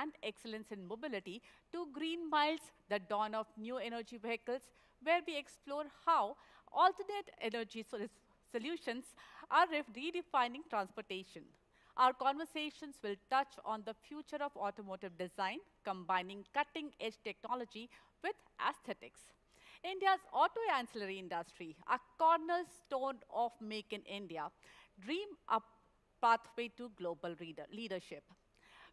and excellence in mobility, to Green Miles, the dawn of new energy vehicles, where we explore how alternate energy solutions are redefining transportation. Our conversations will touch on the future of automotive design, combining cutting-edge technology with aesthetics. India's auto ancillary industry, a cornerstone of Make in India, dream a pathway to global leadership.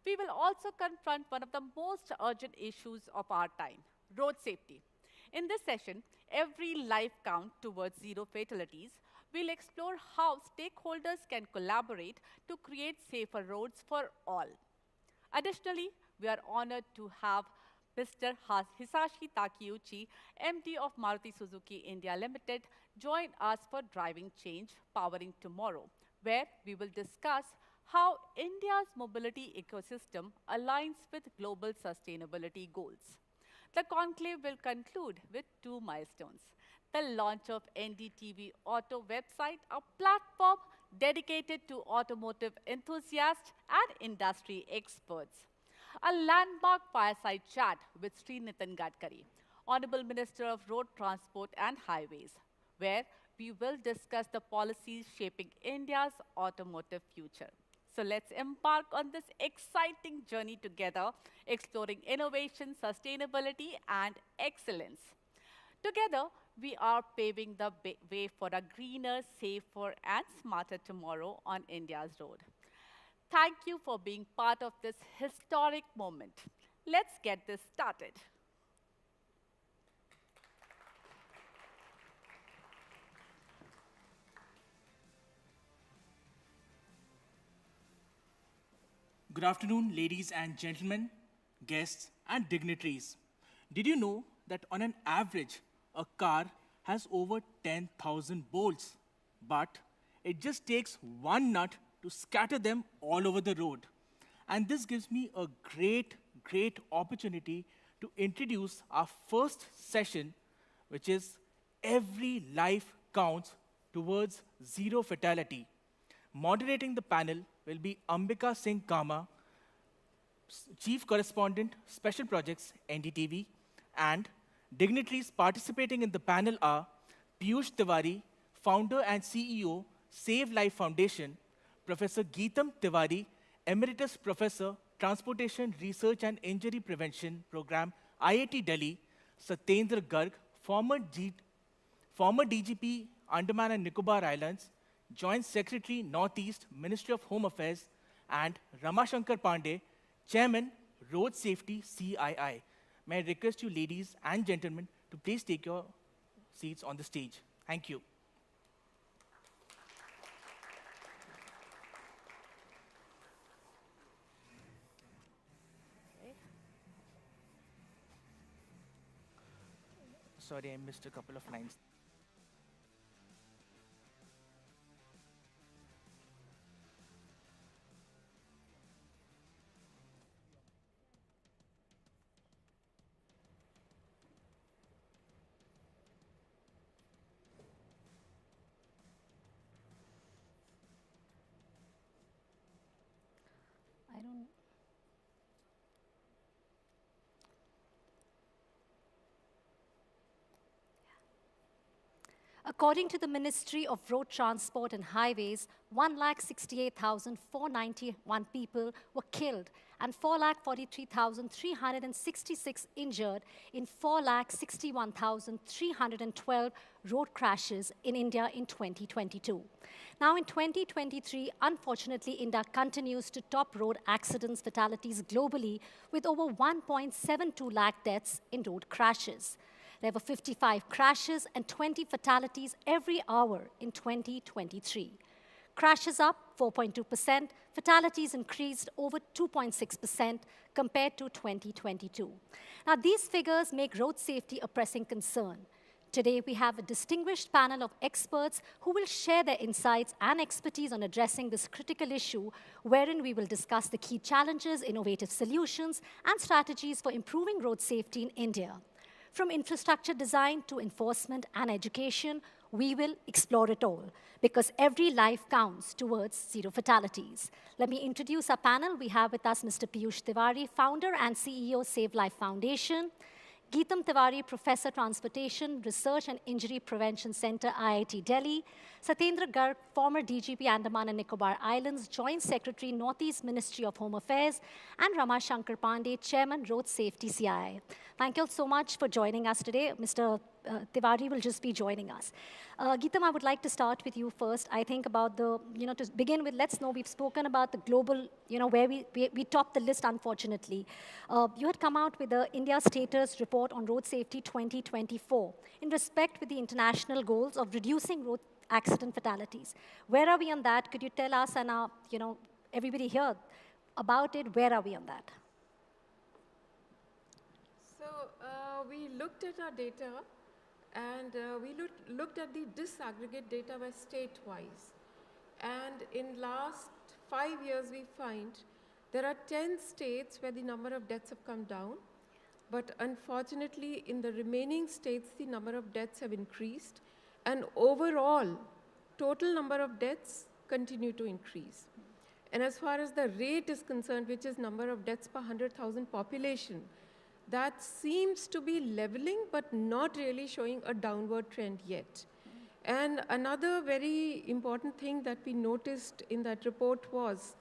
We will also confront one of the most urgent issues of our time, road safety. In this session, every life counts towards zero fatalities. We'll explore how stakeholders can collaborate to create safer roads for all. Additionally, we are honored to have Mr. Hisashi Takeuchi, MD of Maruti Suzuki India Limited, join us for Driving Change, Powering Tomorrow, where we will discuss how India's mobility ecosystem aligns with global sustainability goals. The conclave will conclude with two milestones: the launch of NDTV Auto website, a platform dedicated to automotive enthusiasts and industry experts; a landmark fireside chat with Sri Nitin Gadkari, Honorable Minister of Road Transport and Highways, where we will discuss the policies shaping India's automotive future. So let's embark on this exciting journey together, exploring innovation, sustainability, and excellence. Together, we are paving the way for a greener, safer, and smarter tomorrow on India's road. Thank you for being part of this historic moment. Let's get this started. Good afternoon, ladies and gentlemen, guests, and dignitaries. Did you know that on an average, a car has over 10,000 bolts, but it just takes one nut to scatter them all over the road? And this gives me a great opportunity to introduce our first session, which is Every Life Counts Towards Zero Fatality. Moderating the panel will be Ambika Singh Kama, Chief Correspondent, Special Projects, NDTV, and dignitaries participating in the panel are Piyush Tiwari, Founder and CEO, Save Life Foundation; Professor Geetam Tiwari, Emeritus Professor, Transportation Research and Injury Prevention Program, IIT Delhi; Satyendra Garg, former DGP, Andaman and Nicobar Islands, Joint Secretary, Northeast, Ministry of Home Affairs; and Ramashankar Pandey, Chairman, Road Safety, CII. May I request you, ladies and gentlemen, to please take your seats on the stage. Thank you. Sorry, I missed a couple of lines. I don't. According to the Ministry of Road Transport and Highways, 168,491 people were killed and 443,366 injured in 461,312 road crashes in India in 2022. Now in 2023, unfortunately, India continues to top road accidents fatalities globally with over 1.72 lakh deaths in road crashes. There were 55 crashes and 20 fatalities every hour in 2023. Crashes up 4.2%, fatalities increased over 2.6% compared to 2022. Now, these figures make road safety a pressing concern. Today, we have a distinguished panel of experts who will share their insights and expertise on addressing this critical issue, wherein we will discuss the key challenges, innovative solutions, and strategies for improving road safety in India. From infrastructure design to enforcement and education, We will explore it all because every life counts towards zero fatalities. Let me introduce our panel. We have with us Mr. Piyush Tiwari, founder and CEO, Save Life Foundation. Geetam Tiwari, Professor Transportation, Research and Injury Prevention Center, IIT Delhi. Satyendra Garg, former DGP, Andaman and Nicobar Islands, Joint Secretary, Northeast Ministry of Home Affairs, and Rama Shankar Pandey, Chairman, Road Safety CII. Thank you all so much for joining us today. Mr. Tiwari will just be joining us. Geetam, I would like to start with you first. I think about the, to begin with, let's know, we've spoken about the global, where we topped the list, unfortunately. You had come out with the India Status Report on Road Safety 2024 in respect with the international goals of reducing road accident fatalities. Where are we on that? Could you tell us and everybody here about it? Where are we on that? So we looked at our data and we looked at the disaggregate data by state-wise. And in last 5 years, we find there are 10 states where the number of deaths have come down. But unfortunately, in the remaining states, the number of deaths have increased. And overall, total number of deaths continue to increase. And as far as the rate is concerned, which is number of deaths per 100,000 population, that seems to be leveling, but not really showing a downward trend yet. And another very important thing that we noticed in that report was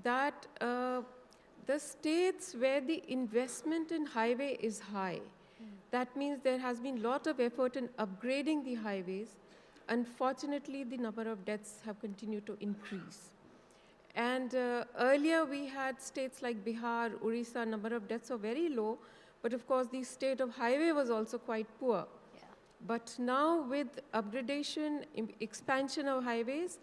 that the states where the investment in highway is high, that means there has been a lot of effort in upgrading the highways. Unfortunately, the number of deaths have continued to increase. And earlier we had states like Bihar, Orissa, number of deaths were very low, but of course the state of highway was also quite poor. Yeah. But now with upgradation, expansion of highways,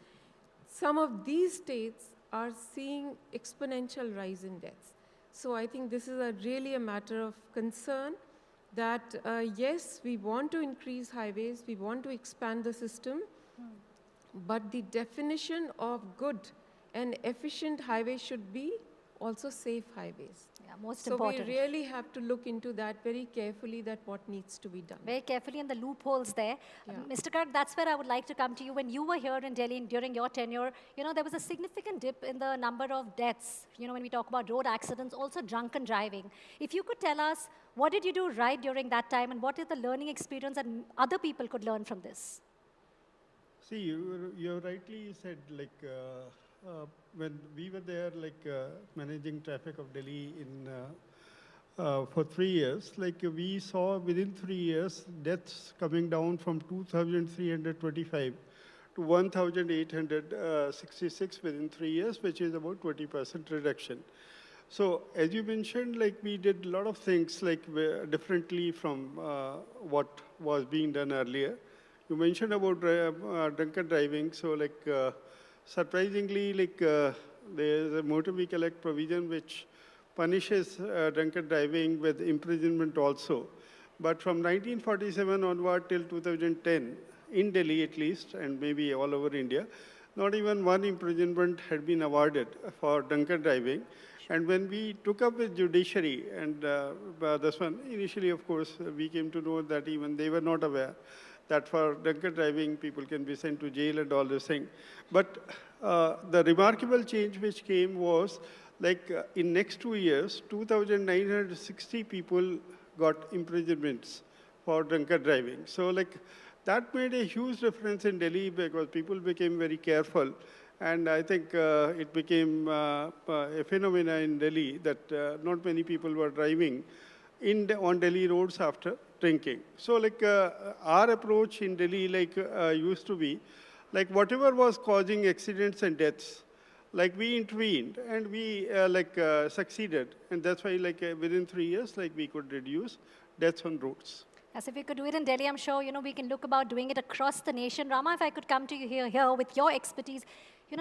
some of these states are seeing exponential rise in deaths. So I think this is really a matter of concern that yes, we want to increase highways, we want to expand the system, but the definition of good and efficient highways should be also safe highways. Yeah, most important. So we really have to look into that very carefully, that what needs to be done. Very carefully, and the loopholes there. Yeah. Mr. Garg, that's where I would like to come to you. When you were here in Delhi during your tenure, there was a significant dip in the number of deaths, when we talk about road accidents, also drunken driving. If you could tell us, what did you do right during that time, and what is the learning experience that other people could learn from this? See, you rightly said, when we were there, managing traffic of Delhi for 3 years, we saw within 3 years deaths coming down from 2,325 to 1,866 within 3 years, which is about 20% reduction. So as you mentioned, we did a lot of things differently from what was being done earlier. You mentioned about drunken driving. So surprisingly, there is a Motor Vehicle Act provision which punishes drunken driving with imprisonment also. But from 1947 onward till 2010, in Delhi at least, and maybe all over India, not even one imprisonment had been awarded for drunken driving. And when we took up with judiciary, and this one, initially, of course, we came to know that even they were not aware that for drunken driving, people can be sent to jail and all this thing. But the remarkable change which came was, in next 2 years, 2,960 people got imprisonments for drunken driving. So that made a huge difference in Delhi because people became very careful. And I think it became a phenomena in Delhi that not many people were driving on Delhi roads after drinking. So our approach in Delhi used to be, whatever was causing accidents and deaths, we intervened and we succeeded. And that's why within 3 years, we could reduce deaths on roads. As if we could do it in Delhi, I'm sure, we can look about doing it across the nation. Rama, if I could come to you here with your expertise,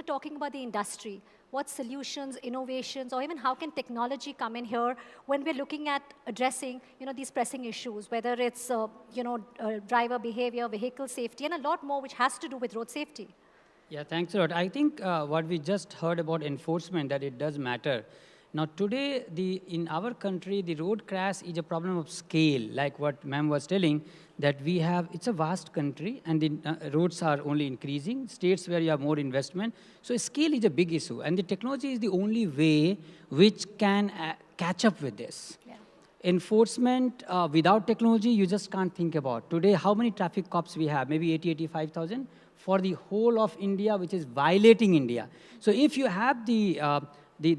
talking about the industry, what solutions, innovations, or even how can technology come in here when we're looking at addressing, these pressing issues, whether it's, driver behavior, vehicle safety, and a lot more which has to do with road safety. Yeah, thanks a lot. I think what we just heard about enforcement, that it does matter. Now today, in our country, the road crash is a problem of scale, like what ma'am was telling, that we have, it's a vast country and the roads are only increasing, states where you have more investment. So scale is a big issue and the technology is the only way which can catch up with this. Yeah. Enforcement without technology, you just can't think about. Today, how many traffic cops we have? Maybe 85,000 for the whole of India, which is violating India. So if you have the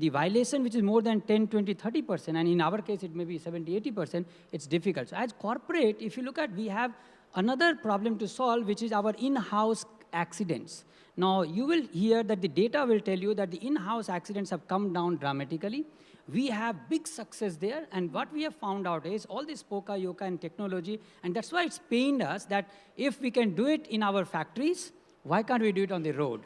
violation, which is more than 10, 20, 30%, and in our case, it may be 70, 80%, it's difficult. So as corporate, if you look at, we have another problem to solve, which is our in-house accidents. Now, you will hear that the data will tell you that the in-house accidents have come down dramatically. We have big success there, and what we have found out is all this Poka, Yoka, and technology, and that's why it's pained us that if we can do it in our factories, why can't we do it on the road?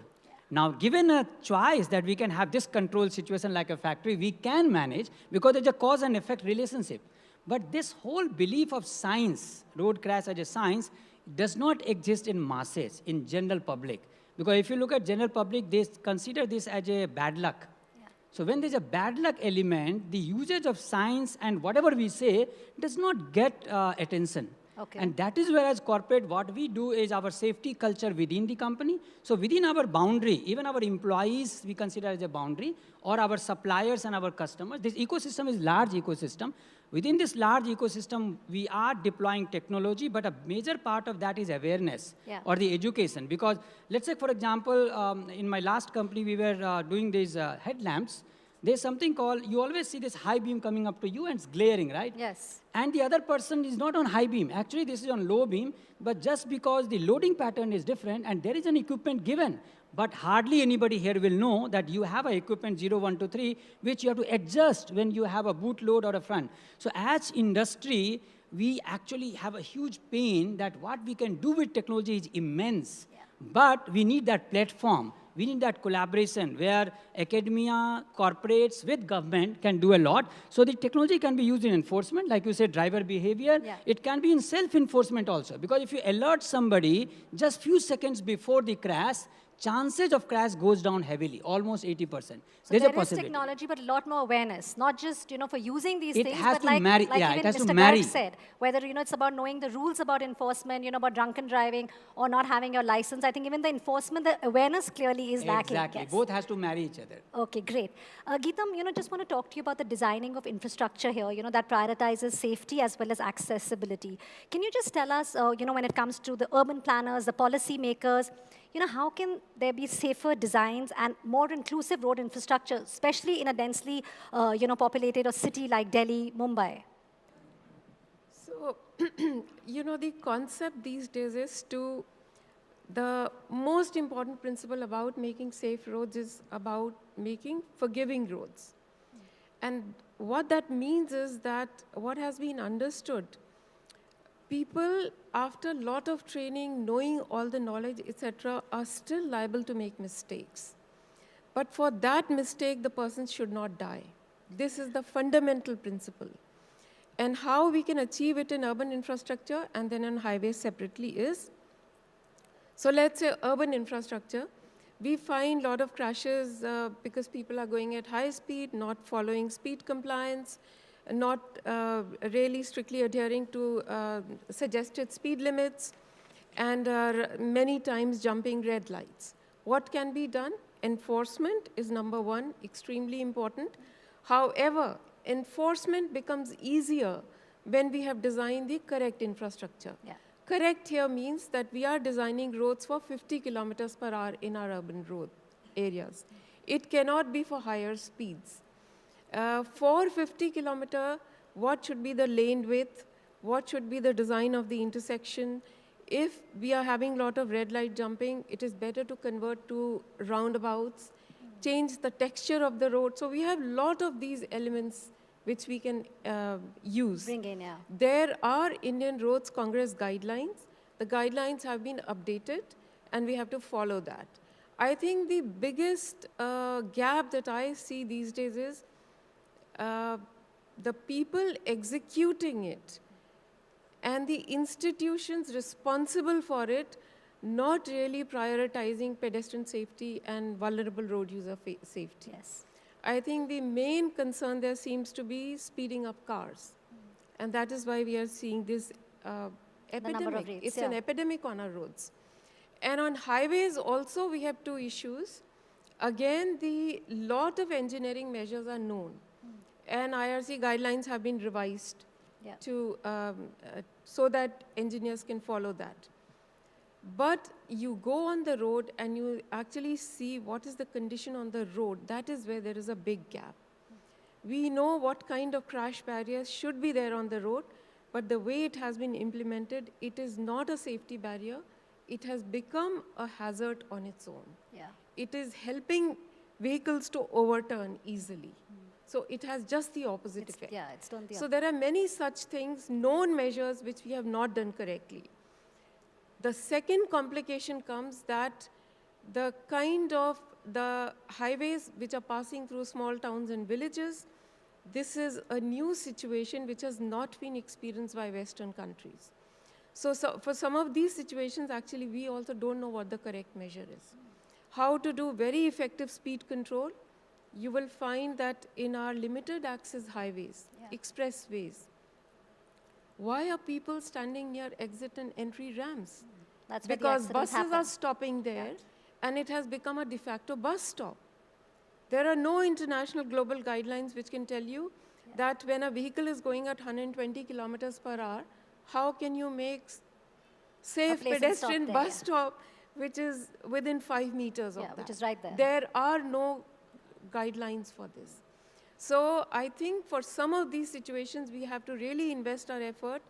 Now, given a choice that we can have this control situation like a factory, we can manage because there's a cause and effect relationship. But this whole belief of science, road crash as a science, does not exist in masses, in general public. Because if you look at general public, they consider this as a bad luck. Yeah. So when there's a bad luck element, the usage of science and whatever we say does not get attention. Okay. And that is where as corporate, what we do is our safety culture within the company. So within our boundary, even our employees, we consider as a boundary, or our suppliers and our customers. This ecosystem is large ecosystem. Within this large ecosystem, we are deploying technology, but a major part of that is awareness or the education. Because let's say, for example, in my last company, we were doing these headlamps. There's something called, you always see this high beam coming up to you and it's glaring, right? Yes. And the other person is not on high beam. Actually, this is on low beam, but just because the loading pattern is different and there is an equipment given, but hardly anybody here will know that you have an equipment 0, 1, 2, 3, which you have to adjust when you have a boot load or a front. So as industry, we actually have a huge pain that what we can do with technology is immense, but we need that platform. We need that collaboration where academia, corporates with government can do a lot. So the technology can be used in enforcement, like you said, driver behavior. Yeah. It can be in self-enforcement also. Because if you alert somebody just few seconds before the crash, chances of crash goes down heavily, almost 80%. So there is technology, but a lot more awareness, not just for using these things, but like even Mr. Garg said, whether it's about knowing the rules about enforcement, about drunken driving or not having your license. I think even the enforcement, the awareness clearly is lacking. Exactly, both has to marry each other. Okay, great. Geetam, just want to talk to you about the designing of infrastructure here, that prioritizes safety as well as accessibility. Can you just tell us, when it comes to the urban planners, the policy makers, how can there be safer designs and more inclusive road infrastructure, especially in a densely, populated or city like Delhi, Mumbai? So, the concept these days is the most important principle about making safe roads is about making forgiving roads. And what that means is that what has been understood, people, after a lot of training, knowing all the knowledge, etc., are still liable to make mistakes. But for that mistake, the person should not die. This is the fundamental principle. And how we can achieve it in urban infrastructure and then on highways separately is, so let's say urban infrastructure, we find a lot of crashes because people are going at high speed, not following speed compliance, not really strictly adhering to suggested speed limits, and many times jumping red lights. What can be done? Enforcement is number one, extremely important. However, enforcement becomes easier when we have designed the correct infrastructure. Yeah. Correct here means that we are designing roads for 50 kilometers per hour in our urban road areas. It cannot be for higher speeds. For 50 kilometer, what should be the lane width? What should be the design of the intersection? If we are having a lot of red light jumping, it is better to convert to roundabouts, change the texture of the road. So we have a lot of these elements which we can use. Bring in, yeah. There are Indian Roads Congress guidelines. The guidelines have been updated, and we have to follow that. I think the biggest gap that I see these days is the people executing it and the institutions responsible for it not really prioritizing pedestrian safety and vulnerable road user safety. Yes. I think the main concern there seems to be speeding up cars. And that is why we are seeing this epidemic. rates, It's an epidemic on our roads. And on highways also we have two issues. Again, the lot of engineering measures are known. And IRC guidelines have been revised to, so that engineers can follow that. But you go on the road and you actually see what is the condition on the road. That is where there is a big gap. We know what kind of crash barriers should be there on the road, but the way it has been implemented, it is not a safety barrier. It has become a hazard on its own. It is helping vehicles to overturn easily. So it has just the opposite effect. It's done the So there are many such things, known measures, which we have not done correctly. The second complication comes that the kind of the highways which are passing through small towns and villages, this is a new situation which has not been experienced by Western countries. So for some of these situations, actually, we also don't know what the correct measure is. How to do very effective speed control? You will find that in our limited access highways, expressways, why are people standing near exit and entry ramps? That's where the Because accidents buses are happen. stopping there, and it has become a de facto bus stop. There are no international global guidelines which can tell you that when a vehicle is going at 120 kilometers per hour, how can you make safe place and pedestrian stop there, bus stop which is within 5 meters of that? which is right there. There are no guidelines for this. So I think for some of these situations, we have to really invest our effort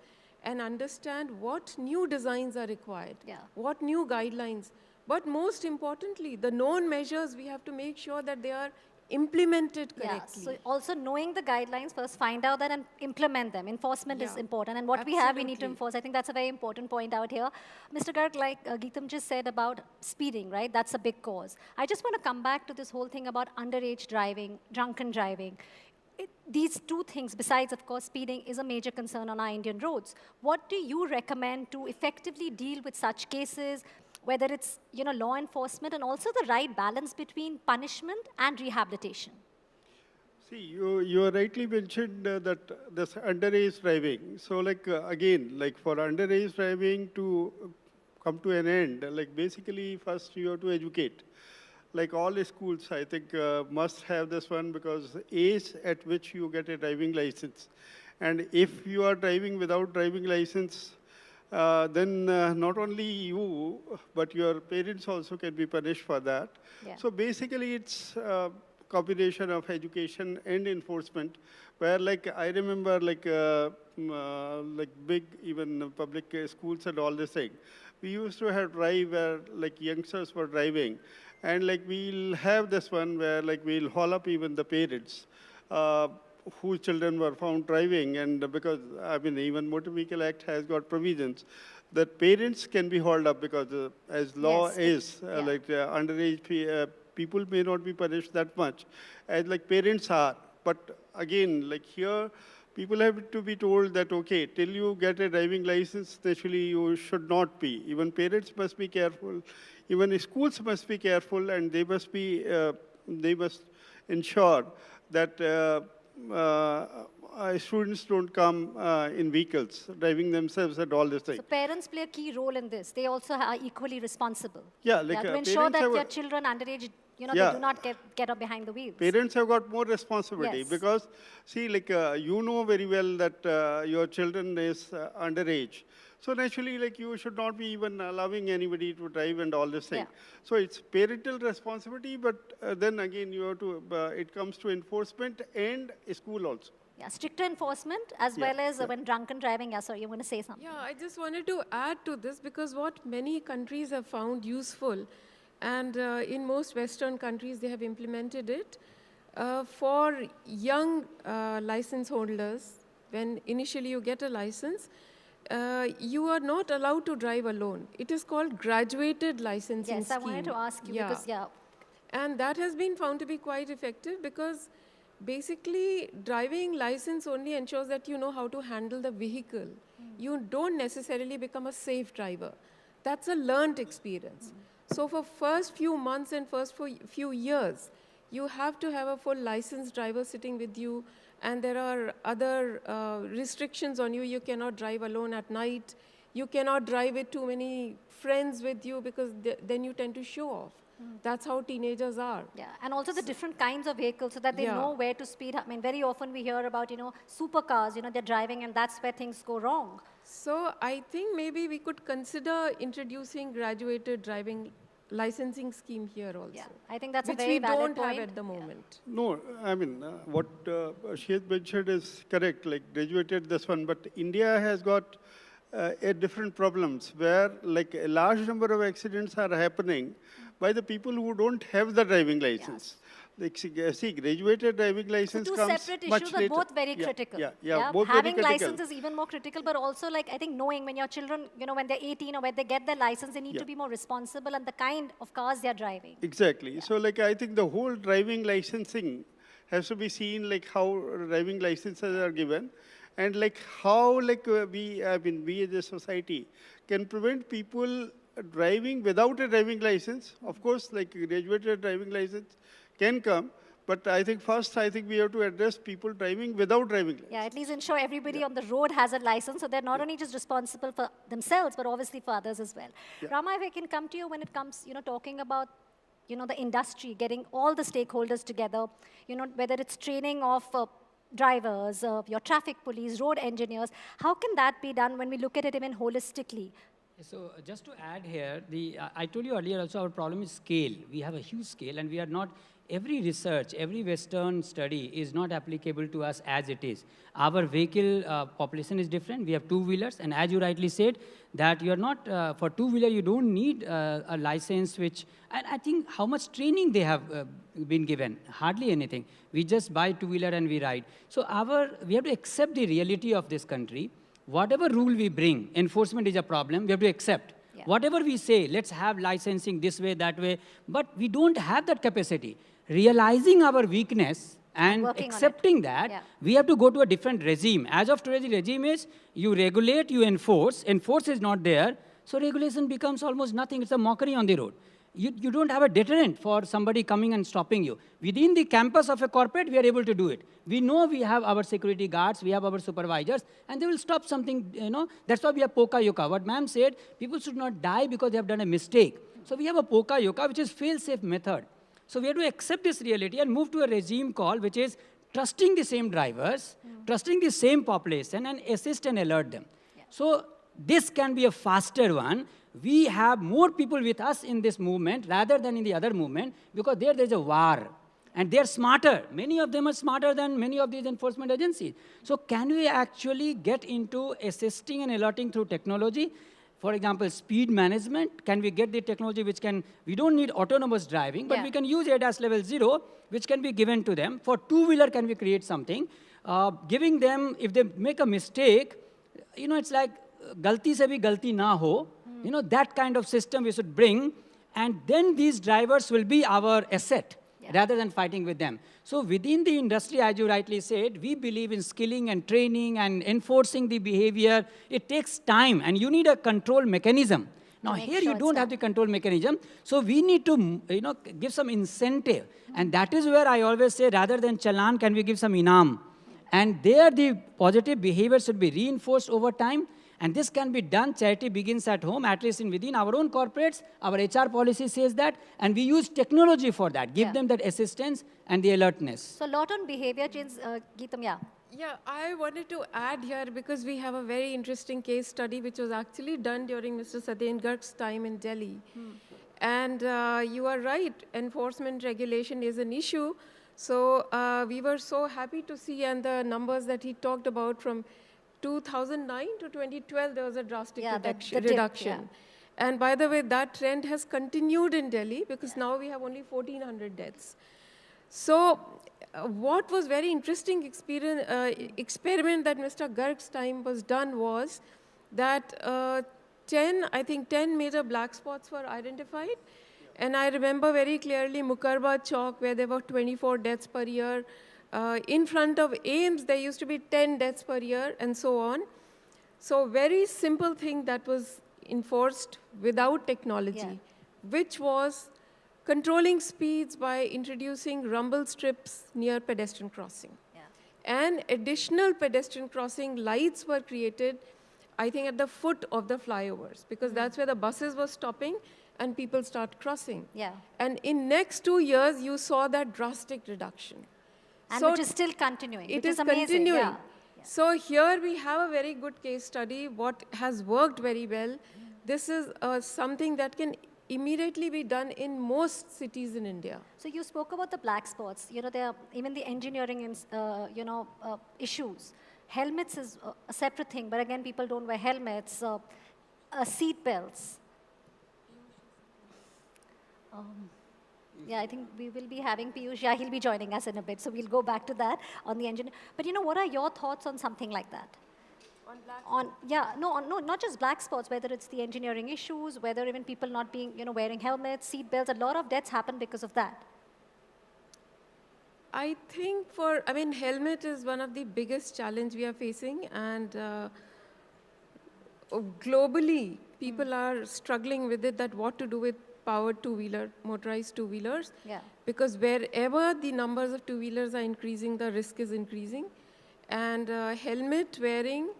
and understand what new designs are required, what new guidelines. But most importantly, the known measures, we have to make sure that they are implemented correctly. So also knowing the guidelines first, find out that and implement them. Enforcement is important. And what we have, we need to Absolutely. enforce. I think that's a very important point out here. Mr. Garg, like Geetam just said about speeding, right? That's a big cause. I just want to come back to this whole thing about underage driving, drunken driving. These two things, besides, of course, speeding, is a major concern on our Indian roads. What do you recommend to effectively deal with such cases, whether it's law enforcement and also the right balance between punishment and rehabilitation? See, you rightly mentioned that this underage driving. So again, for underage driving to come to an end, basically first you have to educate. All the schools, I think, must have this one, because age at which you get a driving license. And if you are driving without driving license, then not only you, but your parents also can be punished for that. So basically, it's a combination of education and enforcement, where I remember big even public schools and all this thing. We used to have drive where youngsters were driving, and we'll have this one where we'll haul up even the parents whose children were found driving, and because, I mean, even Motor Vehicle Act has got provisions that parents can be hauled up, because as law is, underage people may not be punished that much as parents are. But again, here, people have to be told that, okay, till you get a driving license, naturally you should not be. Even parents must be careful. Even schools must be careful, and they must be, they must ensure that students don't come in vehicles, driving themselves and all this thing. So parents play a key role in this. They also are equally responsible. Yeah, to ensure that your children underage, they do not get up behind the wheels. Parents have got more responsibility, because, see, you know very well that your children is underage. So naturally, you should not be even allowing anybody to drive and all this thing. So it's parental responsibility, but then again, you have to, it comes to enforcement and school also. Yeah, stricter enforcement as well as when drunken driving. Yeah, sorry, you're going to say something. Yeah, I just wanted to add to this, because what many countries have found useful, and in most Western countries they have implemented it, for young license holders, when initially you get a license, you are not allowed to drive alone. It is called graduated licensing scheme. Yes, I wanted to ask you because, And that has been found to be quite effective, because basically driving license only ensures that you know how to handle the vehicle. You don't necessarily become a safe driver. That's a learned experience. So for first few months and first few years, you have to have a full licensed driver sitting with you, and there are other restrictions on you. You cannot drive alone at night. You cannot drive with too many friends with you, because then you tend to show off. That's how teenagers are. Yeah, and also the different kinds of vehicles so that they Yeah. know where to speed up. I mean, very often we hear about, supercars, they're driving and that's where things go wrong. So I think maybe we could consider introducing graduated driving licensing scheme here also. Yeah, I think that's which a very we valid don't have point. at the moment. No, I mean, what she has mentioned is correct, like graduated this one, but India has got different problems where like a large number of accidents are happening by the people who don't have the driving license. Like, see, graduated driving license So two comes separate much issues, but later. both very Yeah, critical. Yeah, both very Having critical. license is even more critical, but also like I think knowing when your children, when they're 18 or when they get their license, they need to be more responsible and the kind of cars they're driving. Exactly. So like I think the whole driving licensing has to be seen like how driving licenses are given, and like how like we as a society can prevent people driving without a driving license. Of course, like graduated driving license can come, but I think first we have to address people driving without driving license. Yeah, at least ensure everybody on the road has a license, so they're not only just responsible for themselves, but obviously for others as well. Rama, if I can come to you when it comes, talking about, the industry, getting all the stakeholders together, whether it's training of drivers, your traffic police, road engineers, how can that be done when we look at it even holistically? So just to add here, I told you earlier also our problem is scale. We have a huge scale and we are not, every research, every Western study is not applicable to us as it is. Our vehicle population is different. We have two-wheelers, and as you rightly said, that you are not, for two-wheeler you don't need a license which, and I think how much training they have been given, hardly anything. We just buy two-wheeler and we ride. So we have to accept the reality of this country. Whatever rule we bring, enforcement is a problem, we have to accept. Yeah. Whatever we say, let's have licensing this way, that way, but we don't have that capacity. Realizing our weakness and accepting that, we have to go to a different regime. As of today, the regime is you regulate, you enforce. Enforce is not there, so regulation becomes almost nothing. It's a mockery on the road. You don't have a deterrent for somebody coming and stopping you. Within the campus of a corporate, we are able to do it. We know we have our security guards, we have our supervisors, and they will stop something, That's why we have Poka Yoka. What ma'am said, people should not die because they have done a mistake. So we have a Poka Yoka, which is fail-safe method. So we have to accept this reality and move to a regime call, which is trusting the same drivers, trusting the same population, and assist and alert them. Yeah. So this can be a faster one. We have more people with us in this movement rather than in the other movement, because there's a war. And they're smarter. Many of them are smarter than many of these enforcement agencies. So can we actually get into assisting and alerting through technology? For example, speed management. Can we get the technology which we don't need autonomous driving, but we can use ADAS level 0, which can be given to them. For two-wheeler, can we create something? Giving them, if they make a mistake, it's like, galti se bhi galti na ho. That kind of system we should bring, and then these drivers will be our asset rather than fighting with them. So within the industry, as you rightly said, we believe in skilling and training and enforcing the behavior. It takes time, and you need a control mechanism. Now here you don't have the control mechanism, so we need to give some incentive. And that is where I always say, rather than challan, can we give some inam? And there the positive behavior should be reinforced over time. And this can be done, charity begins at home, at least within our own corporates. Our HR policy says that, and we use technology for that. Give them that assistance and the alertness. So a lot on behavior change, Geetam, Yeah, I wanted to add here, because we have a very interesting case study which was actually done during Mr. Satyen Garg's time in Delhi. And you are right, enforcement regulation is an issue. So we were so happy to see, and the numbers that he talked about from 2009 to 2012, there was a drastic reduction. And by the way, that trend has continued in Delhi, because now we have only 1,400 deaths. So what was very interesting experiment that Mr. Garg's time was done was that 10 major black spots were identified. And I remember very clearly Mukarba Chowk, where there were 24 deaths per year. In front of AIMS, there used to be 10 deaths per year, and so on. So very simple thing that was enforced without technology, which was controlling speeds by introducing rumble strips near pedestrian crossing. And additional pedestrian crossing lights were created, I think, at the foot of the flyovers, because that's where the buses were stopping and people start crossing. Yeah. And in next 2 years, you saw that drastic reduction. And So which is still continuing, it which is is amazing. continuing. Yeah. So here we have a very good case study, what has worked very well. This is something that can immediately be done in most cities in India. So you spoke about the black spots. You know, there are even the engineering issues. Helmets is a separate thing, but again, people don't wear helmets. Seat belts. Yeah, I think we will be having Piyush. Yeah, he'll be joining us in a bit, so we'll go back to that on the engineer. But you know, what are your thoughts on something like that? Not just black spots, whether it's the engineering issues, whether even people not being, wearing helmets, seat belts, a lot of deaths happen because of that. I think helmet is one of the biggest challenge we are facing, and globally, people are struggling with it, that what to do with powered two-wheeler, motorized two-wheelers. Yeah. Because wherever the numbers of two-wheelers are increasing, the risk is increasing. And helmet wearing,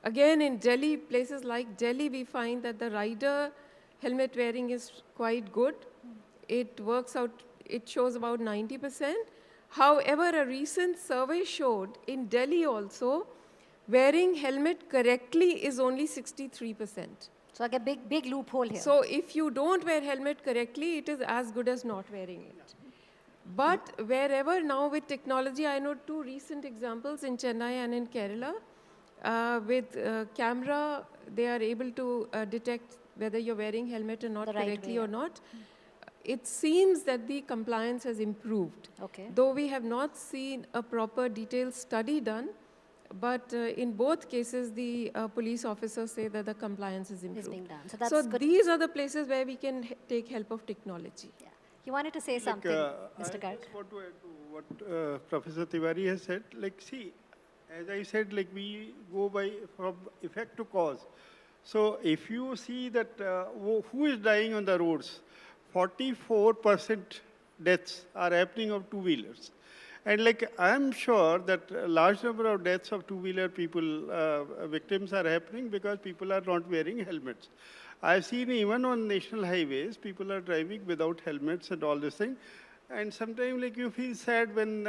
again, in Delhi, places like Delhi, we find that the rider helmet wearing is quite good. It works out, it shows about 90%. However, a recent survey showed in Delhi also, wearing helmet correctly is only 63%. So like a big loophole here. So if you don't wear helmet correctly, it is as good as not wearing it. But wherever now with technology, I know 2 recent examples in Chennai and in Kerala. With camera, they are able to detect whether you're wearing helmet or not correctly or not. It seems that the compliance has improved. Okay. Though we have not seen a proper detailed study done, but in both cases, the police officers say that the compliance is improved. Is being done. So that's So good. these are the places where we can take help of technology. Yeah. You wanted to say something, Mr. Garg? I just want to add to what Professor Tiwari has said. See, as I said, we go from effect to cause. So if you see that who is dying on the roads, 44% deaths are happening of two-wheelers. And I'm sure that a large number of deaths of two-wheeler victims are happening because people are not wearing helmets. I've seen even on national highways, people are driving without helmets and all this thing. And sometimes you feel sad when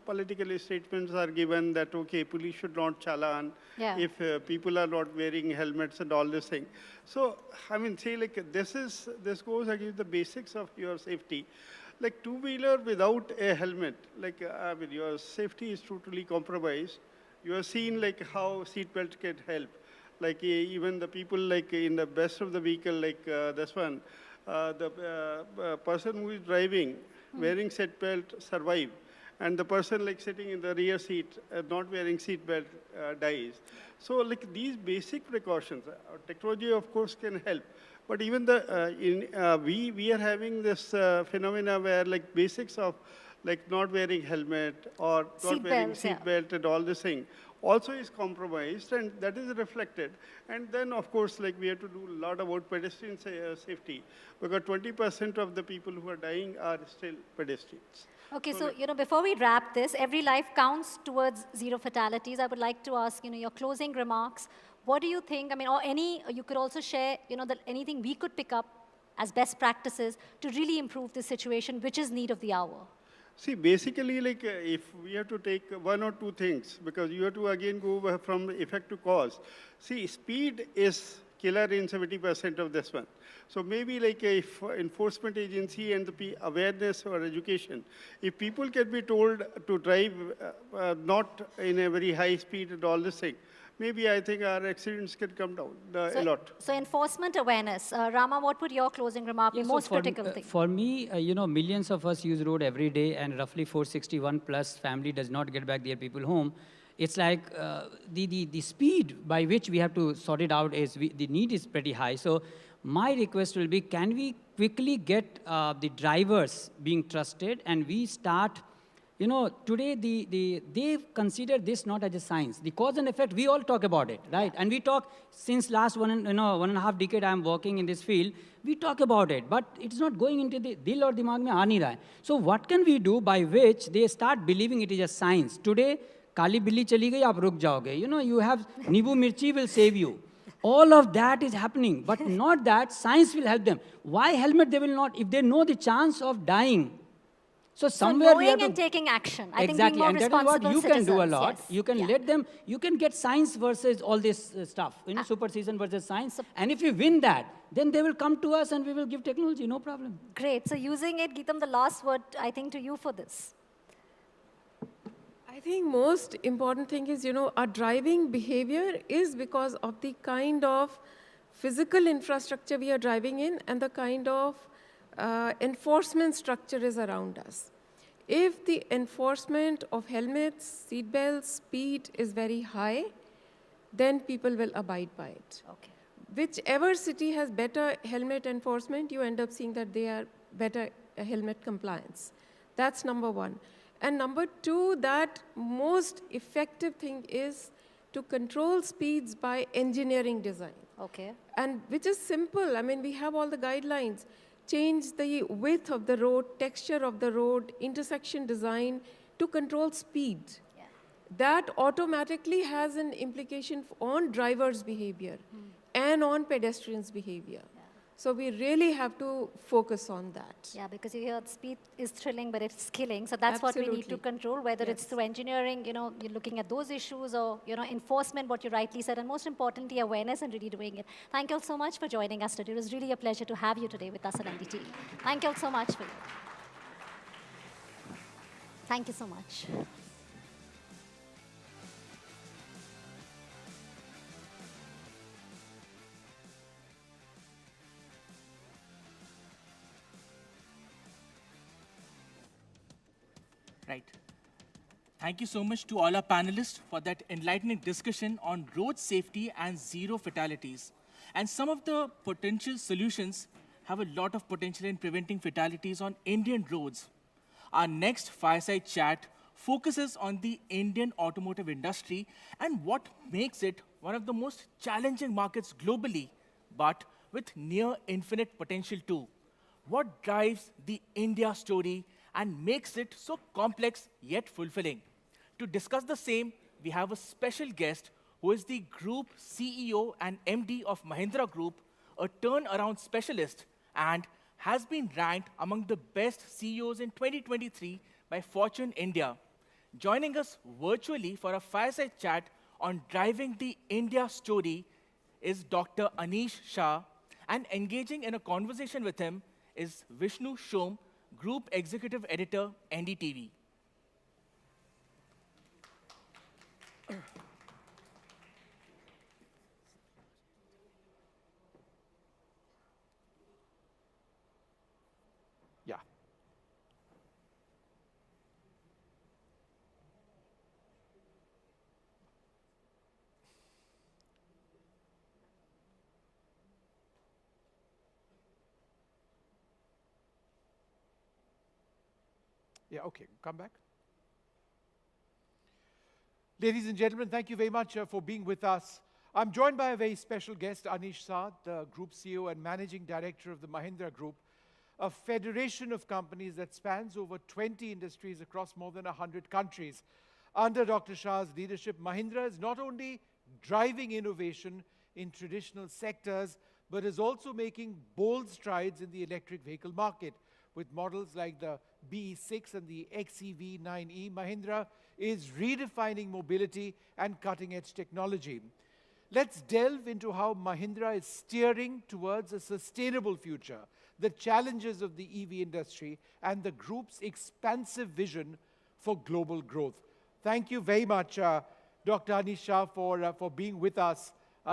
political statements are given that, okay, police should not challan if people are not wearing helmets and all this thing. So, this goes against the basics of your safety. Two-wheeler without a helmet, your safety is totally compromised. You have seen how seatbelt can help. Even the people in the best of the vehicle, this one, the person who is driving, wearing seatbelt survive. And the person sitting in the rear seat, not wearing seatbelt, dies. So these basic precautions, technology of course can help. But even we are having this phenomena where basics of not wearing helmet or not wearing seatbelt and all this thing also is compromised, and that is reflected. And then of course we have to do a lot about pedestrian safety, because 20% of the people who are dying are still pedestrians. Okay, so before we wrap this, every life counts towards zero fatalities. I would like to ask your closing remarks. What do you think? Or you could also share anything we could pick up as best practices to really improve this situation, which is need of the hour. See, basically, if we have to take 1 or 2 things, because you have to again go from effect to cause. See, speed is killer in 70% of this one. So maybe if enforcement agency and the awareness or education, if people can be told to drive not in a very high speed and all this thing, maybe I think our accidents can come down a lot. So enforcement awareness. Rama, what would your closing remark be? Most critical thing. For me, millions of us use road every day, and roughly 461 plus family does not get back their people home. It's like the speed by which we have to sort it out is, the need is pretty high. So my request will be, can we quickly get the drivers being trusted, and we start You know, today they consider this not as a science. The cause and effect, we all talk about it, right? And we talk since last 1.5 decade I'm working in this field, we talk about it, but it's not going into the dil or dimag mein aa nahi raha hai. So what can we do by which they start believing it is a science? Today, kali billi chali gayi, aap ruk jaoge. You know, you have Nibu Mirchi will save you. All of that is happening, but not that science will help them. Why helmet they will not? If they know the chance of dying, so somewhere we have knowing to, and taking action. I think exactly, being more and that is what responsible you can do a citizens, lot. yes. You can Yeah. let them, you can get science versus all this stuff, you know, superstition versus science. And if we win that, then they will come to us and we will give technology, no problem. Great. So using it, Geetam, the last word, I think, to you for this. I think most important thing is, our driving behavior is because of the kind of physical infrastructure we are driving in and the kind of enforcement structure is around us. If the enforcement of helmets, seatbelts, speed is very high, then people will abide by it. Okay. Whichever city has better helmet enforcement, you end up seeing that they are better helmet compliance. That's number one. And number two, that most effective thing is to control speeds by engineering design. Okay. And which is simple. I mean, we have all the guidelines. Change the width of the road, texture of the road, intersection design to control speed. Yeah. That automatically has an implication on drivers' behavior and on pedestrians' behavior. So we really have to focus on that. Yeah, because you hear speed is thrilling, but it's killing. So that's what we need to Absolutely. control, whether it's through engineering, you're looking at those issues, or, enforcement, what you rightly said, and most importantly, awareness and really doing it. Thank you all so much for joining us today. It was really a pleasure to have you today with us at NDTV. Thank you all so much for you. Thank you so much. Right. Thank you so much to all our panelists for that enlightening discussion on road safety and zero fatalities. And some of the potential solutions have a lot of potential in preventing fatalities on Indian roads. Our next fireside chat focuses on the Indian automotive industry and what makes it one of the most challenging markets globally, but with near infinite potential too. What drives the India story and makes it so complex yet fulfilling? To discuss the same, we have a special guest who is the Group CEO and MD of Mahindra Group, a turnaround specialist, and has been ranked among the best CEOs in 2023 by Fortune India. Joining us virtually for a fireside chat on driving the India story is Dr. Anish Shah, and engaging in a conversation with him is Vishnu Shom, Group Executive Editor, NDTV. Yeah. Yeah, okay, come back. Ladies and gentlemen, thank you very much for being with us. I'm joined by a very special guest, Anish Shah, the Group CEO and Managing Director of the Mahindra Group, a federation of companies that spans over 20 industries across more than 100 countries. Under Dr. Shah's leadership, Mahindra is not only driving innovation in traditional sectors, but is also making bold strides in the electric vehicle market. With models like the BE6 and the XEV9e, Mahindra is redefining mobility and cutting-edge technology. Let's delve into how Mahindra is steering towards a sustainable future, the challenges of the EV industry, and the group's expansive vision for global growth. Thank you very much, Dr. Anish Shah, for being with us.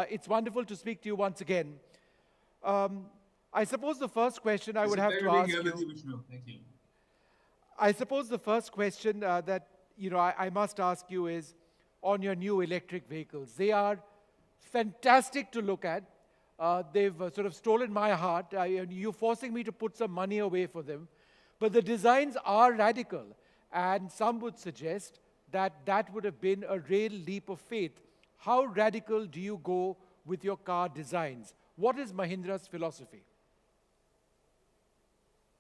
It's wonderful to speak to you once again. I suppose the first question I would have to ask you... Thank you. I suppose the first question that I must ask you is on your new electric vehicles. They are fantastic to look at. They've sort of stolen my heart. You're forcing me to put some money away for them. But the designs are radical. And some would suggest that that would have been a real leap of faith. How radical do you go with your car designs? What is Mahindra's philosophy?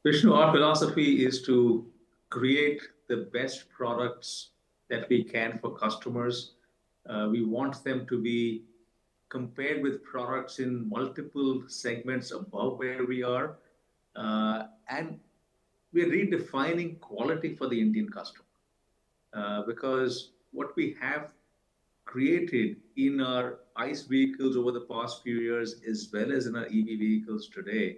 Vishnu, our philosophy is to create the best products that we can for customers. We want them to be compared with products in multiple segments above where we are. And we're redefining quality for the Indian customer. Because what we have created in our ICE vehicles over the past few years, as well as in our EV vehicles today,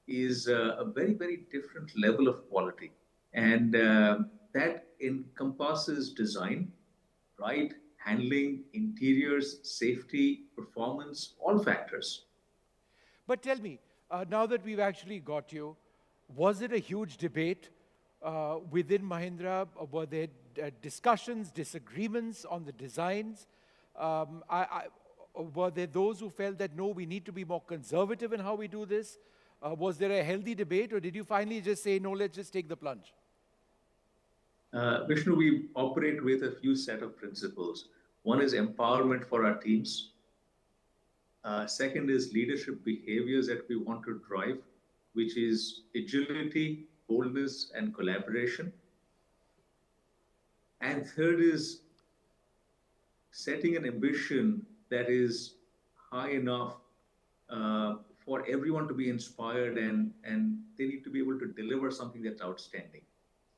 is a very, very different level of quality. And that encompasses design, right? Handling, interiors, safety, performance, all factors. But tell me, now that we've actually got you, was it a huge debate within Mahindra? Were there discussions, disagreements on the designs? Were there those who felt that, no, we need to be more conservative in how we do this? Was there a healthy debate, or did you finally just say, no, let's just take the plunge? Vishnu, we operate with a few set of principles. One is empowerment for our teams. Second is leadership behaviors that we want to drive, which is agility, boldness, and collaboration. And third is setting an ambition that is high enough for everyone to be inspired, and they need to be able to deliver something that's outstanding.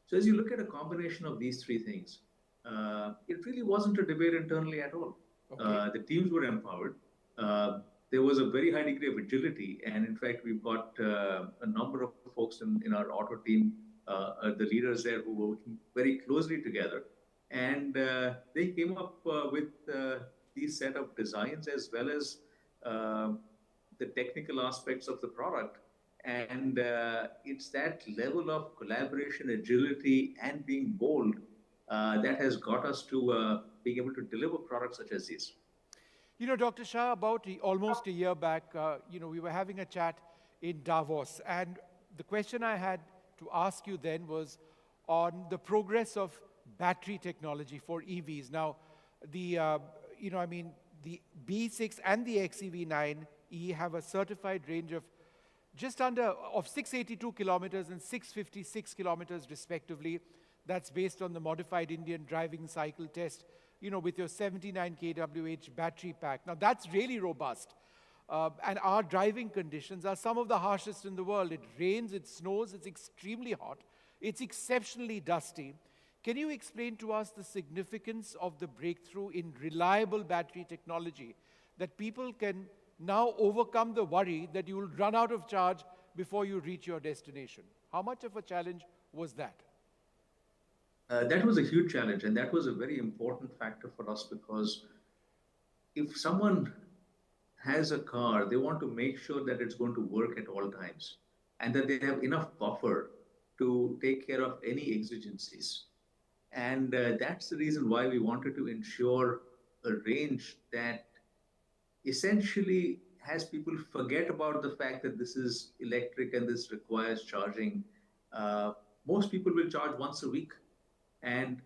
So as you look at a combination of these three things, it really wasn't a debate internally at all. Okay. The teams were empowered. There was a very high degree of agility. And in fact, we've got a number of folks in our auto team, the leaders there, who were working very closely together. And they came up with these set of designs, as well as the technical aspects of the product. And it's that level of collaboration, agility, and being bold that has got us to being able to deliver products such as these. You know, Dr. Shah, about almost a year back, we were having a chat in Davos. And the question I had to ask you then was on the progress of battery technology for EVs. Now, the B6 and the XEV9E have a certified range of just under 682 kilometers and 656 kilometers respectively. That's based on the modified Indian driving cycle test, with your 79 kWh battery pack. Now that's really robust. And our driving conditions are some of the harshest in the world. It rains, it snows, it's extremely hot, it's exceptionally dusty. Can you explain to us the significance of the breakthrough in reliable battery technology, that people can now overcome the worry that you will run out of charge before you reach your destination? How much of a challenge was that? That was a huge challenge, and that was a very important factor for us, because if someone has a car, they want to make sure that it's going to work at all times, and that they have enough buffer to take care of any exigencies. And that's the reason why we wanted to ensure a range that essentially has people forget about the fact that this is electric and this requires charging. Most people will charge once a week. And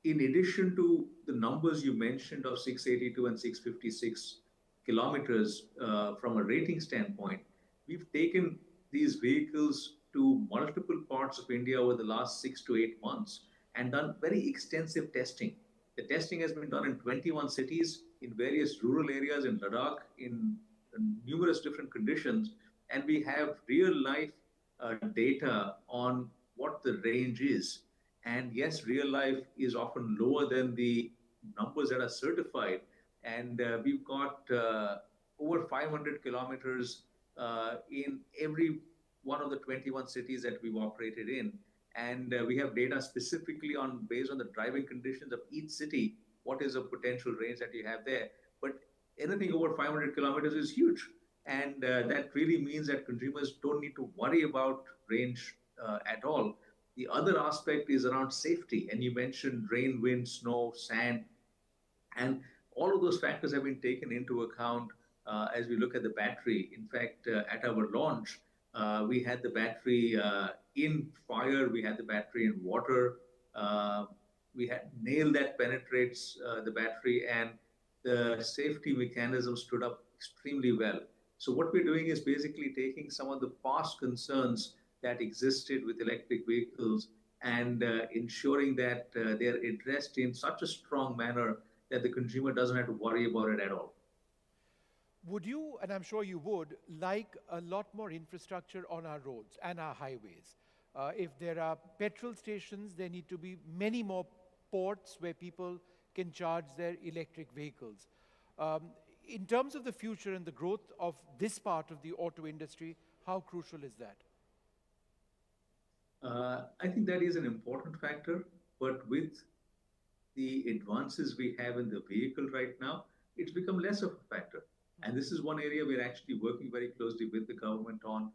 in addition to the numbers you mentioned of 682 and 656 kilometers from a rating standpoint, we've taken these vehicles to multiple parts of India over the last 6 to 8 months and done very extensive testing. The testing has been done in 21 cities, in various rural areas in Ladakh, in numerous different conditions. And we have real life data on what the range is. And yes, real life is often lower than the numbers that are certified. And we've got over 500 kilometers in every one of the 21 cities that we've operated in. And we have data specifically based on the driving conditions of each city, what is a potential range that you have there. But anything over 500 kilometers is huge. And that really means that consumers don't need to worry about range at all. The other aspect is around safety. And you mentioned rain, wind, snow, sand. And all of those factors have been taken into account as we look at the battery. In fact, at our launch, we had the battery in fire, we had the battery in water, We had nail that penetrates the battery, and the safety mechanism stood up extremely well. So what we're doing is basically taking some of the past concerns that existed with electric vehicles and ensuring that they're addressed in such a strong manner that the consumer doesn't have to worry about it at all. Would you, and I'm sure you would, like a lot more infrastructure on our roads and our highways? If there are petrol stations, there need to be many more ports where people can charge their electric vehicles. In terms of the future and the growth of this part of the auto industry, how crucial is that? I think that is an important factor, but with the advances we have in the vehicle right now, it's become less of a factor. And this is one area we're actually working very closely with the government on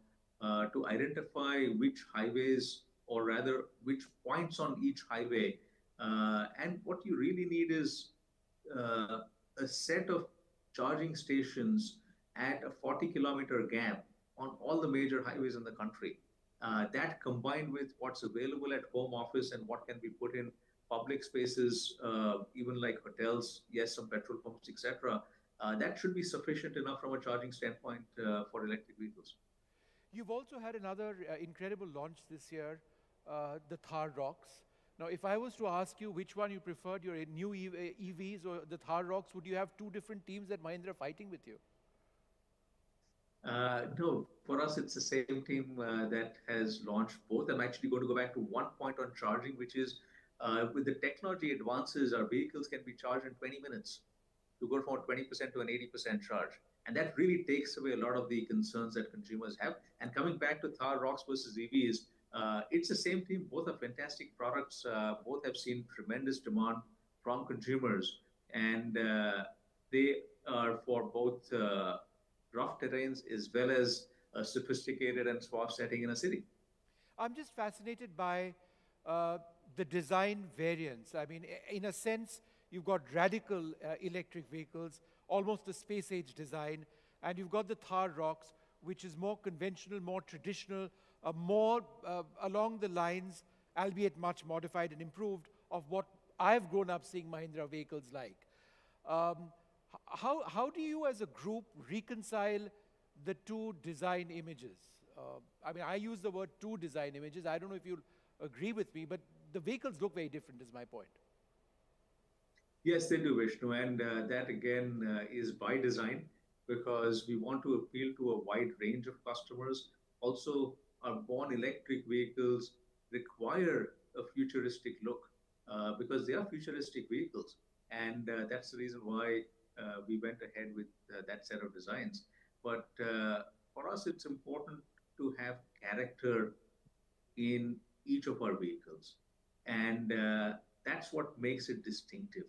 to identify which highways, or rather, which points on each highway. And what you really need is a set of charging stations at a 40-kilometer gap on all the major highways in the country. That combined with what's available at home office and what can be put in public spaces, even like hotels, yes, some petrol pumps, etc., that should be sufficient enough from a charging standpoint for electric vehicles. You've also had another incredible launch this year, the Thar Rocks. Now, if I was to ask you which one you preferred, your new EVs or the Thar Rocks, would you have two different teams at Mahindra fighting with you? No, for us, it's the same team that has launched both. I'm actually going to go back to one point on charging, which is with the technology advances, our vehicles can be charged in 20 minutes to go from 20% to an 80% charge. And that really takes away a lot of the concerns that consumers have. And coming back to Thar Rocks versus EVs, it's the same team. Both are fantastic products. Both have seen tremendous demand from consumers. And they are for both rough terrains as well as a sophisticated and suave setting in a city. I'm just fascinated by the design variants. I mean, in a sense, you've got radical electric vehicles, almost a space-age design, and you've got the Thar Rocks, which is more conventional, more traditional, more along the lines, albeit much modified and improved, of what I've grown up seeing Mahindra vehicles like. How do you as a group reconcile the two design images? I mean, I use the word two design images. I don't know if you'll agree with me, but the vehicles look very different is my point. Yes, they do, Vishnu, and that again is by design because we want to appeal to a wide range of customers. Also, our born electric vehicles require a futuristic look because they are futuristic vehicles, and that's the reason why we went ahead with that set of designs. But for us, it's important to have character in each of our vehicles, and that's what makes it distinctive.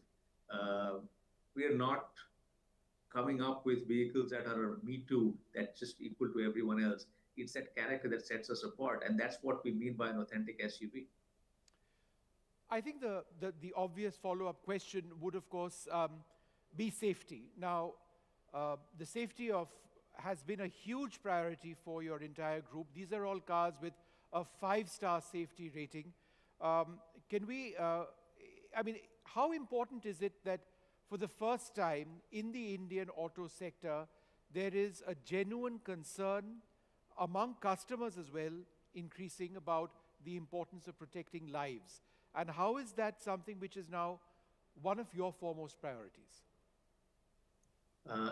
We are not coming up with vehicles that are a me too, that's just equal to everyone else. It's that character that sets us apart, and that's what we mean by an authentic SUV. I think the obvious follow-up question would, of course, be safety. Now, the safety has been a huge priority for your entire group. These are all cars with a 5-star safety rating. I mean, how important is it that for the first time in the Indian auto sector, there is a genuine concern among customers as well, increasing about the importance of protecting lives? And how is that something which is now one of your foremost priorities?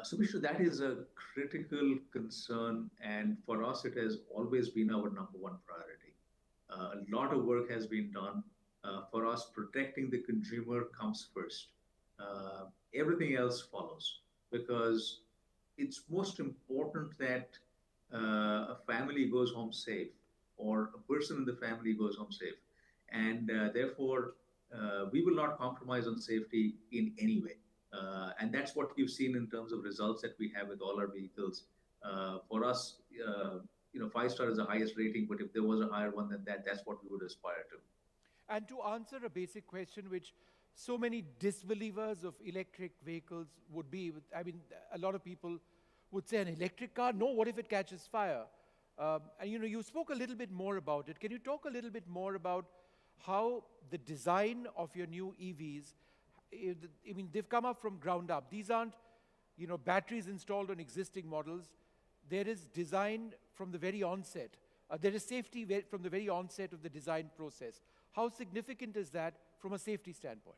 So, Vishnu, that is a critical concern, and for us, it has always been our number one priority. A lot of work has been done. For us, protecting the consumer comes first. Everything else follows because it's most important that a family goes home safe or a person in the family goes home safe. And therefore, we will not compromise on safety in any way. And that's what you've seen in terms of results that we have with all our vehicles. For us, 5-star is the highest rating, but if there was a higher one than that, that's what we would aspire to. And to answer a basic question, which so many disbelievers of electric vehicles would be, I mean, a lot of people would say, an electric car? No, what if it catches fire? And you spoke a little bit more about it. Can you talk a little bit more about how the design of your new EVs, I mean, they've come up from ground up. These aren't, batteries installed on existing models. There is design from the very onset. There is safety from the very onset of the design process. How significant is that from a safety standpoint?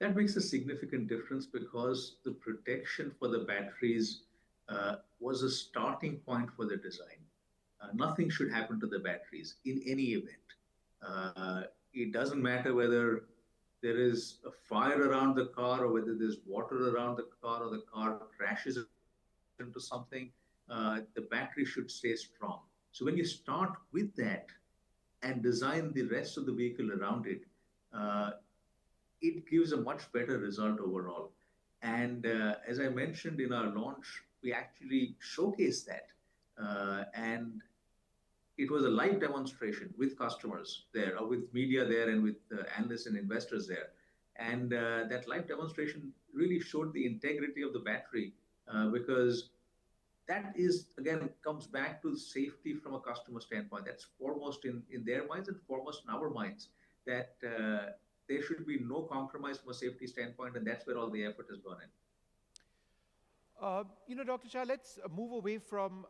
That makes a significant difference because the protection for the batteries was a starting point for the design. Nothing should happen to the batteries in any event. It doesn't matter whether there is a fire around the car or whether there's water around the car or the car crashes into something, the battery should stay strong. So when you start with that and design the rest of the vehicle around it, it gives a much better result overall. And as I mentioned in our launch, we actually showcased that. And it was a live demonstration with customers there, or with media there, and with analysts and investors there. And that live demonstration really showed the integrity of the battery because that is, again, comes back to safety from a customer standpoint. That's foremost in their minds and foremost in our minds, that there should be no compromise from a safety standpoint, and that's where all the effort has gone in. Dr. Shah, let's move away from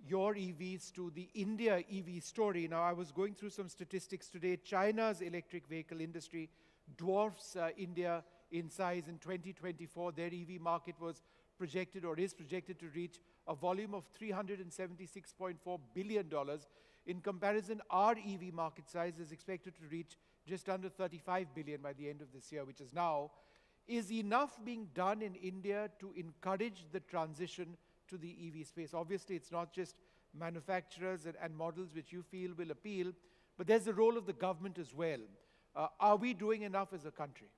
your EVs to the India EV story. Now, I was going through some statistics today. China's electric vehicle industry dwarfs India in size. In 2024, their EV market was projected, or is projected, to reach a volume of $376.4 billion. In comparison, our EV market size is expected to reach just under 35 billion by the end of this year, which is now. Is enough being done in India to encourage the transition to the EV space? Obviously, it's not just manufacturers and models which you feel will appeal, but there's the role of the government as well. Are we doing enough as a country?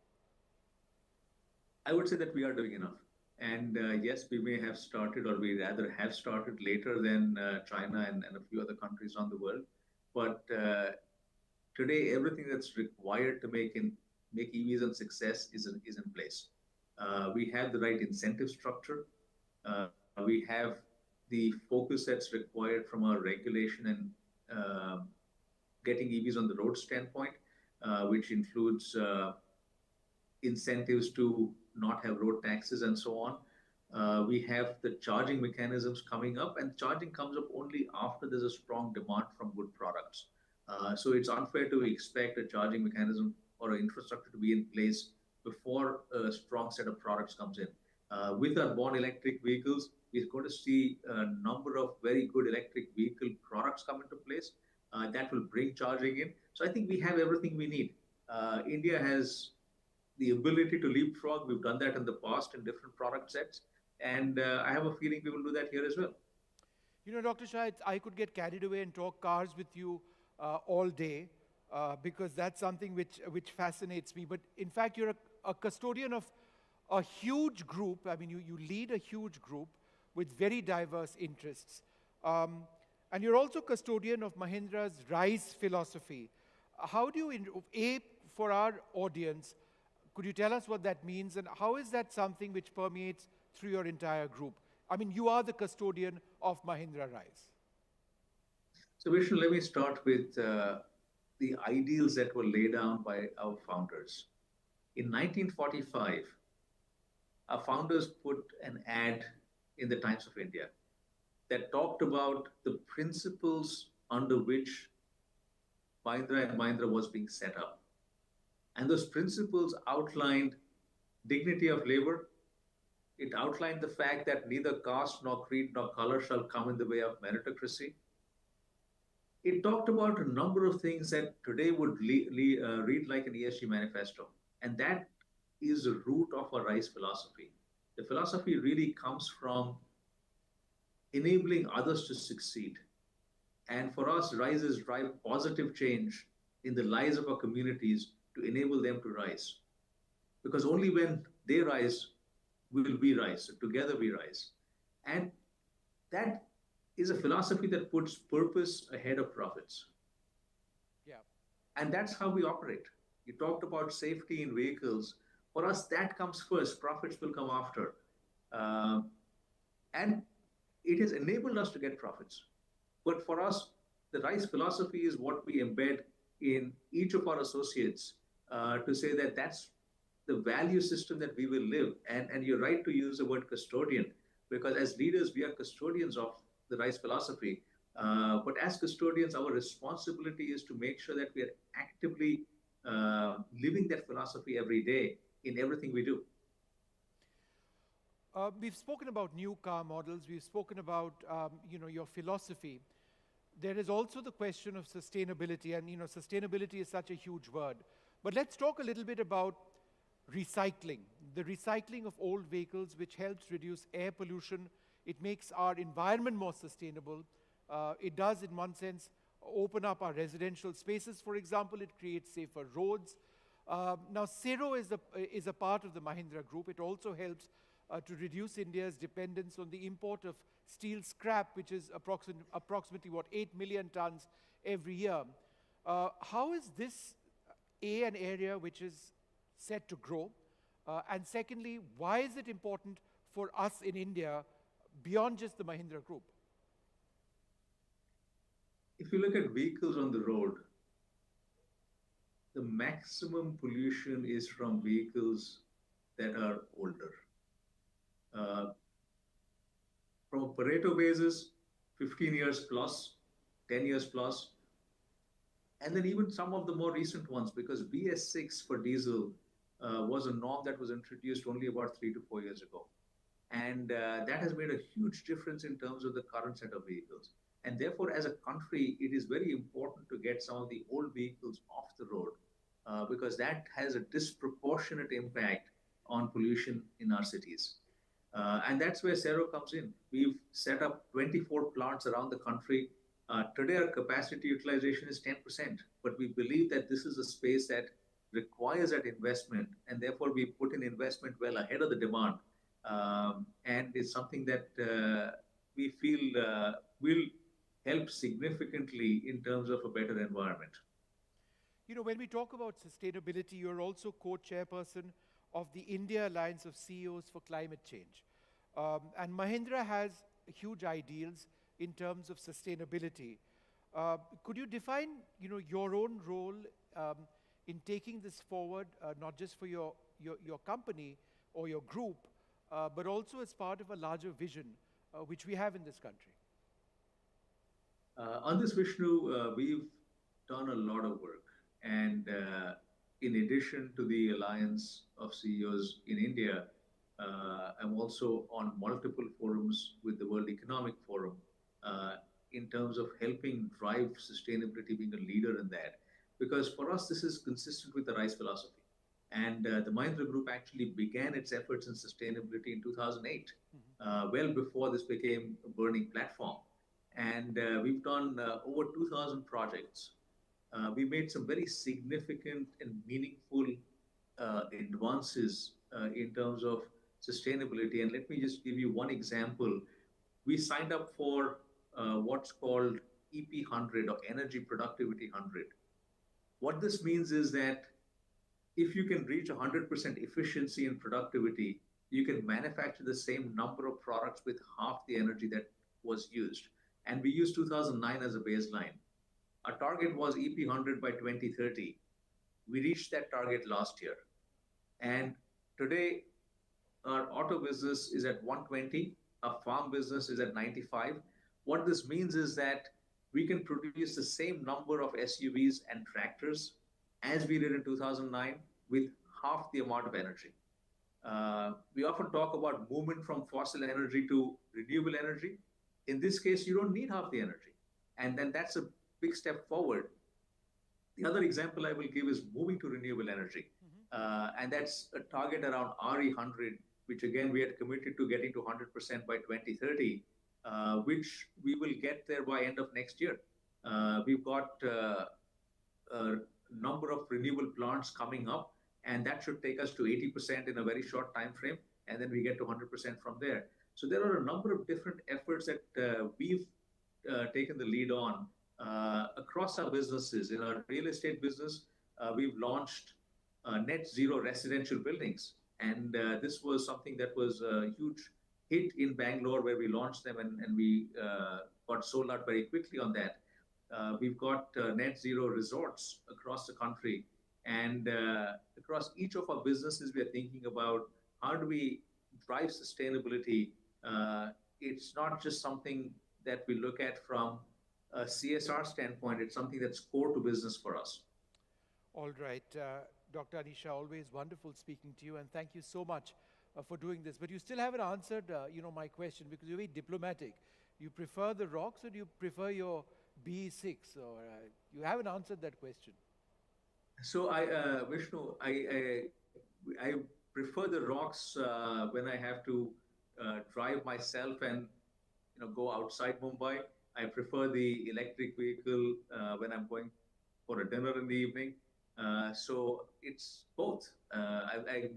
I would say that we are doing enough. And yes, we may have started, or we rather have started later than China and a few other countries around the world. But today, everything that's required to make EVs a success is in place. We have the right incentive structure. We have the focus that's required from our regulation and getting EVs on the road standpoint, which includes incentives to not have road taxes and so on. We have the charging mechanisms coming up, and charging comes up only after there's a strong demand from good products. So it's unfair to expect a charging mechanism or an infrastructure to be in place before a strong set of products comes in. With our born electric vehicles, we're going to see a number of very good electric vehicle products come into place that will bring charging in. So I think we have everything we need. India has the ability to leapfrog. We've done that in the past in different product sets. And I have a feeling we will do that here as well. Dr. Shah, I could get carried away and talk cars with you all day because that's something which fascinates me. But in fact, you're a custodian of a huge group. I mean, you lead a huge group with very diverse interests. And you're also custodian of Mahindra's RISE philosophy. How do you, for our audience, could you tell us what that means, and how is that something which permeates through your entire group? I mean, you are the custodian of Mahindra RISE. So Vishnu, let me start with the ideals that were laid down by our founders. In 1945, our founders put an ad in the Times of India that talked about the principles under which Mahindra and Mahindra was being set up. And those principles outlined dignity of labor. It outlined the fact that neither caste, nor creed, nor color shall come in the way of meritocracy. It talked about a number of things that today would read like an ESG manifesto. And that is the root of our RISE philosophy. The philosophy really comes from enabling others to succeed. And for us, RISE is drive positive change in the lives of our communities to enable them to rise. Because only when they rise, will we rise. So together we rise. And that is a philosophy that puts purpose ahead of profits. Yeah. And that's how we operate. You talked about safety in vehicles. For us, that comes first. Profits will come after. And it has enabled us to get profits. But for us, the RISE philosophy is what we embed in each of our associates to say that that's the value system that we will live. And you're right to use the word custodian, because as leaders, we are custodians of the RISE philosophy. But as custodians, our responsibility is to make sure that we are actively living that philosophy every day in everything we do. We've spoken about new car models. We've spoken about your philosophy. There is also the question of sustainability, and sustainability is such a huge word. But let's talk a little bit about recycling, the recycling of old vehicles, which helps reduce air pollution. It makes our environment more sustainable. It does, in one sense, open up our residential spaces. For example, it creates safer roads. Now, Zero is a part of the Mahindra Group. It also helps to reduce India's dependence on the import of steel scrap, which is approximately, 8 million tons every year. How is this an area which is set to grow? And secondly, why is it important for us in India beyond just the Mahindra Group? If you look at vehicles on the road, the maximum pollution is from vehicles that are older. From a Pareto basis, 15 years plus, 10 years plus, and then even some of the more recent ones, because BS6 for diesel was a norm that was introduced only about 3 to 4 years ago. And that has made a huge difference in terms of the current set of vehicles. And therefore, as a country, it is very important to get some of the old vehicles off the road because that has a disproportionate impact on pollution in our cities. And that's where Zero comes in. We've set up 24 plants around the country. Today, our capacity utilization is 10%, but we believe that this is a space that requires that investment, and therefore we put in investment well ahead of the demand. And it's something that we feel will help significantly in terms of a better environment. When we talk about sustainability, you're also co-chairperson of the India Alliance of CEOs for Climate Change. And Mahindra has huge ideals in terms of sustainability. Could you define, your own role in taking this forward, not just for your company or your group, but also as part of a larger vision which we have in this country? On this, Vishnu, we've done a lot of work. And in addition to the Alliance of CEOs in India, I'm also on multiple forums with the World Economic Forum in terms of helping drive sustainability, being a leader in that. Because for us, this is consistent with the RISE philosophy. And the Mahindra Group actually began its efforts in sustainability in 2008, well before this became a burning platform. And we've done over 2,000 projects. We made some very significant and meaningful advances in terms of sustainability. And let me just give you one example. We signed up for what's called EP 100 or Energy Productivity 100. What this means is that if you can reach 100% efficiency and productivity, you can manufacture the same number of products with half the energy that was used. And we used 2009 as a baseline. Our target was EP 100 by 2030. We reached that target last year. And today, our auto business is at 120. Our farm business is at 95. What this means is that we can produce the same number of SUVs and tractors as we did in 2009 with half the amount of energy. We often talk about movement from fossil energy to renewable energy. In this case, you don't need half the energy. And then that's a big step forward. The other example I will give is moving to renewable energy. And that's a target around RE100, which again, we had committed to getting to 100% by 2030, which we will get there by end of next year. We've got a number of renewable plants coming up, and that should take us to 80% in a very short time frame, and then we get to 100% from there. So there are a number of different efforts that we've taken the lead on across our businesses. In our real estate business, we've launched net zero residential buildings. And this was something that was a huge hit in Bangalore where we launched them and we got sold out very quickly on that. We've got net zero resorts across the country. And across each of our businesses, we are thinking about how do we drive sustainability. It's not just something that we look at from a CSR standpoint, it's something that's core to business for us. All right. Dr. Anisha, always wonderful speaking to you, and thank you so much for doing this. But you still haven't answered, my question, because you're very diplomatic. You prefer the rocks, or do you prefer your B6? Or you haven't answered that question. So Vishnu, I prefer the rocks when I have to drive myself and go outside Mumbai. I prefer the electric vehicle when I'm going for a dinner in the evening. So it's both. I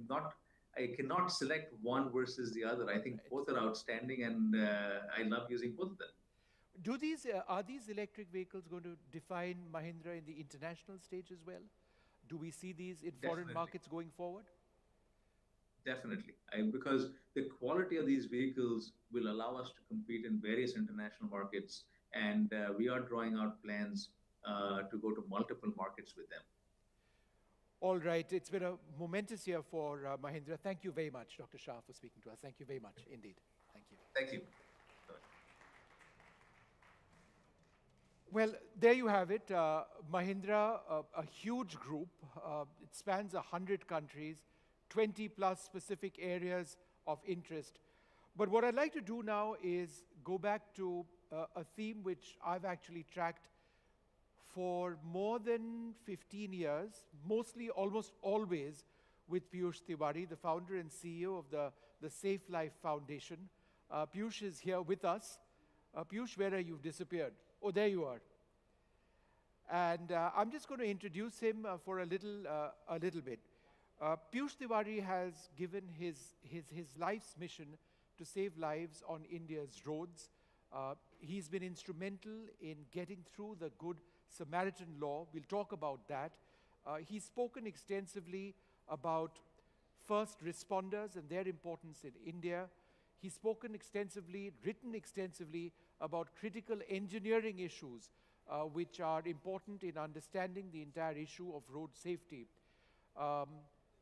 cannot select one versus the other. I think both are outstanding, and I love using both of them. Are these electric vehicles going to define Mahindra in the international stage as well? Do we see these in foreign markets going forward? Definitely, because the quality of these vehicles will allow us to compete in various international markets, and we are drawing out plans to go to multiple markets with them. All right, it's been a momentous year for Mahindra. Thank you very much, Dr. Shah, for speaking to us. Thank you very much indeed. Thank you. Thank you. Well, there you have it. Mahindra, a huge group. It spans 100 countries, 20 plus specific areas of interest. But what I'd like to do now is go back to a theme which I've actually tracked for more than 15 years, mostly almost always with Piyush Tiwari, the founder and CEO of the Safe Life Foundation. Piyush is here with us. Piyush, where are you? Disappeared. Oh, there you are. And I'm just going to introduce him for a little bit. Piyush Tiwari has given his life's mission to save lives on India's roads. He's been instrumental in getting through the Good Samaritan law. We'll talk about that. He's spoken extensively about first responders and their importance in India. He's spoken extensively, written extensively about critical engineering issues, which are important in understanding the entire issue of road safety.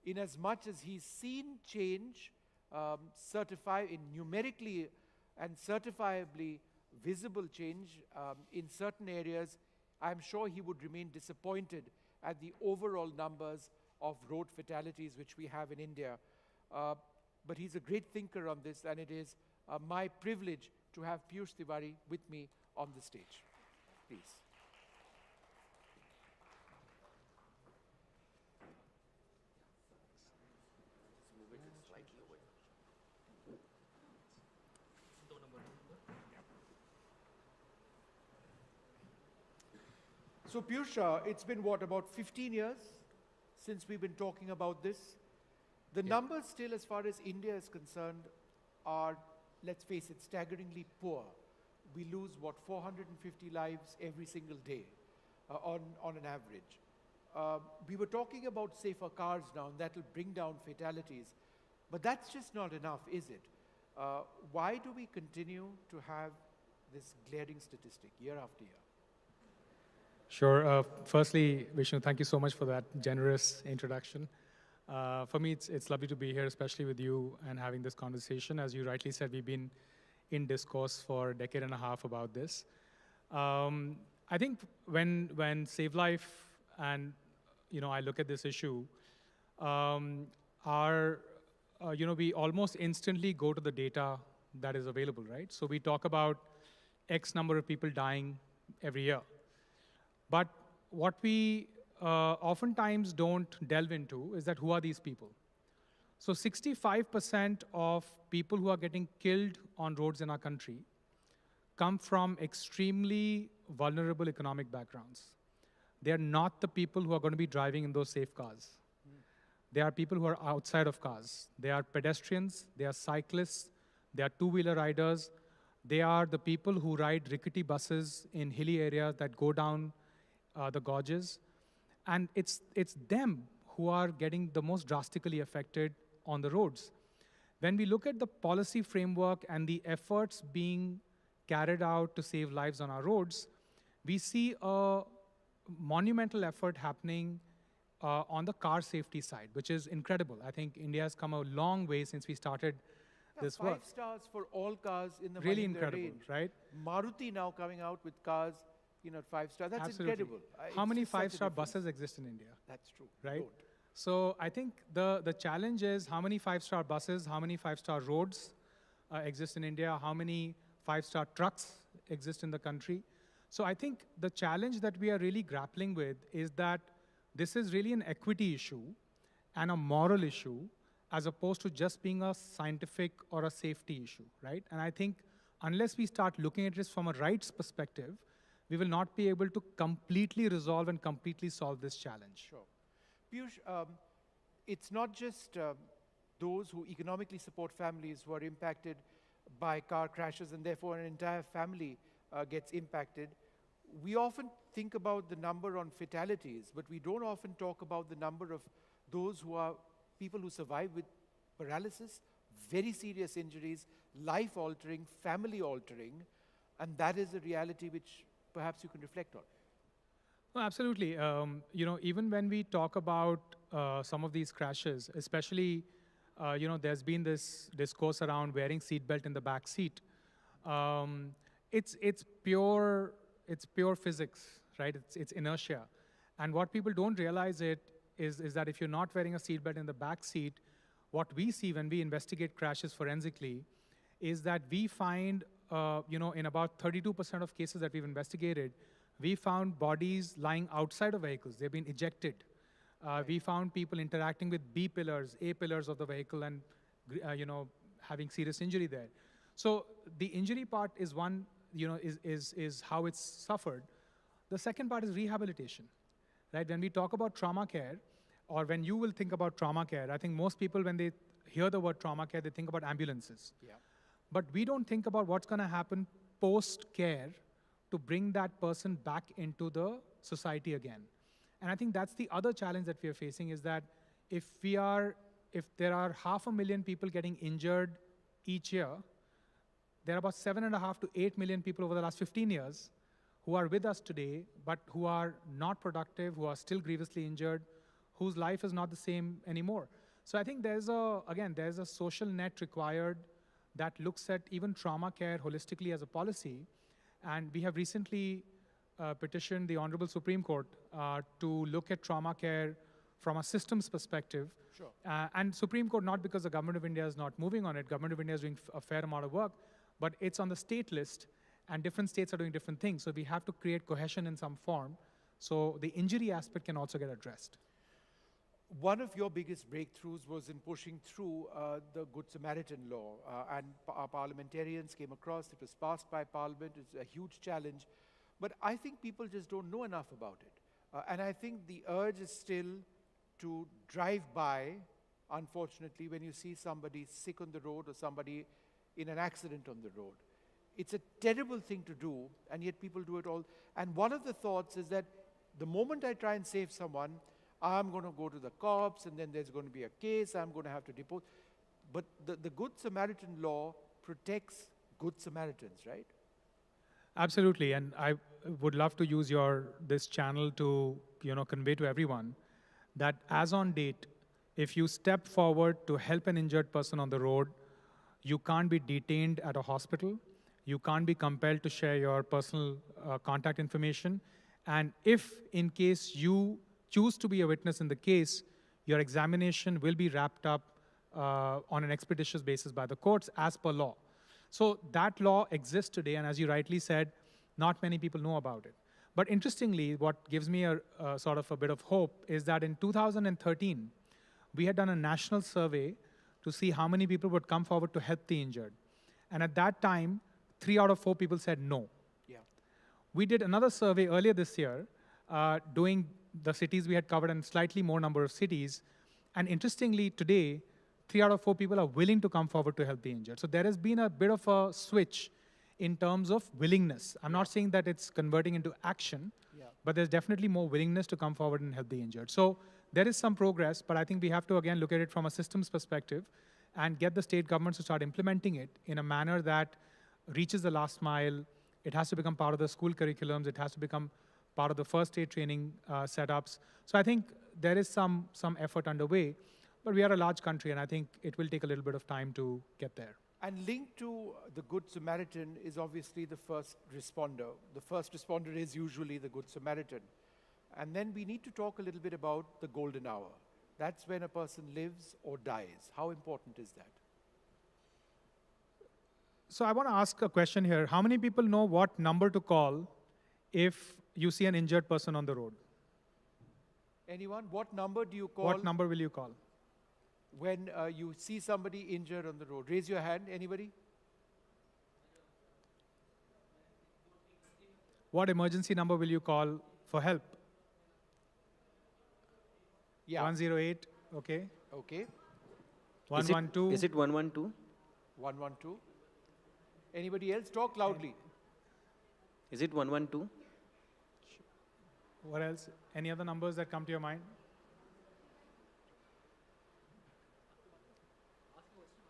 In as much as he's seen change, in numerically and certifiably visible change in certain areas, I'm sure he would remain disappointed at the overall numbers of road fatalities which we have in India. But he's a great thinker on this, and it is my privilege to have Piyush Tiwari with me on the stage. Please. So Piyush, it's been what, about 15 years since we've been talking about this? The numbers still, as far as India is concerned, are, let's face it, staggeringly poor. We lose, what, 450 lives every single day on an average. We were talking about safer cars now, and that will bring down fatalities. But that's just not enough, is it? Why do we continue to have this glaring statistic year after year? Sure. Firstly, Vishnu, thank you so much for that generous introduction. For me, it's lovely to be here, especially with you and having this conversation. As you rightly said, we've been in discourse for a decade and a half about this. I think when Save Life and I look at this issue, we almost instantly go to the data that is available, right? So we talk about X number of people dying every year. But what we oftentimes don't delve into is that who are these people? So 65% of people who are getting killed on roads in our country come from extremely vulnerable economic backgrounds. They are not the people who are going to be driving in those safe cars. They are people who are outside of cars. They are pedestrians, they are cyclists, they are two-wheeler riders. They are the people who ride rickety buses in hilly areas that go down the gorges. And it's them who are getting the most drastically affected on the roads. When we look at the policy framework and the efforts being carried out to save lives on our roads, we see a monumental effort happening on the car safety side, which is incredible. I think India has come a long way since we started this work. 5 stars for all cars in the Really Mahindra incredible, range. right? Maruti now coming out with cars, 5 stars. That's Absolutely. incredible. How It's many just such a 5-star difference. buses exist in India? That's true. Right? Don't. So I think the challenge is how many 5-star buses, how many 5-star roads exist in India, how many 5-star trucks exist in the country. So I think the challenge that we are really grappling with is that this is really an equity issue and a moral issue as opposed to just being a scientific or a safety issue, right? And I think unless we start looking at this from a rights perspective, we will not be able to completely resolve and completely solve this challenge. Sure. Piyush, it's not just those who economically support families who are impacted by car crashes and therefore an entire family gets impacted. We often think about the number on fatalities, but we don't often talk about the number of those who are people who survive with paralysis, very serious injuries, life-altering, family-altering, and that is a reality which perhaps you can reflect on. No, absolutely. Even when we talk about some of these crashes, especially, there's been this discourse around wearing seatbelt in the back seat. It's pure physics, right? It's inertia. And what people don't realize is that if you're not wearing a seatbelt in the back seat, what we see when we investigate crashes forensically is that we find, in about 32% of cases that we've investigated, we found bodies lying outside of vehicles. They've been ejected. We found people interacting with B pillars, A pillars of the vehicle and, having serious injury there. So the injury part is one, is how it's suffered. The second part is rehabilitation, right? When we talk about trauma care, or when you will think about trauma care, I think most people, when they hear the word trauma care, they think about ambulances. Yeah. But we don't think about what's going to happen post-care to bring that person back into the society again. And I think that's the other challenge that we are facing is that if there are 500,000 people getting injured each year, there are about 7.5 to 8 million people over the last 15 years who are with us today, but who are not productive, who are still grievously injured, whose life is not the same anymore. So I think there's a social net required that looks at even trauma care holistically as a policy. And we have recently petitioned the Honorable Supreme Court to look at trauma care from a systems perspective. Sure. And Supreme Court, not because the Government of India is not moving on it, Government of India is doing a fair amount of work, but it's on the state list, and different states are doing different things. So we have to create cohesion in some form, so the injury aspect can also get addressed. One of your biggest breakthroughs was in pushing through the Good Samaritan law, and our parliamentarians came across, it was passed by Parliament, it's a huge challenge, but I think people just don't know enough about it. And I think the urge is still to drive by, unfortunately, when you see somebody sick on the road or somebody in an accident on the road. It's a terrible thing to do, and yet people do it all. And one of the thoughts is that the moment I try and save someone, I'm going to go to the cops, and then there's going to be a case, I'm going to have to depose. But the Good Samaritan law protects Good Samaritans, right? Absolutely, and I would love to use this channel to convey to everyone that as on date, if you step forward to help an injured person on the road, you can't be detained at a hospital, you can't be compelled to share your personal contact information, and if in case you choose to be a witness in the case, your examination will be wrapped up on an expeditious basis by the courts as per law. So that law exists today, and as you rightly said, not many people know about it. But interestingly, what gives me a sort of a bit of hope is that in 2013, we had done a national survey to see how many people would come forward to help the injured. And at that time, 3 out of 4 people said no. Yeah. We did another survey earlier this year, doing the cities we had covered and slightly more number of cities. And interestingly, today, 3 out of 4 people are willing to come forward to help the injured. So there has been a bit of a switch in terms of willingness. I'm not saying that it's converting into action, but there's definitely more willingness to come forward and help the injured. So there is some progress, but I think we have to, again, look at it from a systems perspective and get the state governments to start implementing it in a manner that reaches the last mile, It has to become part of the school curriculums. It has to become part of the first aid training setups. So I think there is some effort underway, but we are a large country, and I think it will take a little bit of time to get there. And linked to the Good Samaritan is obviously the first responder. The first responder is usually the Good Samaritan. And then we need to talk a little bit about the golden hour. That's when a person lives or dies. How important is that? So I want to ask a question here. How many people know what number to call if you see an injured person on the road? Anyone? What number do you call? What number will you call? When you see somebody injured on the road? Raise your hand, anybody? What emergency number will you call for help? Yeah. 108, okay. Okay. 112. Is it 112? 112. Anybody else? Talk loudly. Is it 112? What else? Any other numbers that come to your mind?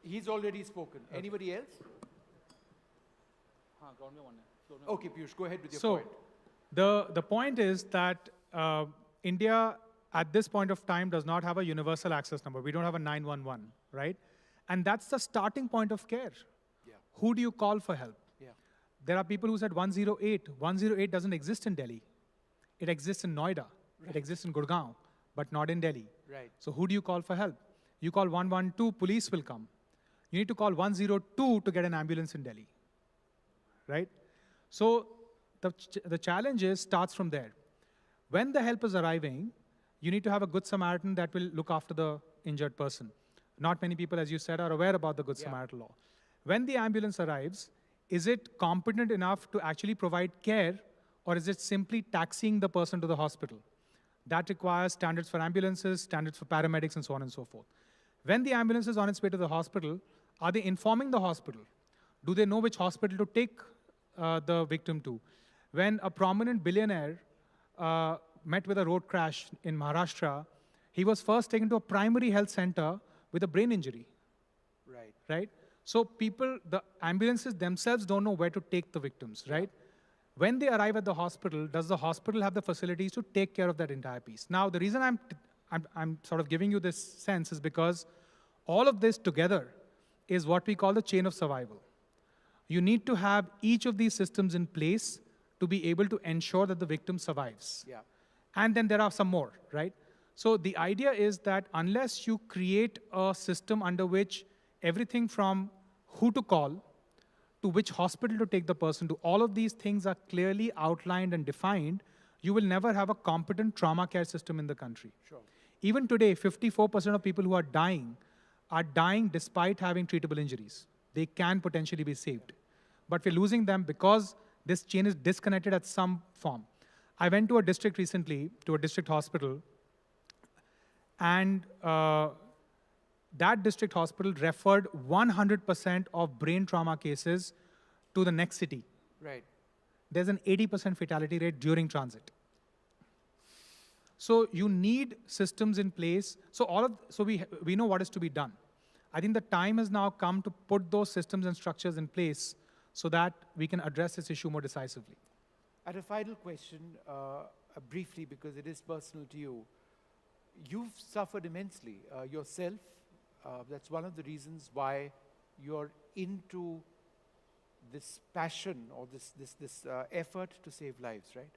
He's already spoken. Okay. Anybody else? Okay, Piyush, go ahead with your point. The point is that India, at this point of time, does not have a universal access number. We don't have a 911, right? And that's the starting point of care. Yeah. Who do you call for help? Yeah. There are people who said 108. 108 doesn't exist in Delhi. It exists in Noida. Right. It exists in Gurgaon, but not in Delhi. Right. So who do you call for help? You call 112, police will come. You need to call 102 to get an ambulance in Delhi, right? So the challenge starts from there. When the help is arriving, you need to have a good Samaritan that will look after the injured person. Not many people, as you said, are aware about the Good Samaritan law. When the ambulance arrives, is it competent enough to actually provide care, or is it simply taxiing the person to the hospital? That requires standards for ambulances, standards for paramedics, and so on and so forth. When the ambulance is on its way to the hospital, are they informing the hospital? Do they know which hospital to take the victim to? When a prominent billionaire met with a road crash in Maharashtra, he was first taken to a primary health center with a brain injury. Right. Right? So the ambulances themselves don't know where to take the victims, right? When they arrive at the hospital, does the hospital have the facilities to take care of that entire piece? Now, the reason I'm sort of giving you this sense is because all of this together is what we call the chain of survival. You need to have each of these systems in place to be able to ensure that the victim survives. Yeah. And then there are some more, right? So the idea is that unless you create a system under which everything from who to call to which hospital to take the person to, all of these things are clearly outlined and defined, you will never have a competent trauma care system in the country. Sure. Even today, 54% of people who are dying despite having treatable injuries. They can potentially be saved. But we're losing them because this chain is disconnected at some form. I went to a district recently, to a district hospital, and that district hospital referred 100% of brain trauma cases to the next city. Right. There's an 80% fatality rate during transit. So you need systems in place. So we know what is to be done. I think the time has now come to put those systems and structures in place so that we can address this issue more decisively. And a final question, briefly, because it is personal to you. You've suffered immensely yourself. That's one of the reasons why you're into this passion or this effort to save lives, right?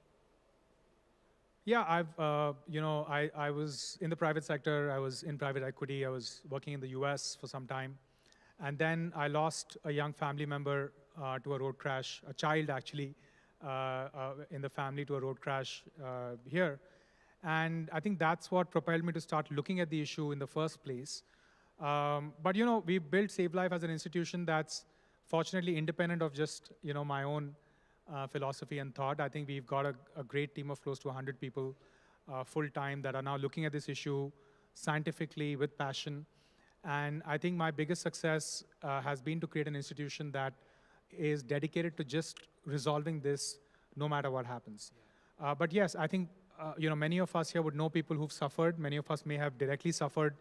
Yeah, I was in the private sector. I was in private equity. I was working in the US for some time. And then I lost a young family member to a road crash, a child actually, in the family to a road crash here. And I think that's what propelled me to start looking at the issue in the first place. But we built Save Life as an institution that's fortunately independent of just my own philosophy and thought. I think we've got a great team of close to 100 people full-time that are now looking at this issue scientifically with passion. And I think my biggest success has been to create an institution that is dedicated to just resolving this no matter what happens. Yeah. But yes, I think many of us here would know people who've suffered. Many of us may have directly suffered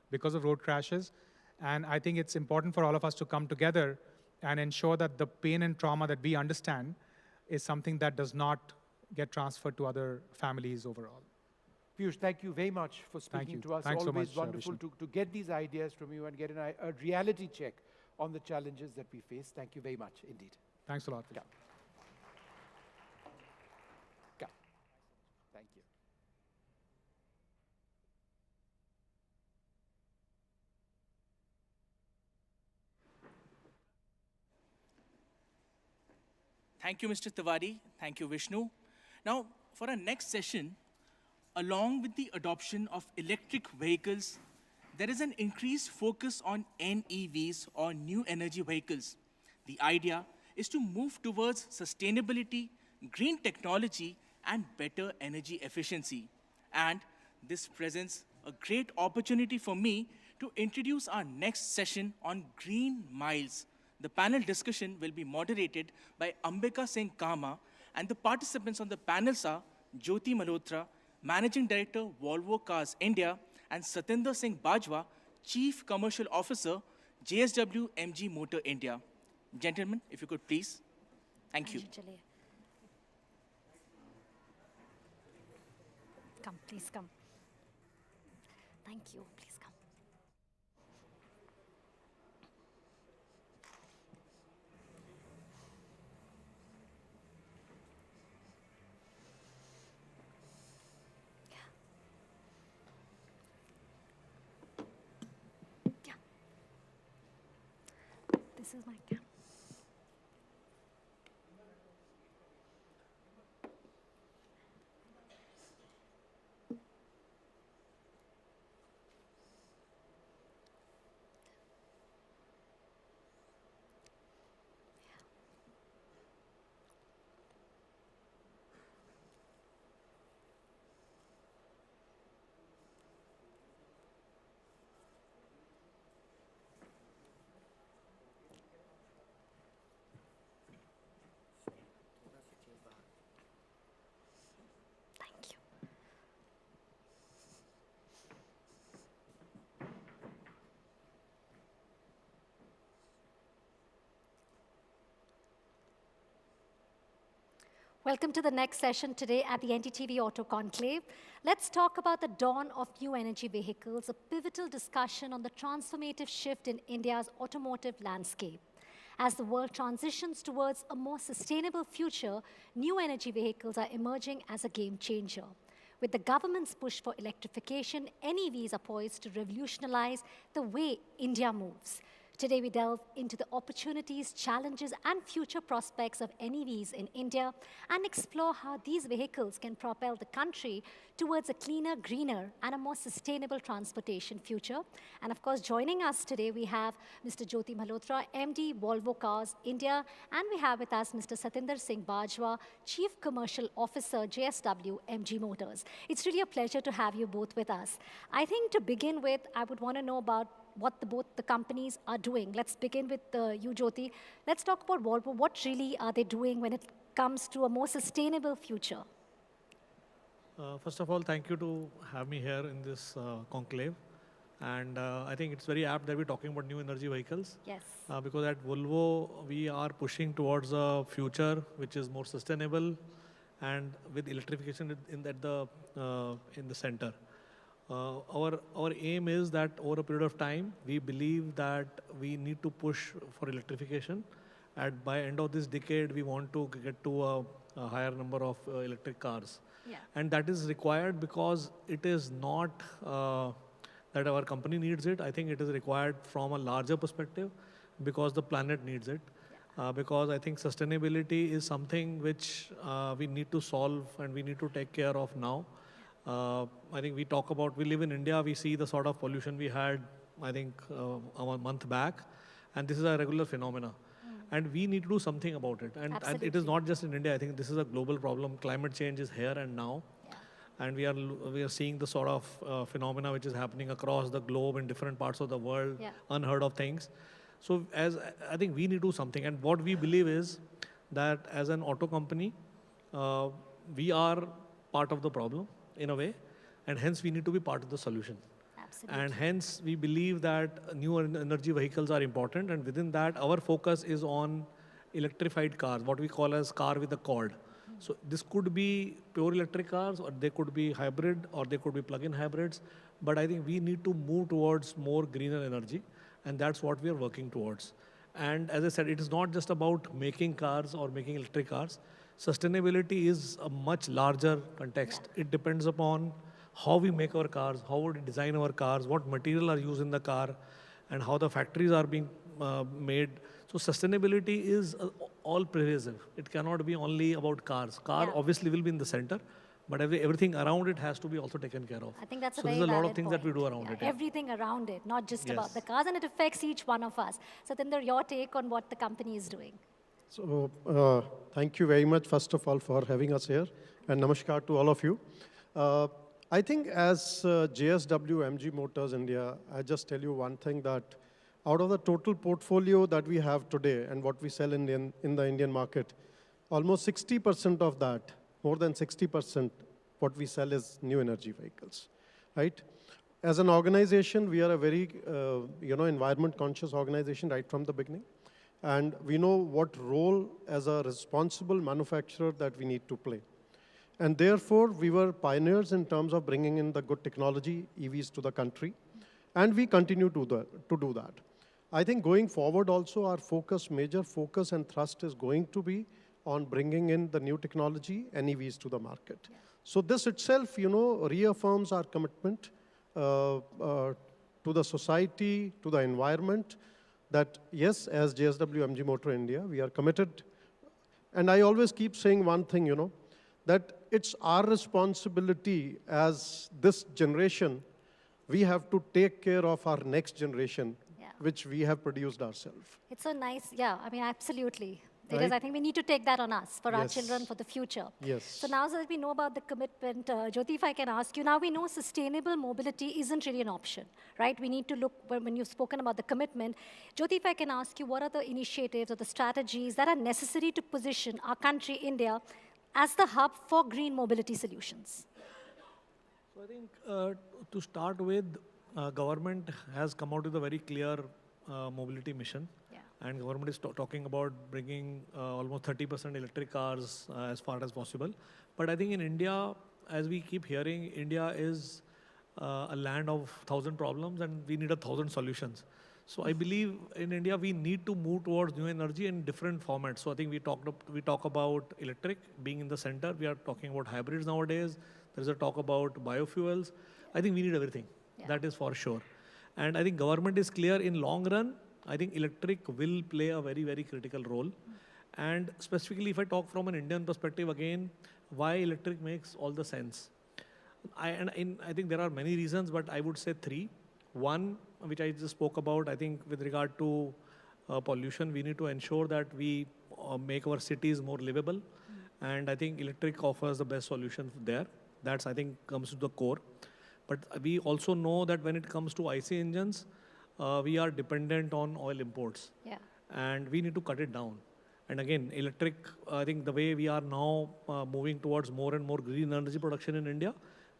because of road crashes. And I think it's important for all of us to come together and ensure that the pain and trauma that we understand is something that does not get transferred to other families overall. Piyush, thank you very much for Thank speaking you. to us. Thanks so Always much, wonderful Vishnu. to get these ideas from you and get a reality check on the challenges that we face. Thank you very much indeed. Thanks a lot. Come. Come. Thank you. Thank you, Mr. Tiwari. Thank you, Vishnu. Now, for our next session, along with the adoption of electric vehicles, there is an increased focus on NEVs or new energy vehicles. The idea is to move towards sustainability, green technology, and better energy efficiency. And this presents a great opportunity for me to introduce our next session on green miles. The panel discussion will be moderated by Ambika Singh Kama, and the participants on the panels are Jyoti Malhotra, Managing Director, Volvo Cars India, and Satinder Singh Bajwa, Chief Commercial Officer, JSW MG Motor India. Gentlemen, if you could please. Thank you. Come, please come. Thank you. Please come. Yeah. This is my camera. Thank you. Welcome to the next session today at the NDTV Auto Conclave. Let's talk about the dawn of new energy vehicles, a pivotal discussion on the transformative shift in India's automotive landscape. As the world transitions towards a more sustainable future, new energy vehicles are emerging as a game changer. With the government's push for electrification, NEVs are poised to revolutionize the way India moves. Today, we delve into the opportunities, challenges, and future prospects of NEVs in India and explore how these vehicles can propel the country towards a cleaner, greener, and a more sustainable transportation future. And of course, joining us today, we have Mr. Jyoti Malhotra, MD, Volvo Cars India, and we have with us Mr. Satinder Singh Bajwa, Chief Commercial Officer, JSW MG Motors. It's really a pleasure to have you both with us. I think to begin with, I would want to know about what both the companies are doing. Let's begin with you, Jyoti. Let's talk about Volvo. What really are they doing when it comes to a more sustainable future? First of all, thank you to have me here in this conclave. And I think it's very apt that we're talking about new energy vehicles. Yes. Because at Volvo, we are pushing towards a future which is more sustainable and with electrification in the center. Our aim is that over a period of time, we believe that we need to push for electrification. And by end of this decade, we want to get to a higher number of electric cars. Yeah. And that is required because it is not that our company needs it. I think it is required from a larger perspective because the planet needs it. Because I think sustainability is something which we need to solve and we need to take care of now. I think we live in India, we see the sort of pollution we had, I think, a month back, and this is a regular phenomena. And we need to do something about it. And it is not just in India, I think this is a global problem. Climate change is here and now. Yeah. And we are seeing the sort of phenomena which is happening across the globe in different parts of the world, unheard of things. So I think we need to do something. And what we believe is that as an auto company, we are part of the problem in a way, and hence we need to be part of the solution. Absolutely. And hence we believe that new energy vehicles are important, and within that our focus is on electrified cars, what we call as car with a cord. So this could be pure electric cars, or they could be hybrid, or they could be plug-in hybrids. But I think we need to move towards more greener energy, and that's what we are working towards. And as I said, it is not just about making cars or making electric cars. Sustainability is a much larger context. It depends upon how we make our cars, how we design our cars, what material are used in the car, and how the factories are being made. So sustainability is all pervasive. It cannot be only about cars. Car obviously will be in the center, but everything around it has to be also taken care of. I think that's a so very there's a lot of valid things point. that we do around it. Everything around it, not just about Yes. the cars, and it affects each one of us. Satinder, your take on what the company is doing? So thank you very much, first of all, for having us here, and namaskar to all of you. I think as JSW MG Motors India, I just tell you one thing, that out of the total portfolio that we have today and what we sell in the Indian market, almost 60% of that, more than 60%, what we sell is new energy vehicles, right? As an organization, we are a very environment conscious organization right from the beginning. And we know what role as a responsible manufacturer that we need to play. And therefore, we were pioneers in terms of bringing in the good technology, EVs, to the country. And we continue to do that. I think going forward also, our major focus and thrust is going to be on bringing in the new technology and EVs to the market. Yeah. So this itself, reaffirms our commitment to the society, to the environment, that yes, as JSW MG Motor India, we are committed. And I always keep saying one thing, that it's our responsibility as this generation, we have to take care of our next generation, which we have produced ourselves. It's a nice, I mean, absolutely. It Right? is. I think we need to take that on us for our children, for the future. Yes. So now that we know about the commitment, Jyoti, if I can ask you, now we know sustainable mobility isn't really an option, right? We need to look, when you've spoken about the commitment, Jyoti, if I can ask you, what are the initiatives or the strategies that are necessary to position our country, India, as the hub for green mobility solutions? So I think to start with, government has come out with a very clear mobility mission. And government is talking about bringing almost 30% electric cars as far as possible. But I think in India, as we keep hearing, India is a land of 1,000 problems, and we need 1,000 solutions. So I believe in India, we need to move towards new energy in different formats. So I think we talk about electric being in the center. We are talking about hybrids nowadays. There's a talk about biofuels. I think we need everything. That is for sure. And I think government is clear in long run. I think electric will play a very, very critical role. And specifically, if I talk from an Indian perspective again, why electric makes all the sense. I think there are many reasons, but I would say three. One, which I just spoke about, I think with regard to pollution, we need to ensure that we make our cities more livable. And I think electric offers the best solution there. That's, I think, comes to the core. But we also know that when it comes to IC engines, we are dependent on oil imports. And we need to cut it down. And again, electric, I think the way we are now moving towards more and more green energy production in India,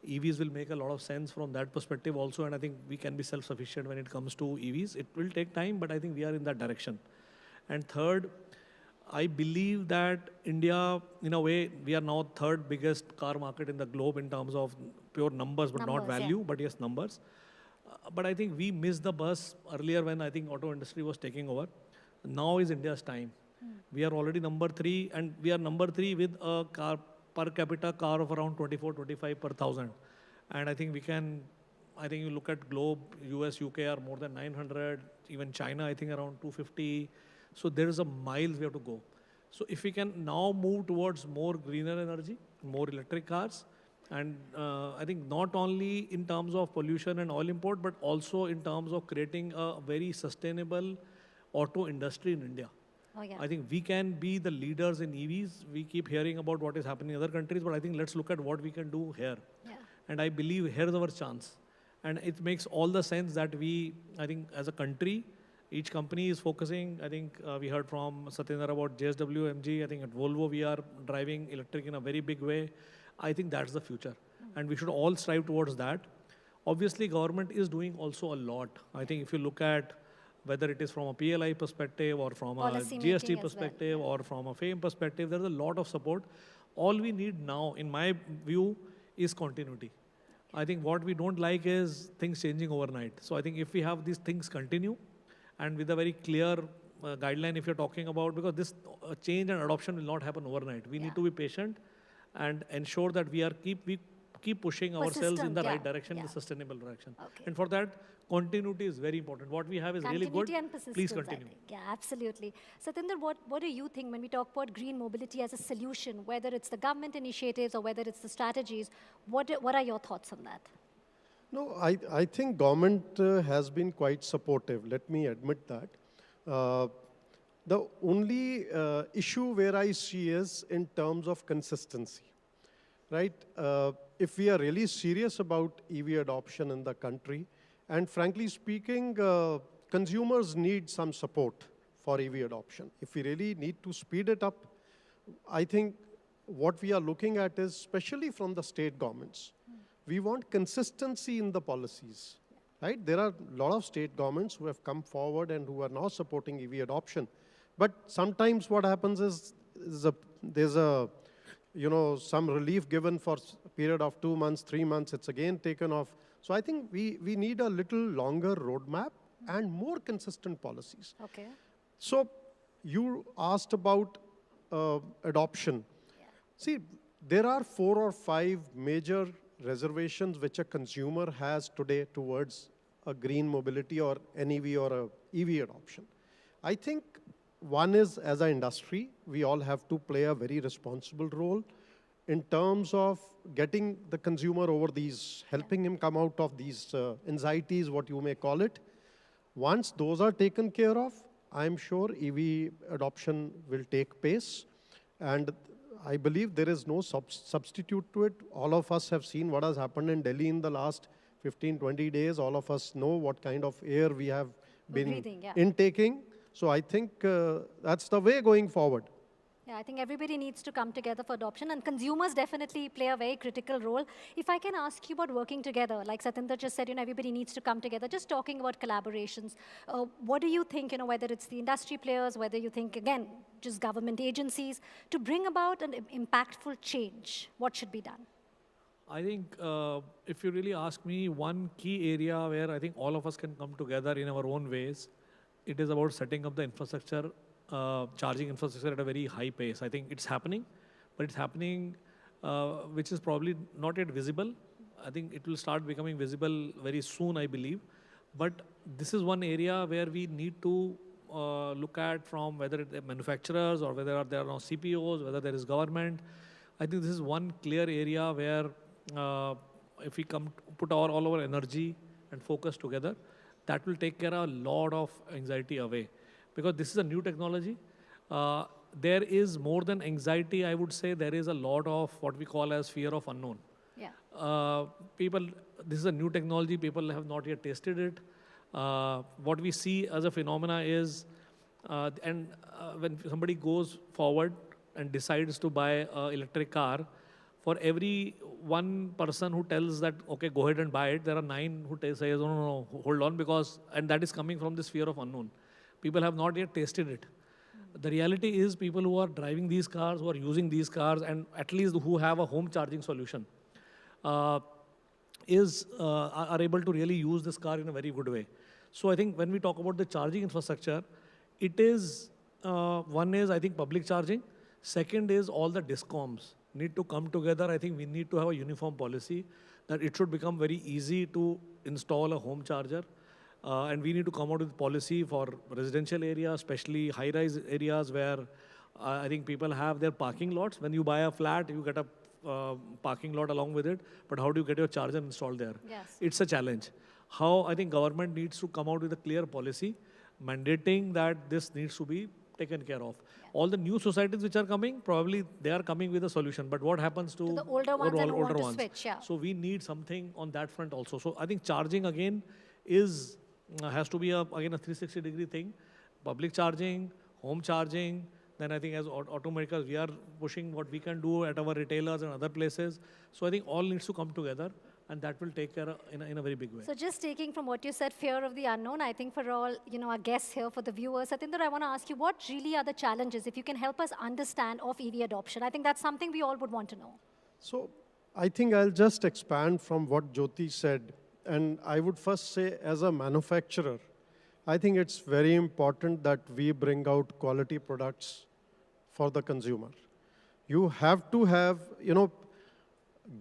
EVs will make a lot of sense from that perspective also. And I think we can be self-sufficient when it comes to EVs. It will take time, but I think we are in that direction. And third, I believe that India, in a way, we are now third biggest car market in the globe in terms of pure numbers, but not value, but yes, numbers. But I think we missed the bus earlier when I think auto industry was taking over. Now is India's time. We are already number 3, and we are number 3 with a car per capita car of around 24, 25 per thousand. And I think you look at globe, US, UK are more than 900, even China, I think around 250. So there is a miles we have to go. So if we can now move towards more greener energy, more electric cars, and I think not only in terms of pollution and oil import, but also in terms of creating a very sustainable auto industry in India. I think we can be the leaders in EVs. We keep hearing about what is happening in other countries, but I think let's look at what we can do here. And I believe here's our chance. And it makes all the sense that I think as a country, each company is focusing. I think we heard from Satyendra about JSW MG. I think at Volvo, we are driving electric in a very big way. I think that's the future. And we should all strive towards that. Obviously, government is doing also a lot. I think if you look at whether it is from a PLI perspective or from a Policy making GST as perspective well. or from a FAME perspective. There's a lot of support. All we need now, in my view, is continuity. I think what we don't like is things changing overnight. So I think if we have these things continue and with a very clear guideline, if you're talking about, because this change and adoption will not happen overnight. We need to be patient and ensure that we keep pushing ourselves in the right direction, the sustainable direction. And for that, continuity is very important. What we have is really good. And persistence, Please continue. Yeah, absolutely. Satinder, what do you think when we talk about green mobility as a solution, whether it's the government initiatives or whether it's the strategies, what are your thoughts on that? No, I think government has been quite supportive. Let me admit that. The only issue where I see is in terms of consistency, right? If we are really serious about EV adoption in the country, and frankly speaking, consumers need some support for EV adoption. If we really need to speed it up, I think what we are looking at is, especially from the state governments, we want consistency in the policies, right? There are a lot of state governments who have come forward and who are now supporting EV adoption. But sometimes what happens is there's some relief given for a period of 2 months, 3 months, it's again taken off. So I think we need a little longer roadmap and more consistent policies. Okay. So you asked about adoption. Yeah. See, there are 4 or 5 major reservations which a consumer has today towards a green mobility or NEV or a EV adoption. I think one is, as an industry, we all have to play a very responsible role in terms of getting the consumer over these, helping him come out of these anxieties, what you may call it. Once those are taken care of, I'm sure EV adoption will take pace. And I believe there is no substitute to it. All of us have seen what has happened in Delhi in the last 15, 20 days. All of us know what kind of air we have been intaking. So I think that's the way going forward. Yeah, I think everybody needs to come together for adoption, and consumers definitely play a very critical role. If I can ask you about working together, like Satinder just said, everybody needs to come together. Just talking about collaborations, what do you think, whether it's the industry players, whether you think, again, just government agencies, to bring about an impactful change, what should be done? I think if you really ask me, one key area where I think all of us can come together in our own ways, it is about setting up the infrastructure, charging infrastructure at a very high pace. I think it's happening, but it's happening which is probably not yet visible. I think it will start becoming visible very soon, I believe. But this is one area where we need to look at from whether it's manufacturers or whether there are now CPOs, whether there is government. I think this is one clear area where if we put all our energy and focus together, that will take care of a lot of anxiety away. Because this is a new technology. There is more than anxiety, I would say, there is a lot of what we call as fear of unknown. Yeah. This is a new technology, people have not yet tasted it. What we see as a phenomena is, when somebody goes forward and decides to buy an electric car, for every one person who tells that, okay, go ahead and buy it, there are 9 who say, no, hold on, and that is coming from this fear of unknown. People have not yet tasted it. The reality is people who are driving these cars, who are using these cars, and at least who have a home charging solution, are able to really use this car in a very good way. So I think when we talk about the charging infrastructure, it is, one is I think public charging. Second is all the discoms need to come together. I think we need to have a uniform policy that it should become very easy to install a home charger. And we need to come out with policy for residential areas, especially high-rise areas where I think people have their parking lots. When you buy a flat, you get a parking lot along with it. But how do you get your charger installed there? Yes. It's a challenge. How I think government needs to come out with a clear policy mandating that this needs to be taken care of. Yeah. All the new societies which are coming, probably they are coming with a solution. But what happens to the older ones and who want to switch? Yeah. So we need something on that front also. So I think charging again has to be again a 360-degree thing. Public charging, home charging. Then I think as automakers, we are pushing what we can do at our retailers and other places. So I think all needs to come together. and that will take care of in a very big way. So just taking from what you said, fear of the unknown, I think for all, our guests here, for the viewers, Satinder, I want to ask you, what really are the challenges, if you can help us understand, of EV adoption? I think that's something we all would want to know. So I think I'll just expand from what Jyoti said. And I would first say, as a manufacturer, I think it's very important that we bring out quality products for the consumer. You have to have,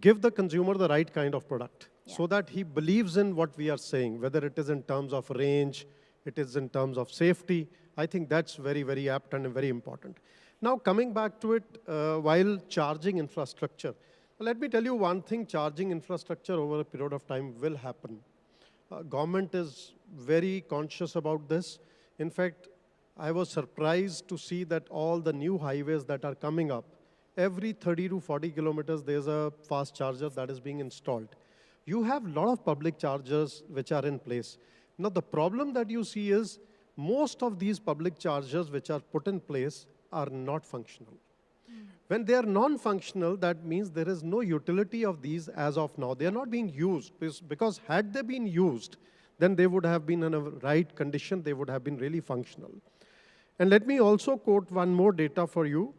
give the consumer the right kind of product so that he believes in what we are saying, whether it is in terms of range, it is in terms of safety. I think that's very, very apt and very important. Now, coming back to it, while charging infrastructure, let me tell you one thing, charging infrastructure over a period of time will happen. Government is very conscious about this. In fact, I was surprised to see that all the new highways that are coming up, every 30 to 40 kilometers, there's a fast charger that is being installed. You have a lot of public chargers which are in place. Now, the problem that you see is most of these public chargers which are put in place are not functional. When they are non-functional, that means there is no utility of these as of now. They are not being used because had they been used, then they would have been in a right condition. They would have been really functional. And let me also quote one more data for you.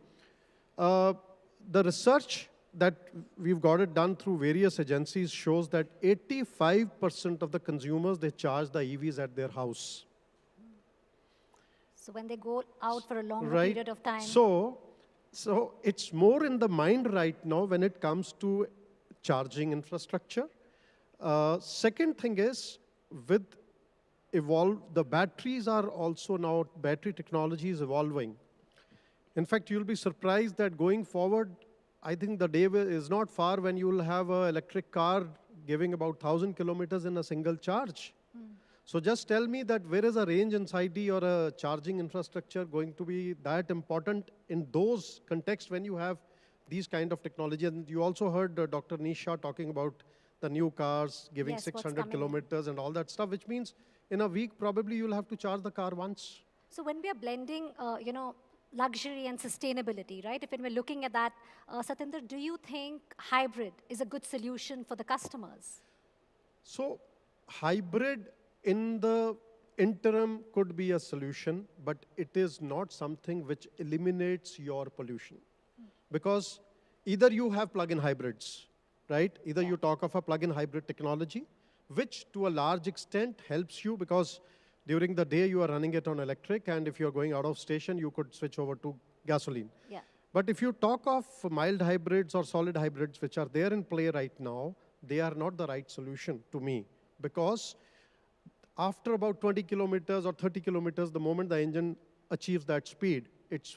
The research that we've got it done through various agencies shows that 85% of the consumers, they charge the EVs at their house. So when they go out for a longer period of time. So it's more in the mind right now when it comes to charging infrastructure. Second thing is, with the batteries are also now, battery technology is evolving. In fact, you'll be surprised that going forward, I think the day is not far when you'll have an electric car giving about 1,000 kilometers in a single charge. So just tell me that where is a range anxiety or a charging infrastructure going to be that important in those contexts when you have these kind of technology? And you also heard Dr. Nisha talking about the new cars giving 600 kilometers and all that stuff, which means in a week, probably you'll have to charge the car once. So when we are blending, luxury and sustainability, right? If we're looking at that, Satinder, do you think hybrid is a good solution for the customers? So hybrid in the interim could be a solution, but it is not something which eliminates your pollution. Because either you have plug-in hybrids, right? Either you talk of a plug-in hybrid technology, which to a large extent helps you because during the day you are running it on electric, and if you're going out of station, you could switch over to gasoline. But if you talk of mild hybrids or solid hybrids, which are there in play right now, they are not the right solution to me because after about 20 kilometers or 30 kilometers, the moment the engine achieves that speed, it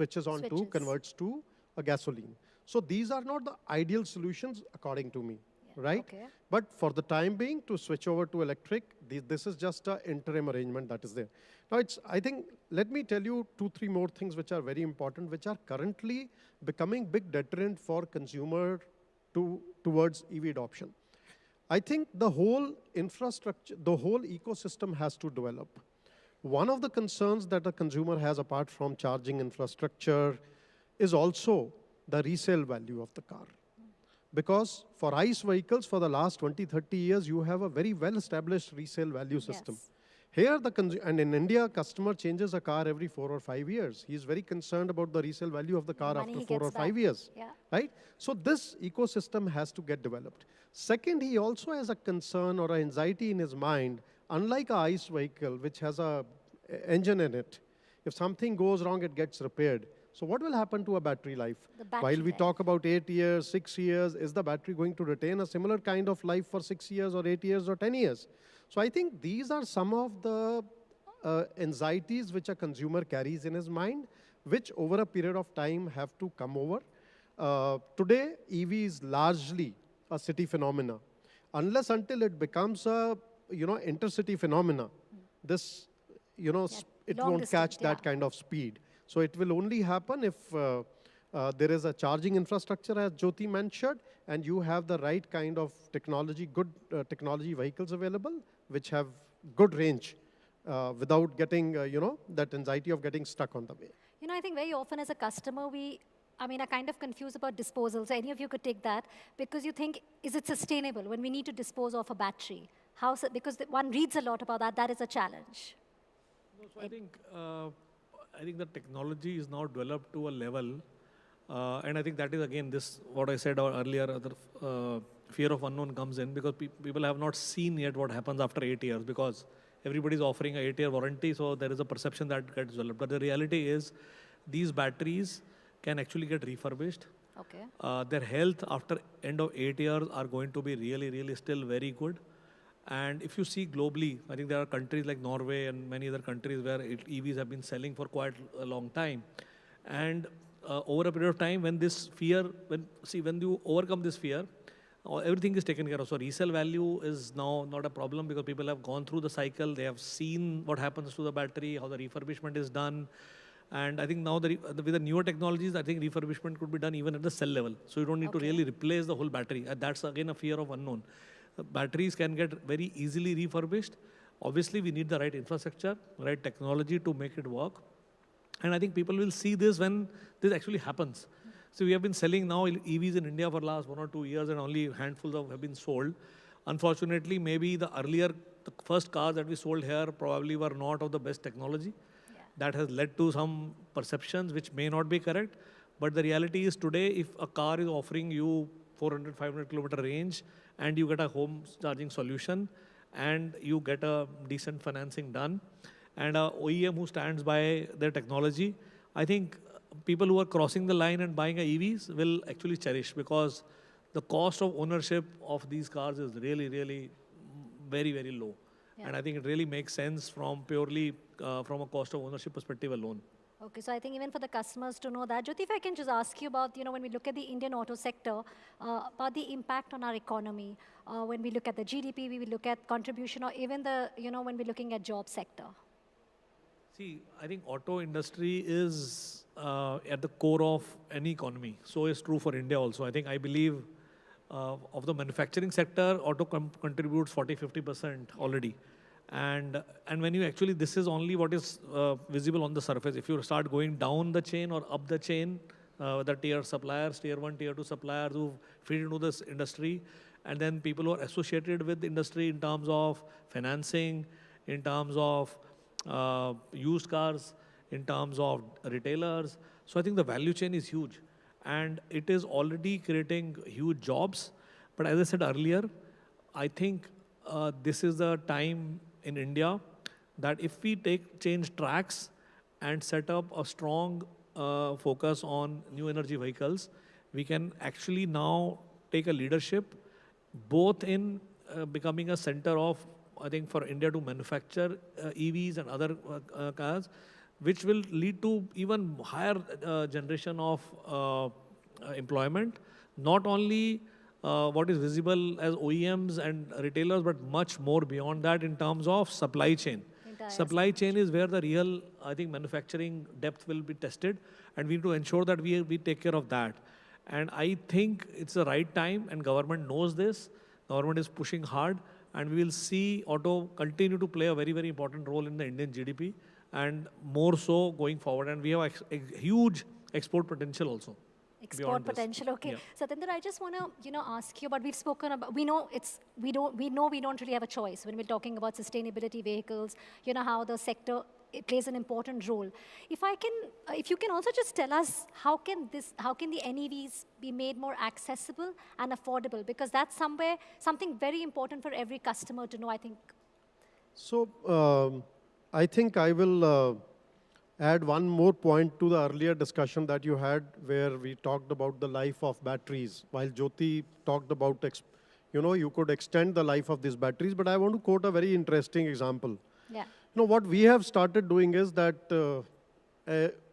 converts to a gasoline. So these are not the ideal solutions according to me, right? But for the time being, to switch over to electric, this is just an interim arrangement that is there. Now, I think, let me tell you 2-3 more things which are very important, which are currently becoming big deterrent for consumer towards EV adoption. I think the whole infrastructure, the whole ecosystem has to develop. One of the concerns that a consumer has apart from charging infrastructure is also the resale value of the car. Because for ICE vehicles, for the last 20-30 years, you have a very well-established resale value system. Here, and in India, customer changes a car every 4 or 5 years. He's very concerned about the resale value of the car after 4 or 5 years, right? So this ecosystem has to get developed. Second, he also has a concern or an anxiety in his mind, unlike a ICE vehicle, which has an engine in it. If something goes wrong, it gets repaired. So what will happen to a battery life? While we talk about 8 years, 6 years, is the battery going to retain a similar kind of life for 6 years or 8 years or 10 years? So I think these are some of the anxieties which a consumer carries in his mind, which over a period of time have to come over. Today, EV is largely a city phenomena. Unless until it becomes a, intercity phenomena, this, it won't catch that kind of speed. So it will only happen if there is a charging infrastructure, as Jyoti mentioned, and you have the right kind of technology, good technology vehicles available, which have good range without getting, that anxiety of getting stuck on the way. I think very often as a customer, we I mean, are kind of confused about disposal. So any of you could take that because you think, is it sustainable when we need to dispose of a battery? Because one reads a lot about that, that is a challenge. No, so I think the technology is now developed to a level, and I think that is again this what I said earlier. The fear of unknown comes in because people have not seen yet what happens after 8 years because everybody is offering a 8-year warranty, so there is a perception that gets developed. But the reality is, these batteries can actually get refurbished. Okay. Their health after end of 8 years are going to be really, really still very good. And if you see globally, I think there are countries like Norway and many other countries where EVs have been selling for quite a long time. And over a period of time, when this fear, when you overcome this fear, everything is taken care of. So resale value is now not a problem because people have gone through the cycle. They have seen what happens to the battery, how the refurbishment is done. And I think now with the newer technologies, I think refurbishment could be done even at the cell level. So you don't need to really replace the whole battery. That's again a fear of unknown. Batteries can get very easily refurbished. Obviously, we need the right infrastructure, right technology to make it work. And I think people will see this when this actually happens. So we have been selling now EVs in India for the last 1 or 2 years and only handfuls have been sold. Unfortunately, maybe the first cars that we sold here probably were not of the best technology. Yeah. That has led to some perceptions which may not be correct. But the reality is today, if a car is offering you 400, 500 kilometer range, and you get a home charging solution, and you get a decent financing done, and a OEM who stands by their technology, I think people who are crossing the line and buying EVs will actually cherish because the cost of ownership of these cars is really, really very, very low. Yeah. And I think it really makes sense from purely from a cost of ownership perspective alone. Okay, so I think even for the customers to know that. Jyoti, if I can just ask you about, when we look at the Indian auto sector, about the impact on our economy, when we look at the GDP, we will look at contribution, or even the, when we're looking at job sector. See, I think auto industry is at the core of any economy. So it's true for India also. I believe of the manufacturing sector, auto contributes 40-50% already. And when you actually, this is only what is visible on the surface. If you start going down the chain or up the chain, the tier suppliers, tier 1, tier 2 suppliers who feed into this industry, and then people who are associated with the industry in terms of financing, in terms of used cars, in terms of retailers. So I think the value chain is huge. And it is already creating huge jobs. But as I said earlier, I think this is the time in India that if we change tracks and set up a strong focus on new energy vehicles, we can actually now take a leadership both in becoming a center of, I think, for India to manufacture EVs and other cars, which will lead to even higher generation of employment, not only what is visible as OEMs and retailers, but much more beyond that in terms of supply chain. Supply chain is where the real, I think, manufacturing depth will be tested, and we need to ensure that we take care of that. And I think it's the right time, and government knows this. Government is pushing hard, and we will see auto continue to play a very, very important role in the Indian GDP, and more so going forward. And we have a huge export potential also. Export potential, okay. Yeah. Satinder, I just want to, ask you, but we've spoken about, we know we don't really have a choice when we're talking about sustainability vehicles, how the sector, it plays an important role. If you can also just tell us, how can the NEVs be made more accessible and affordable? Because that's something very important for every customer to know, I think. So, I think I will add one more point to the earlier discussion that you had where we talked about the life of batteries. While Jyoti talked about, you could extend the life of these batteries, but I want to quote a very interesting example. Yeah. What we have started doing is that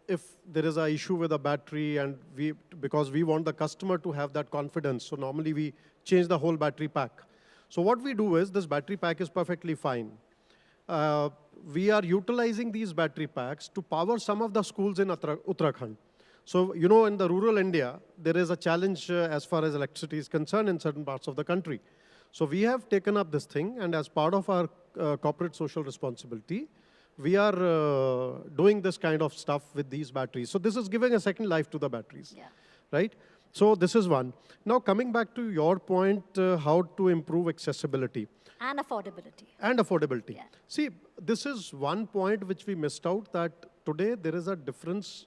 if there is an issue with a battery and because we want the customer to have that confidence, so normally we change the whole battery pack. So what we do is this battery pack is perfectly fine. We are utilizing these battery packs to power some of the schools in Uttarakhand. So, in the rural India, there is a challenge as far as electricity is concerned in certain parts of the country. So we have taken up this thing, and as part of our corporate social responsibility, we are doing this kind of stuff with these batteries. So this is giving a second life to the batteries, right? So this is one. Now coming back to your point, how to improve accessibility. And affordability. And affordability. See, this is one point which we missed out, that today there is a difference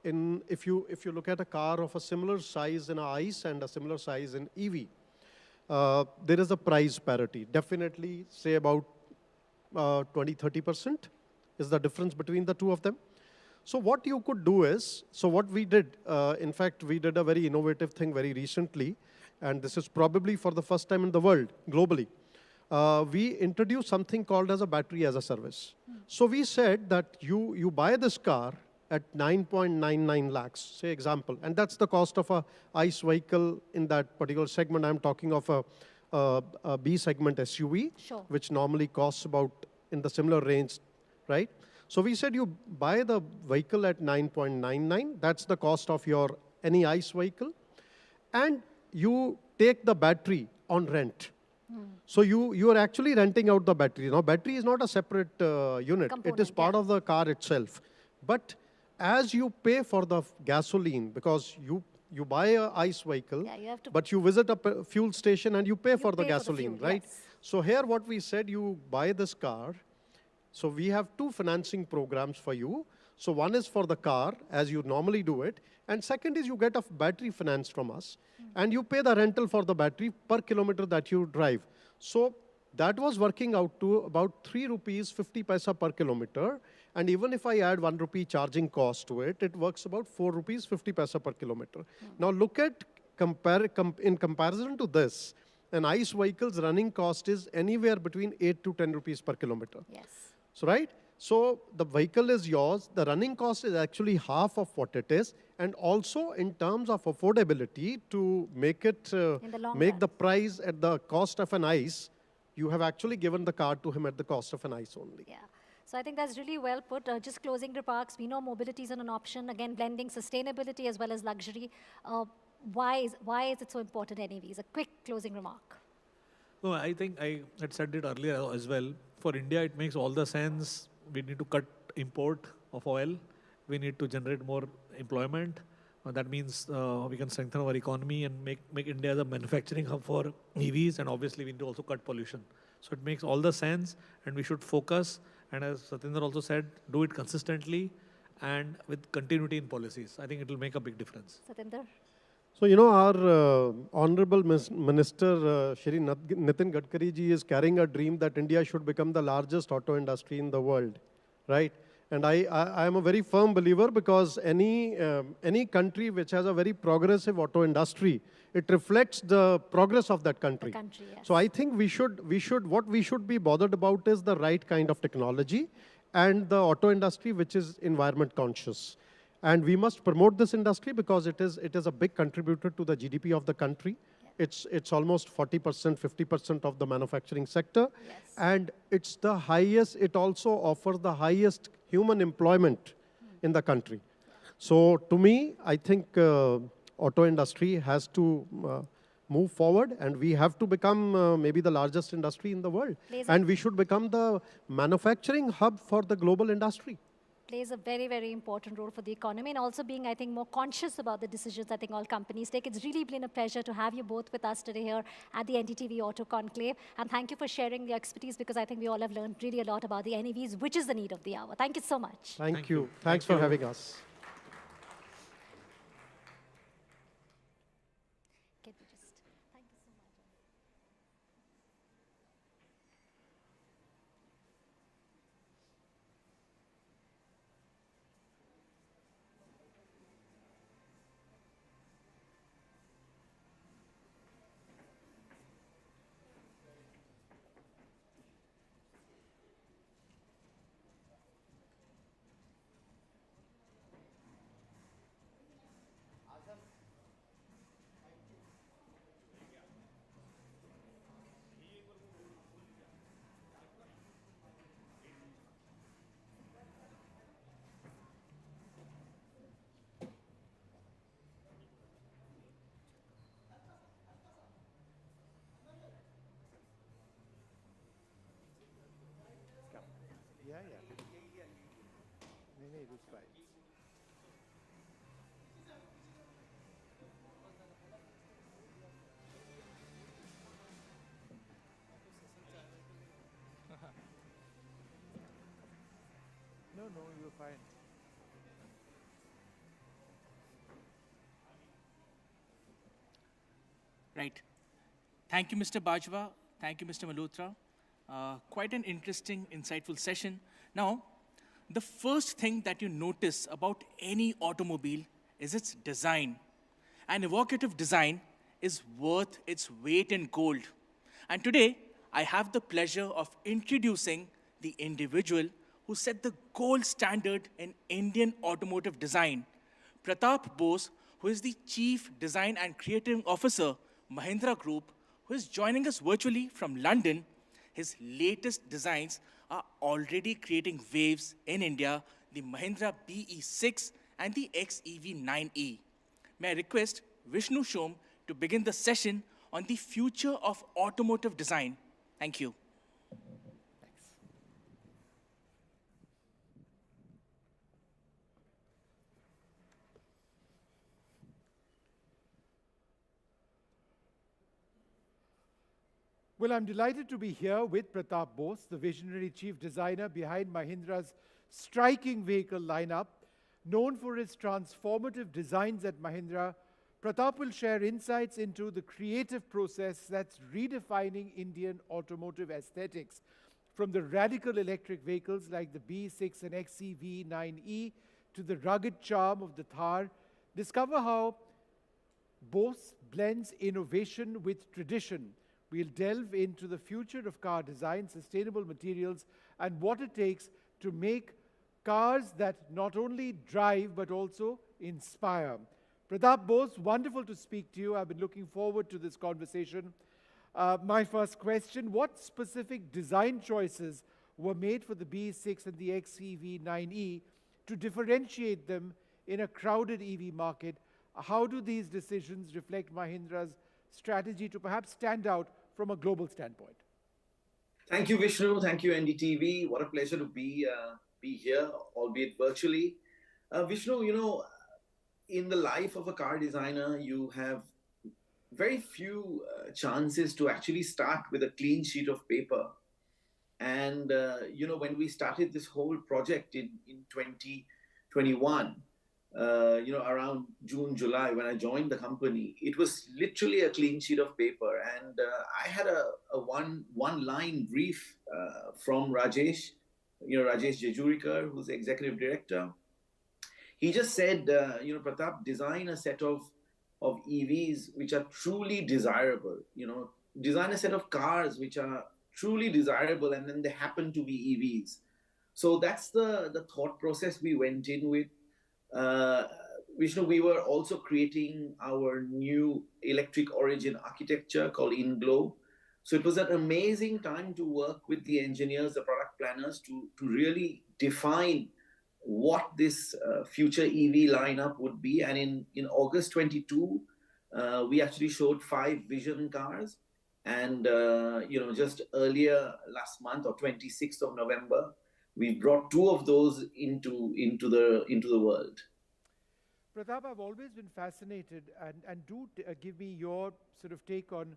in, if you look at a car of a similar size in a ICE and a similar size in EV, there is a price parity. Definitely, say about 20–30% is the difference between the two of them. So what you could do is, so what we did, in fact, we did a very innovative thing very recently, and this is probably for the first time in the world, globally. We introduced something called as a battery as a service. So we said that you buy this car at 9.99 lakhs, say example, and that's the cost of a ICE vehicle in that particular segment. I'm talking of a B segment SUV, which normally costs about in the similar range, right? So we said you buy the vehicle at 9.99, that's the cost of your any ICE vehicle, and you take the battery on rent. So you are actually renting out the battery. Now, battery is not a separate unit. Component, it is part of the car itself. But as you pay for the gasoline, because you buy a ICE vehicle, but you visit a fuel station and you pay for the gasoline, right? Yes. So here what we said, you buy this car. So we have two financing programs for you. So one is for the car, as you normally do it. And second is you get a battery finance from us. And you pay the rental for the battery per kilometer that you drive. So that was working out to about 3 rupees 50 paisa per kilometer. And even if I add 1 rupee charging cost to it, it works about 4 rupees 50 paisa per kilometer. Now look at, in comparison to this, an ICE vehicle's running cost is anywhere between 8 to 10 rupees per kilometer. Yes. So, right? So the vehicle is yours. The running cost is actually half of what it is. And also in terms of affordability, to make it, make the price at the cost of an ICE, you have actually given the car to him at the cost of an ICE only. Yeah. So I think that's really well put. Just closing remarks, we know mobility is an option. Again, blending sustainability as well as luxury. Why is it so important, NEVs? A quick closing remark. No, I think I had said it earlier as well. For India, it makes all the sense. We need to cut import of oil. We need to generate more employment. That means we can strengthen our economy and make India the manufacturing hub for EVs. And obviously, we need to also cut pollution. So it makes all the sense, and we should focus. And as Satinder also said, do it consistently and with continuity in policies. I think it will make a big difference. Satinder? So, you know, our Honorable Minister, Shri Nitin Gadkari ji, is carrying a dream that India should become the largest auto industry in the world, right? And I am a very firm believer, because any country which has a very progressive auto industry, it reflects the progress of that country. Yes. So I think what we should be bothered about is the right kind of technology and the auto industry which is environment conscious. And we must promote this industry because it is a big contributor to the GDP of the country. It's almost 40%, 50% of the manufacturing sector. Yes. And it's the highest, it also offers the highest human employment in the country. So to me, I think auto industry has to move forward, and we have to become maybe the largest industry in the world. And we should become the manufacturing hub for the global industry. Plays a very, very important role for the economy, and also being, I think, more conscious about the decisions I think all companies take. It's really been a pleasure to have you both with us today here at the NDTV Auto Conclave. And thank you for sharing your expertise, because I think we all have learned really a lot about the NEVs, which is the need of the hour. Thank you so much. Thank you. Thanks for having us. fine. No, no, you're fine. Right. Thank you, Mr. Bajwa. Thank you, Mr. Malhotra. Quite an interesting, insightful session. Now, the first thing that you notice about any automobile is its design. An evocative design is worth its weight in gold. And today, I have the pleasure of introducing the individual who set the gold standard in Indian automotive design, Pratap Bose, who is the Chief Design and Creative Officer, Mahindra Group, who is joining us virtually from London. His latest designs are already creating waves in India, the Mahindra BE6 and the XEV9E. May I request Vishnu Shom to begin the session on the future of automotive design. Thank you. Well, I'm delighted to be here with Pratap Bose, the visionary chief designer behind Mahindra's striking vehicle lineup. Known for his transformative designs at Mahindra, Pratap will share insights into the creative process that's redefining Indian automotive aesthetics, from the radical electric vehicles like the B6 and XEV9E to the rugged charm of the Thar. Discover how Bose blends innovation with tradition. We'll delve into the future of car design, sustainable materials, and what it takes to make cars that not only drive but also inspire. Pratap Bose, wonderful to speak to you. I've been looking forward to this conversation. My first question, what specific design choices were made for the B6 and the XEV9E to differentiate them in a crowded EV market? How do these decisions reflect Mahindra's strategy to perhaps stand out from a global standpoint? Thank you, Vishnu. Thank you, NDTV. What a pleasure to be here, albeit virtually. Vishnu, you know, in the life of a car designer, you have very few chances to actually start with a clean sheet of paper. And, you know, when we started this whole project in 2021, you know, around June, July, when I joined the company, it was literally a clean sheet of paper. And I had a one-line brief from Rajesh, you know, Rajesh Jejurikar, who's the executive director. He just said, you know, Pratap, design a set of EVs which are truly desirable, you know, design a set of cars which are truly desirable, and then they happen to be EVs. So that's the thought process we went in with. Vishnu, we were also creating our new electric origin architecture called InGlow. So it was an amazing time to work with the engineers, the product planners, to really define what this future EV lineup would be. And in August 22, we actually showed 5 vision cars. And, you know, just earlier last month, or 26th of November, we brought 2 of those into the world. Pratap, I've always been fascinated, and do give me your sort of take on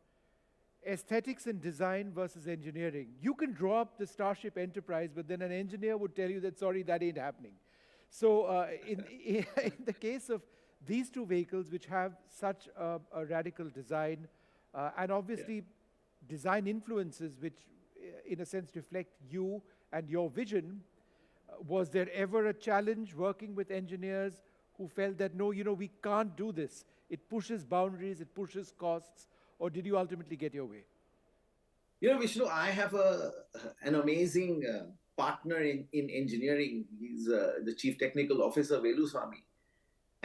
aesthetics and design versus engineering. You can draw up the Starship Enterprise, but then an engineer would tell you that, sorry, that ain't happening. So in the case of these 2 vehicles, which have such a radical design, and obviously design influences which in a sense reflect you and your vision, was there ever a challenge working with engineers who felt that, no, you know, we can't do this, it pushes boundaries, it pushes costs, or did you ultimately get your way? You know, Vishnu, I have an amazing partner in engineering. He's the Chief Technical Officer, Veluswamy.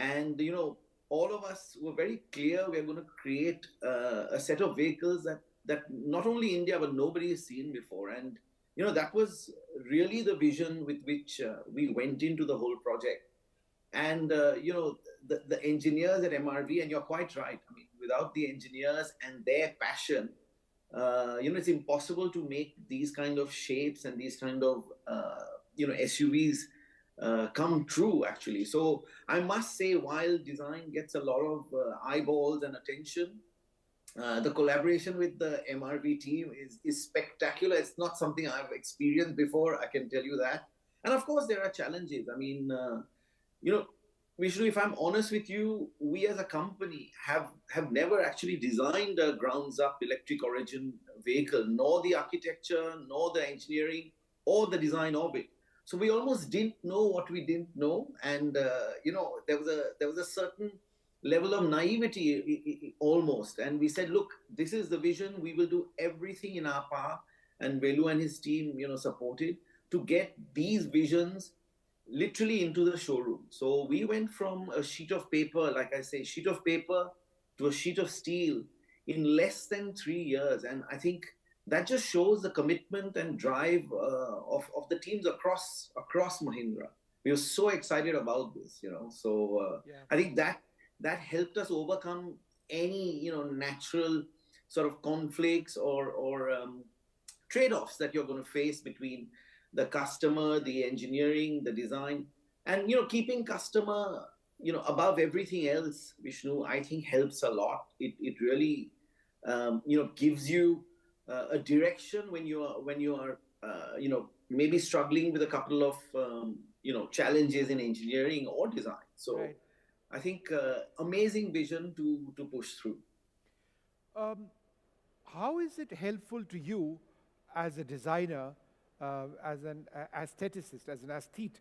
And, you know, all of us were very clear we're going to create a set of vehicles that not only India, but nobody has seen before. And, you know, that was really the vision with which we went into the whole project. And, you know, the engineers at MRV, and you're quite right, I mean, without the engineers and their passion, you know, it's impossible to make these kind of shapes and these kind of, you know, SUVs come true, actually. So I must say, while design gets a lot of eyeballs and attention, the collaboration with the MRV team is spectacular. It's not something I've experienced before, I can tell you that. And of course, there are challenges. I mean, you know, Vishnu, if I'm honest with you, we as a company have never actually designed a grounds up electric origin vehicle, nor the architecture, nor the engineering, or the design of it. So we almost didn't know what we didn't know, and you know, there was a certain level of naivety almost, and we said, look, this is the vision. We will do everything in our power, and Velu and his team, you know, supported to get these visions literally into the showroom. So we went from a sheet of paper, like I say, sheet of paper to a sheet of steel in less than 3 years. And I think that just shows the commitment and drive of the teams across Mahindra. We were so excited about this, you know. So I think that helped us overcome any, you know, natural sort of conflicts or trade-offs that you're going to face between the customer, the engineering, the design, and, you know, keeping customer, you know, above everything else, Vishnu, I think helps a lot. It really, you know, gives you a direction when you are, you know, maybe struggling with a couple of, you know, challenges in engineering or design. So right. I think amazing vision to push through. How is it helpful to you as a designer, as an aestheticist, as an aesthete,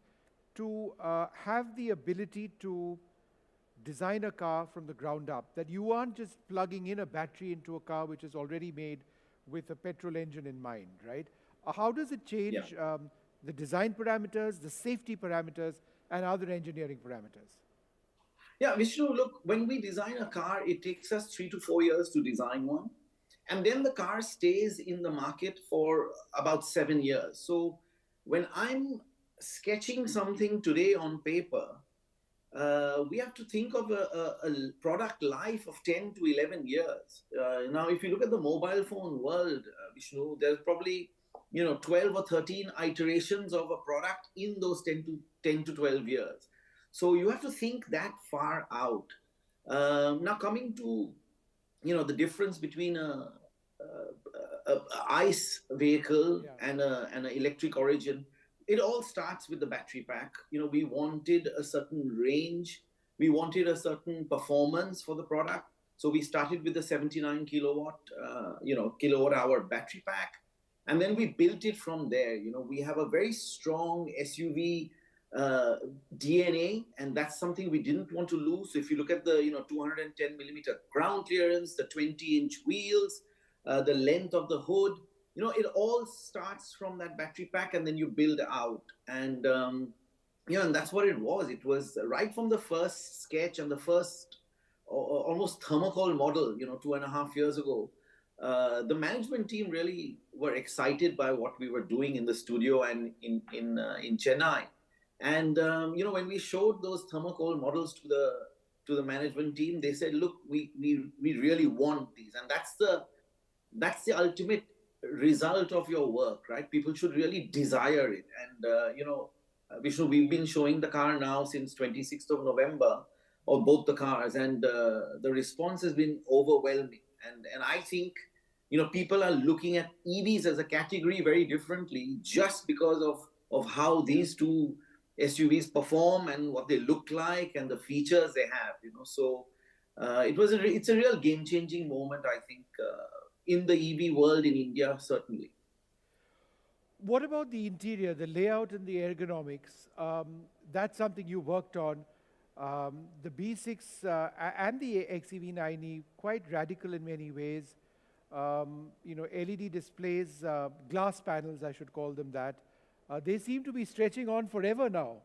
to have the ability to design a car from the ground up, that you aren't just plugging in a battery into a car which is already made with a petrol engine in mind, right? How does it change the design parameters, the safety parameters, and other engineering parameters? Yeah, Vishnu, look, when we design a car, it takes us 3 to 4 years to design one. And then the car stays in the market for about 7 years. So when I'm sketching something today on paper, we have to think of a product life of 10 to 11 years. Now, if you look at the mobile phone world, Vishnu, there's probably, you know, 12 or 13 iterations of a product in those 10 to 12 years. So you have to think that far out. Now, coming to, you know, the difference between a ICE vehicle and an electric origin, it all starts with the battery pack. You know, we wanted a certain range, we wanted a certain performance for the product. So we started with the 79 kilowatt, you know, kilowatt hour battery pack, and then we built it from there. You know, we have a very strong SUV DNA, and that's something we didn't want to lose. So if you look at the, you know, 210 millimeter ground clearance, the 20-inch wheels, the length of the hood, you know, it all starts from that battery pack, and then you build out. And you know, and that's what it was. It was right from the first sketch and the first almost thermocol model, you know, 2.5 years ago. The management team really were excited by what we were doing in the studio and in Chennai. And you know, when we showed those thermocol models to the management team, they said, "Look, we really want these," and that's the ultimate result of your work, right? People should really desire it. And you know, Vishnu, we've been showing the car now since 26th of November, of both the cars, and the response has been overwhelming. And I think, you know, people are looking at EVs as a category very differently just because of how these two SUVs perform and what they look like and the features they have, you know. So it's a real game-changing moment, I think, in the EV world in India, certainly. What about the interior, the layout and the ergonomics? That's something you worked on. The B6 and the XEV9e, quite radical in many ways. You know, LED displays, glass panels, I should call them that. They seem to be stretching on forever now.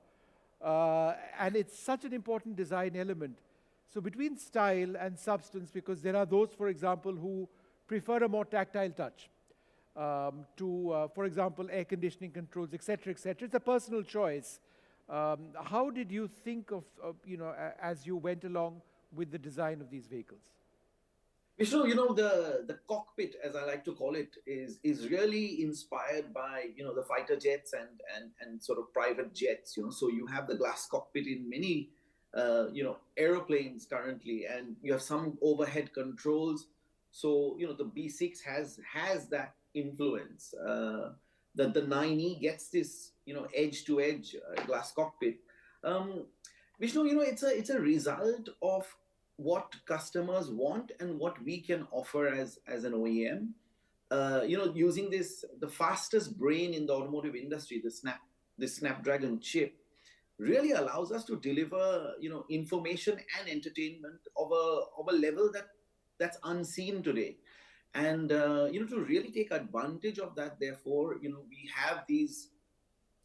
And it's such an important design element. So between style and substance, because there are those, for example, who prefer a more tactile touch to, for example, air conditioning controls, etc., etc. It's a personal choice. How did you think of, you know, as you went along with the design of these vehicles? Vishnu, the cockpit, as I like to call it, is really inspired by, the fighter jets and sort of private jets, So you have the glass cockpit in many, aeroplanes currently, and you have some overhead controls. So, the B6 has that influence. That the 9E gets this, edge to edge glass cockpit. Um, Vishnu, it's a result of what customers want and what we can offer as an OEM. Using the fastest brain in the automotive industry, the Snapdragon chip, really allows us to deliver, information and entertainment of a level that's unseen today. And to really take advantage of that, therefore, we have these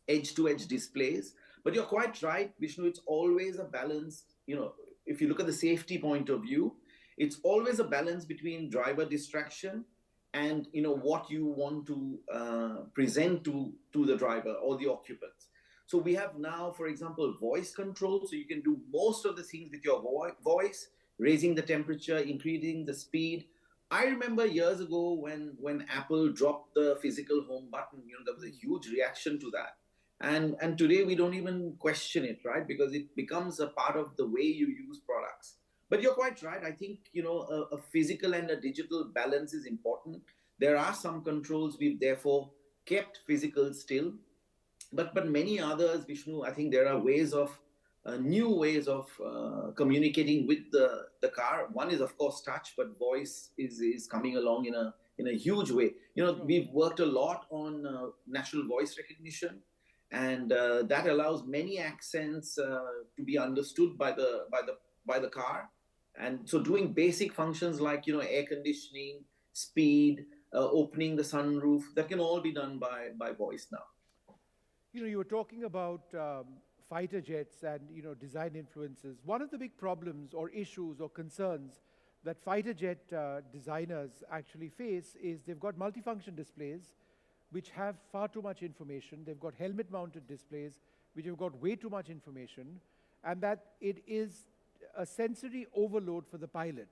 edge-to-edge displays. But you're quite right, Vishnu, it's always a balance. If you look at the safety point of view, it's always a balance between driver distraction and what you want to present to the driver or the occupants. So we have now, for example, voice control, so you can do most of the things with your voice, raising the temperature, increasing the speed. I remember years ago when Apple dropped the physical home button, there was a huge reaction to that. And today we don't even question it, right? Because it becomes a part of the way you use products. But you're quite right. I think, a physical and a digital balance is important. There are some controls we've therefore kept physical still, but many others, Vishnu, I think there are new ways of communicating with the car. One is, of course, touch, but voice is coming along in a huge way. We've worked a lot on natural voice recognition, and that allows many accents to be understood by the car. And so doing basic functions like air conditioning, speed, opening the sunroof, that can all be done by voice now. You were talking about fighter jets and design influences. One of the big problems or issues or concerns that fighter jet designers actually face is they've got multifunction displays which have far too much information. They've got helmet-mounted displays which have got way too much information, and that it is a sensory overload for the pilot.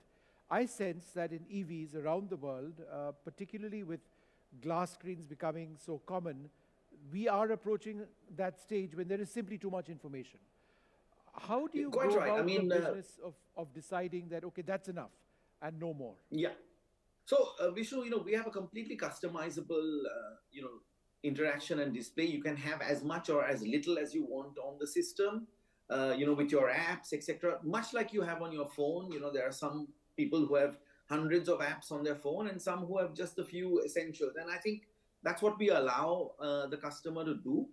I sense that in EVs around the world, particularly with glass screens becoming so common, we are approaching that stage when there is simply too much information. How do you go about the business of deciding that, okay, that's enough and no more? Yeah. So, Vishnu, we have a completely customizable, interaction and display. You can have as much or as little as you want on the system, with your apps, etc. Much like you have on your phone. There are some people who have hundreds of apps on their phone and some who have just a few essentials. And I think that's what we allow the customer to do.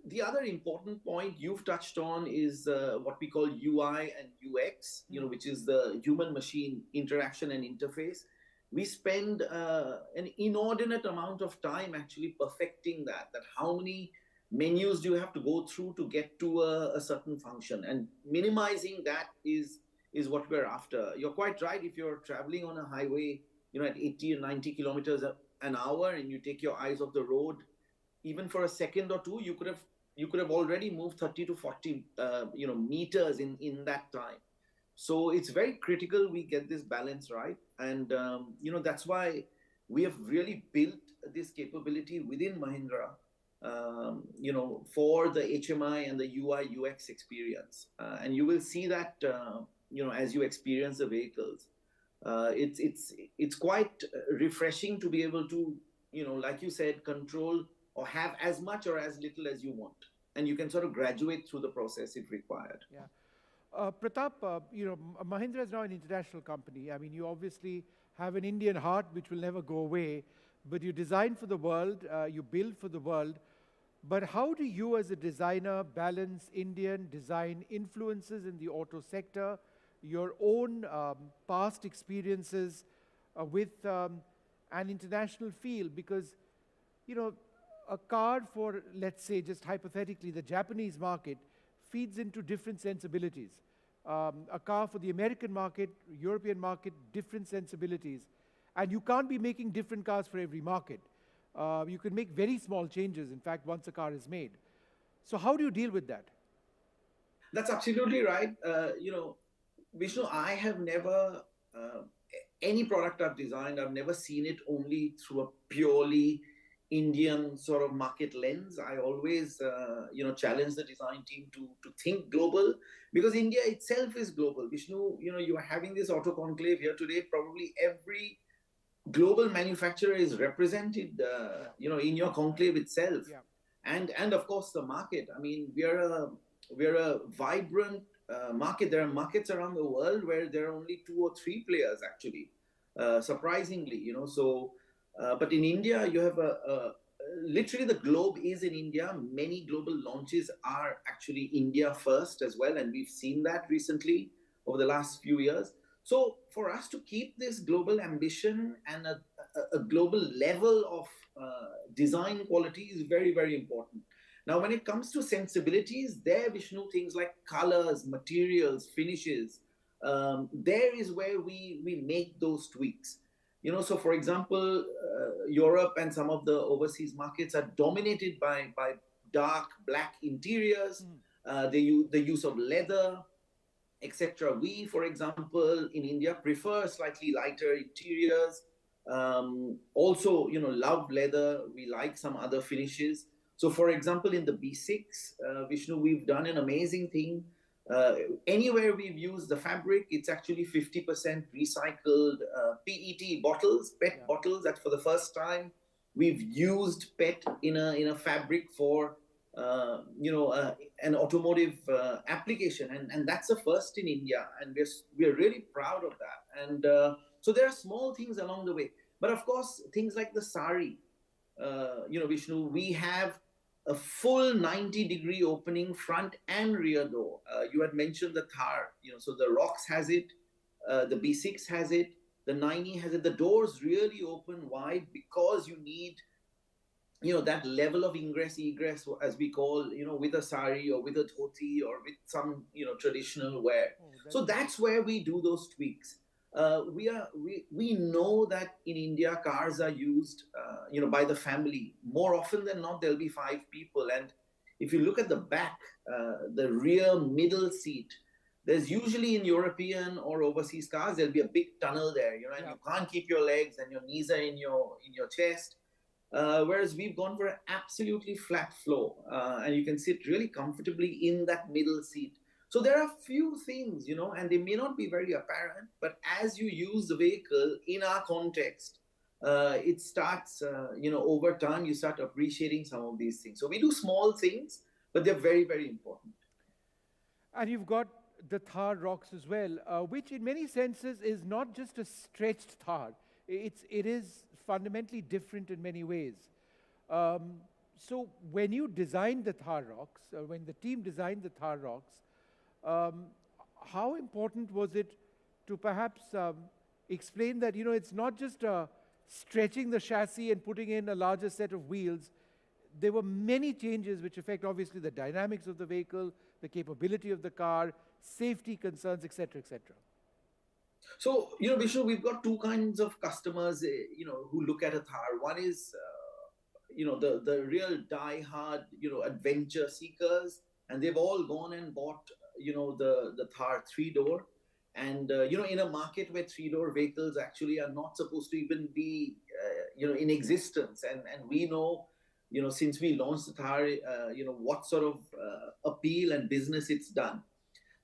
The other important point you've touched on is what we call UI and UX, which is the human-machine interaction and interface. We spend an inordinate amount of time actually perfecting that how many menus do you have to go through to get to a certain function, and minimizing that is what we're after. You're quite right. If you're traveling on a highway, at 80 or 90 kilometers an hour, and you take your eyes off the road, even for a second or two, you could have already moved 30 to 40 meters in that time. So it's very critical we get this balance right, and that's why we have really built this capability within Mahindra, for the HMI and the UI UX experience, and you will see that as you experience the vehicles. It's quite refreshing to be able to, like you said, control or have as much or as little as you want. And you can sort of graduate through the process if required. Yeah. Pratap, Mahindra is now an international company. I mean, you obviously have an Indian heart which will never go away, but you design for the world, you build for the world. But how do you as a designer balance Indian design influences in the auto sector, your own past experiences with an international feel? Because, a car for, let's say, just hypothetically, the Japanese market feeds into different sensibilities. A car for the American market, European market, different sensibilities. And you can't be making different cars for every market. You can make very small changes, in fact, once a car is made. So how do you deal with that? That's absolutely right. Vishnu, I have never, any product I've designed, I've never seen it only through a purely Indian sort of market lens. I always, challenge the design team to think global, because India itself is global. Vishnu, you are having this auto conclave here today. Probably every global manufacturer is represented, in your conclave itself. Yeah. And of course the market. I mean, we're a vibrant market. There are markets around the world where there are only 2 or 3 players actually, surprisingly, so but in India you have literally the globe is in India. Many global launches are actually India first as well, and we've seen that recently over the last few years. So for us to keep this global ambition and a global level of design quality is very, very important. Now, when it comes to sensibilities, there, Vishnu, things like colors, materials, finishes, there is where we make those tweaks. So for example, Europe and some of the overseas markets are dominated by dark black interiors, the use of leather, etc. We, for example, in India prefer slightly lighter interiors. Also, love leather. We like some other finishes. So, for example, in the B6, Vishnu, we've done an amazing thing. Anywhere we've used the fabric, it's actually 50% recycled PET bottles, PET bottles. That's for the first time we've used PET in a fabric for an automotive application, and that's the first in India, and we're really proud of that. And so there are small things along the way, but of course things like the sari, Vishnu, we have a full 90-degree opening front and rear door. You had mentioned the Thar, so the Rox has it, the B6 has it, the 9E has it. The doors really open wide because you need that level of ingress egress, as we call, with a sari or with a dhoti or with some traditional wear. So that's where we do those tweaks. We know that in India cars are used by the family. More often than not there'll be 5 people, and if you look at the back, the rear middle seat, there's usually in European or overseas cars there'll be a big tunnel there, and you can't keep your legs and your knees are in your chest. Whereas we've gone for an absolutely flat floor, and you can sit really comfortably in that middle seat. So there are few things, and they may not be very apparent, but as you use the vehicle in our context, it starts, over time, you start appreciating some of these things. So we do small things, but they're very, very important. And you've got the Thar Rox as well, which in many senses is not just a stretched Thar. It is fundamentally different in many ways. So when you designed the Thar Rox, when the team designed the Thar Rox, how important was it to perhaps explain that, it's not just stretching the chassis and putting in a larger set of wheels. There were many changes which affect obviously the dynamics of the vehicle, the capability of the car, safety concerns, etc., etc. So, Vishnu, we've got 2 kinds of customers, who look at a Thar. One is, the real die-hard, adventure seekers, and they've all gone and bought, the Thar 3-door. And, in a market where 3-door vehicles actually are not supposed to even be, in existence. And we know, since we launched the Thar, what sort of appeal and business it's done.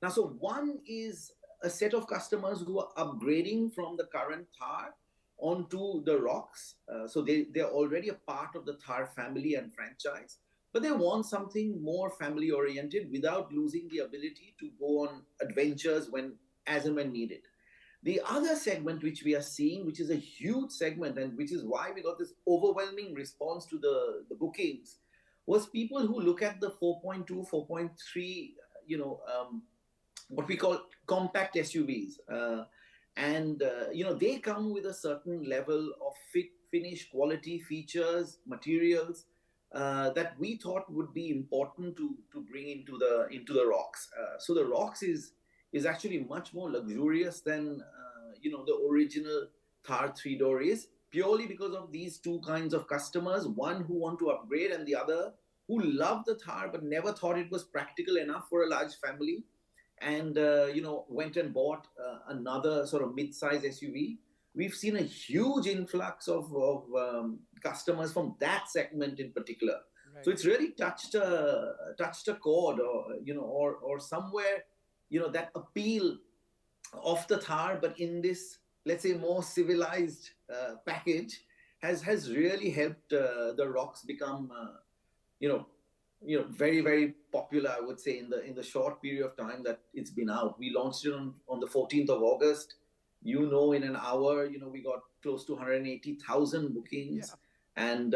Now, so one is a set of customers who are upgrading from the current Thar onto the Rox. So they're already a part of the Thar family and franchise, but they want something more family oriented without losing the ability to go on adventures as and when needed. The other segment which we are seeing, which is a huge segment, and which is why we got this overwhelming response to the bookings, was people who look at the 4.2, 4.3, what we call compact SUVs. They come with a certain level of fit, finish, quality, features, materials that we thought would be important to bring into the Rox. So the Rox is actually much more luxurious than the original Thar 3-door is, purely because of these 2 kinds of customers, one who want to upgrade and the other who love the Thar but never thought it was practical enough for a large family. and went and bought another sort of mid-size SUV, we've seen a huge influx of customers from that segment in particular. Right. So it's really touched a chord, or somewhere, that appeal of the Thar, but in this, let's say, more civilized package, has really helped the Rox become, very, very popular, I would say, in the short period of time that it's been out. We launched it on the 14th of August. In an hour, we got close to 180,000 bookings. Yeah. And,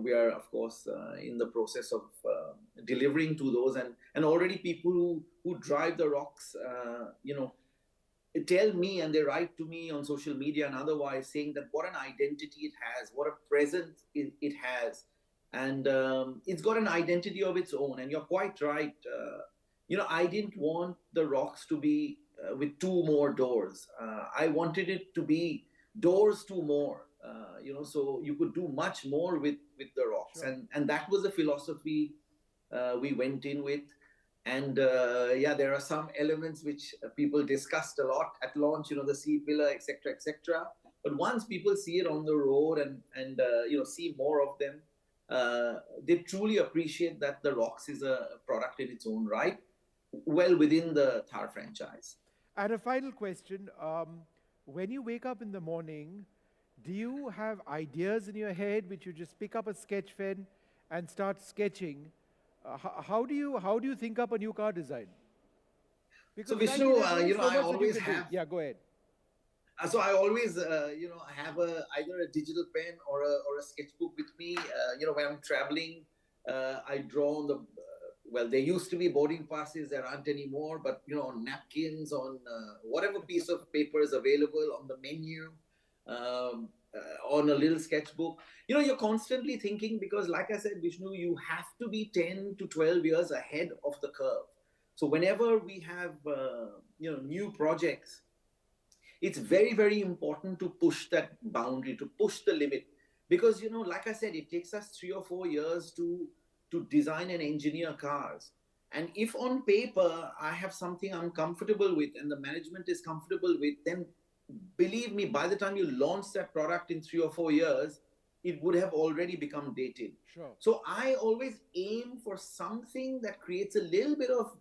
we are, of course, in the process of delivering to those. And already people who drive the Rox, tell me, and they write to me on social media and otherwise, saying that what an identity it has, what a presence it has. And it's got an identity of its own. And you're quite right. I didn't want the Rox to be with two more doors. I wanted it to be doors to more, so you could do much more with the Rox. Sure. And that was the philosophy we went in with. And there are some elements which people discussed a lot at launch, the C-pillar, etc., etc. But once people see it on the road and see more of them, they truly appreciate that the Rox is a product in its own right, well within the Thar franchise. And a final question, when you wake up in the morning, do you have ideas in your head which you just pick up a sketch pen and start sketching? How do you think up a new car design? Because so Vishnu, I always have. Yeah, go ahead. So I always, have either a digital pen or a sketchbook with me. When I'm traveling, I draw on the. Well, there used to be boarding passes. There aren't anymore. But on napkins, on whatever piece of paper is available, on the menu, on a little sketchbook. You're constantly thinking, because like I said, Vishnu, you have to be 10 to 12 years ahead of the curve. So whenever we have, new projects, it's very, very important to push that boundary, to push the limit. Because, like I said, it takes us 3 or 4 years to design and engineer cars. And if on paper, I have something I'm comfortable with and the management is comfortable with, then believe me, by the time you launch that product in 3 or 4 years, it would have already become dated. Sure. So I always aim for something that creates a little bit of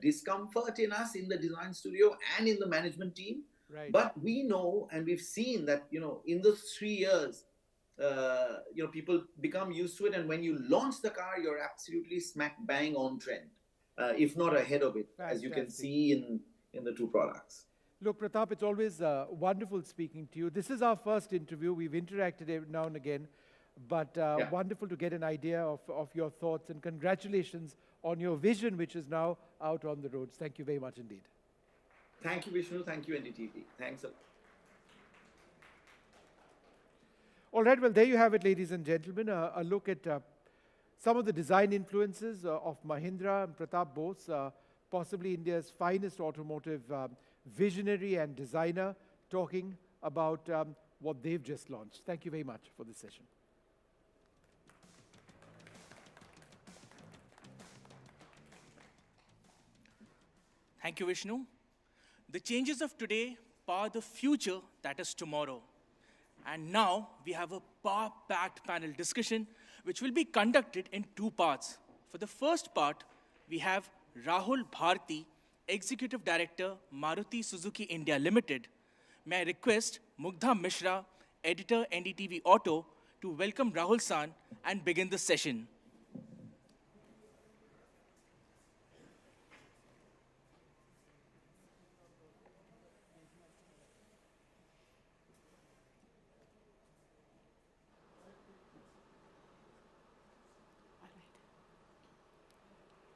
discomfort in us in the design studio and in the management team. Right. But we know, and we've seen that, in those 3 years, people become used to it. And when you launch the car, you're absolutely smack bang on trend, if not ahead of it, Fantastic. as you can see in the two products. Look, Pratap, it's always wonderful speaking to you. This is our first interview. We've interacted every now and again, but wonderful to get an idea of your thoughts, and congratulations on your vision, which is now out on the roads. Thank you very much indeed. Thank you, Vishnu. Thank you, NDTV. Thanks a lot. All right, well, there you have it, ladies and gentlemen, a look at some of the design influences of Mahindra and Pratap Bose, possibly India's finest automotive visionary and designer, talking about what they've just launched. Thank you very much for this session. Thank you, Vishnu. The changes of today power the future that is tomorrow. And now we have a power-packed panel discussion which will be conducted in 2 parts. For the first part, we have Rahul Bharti, Executive Director, Maruti Suzuki India Limited. May I request Mugdha Mishra, Editor, NDTV Auto, to welcome Rahul San and begin the session.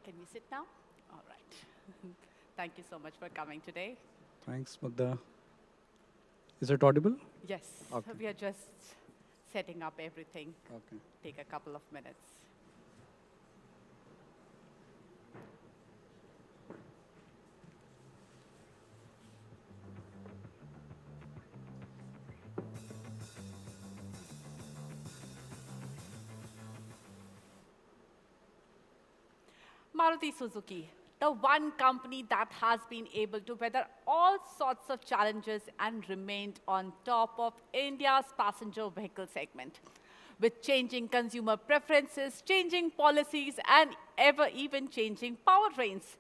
Can we sit now? All right. Thank you so much for coming today. Thanks, Mugdha. Is it audible? Yes, Okay. we are just setting up everything. Okay. Take a couple of minutes. Maruti Suzuki, the one company that has been able to weather all sorts of challenges and remained on top of India's passenger vehicle segment. With changing consumer preferences, changing policies, and even changing powertrains,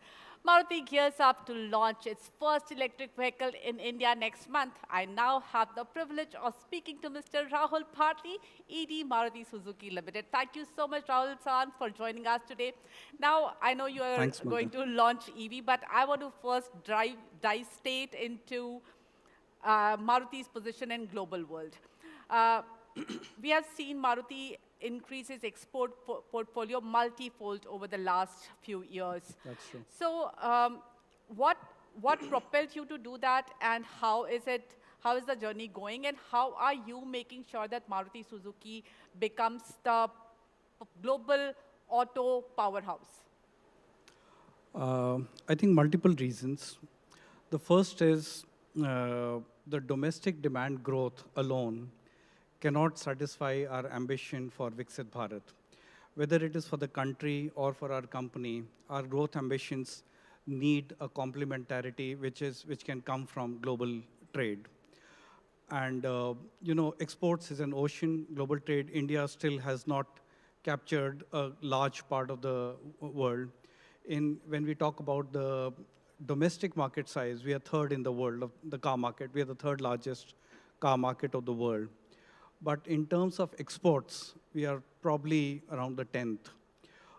Maruti gears up to launch its first electric vehicle in India next month. I now have the privilege of speaking to Mr. Rahul Bharti, ED Maruti Suzuki Limited. Thank you so much, Rahul-san, for joining us today. Now, I know you are going to launch EV, but I want to first dive straight into Maruti's position in global world. We have seen Maruti increase its export portfolio multifold over the last few years. That's true. So what propelled you to do that, and how is the journey going, and how are you making sure that Maruti Suzuki becomes the global auto powerhouse? I think multiple reasons. The first is the domestic demand growth alone cannot satisfy our ambition for Viksit Bharat. Whether it is for the country or for our company, our growth ambitions need a complementarity which can come from global trade. And exports is an ocean, global trade. India still has not captured a large part of the world. When we talk about the domestic market size, we are third in the world of the car market. We are the third largest car market of the world. But in terms of exports, we are probably around the 10th.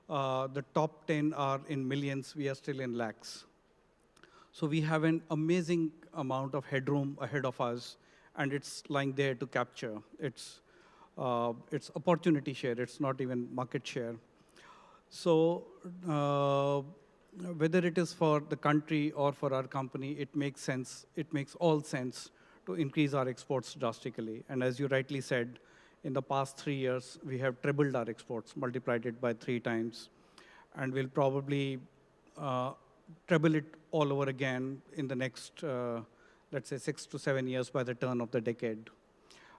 The top 10 are in millions. We are still in lakhs. So we have an amazing amount of headroom ahead of us, and it's lying there to capture. It's opportunity share. It's not even market share. So whether it is for the country or for our company, it makes sense. It makes all sense to increase our exports drastically. And as you rightly said, in the past 3 years, we have tripled our exports, multiplied it by 3 times. And we'll probably treble it all over again in the next, let's say, 6 to 7 years by the turn of the decade.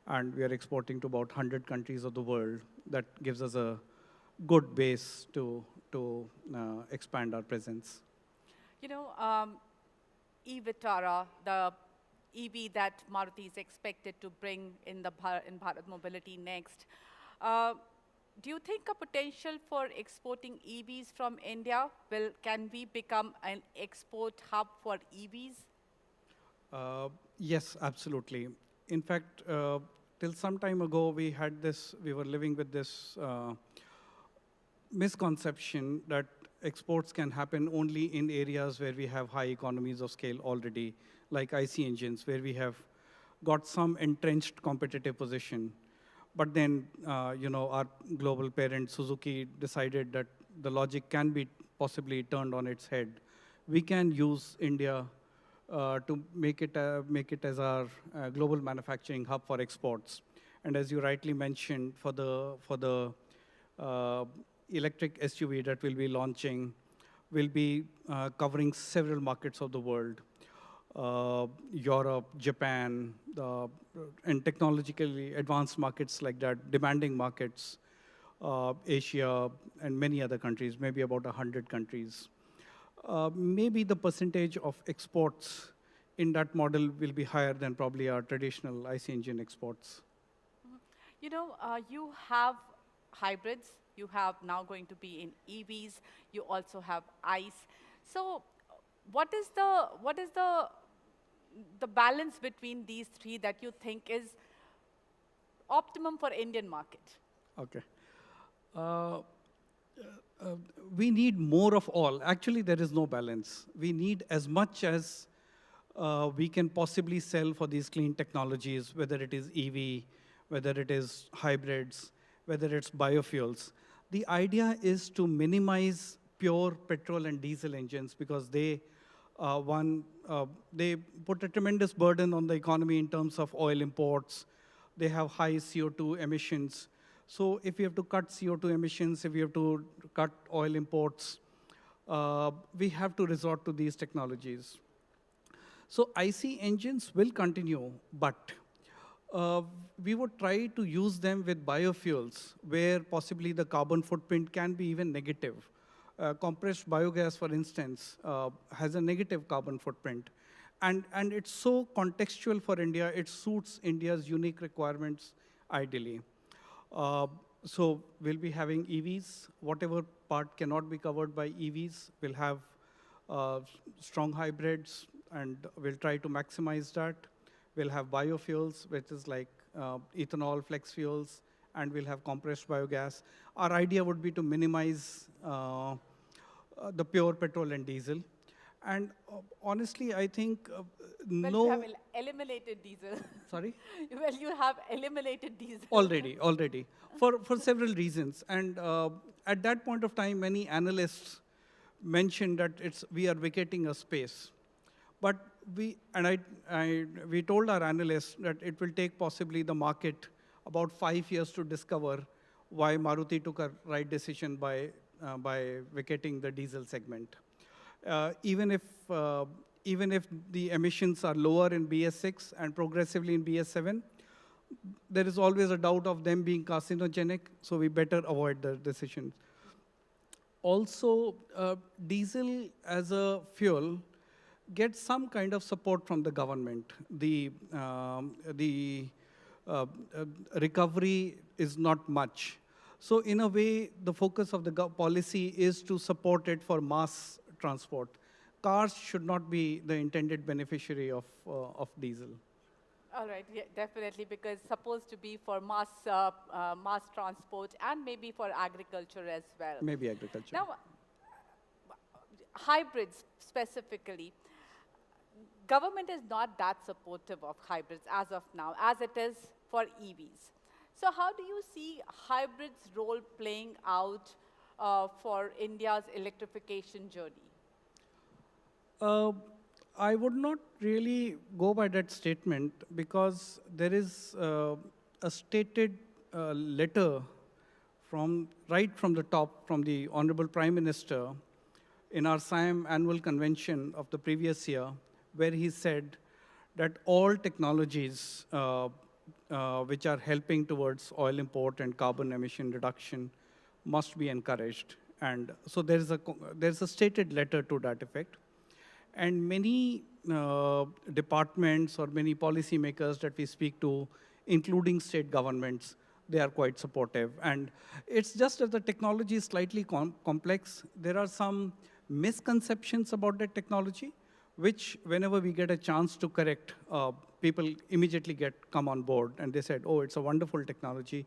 And we are exporting to about 100 countries of the world. That gives us a good base to expand our presence. You know, e-Vitara, the EV that Maruti is expected to bring in Bharat Mobility next. Do you think a potential for exporting EVs from India? Can we become an export hub for EVs? Yes, absolutely. In fact, till some time ago, we were living with this misconception that exports can happen only in areas where we have high economies of scale already, like IC engines, where we have got some entrenched competitive position. But then, our global parent, Suzuki, decided that the logic can be possibly turned on its head. We can use India to make it as our global manufacturing hub for exports. And as you rightly mentioned, for the electric SUV that we'll be launching, we'll be covering several markets of the world. Europe, Japan, and technologically advanced markets like that, demanding markets, Asia, and many other countries, maybe about 100 countries. Maybe the percentage of exports in that model will be higher than probably our traditional IC engine exports. You know, you have hybrids. You have now going to be in EVs. You also have ICE. So what is the balance between these three that you think is optimum for Indian market? Okay. We need more of all. Actually, there is no balance. We need as much as we can possibly sell for these clean technologies, whether it is EV, whether it is hybrids, whether it's biofuels. The idea is to minimize pure petrol and diesel engines because they put a tremendous burden on the economy in terms of oil imports. They have high CO2 emissions. So if we have to cut CO2 emissions, if we have to cut oil imports, we have to resort to these technologies. So IC engines will continue, but we would try to use them with biofuels where possibly the carbon footprint can be even negative. compressed biogas, for instance, has a negative carbon footprint. And it's so contextual for India, it suits India's unique requirements ideally. So we'll be having EVs. Whatever part cannot be covered by EVs, we'll have strong hybrids, and we'll try to maximize that. We'll have biofuels, which is like ethanol, flex fuels, and we'll have compressed biogas. Our idea would be to minimize the pure petrol and diesel. And honestly, I think Well, you have eliminated diesel. Sorry? Well, you have eliminated diesel. Already, for several reasons. And at that point of time, many analysts mentioned that we are vacating a space. But we told our analysts that it will take possibly the market about 5 years to discover why Maruti took a right decision by vacating the diesel segment. Even if the emissions are lower in BS6 and progressively in BS7, there is always a doubt of them being carcinogenic, so we better avoid the decision. Also, diesel as a fuel gets some kind of support from the government. The recovery is not much. So in a way, the focus of the policy is to support it for mass transport. Cars should not be the intended beneficiary of diesel. All right, yeah, definitely, because it's supposed to be for mass transport and maybe for agriculture as well. Maybe agriculture. Now, hybrids specifically, government is not that supportive of hybrids as of now, as it is for EVs. So how do you see hybrids' role playing out for India's electrification journey? I would not really go by that statement, because there is a stated letter right from the top from the Honorable Prime Minister in our SIAM annual convention of the previous year, where he said that all technologies which are helping towards oil import and carbon emission reduction must be encouraged. And so there's a stated letter to that effect. And many departments or many policymakers that we speak to, including state governments, they are quite supportive. And it's just that the technology is slightly complex. There are some misconceptions about that technology, which whenever we get a chance to correct, people immediately come on board. And they said, oh, it's a wonderful technology.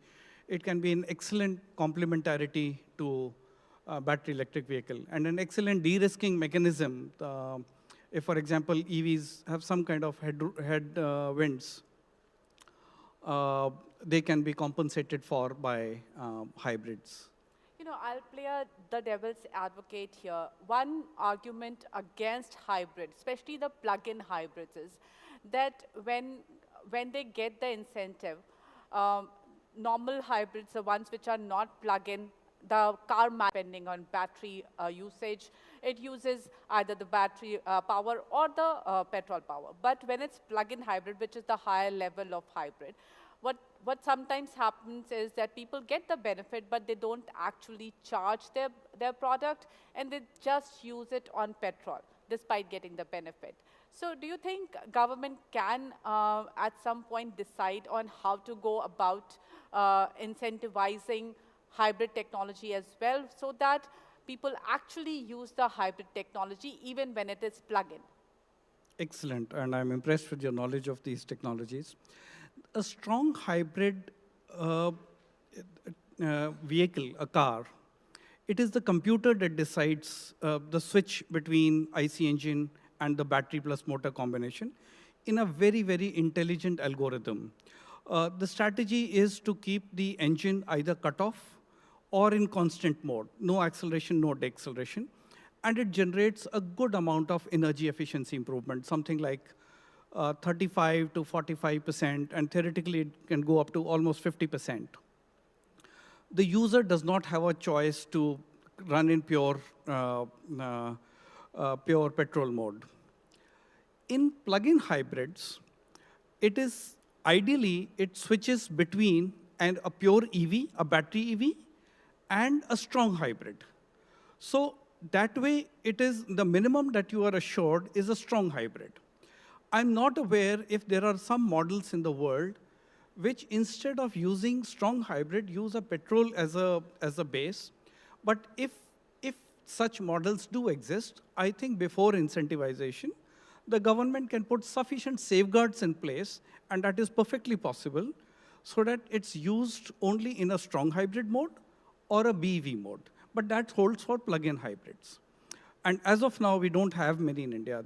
It can be an excellent complementarity to battery electric vehicle, and an excellent de-risking mechanism. If, for example, EVs have some kind of headwinds, they can be compensated for by hybrids. You know, I'll play the devil's advocate here. One argument against hybrids, especially the plug-in hybrids, is that when they get the incentive, normal hybrids, the ones which are not plug-in, the car depending on battery usage, it uses either the battery power or the petrol power. But when it's plug-in hybrid, which is the higher level of hybrid, what sometimes happens is that people get the benefit, but they don't actually charge their product, and they just use it on petrol, despite getting the benefit. So do you think government can, at some point, decide on how to go about incentivizing hybrid technology as well, so that people actually use the hybrid technology even when it is plug-in? Excellent, and I'm impressed with your knowledge of these technologies. A strong hybrid vehicle, a car, it is the computer that decides the switch between IC engine and the battery plus motor combination in a very, very intelligent algorithm. The strategy is to keep the engine either cut off or in constant mode, no acceleration, no deceleration, and it generates a good amount of energy efficiency improvement, something like 35 to 45%, and theoretically it can go up to almost 50%. The user does not have a choice to run in pure petrol mode. In plug-in hybrids, it is ideally, it switches between a pure EV, a battery EV, and a strong hybrid. So that way, it is the minimum that you are assured is a strong hybrid. I'm not aware if there are some models in the world which instead of using strong hybrid, use a petrol as a base. But if such models do exist, I think before incentivization, the government can put sufficient safeguards in place, and that is perfectly possible, so that it's used only in a strong hybrid mode or a BEV mode. But that holds for plug-in hybrids. And as of now, we don't have many in India.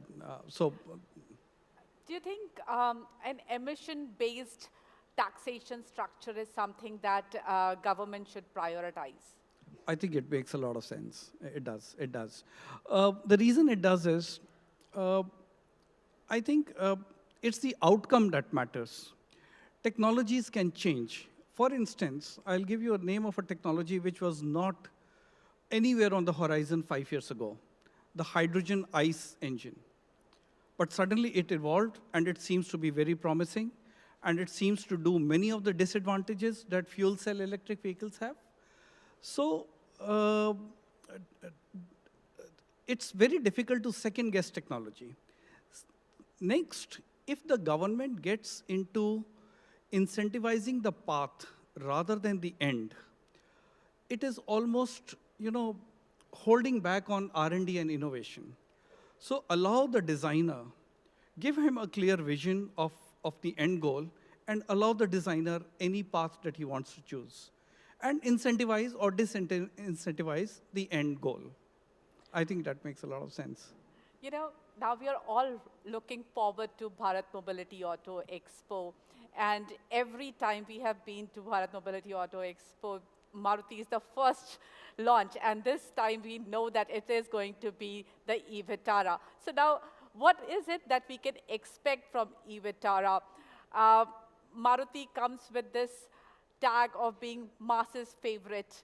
Do you think an emission-based taxation structure is something that government should prioritize? I think it makes a lot of sense. It does. It does. The reason it does is, I think it's the outcome that matters. Technologies can change. For instance, I'll give you a name of a technology which was not anywhere on the horizon 5 years ago, the hydrogen ICE engine. But suddenly it evolved, and it seems to be very promising, and it seems to do many of the disadvantages that fuel cell electric vehicles have. So it's very difficult to second guess technology. Next, if the government gets into incentivizing the path rather than the end, it is almost, holding back on R&D and innovation. So allow the designer, give him a clear vision of the end goal, and allow the designer any path that he wants to choose, and incentivize or disincentivize the end goal. I think that makes a lot of sense. Now we are all looking forward to Bharat Mobility Auto Expo. And every time we have been to Bharat Mobility Auto Expo, Maruti is the first launch. And this time we know that it is going to be the e-Vitara. So now, what is it that we can expect from e-Vitara? Maruti comes with this tag of being masses' favorite.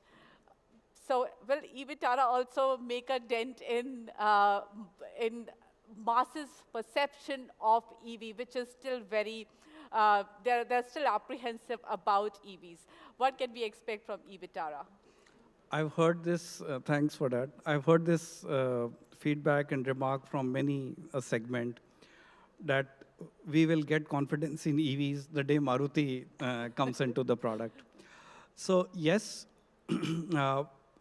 So will e-Vitara also make a dent in masses' perception of EV, which is still very, they're still apprehensive about EVs. What can we expect from e-Vitara? I've heard this, thanks for that. I've heard this feedback and remark from many a segment that we will get confidence in EVs the day Maruti comes into the product. So yes,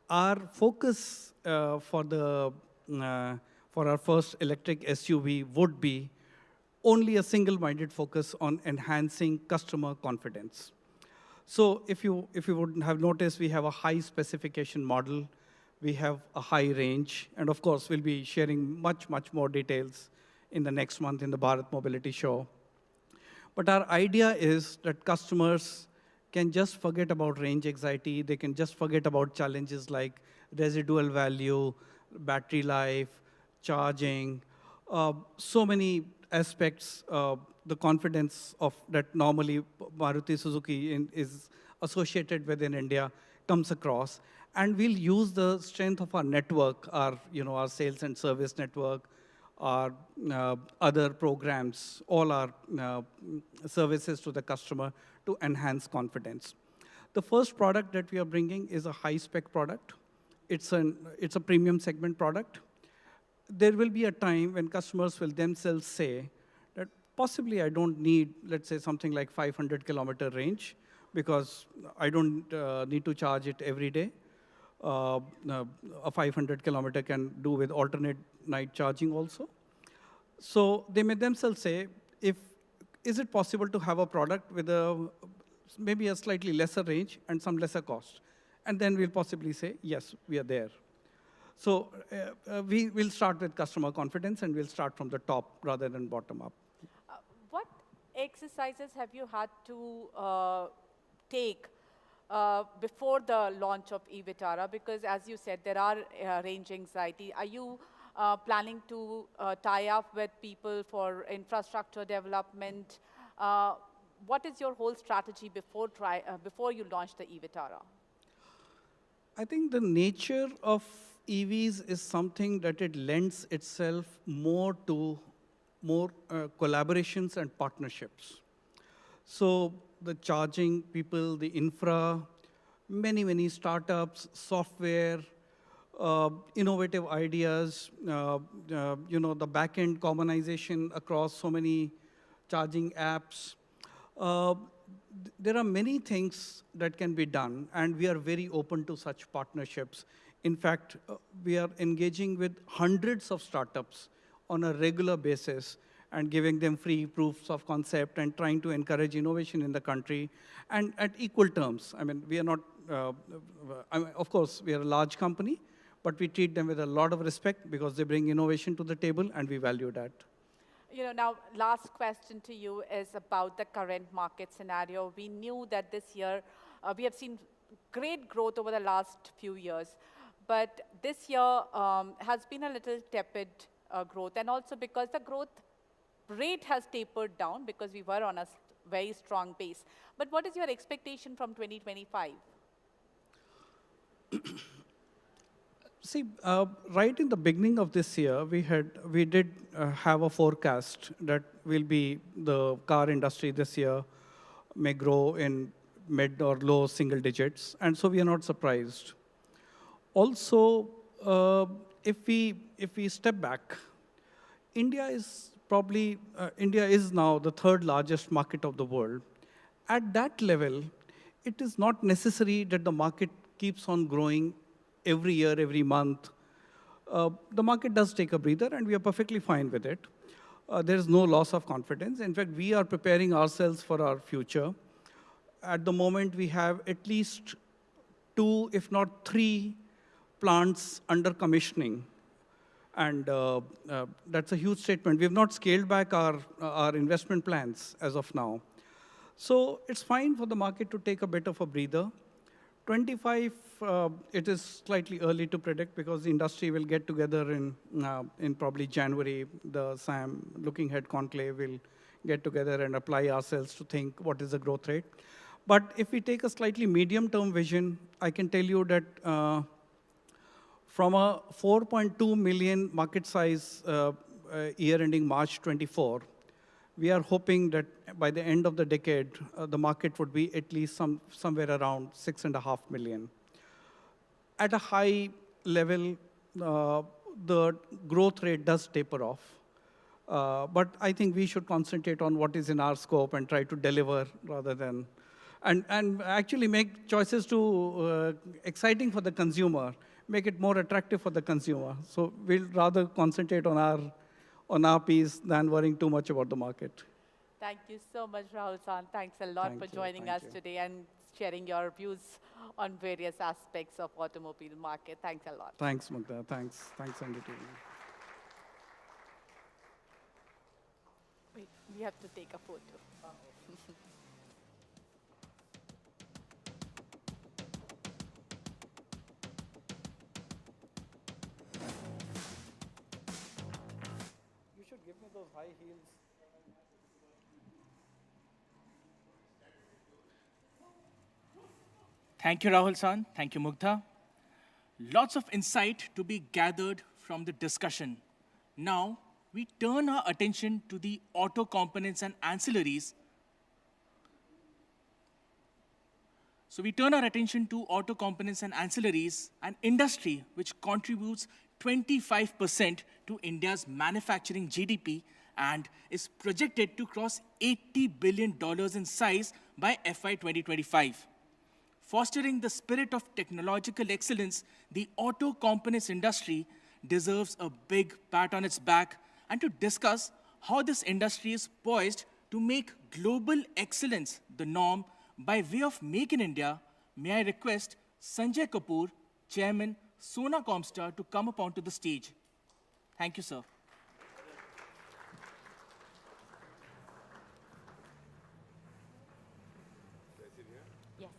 our focus for our first electric SUV would be only a single-minded focus on enhancing customer confidence. So if you would have noticed, we have a high specification model, we have a high range, and of course, we'll be sharing much more details in the next month in the Bharat Mobility Show. But our idea is that customers can just forget about range anxiety, they can just forget about challenges like residual value, battery life, charging, so many aspects, the confidence of that normally Maruti Suzuki is associated with in India comes across. And we'll use the strength of our network, our sales and service network, our other programs, all our services to the customer to enhance confidence. The first product that we are bringing is a high-spec product. It's a premium segment product. There will be a time when customers will themselves say that possibly I don't need, let's say, something like 500-kilometer range because I don't need to charge it every day. A 500-kilometer can do with alternate night charging also. So they may themselves say, is it possible to have a product with maybe a slightly lesser range and some lesser cost? And then we'll possibly say, yes, we are there. So we will start with customer confidence, and we'll start from the top rather than bottom up. What exercises have you had to take before the launch of e-Vitara? Because as you said, there are range anxiety. Are you planning to tie up with people for infrastructure development? What is your whole strategy before you launch the e-Vitara? I think the nature of EVs is something that it lends itself more to collaborations and partnerships. So the charging people, the infra, many startups, software, innovative ideas, the back-end commonization across so many charging apps. There are many things that can be done, and we are very open to such partnerships. In fact, we are engaging with hundreds of startups on a regular basis and giving them free proofs of concept and trying to encourage innovation in the country, and at equal terms. I mean, we are not, of course, we are a large company, but we treat them with a lot of respect because they bring innovation to the table, and we value that. Now, last question to you is about the current market scenario. We knew that this year, we have seen great growth over the last few years, but this year has been a little tepid growth, and also because the growth rate has tapered down because we were on a very strong base. But what is your expectation from 2025? See, right in the beginning of this year, we did have a forecast that the car industry this year may grow in mid or low single digits, and so we are not surprised. Also, if we step back, India is now the third largest market of the world. At that level, it is not necessary that the market keeps on growing every year, every month. The market does take a breather, and we are perfectly fine with it. There is no loss of confidence. In fact, we are preparing ourselves for our future. At the moment, we have at least 2, if not 3, plants under commissioning. And that's a huge statement. We have not scaled back our investment plans as of now. So it's fine for the market to take a bit of a breather. 25, it is slightly early to predict because the industry will get together in probably January. The SAM, Looking Ahead Conclave, will get together and apply ourselves to think what is the growth rate. But if we take a slightly medium-term vision, I can tell you that from a 4.2 million market size year ending March 24, we are hoping that by the end of the decade, the market would be at least somewhere around 6.5 million. At a high level, the growth rate does taper off. But I think we should concentrate on what is in our scope and try to deliver rather than, and actually make choices to exciting for the consumer, make it more attractive for the consumer. So we'll rather concentrate on our piece than worrying too much about the market. Thank you so much, Rahul-san. Thanks a lot for joining us today and sharing your views on various aspects of automobile market. Thanks a lot. Thanks, Mugdha. Thanks, NDTV. Wait, we have to take a photo. You should give me those high heels. Thank you, Rahul-san. Thank you, Mugdha. Lots of insight to be gathered from the discussion. Now, we turn our attention to the auto components and ancillaries. So we turn our attention to auto components and ancillaries, an industry which contributes 25% to India's manufacturing GDP and is projected to cross $80 billion in size by FY 2025. Fostering the spirit of technological excellence, the auto components industry deserves a big pat on its back, and to discuss how this industry is poised to make global excellence the norm by way of Make in India, may I request Sanjay Kapoor, Chairman, Sona Comstar, to come up onto the stage. Thank you, sir. Yes.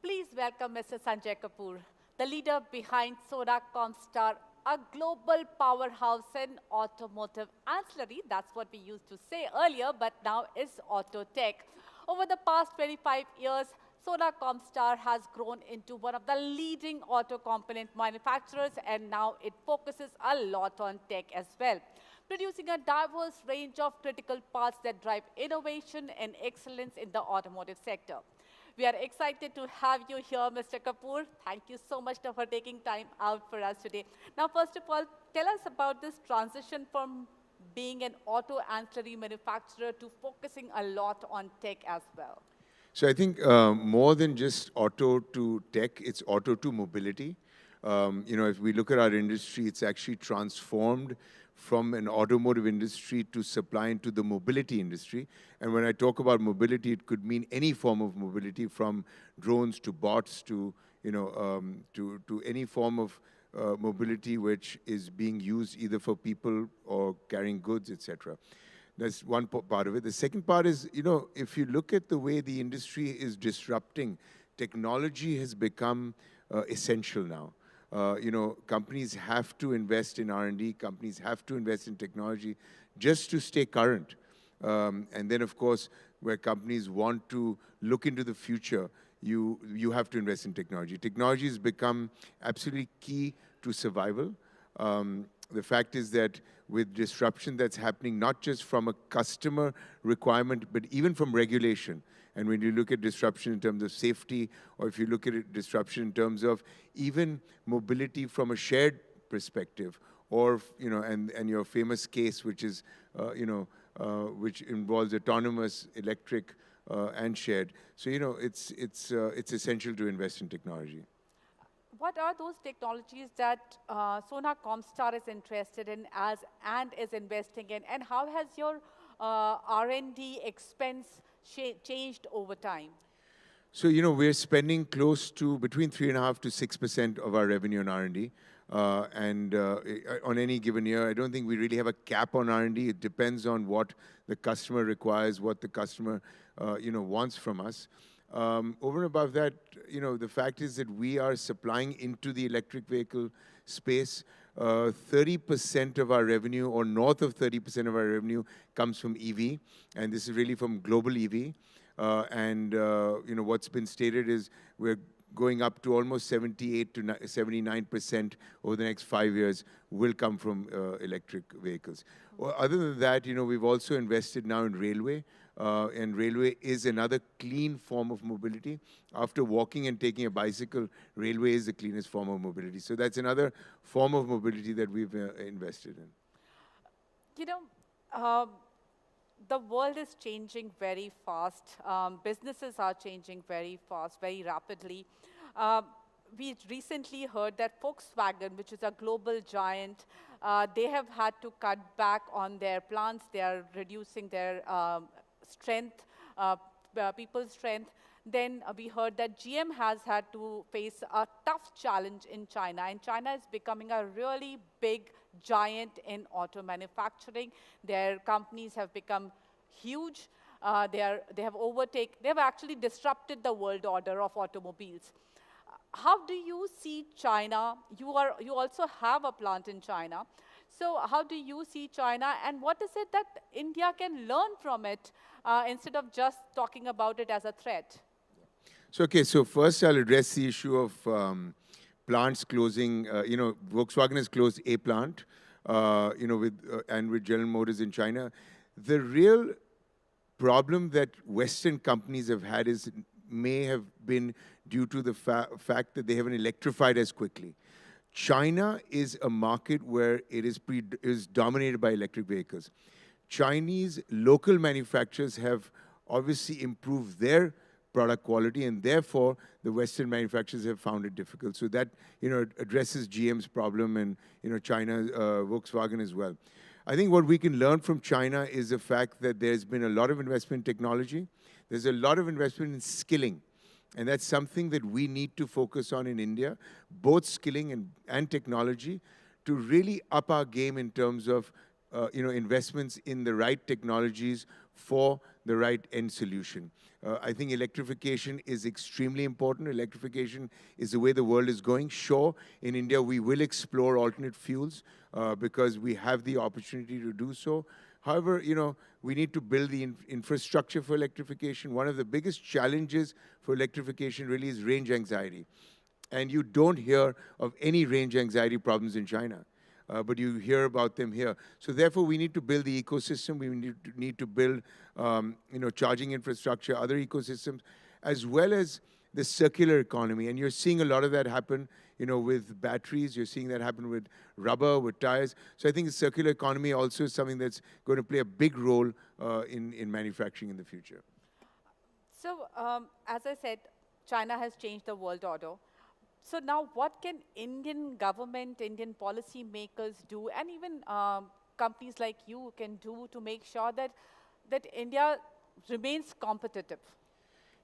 Please welcome Mr. Sanjay Kapoor, the leader behind Sona Comstar, a global powerhouse in automotive ancillary. That's what we used to say earlier, but now is auto tech. Over the past 25 years, Sona Comstar has grown into one of the leading auto component manufacturers, and now it focuses a lot on tech as well. producing a diverse range of critical parts that drive innovation and excellence in the automotive sector. We are excited to have you here, Mr. Kapoor. Thank you so much for taking time out for us today. Now, first of all, tell us about this transition from being an auto ancillary manufacturer to focusing a lot on tech as well. So I think more than just auto to tech, it's auto to mobility. If we look at our industry, it's actually transformed from an automotive industry to supply into the mobility industry. And when I talk about mobility, it could mean any form of mobility, from drones to bots to, to any form of mobility which is being used either for people or carrying goods, etc. That's one part of it. The second part is, if you look at the way the industry is disrupting, technology has become essential now. Companies have to invest in R&D, companies have to invest in technology just to stay current. And then, of course, where companies want to look into the future, you have to invest in technology. Technology has become absolutely key to survival. The fact is that with disruption that's happening, not just from a customer requirement, but even from regulation. And when you look at disruption in terms of safety, or if you look at it, disruption in terms of even mobility from a shared perspective, or, and your famous case, which is, which involves autonomous, electric, and shared. So, it's essential to invest in technology. What are those technologies that Sona Comstar is interested in and is investing in, and how has your R&D expense changed over time? So, we're spending close to between 3.5% to 6% of our revenue on R&D. And on any given year, I don't think we really have a cap on R&D. It depends on what the customer requires, what the customer, wants from us. Over and above that, the fact is that we are supplying into the electric vehicle space. 30% of our revenue, or north of 30% of our revenue, comes from EV, and this is really from global EV. What's been stated is we're going up to almost 78 to 79% over the next 5 years will come from electric vehicles. Well, other than that, we've also invested now in railway. And railway is another clean form of mobility. After walking and taking a bicycle, railway is the cleanest form of mobility. So that's another form of mobility that we've invested in. The world is changing very fast. Businesses are changing very fast, very rapidly. We recently heard that Volkswagen, which is a global giant, they have had to cut back on their plants. They are reducing their strength, people's strength. Then we heard that GM has had to face a tough challenge in China, and China is becoming a really big giant in auto manufacturing. Their companies have become huge. They have actually disrupted the world order of automobiles. How do you see China? You also have a plant in China. So how do you see China, and what is it that India can learn from it instead of just talking about it as a threat? So first I'll address the issue of plants closing. Volkswagen has closed a plant, with General Motors in China. The real problem that Western companies have had may have been due to the fact that they haven't electrified as quickly. China is a market where it is dominated by electric vehicles. Chinese local manufacturers have obviously improved their product quality, and therefore the Western manufacturers have found it difficult. So that addresses GM's problem, and China, Volkswagen as well. I think what we can learn from China is the fact that there's been a lot of investment in technology. There's a lot of investment in skilling. And that's something that we need to focus on in India, both skilling and technology, to really up our game in terms of investments in the right technologies for the right end solution. I think electrification is extremely important. Electrification is the way the world is going. Sure, in India we will explore alternate fuels because we have the opportunity to do so. However, we need to build the infrastructure for electrification. One of the biggest challenges for electrification really is range anxiety. And you don't hear of any range anxiety problems in China. but you hear about them here. So therefore, we need to build the ecosystem. We need to build, charging infrastructure, other ecosystems, as well as the circular economy. And you're seeing a lot of that happen, with batteries. You're seeing that happen with rubber, with tires. So I think the circular economy also is something that's going to play a big role in manufacturing in the future. So, as I said, China has changed the world order. So now what can Indian government, Indian policy makers do, and even companies like you can do to make sure that India remains competitive?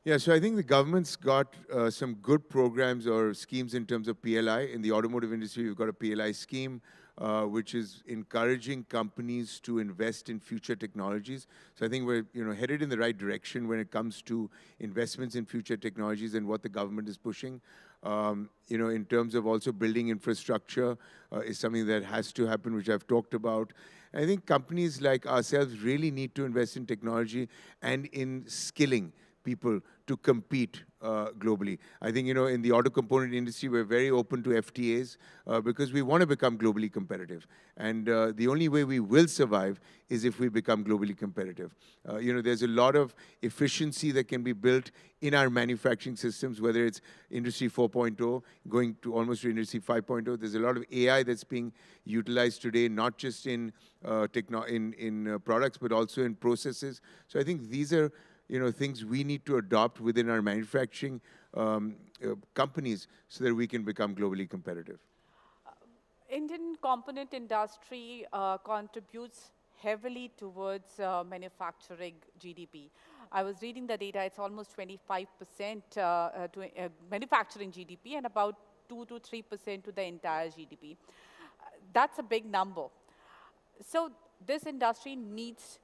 Yeah, so I think the government's got some good programs or schemes in terms of PLI. In the automotive industry, we've got a PLI scheme, which is encouraging companies to invest in future technologies. So I think we're headed in the right direction when it comes to investments in future technologies and what the government is pushing. In terms of also building infrastructure is something that has to happen, which I've talked about. I think companies like ourselves really need to invest in technology and in skilling people to compete globally. I think, in the auto component industry, we're very open to FTAs because we want to become globally competitive. And the only way we will survive is if we become globally competitive. There's a lot of efficiency that can be built in our manufacturing systems, whether it's Industry 4.0, going to almost to Industry 5.0. There's a lot of AI that's being utilized today, not just in products, but also in processes. So I think these are things we need to adopt within our manufacturing companies so that we can become globally competitive. Indian component industry contributes heavily towards manufacturing GDP. I was reading the data, it's almost 25% to manufacturing GDP and about 2 to 3% to the entire GDP. That's a big number. So this industry needs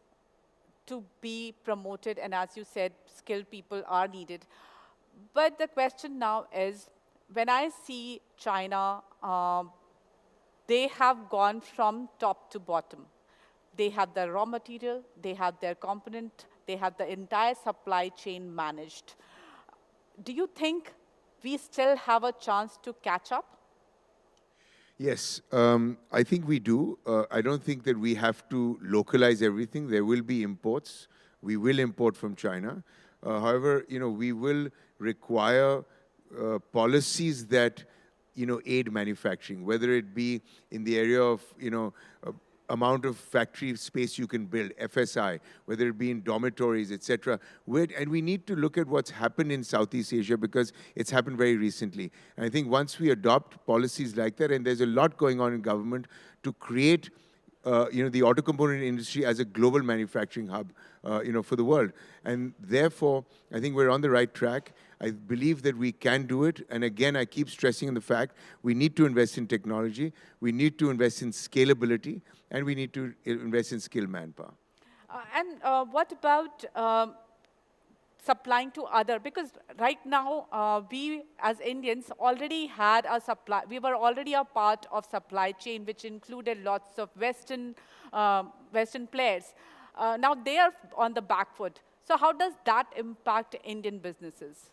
to be promoted, and as you said, skilled people are needed. But the question now is, when I see China, they have gone from top to bottom. They have the raw material, they have their component, they have the entire supply chain managed. Do you think we still have a chance to catch up? Yes, I think we do. I don't think that we have to localize everything. There will be imports. We will import from China. However, we will require policies that, aid manufacturing, whether it be in the area of, amount of factory space you can build, FSI, whether it be in dormitories, etc. And we need to look at what's happened in Southeast Asia because it's happened very recently. And I think once we adopt policies like that, and there's a lot going on in government to create the auto component industry as a global manufacturing hub, for the world. And therefore, I think we're on the right track. I believe that we can do it. And again, I keep stressing on the fact we need to invest in technology, we need to invest in scalability, and we need to invest in skilled manpower. What about supplying to other? Because right now, we as Indians already had a supply. We were already a part of supply chain, which included lots of Western players. Now they are on the back foot. So how does that impact Indian businesses?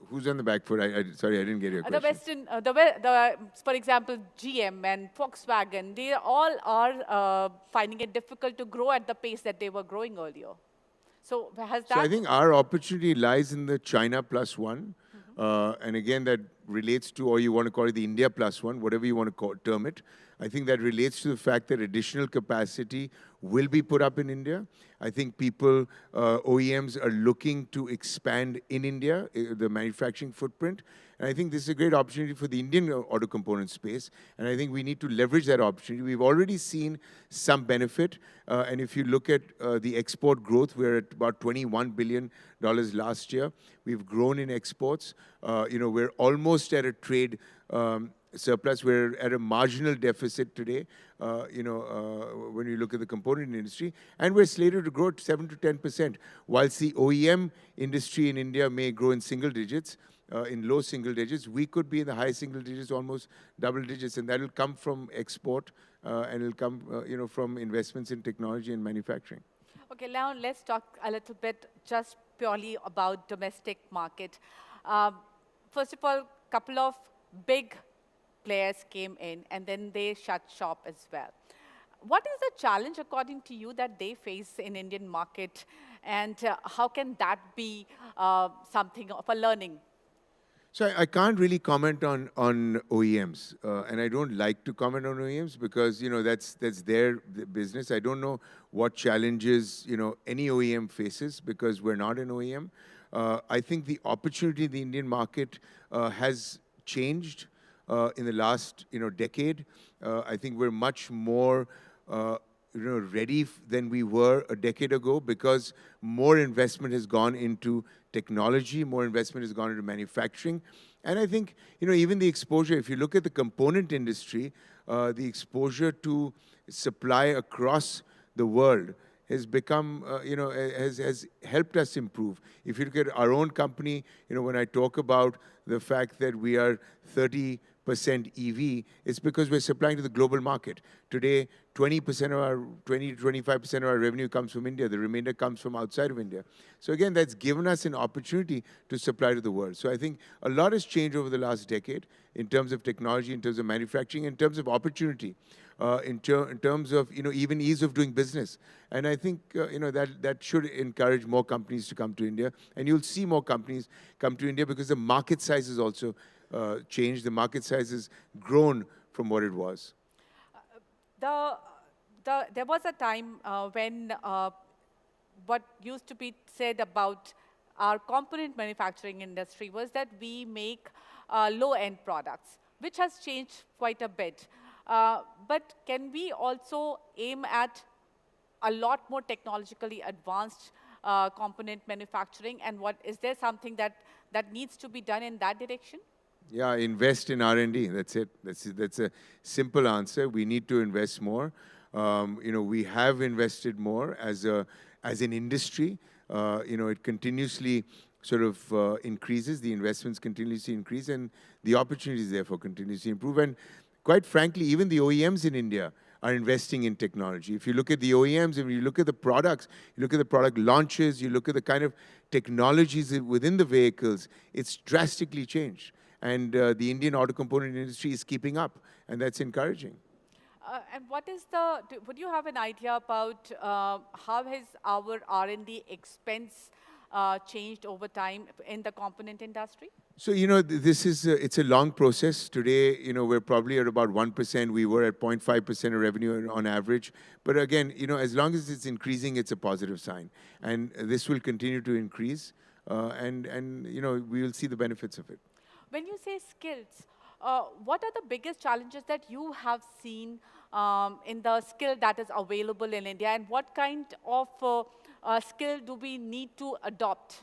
Who's on the back foot? Sorry, I didn't get your question. For example, GM and Volkswagen, they all are finding it difficult to grow at the pace that they were growing earlier. So has that... So I think our opportunity lies in the China plus one. And again, that relates to, or you want to call it the India plus one, whatever you want to term it. I think that relates to the fact that additional capacity will be put up in India. I think people, OEMs are looking to expand in India, the manufacturing footprint. And I think this is a great opportunity for the Indian auto component space. And I think we need to leverage that opportunity. We've already seen some benefit. And if you look at the export growth, we're at about $21 billion last year. We've grown in exports. We're almost at a trade surplus. We're at a marginal deficit today, when you look at the component industry. And we're slated to grow at 7 to 10%. Whilst the OEM industry in India may grow in single digits, in low single digits, we could be in the high single digits, almost double digits. And that will come from export and it'll come from investments in technology and manufacturing. Okay, now let's talk a little bit just purely about domestic market. First of all, couple of big players came in and then they shut shop as well. What is the challenge, according to you, that they face in Indian market, and how can that be something of a learning? So I can't really comment on OEMs, and I don't like to comment on OEMs because that's their business. I don't know what challenges any OEM faces because we're not an OEM. I think the opportunity in the Indian market has changed in the last decade. I think we're much more ready than we were a decade ago because more investment has gone into technology, more investment has gone into manufacturing. And I think, even the exposure, if you look at the component industry, the exposure to supply across the world has become, has helped us improve. If you look at our own company, when I talk about the fact that we are 30% EV, it's because we're supplying to the global market. Today, 20 to 25% of our revenue comes from India. The remainder comes from outside of India. So again, that's given us an opportunity to supply to the world. So I think a lot has changed over the last decade in terms of technology, in terms of manufacturing, in terms of opportunity, in terms of even ease of doing business. And I think that should encourage more companies to come to India. And you'll see more companies come to India because the market size has also changed. The market size has grown from what it was. There was a time when what used to be said about our component manufacturing industry was that we make low-end products, which has changed quite a bit. But can we also aim at a lot more technologically advanced component manufacturing? And is there something that needs to be done in that direction? Yeah, invest in R&D. That's it. That's a simple answer. We need to invest more. We have invested more as an industry. It continuously sort of increases. The investments continuously increase, and the opportunities therefore continuously improve. And quite frankly, even the OEMs in India are investing in technology. If you look at the OEMs and you look at the products, you look at the product launches, you look at the kind of technologies within the vehicles, it's drastically changed. And the Indian auto component industry is keeping up, and that's encouraging. And would you have an idea about how has our R&D expense changed over time in the component industry? So, it's a long process. Today, we're probably at about 1%. We were at 0.5% of revenue on average. But again, as long as it's increasing, it's a positive sign. And this will continue to increase, and we will see the benefits of it. When you say skills, what are the biggest challenges that you have seen in the skill that is available in India, and what kind of skill do we need to adopt?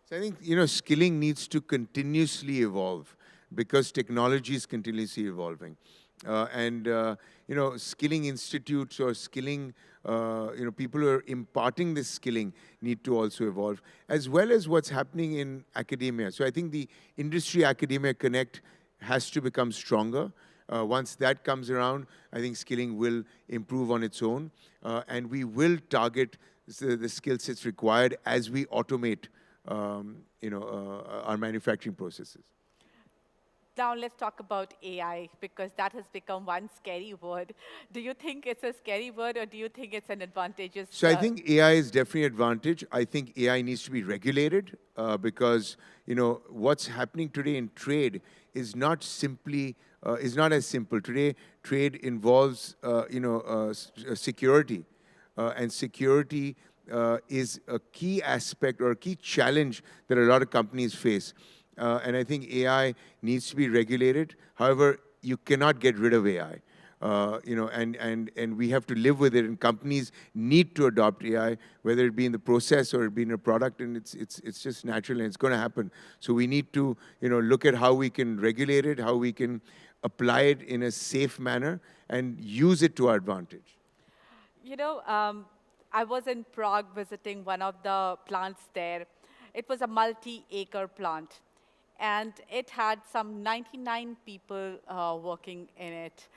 So I think, skilling needs to continuously evolve because technology is continuously evolving. Skilling institutes or skilling, people who are imparting this skilling need to also evolve, as well as what's happening in academia. So I think the industry-academia connect has to become stronger. Once that comes around, I think skilling will improve on its own, and we will target the skill sets required as we automate our manufacturing processes. Now let's talk about AI, because that has become one scary word. Do you think it's a scary word, or do you think it's an advantageous? So I think AI is definitely an advantage. I think AI needs to be regulated because what's happening today in trade is not as simple. Today, trade involves security, and security is a key aspect or a key challenge that a lot of companies face. And I think AI needs to be regulated. However, you cannot get rid of AI. And we have to live with it. And companies need to adopt AI, whether it be in the process or it be in a product. And it's just natural, and it's going to happen. So we need to look at how we can regulate it, how we can apply it in a safe manner, and use it to our advantage. I was in Prague visiting one of the plants there. It was a multi-acre plant, and it had some 99 people working in it.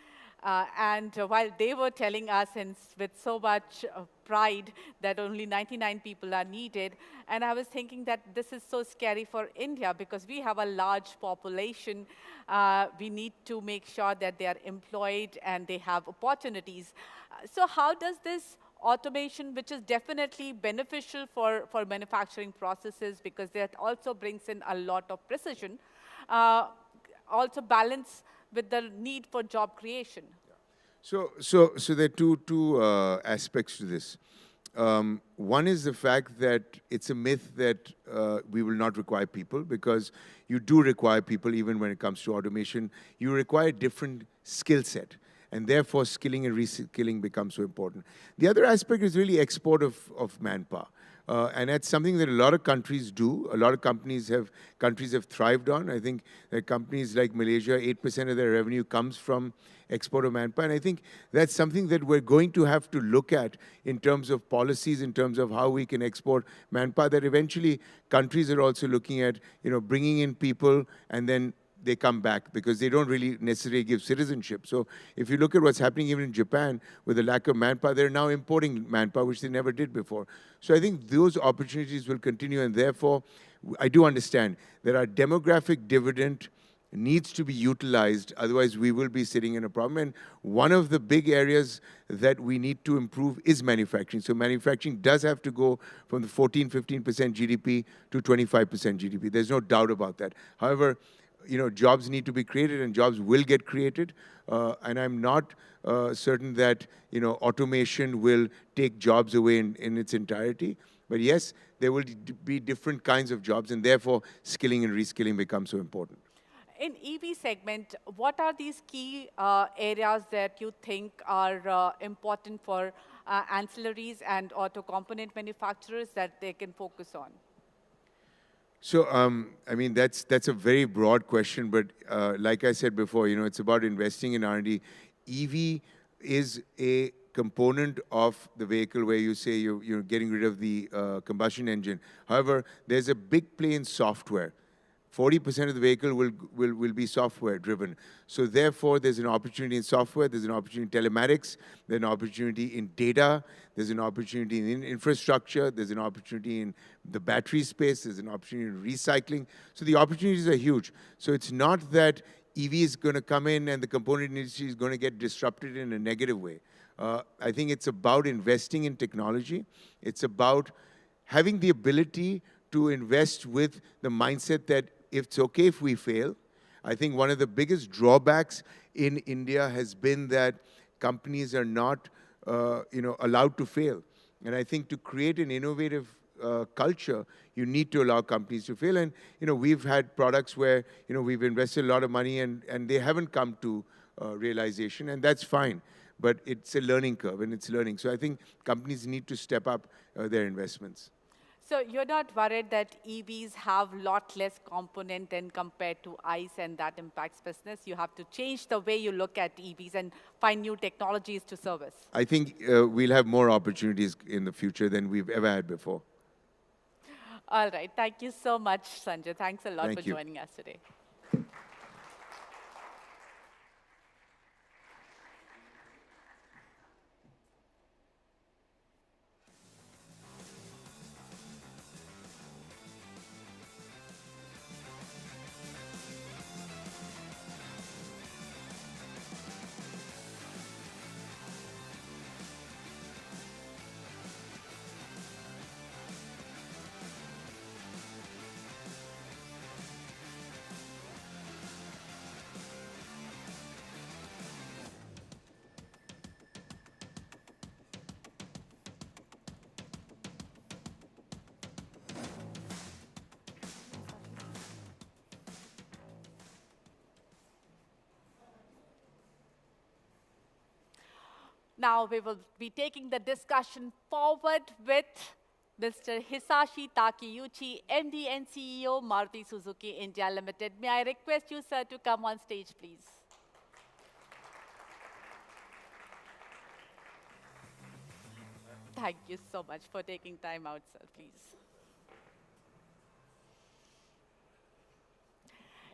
And while they were telling us with so much pride that only 99 people are needed, and I was thinking that this is so scary for India because we have a large population. We need to make sure that they are employed and they have opportunities. So how does this automation, which is definitely beneficial for manufacturing processes because that also brings in a lot of precision, also balance with the need for job creation? So there are two aspects to this. One is the fact that it's a myth that we will not require people, because you do require people even when it comes to automation. You require different skill set, and therefore skilling and reskilling becomes so important. The other aspect is really export of manpower. And that's something that a lot of countries do. A lot of countries have thrived on. I think that companies like Malaysia, 8% of their revenue comes from export of manpower. And I think that's something that we're going to have to look at in terms of policies, in terms of how we can export manpower, that eventually countries are also looking at, bringing in people and then they come back, because they don't really necessarily give citizenship. So if you look at what's happening even in Japan with the lack of manpower, they're now importing manpower, which they never did before. So I think those opportunities will continue, and therefore I do understand that our demographic dividend needs to be utilized, otherwise we will be sitting in a problem. And one of the big areas that we need to improve is manufacturing. So manufacturing does have to go from the 15% GDP to 25% GDP. There's no doubt about that. However, jobs need to be created, and jobs will get created. And I'm not certain that, automation will take jobs away in its entirety. But yes, there will be different kinds of jobs, and therefore skilling and reskilling becomes so important. In EV segment, what are these key areas that you think are important for ancillaries and auto component manufacturers that they can focus on? So, I mean, that's a very broad question, but like I said before, it's about investing in R&D. EV is a component of the vehicle where you say you're getting rid of the combustion engine. However, there's a big play in software. 40% of the vehicle will be software driven. So therefore, there's an opportunity in software, there's an opportunity in telematics, there's an opportunity in data, there's an opportunity in infrastructure, there's an opportunity in the battery space, there's an opportunity in recycling. So the opportunities are huge. So it's not that EV is going to come in and the component industry is going to get disrupted in a negative way. I think it's about investing in technology. It's about having the ability to invest with the mindset that it's okay if we fail. I think one of the biggest drawbacks in India has been that companies are not, allowed to fail. And I think to create an innovative culture, you need to allow companies to fail. And, we've had products where, we've invested a lot of money and they haven't come to realization, and that's fine. But it's a learning curve, and it's learning. So I think companies need to step up their investments. So you're not worried that EVs have a lot less component than compared to ICE, and that impacts business? You have to change the way you look at EVs and find new technologies to service. I think we'll have more opportunities in the future than we've ever had before. All right. Thank you so much, Sanjay. Thanks a lot for joining us today. Now we will be taking the discussion forward with Mr. Hisashi Takeuchi, MD and CEO, Maruti Suzuki India Limited. May I request you, sir, to come on stage, please? Thank you so much for taking time out, sir, please.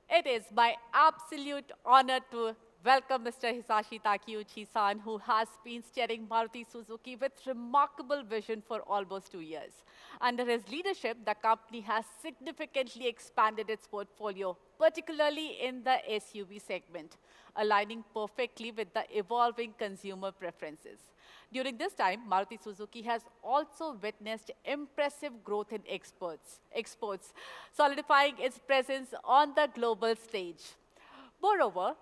It is my absolute honor to Welcome, Mr. Hisashi Takeuchi-san, who has been steering Maruti Suzuki with remarkable vision for almost 2 years. Under his leadership, the company has significantly expanded its portfolio, particularly in the SUV segment, aligning perfectly with the evolving consumer preferences. During this time, Maruti Suzuki has also witnessed impressive growth in exports, solidifying its presence on the global stage. Moreover,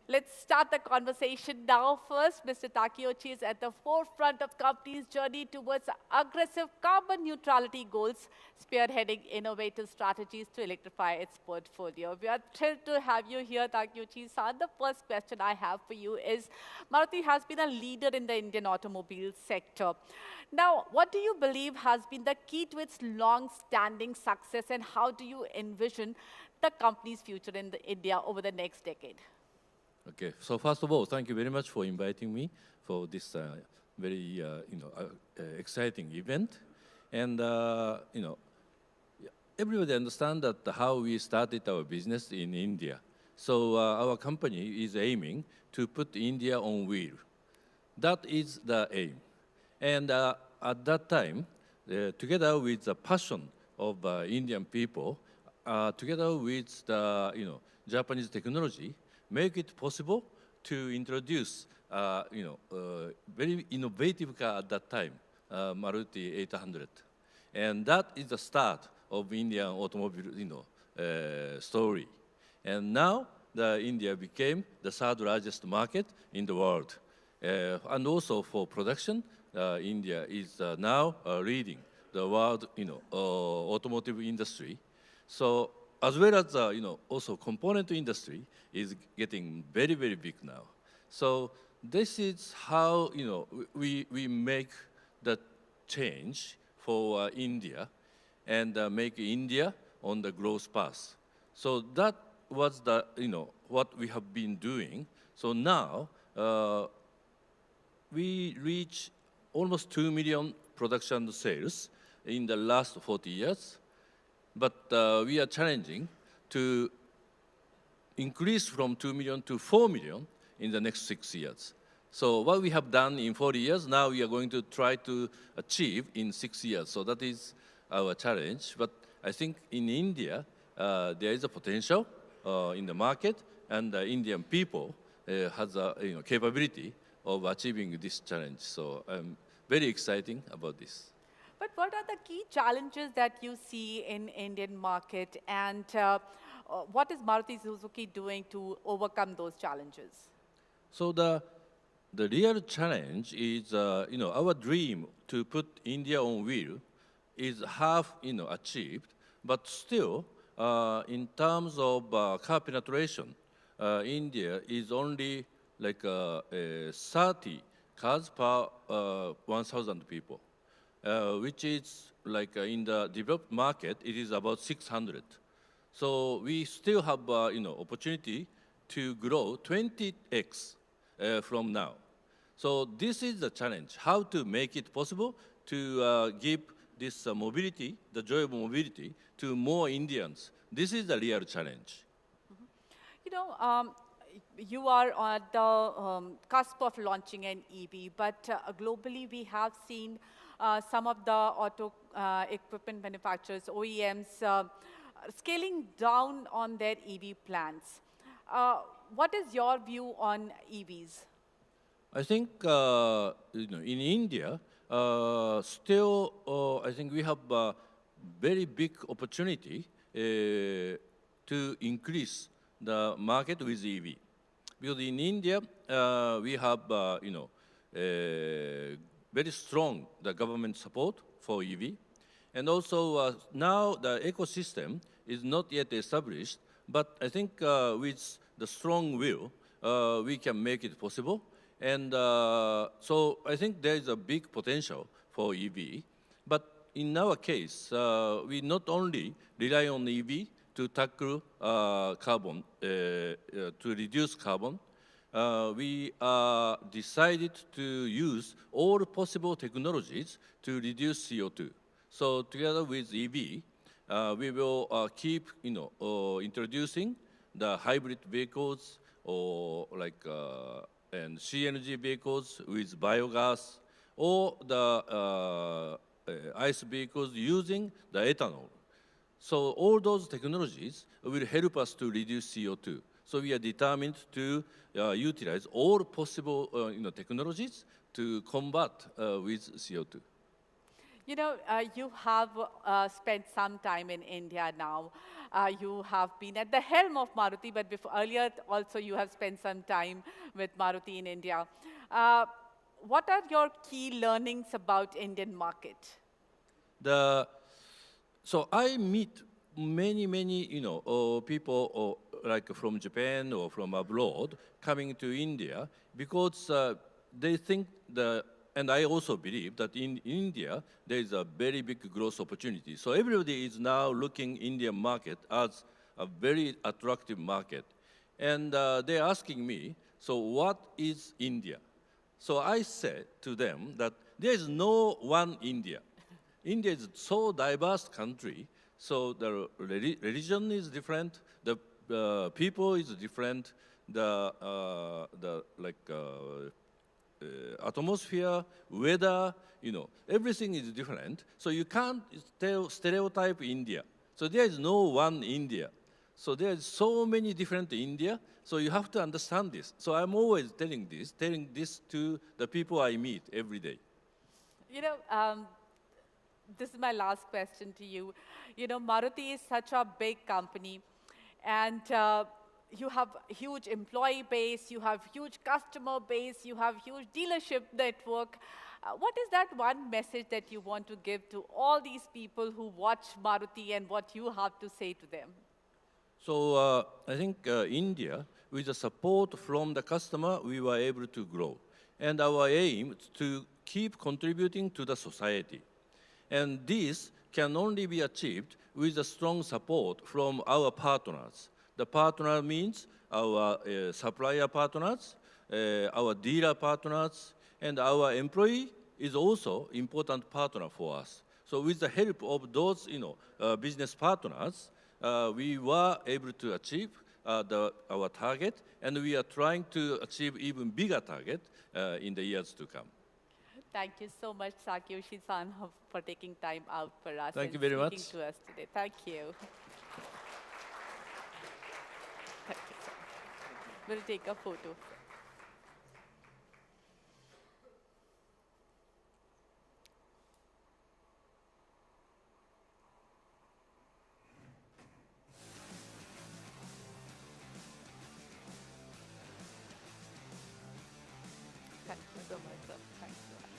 let's start the conversation now. First, Mr. Takeuchi is at the forefront of company's journey towards aggressive carbon neutrality goals, spearheading innovative strategies to electrify its portfolio. We are thrilled to have you here, Takeuchi-san. The first question I have for you is, Maruti has been a leader in the Indian automobile sector. Now, what do you believe has been the key to its long-standing success, and how do you envision the company's future in India over the next decade? Okay, so first of all, thank you very much for inviting me for this very exciting event. And everybody understands that how we started our business in India. So our company is aiming to put India on wheel. That is the aim. And at that time, together with the passion of Indian people, together with the Japanese technology, make it possible to introduce very innovative car at that time, Maruti 800. And that is the start of Indian automobile story. And now India became the third largest market in the world. And also for production, India is now leading the world automotive industry. So as well as also component industry is getting very, very big now. So this is how we make the change for India and make India on the growth path. So that was the what we have been doing. So now we reach almost 2 million production sales in the last 40 years. But we are challenging to increase from 2 million to 4 million in the next 6 years. So what we have done in 40 years, now we are going to try to achieve in 6 years. So that is our challenge. But I think in India, there is a potential in the market, and the Indian people has a capability of achieving this challenge. So I'm very excited about this. But what are the key challenges that you see in Indian market, and what is Maruti Suzuki doing to overcome those challenges? So the real challenge is, our dream to put India on wheel is half, achieved, but still, in terms of car penetration, India is only like 30 cars per 1,000 people. Which is like in the developed market, it is about 600. So we still have opportunity to grow 20x from now. So this is the challenge, how to make it possible to give this mobility, the joy of mobility, to more Indians. This is the real challenge. Mm-hmm. You are on the cusp of launching an EV, but globally we have seen some of the auto equipment manufacturers, OEMs, scaling down on their EV plans. What is your view on EVs? I think in India, still, I think we have a very big opportunity to increase the market with EV. Because in India, we have, very strong the government support for EV. And also now the ecosystem is not yet established, but I think with the strong will, we can make it possible. And so I think there is a big potential for EV. But in our case, we not only rely on EV to tackle carbon, to reduce carbon, we decided to use all possible technologies to reduce CO2. So together with EV, we will keep introducing the hybrid vehicles or and CNG vehicles with biogas, or the ICE vehicles using the ethanol. So all those technologies will help us to reduce CO2. So we are determined to utilize all possible technologies to combat with CO2. You know, you have spent some time in India now. You have been at the helm of Maruti, but earlier also you have spent some time with Maruti in India. What are your key learnings about Indian market? So I meet many, people like from Japan or from abroad coming to India because they think and I also believe that in India, there is a very big growth opportunity. So everybody is now looking Indian market as a very attractive market. And they're asking me, so what is India? So I said to them that there is no one India. India is so diverse country, so the religion is different, the people is different, the atmosphere, weather, everything is different. So you can't stereotype India. So there is no one India. So there is so many different India. So you have to understand this. So I'm always telling this to the people I meet every day. This is my last question to you. Maruti is such a big company, and you have huge employee base, you have huge customer base, you have huge dealership network. What is that one message that you want to give to all these people who watch Maruti and what you have to say to them? So I think India, with the support from the customer, we were able to grow. And our aim is to keep contributing to the society. And this can only be achieved with a strong support from our partners. The partner means our supplier partners, our dealer partners, and our employee is also important partner for us. So with the help of those business partners, we were able to achieve our target, and we are trying to achieve even bigger target in the years to come. Thank you so much, Sakyoshi-san, for taking time out for us. Thank you very much. Speaking to us today. Thank you. Thank you, sir. We'll take a photo. Thank you so much, sir. Thanks so much.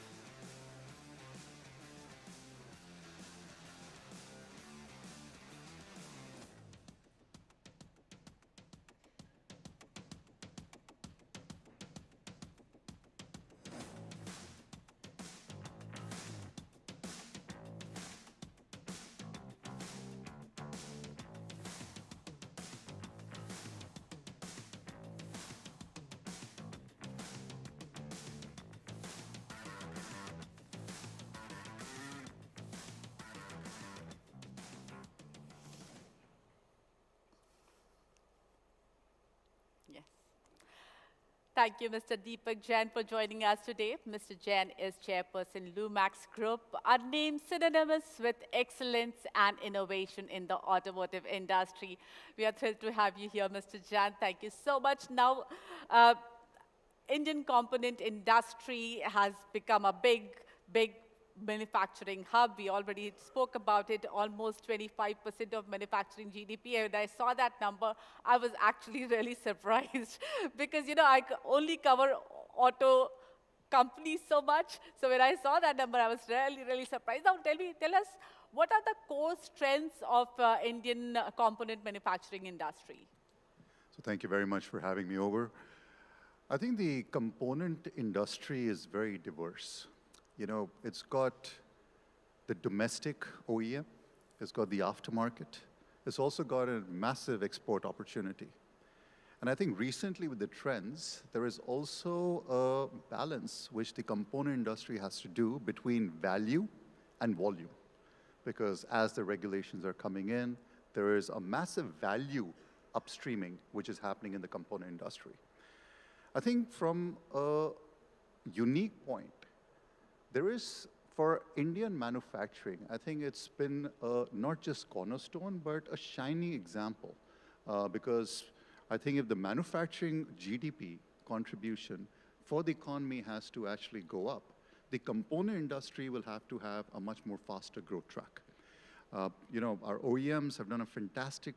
Yes. Thank you, Mr. Deepak Jain, for joining us today. Mr. Jain is chairperson Lumax Group, a name synonymous with excellence and innovation in the automotive industry. We are thrilled to have you here, Mr. Jain. Thank you so much. Now, Indian component industry has become a big manufacturing hub. We already spoke about it, almost 25% of manufacturing GDP. And I saw that number, I was actually really surprised because, I only cover auto companies so much. So when I saw that number, I was really surprised. Now tell us, what are the core strengths of Indian component manufacturing industry? So thank you very much for having me over. I think the component industry is very diverse. It's got the domestic OEM, it's got the aftermarket, it's also got a massive export opportunity. And I think recently with the trends, there is also a balance which the component industry has to do between value and volume. Because as the regulations are coming in, there is a massive value upstreaming, which is happening in the component industry. I think from a unique point, there is, for Indian manufacturing, I think it's been not just cornerstone, but a shiny example. Because I think if the manufacturing GDP contribution for the economy has to actually go up, the component industry will have to have a much more faster growth track. Our OEMs have done a fantastic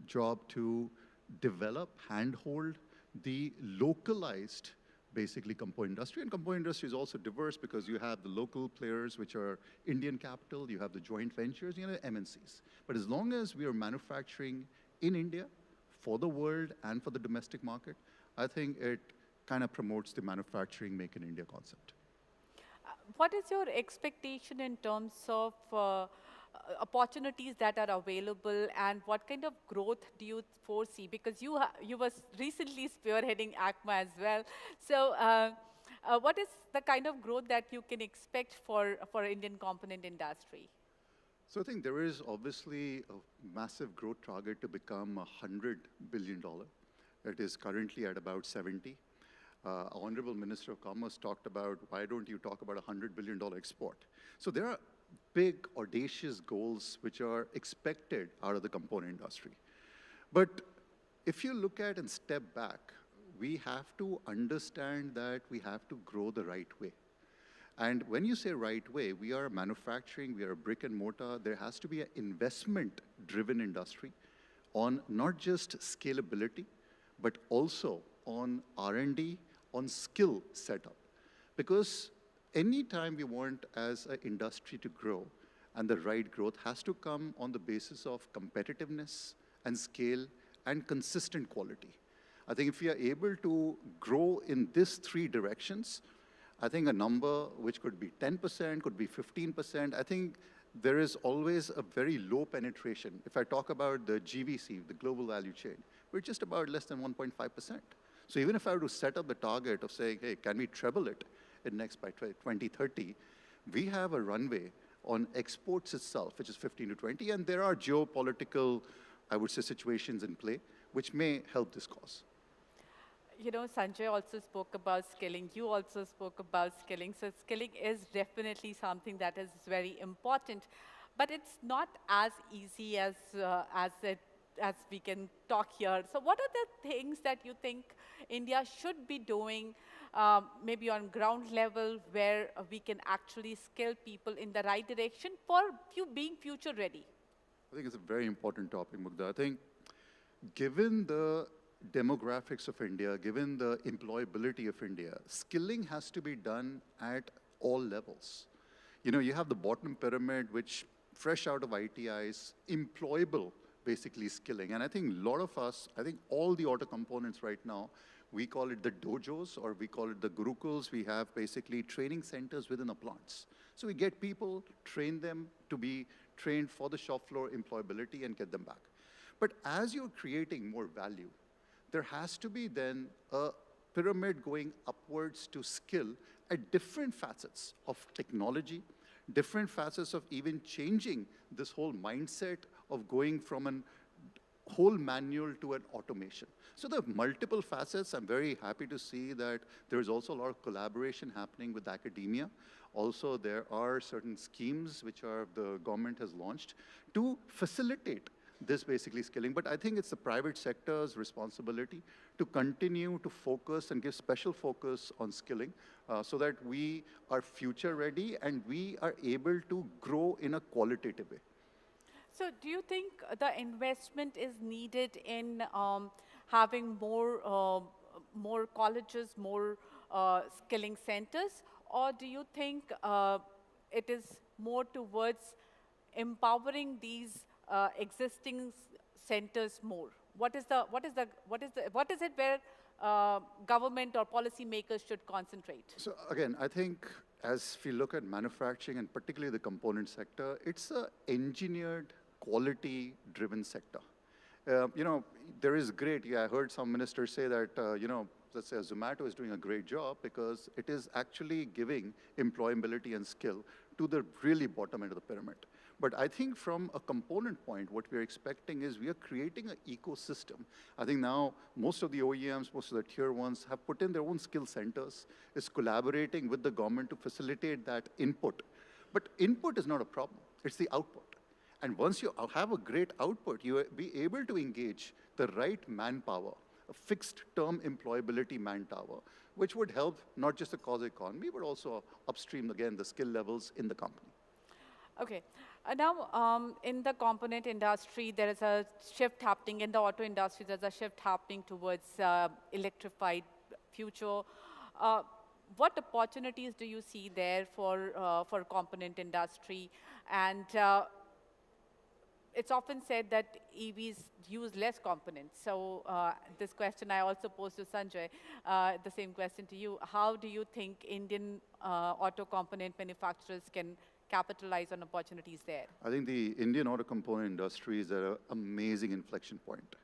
job to develop, handhold the localized, basically, component industry. And component industry is also diverse because you have the local players, which are Indian capital, you have the joint ventures, you know, MNCs. But as long as we are manufacturing in India for the world and for the domestic market, I think it kind of promotes the manufacturing make in India concept. What is your expectation in terms of opportunities that are available, and what kind of growth do you foresee? Because you were recently spearheading ACMA as well. So what is the kind of growth that you can expect for Indian component industry? So I think there is obviously a massive growth target to become $100 billion. It is currently at about 70. Honorable Minister of Commerce talked about, why don't you talk about a $100 billion export? So there are big, audacious goals which are expected out of the component industry. But if you look at and step back, we have to understand that we have to grow the right way. And when you say right way, we are manufacturing, we are a brick and mortar. There has to be an investment-driven industry on not just scalability, but also on R&D, on skill setup. Because anytime we want as an industry to grow, and the right growth has to come on the basis of competitiveness and scale and consistent quality. I think if we are able to grow in these three directions, I think a number which could be 10%, could be 15%, I think there is always a very low penetration. If I talk about the GVC, the global value chain, we're just about less than 1.5%. So even if I were to set up the target of saying, hey, can we treble it in next by 2030, we have a runway on exports itself, which is 15 to 20, and there are geopolitical, I would say, situations in play, which may help this cause. You know, Sanjay also spoke about skilling. You also spoke about skilling. So skilling is definitely something that is very important, but it's not as easy as we can talk here. So what are the things that you think India should be doing, maybe on ground level, where we can actually skill people in the right direction for being future ready? I think it's a very important topic, Mugdha. I think given the demographics of India, given the employability of India, skilling has to be done at all levels. You know, you have the bottom pyramid, which fresh out of ITIs, employable, basically skilling. And I think a lot of us, I think all the auto components right now, we call it the dojos or we call it the gurukuls. We have basically training centers within the plants. So we get people, train them to be trained for the shop floor employability and get them back. But as you're creating more value, there has to be then a pyramid going upwards to skill at different facets of technology, different facets of even changing this whole mindset of going from a whole manual to an automation. So there are multiple facets. I'm very happy to see that there is also a lot of collaboration happening with academia. Also, there are certain schemes which the government has launched to facilitate this basically skilling. But I think it's the private sector's responsibility to continue to focus and give special focus on skilling so that we are future ready and we are able to grow in a qualitative way. So do you think the investment is needed in having more colleges, more skilling centers, or do you think it is more towards empowering these existing centers more? What is it where government or policymakers should concentrate? So again, I think as we look at manufacturing and particularly the component sector, it's an engineered, quality-driven sector. You know, there is great, I heard some ministers say that, you know, let's say Zomato is doing a great job because it is actually giving employability and skill to the really bottom end of the pyramid. But I think from a component point, what we're expecting is we are creating an ecosystem. I think now most of the OEMs, most of the tier ones have put in their own skill centers, is collaborating with the government to facilitate that input. But input is not a problem, it's the output. And once you have a great output, you will be able to engage the right manpower, a fixed term employability manpower, which would help not just the cause economy, but also upstream, again, the skill levels in the company. Okay. Now, in the component industry, there is a shift happening. In the auto industry, there's a shift happening towards electrified future. What opportunities do you see there for component industry? And it's often said that EVs use less components. So this question I also posed to Sanjay, the same question to you. How do you think Indian auto component manufacturers can capitalize on opportunities there? I think the Indian auto component industry is at an amazing inflection point.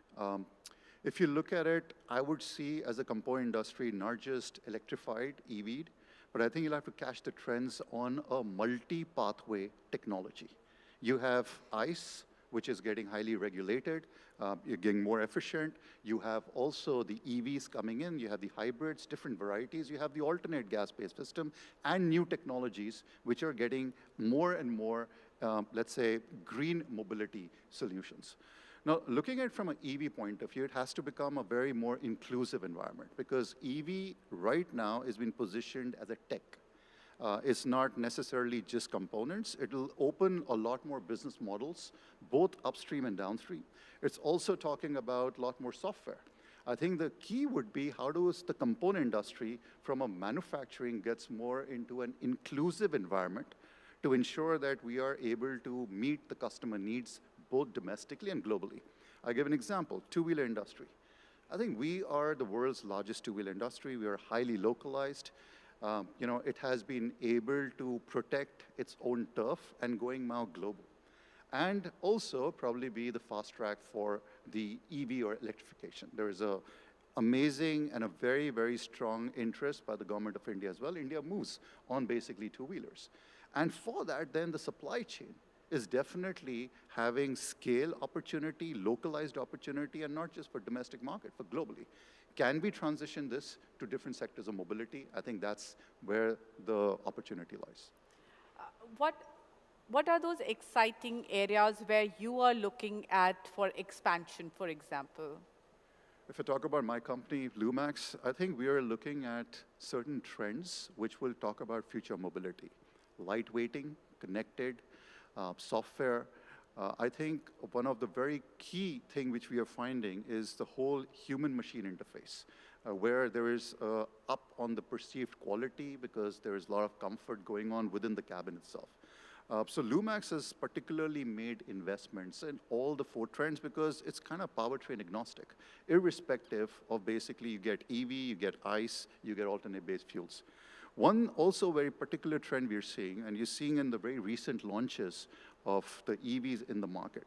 If you look at it, I would see as a component industry, not just electrified, EV'd, but I think you'll have to catch the trends on a multi-pathway technology. You have ICE, which is getting highly regulated. You're getting more efficient. You have also the EVs coming in. You have the hybrids, different varieties. You have the alternate gas-based system and new technologies, which are getting more and more, let's say, green mobility solutions. Now, looking at it from an EV point of view, it has to become a very more inclusive environment because EV right now is being positioned as a tech. It's not necessarily just components. It'll open a lot more business models, both upstream and downstream. It's also talking about a lot more software. I think the key would be how does the component industry from a manufacturing gets more into an inclusive environment to ensure that we are able to meet the customer needs both domestically and globally. I'll give an example, two-wheeler industry. I think we are the world's largest two-wheeler industry. We are highly localized. It has been able to protect its own turf and going now global. And also probably be the fast track for the EV or electrification. There is an amazing and a very, very strong interest by the government of India as well. India moves on basically two-wheelers. And for that, then the supply chain is definitely having scale opportunity, localized opportunity, and not just for domestic market, for globally. Can we transition this to different sectors of mobility? I think that's where the opportunity lies. What are those exciting areas where you are looking at for expansion, for example? If I talk about my company, Lumax, I think we are looking at certain trends which will talk about future mobility. Lightweighting, connected, software. I think one of the very key thing which we are finding is the whole human-machine interface, where there is up on the perceived quality because there is a lot of comfort going on within the cabin itself. So Lumax has particularly made investments in all the four trends because it's kind of powertrain agnostic, irrespective of basically you get EV, you get ICE, you get alternate-based fuels. One also very particular trend we're seeing, and you're seeing in the very recent launches of the EVs in the market,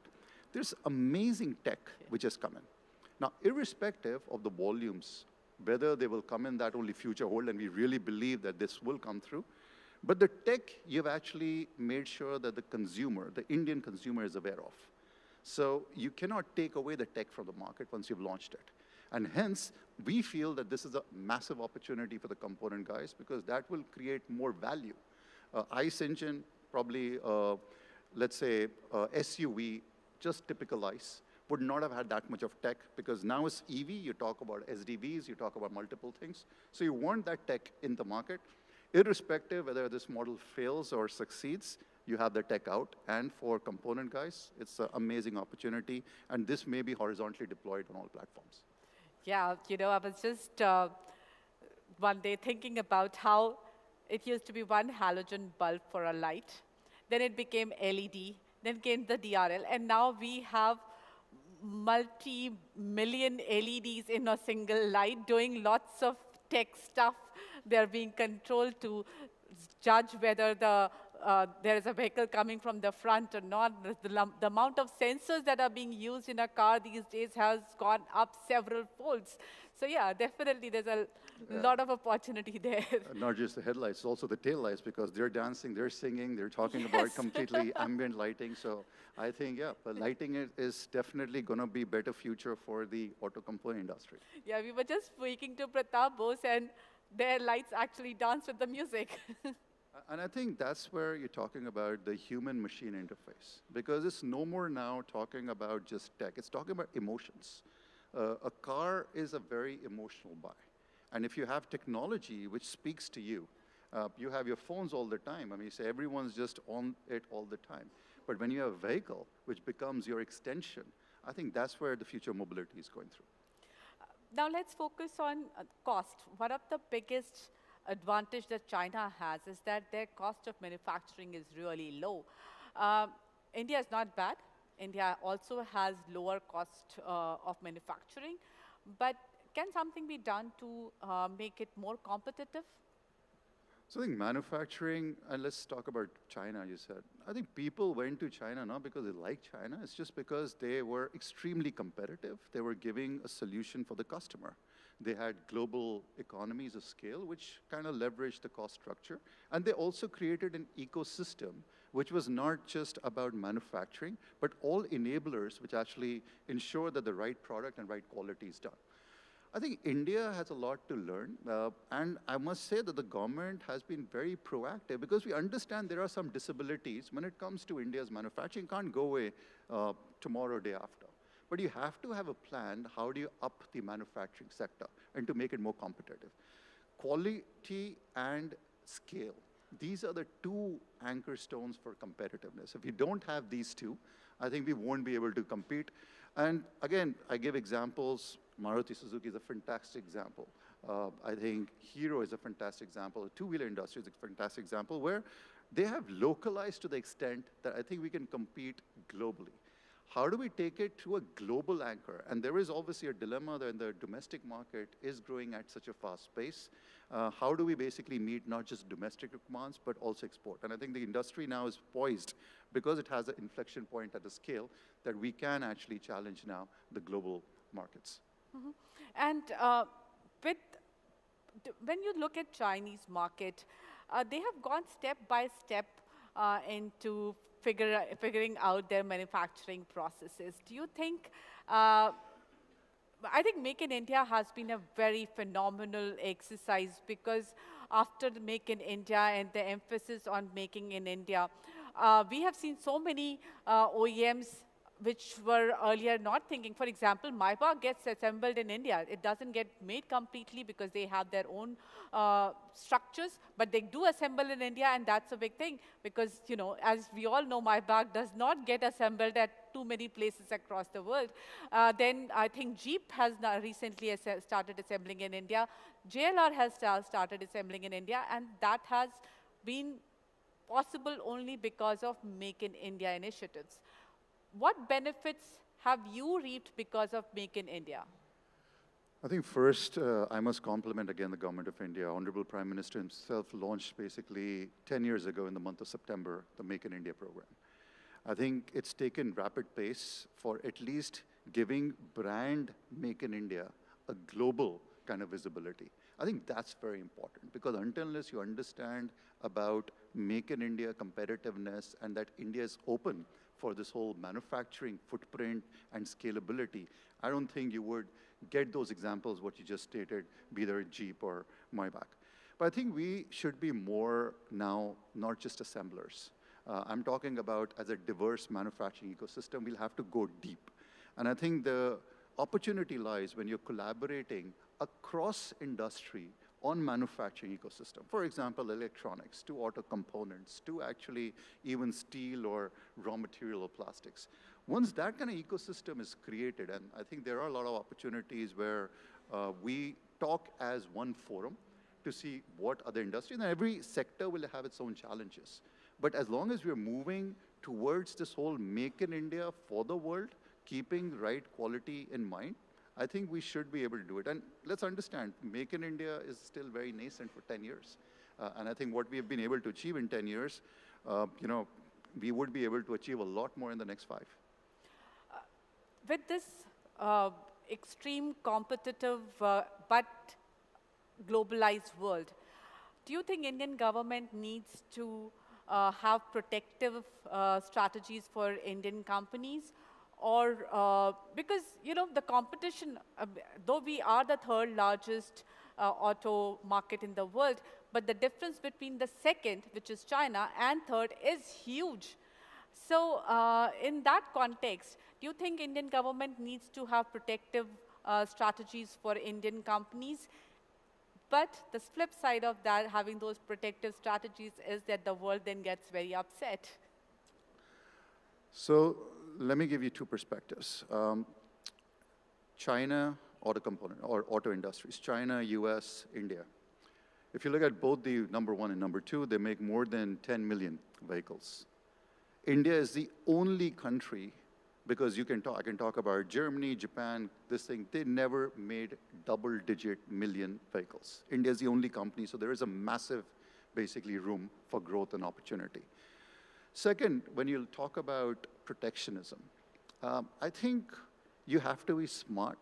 there's amazing tech which has come in. Now, irrespective of the volumes, whether they will come in that only future hold, and we really believe that this will come through, but the tech you've actually made sure that the consumer, the Indian consumer is aware of. So you cannot take away the tech from the market once you've launched it. And hence, we feel that this is a massive opportunity for the component guys because that will create more value. ICE engine, probably, let's say, SUV, just typical ICE, would not have had that much of tech because now it's EV, you talk about SDVs, you talk about multiple things. So you want that tech in the market. Irrespective whether this model fails or succeeds, you have the tech out. And for component guys, it's an amazing opportunity. And this may be horizontally deployed on all platforms. Yeah, I was just one day thinking about how it used to be one halogen bulb for a light. Then it became LED. Then came the DRL. And now we have multi-million LEDs in a single light doing lots of tech stuff. They're being controlled to judge whether the there is a vehicle coming from the front or not. The amount of sensors that are being used in a car these days has gone up several folds. So yeah, definitely there's a lot of opportunity there. Not just the headlights, also the taillights, because they're dancing, they're singing, they're talking about completely ambient lighting. So I think, yeah, the lighting is definitely going to be better future for the auto component industry. Yeah, we were just speaking to Pratap Bose, and their lights actually dance with the music. And I think that's where you're talking about the human-machine interface, because it's no more now talking about just tech. It's talking about emotions. A car is a very emotional buy. And if you have technology which speaks to you, you have your phones all the time. I mean, you say everyone's just on it all the time. But when you have a vehicle which becomes your extension, I think that's where the future mobility is going through. Now let's focus on cost. One of the biggest advantage that China has is that their cost of manufacturing is really low. India is not bad. India also has lower cost of manufacturing, but can something be done to make it more competitive? So I think manufacturing, and let's talk about China, you said. I think people went to China not because they like China, it's just because they were extremely competitive. They were giving a solution for the customer. They had global economies of scale, which kind of leveraged the cost structure. And they also created an ecosystem, which was not just about manufacturing, but all enablers which actually ensure that the right product and right quality is done. I think India has a lot to learn, and I must say that the government has been very proactive because we understand there are some disabilities when it comes to India's manufacturing. Can't go away tomorrow or day after. But you have to have a plan, how do you up the manufacturing sector and to make it more competitive. Quality and scale, these are the two anchor stones for competitiveness. If we don't have these two, I think we won't be able to compete. And again, I give examples. Maruti Suzuki is a fantastic example. I think Hero is a fantastic example. The two-wheeler industry is a fantastic example where they have localized to the extent that I think we can compete globally. How do we take it to a global anchor? And there is obviously a dilemma that the domestic market is growing at such a fast pace. How do we basically meet not just domestic demands, but also export? And I think the industry now is poised because it has an inflection point at the scale that we can actually challenge now the global markets. Mm-hmm. And when you look at Chinese market, they have gone step by step into figuring out their manufacturing processes. Do you think, I think Make in India has been a very phenomenal exercise because after the Make in India and the emphasis on making in India, we have seen so many OEMs which were earlier not thinking. For example, Maybach gets assembled in India. It doesn't get made completely because they have their own structures, but they do assemble in India, and that's a big thing because, you know, as we all know, Maybach does not get assembled at too many places across the world. Then I think Jeep has recently started assembling in India. JLR has started assembling in India, and that has been possible only because of Make in India initiatives. What benefits have you reaped because of Make in India? I think first, I must compliment again the Government of India. Honorable Prime Minister himself launched basically 10 years ago in the month of September, the Make in India program. I think it's taken rapid pace for at least giving brand Make in India a global kind of visibility. I think that's very important because unless you understand about Make in India competitiveness and that India is open for this whole manufacturing footprint and scalability, I don't think you would get those examples, what you just stated, be there Jeep or Maybach. But I think we should be more now, not just assemblers. I'm talking about as a diverse manufacturing ecosystem, we'll have to go deep. And I think the opportunity lies when you're collaborating across industry on manufacturing ecosystem. For example, electronics, to auto components, to actually even steel or raw material or plastics. Once that kind of ecosystem is created, and I think there are a lot of opportunities where we talk as one forum to see what other industries, and every sector will have its own challenges. But as long as we're moving towards this whole Make in India for the world, keeping right quality in mind, I think we should be able to do it. And let's understand, Make in India is still very nascent for 10 years. And I think what we have been able to achieve in 10 years, we would be able to achieve a lot more in the next 5. With this extreme competitive but globalized world, do you think Indian government needs to have protective strategies for Indian companies? Or because, the competition, though we are the third largest auto market in the world, but the difference between the second, which is China, and third is huge. So in that context, do you think Indian government needs to have protective strategies for Indian companies? But the flip side of that, having those protective strategies, is that the world then gets very upset. So let me give you 2 perspectives. China, auto component, or auto industries, China, US, India. If you look at both the number 1 and number 2, they make more than 10 million vehicles. India is the only country, because I can talk about Germany, Japan, this thing, they never made double-digit million vehicles. India is the only company, so there is a massive, basically, room for growth and opportunity. Second, when you talk about protectionism, I think you have to be smart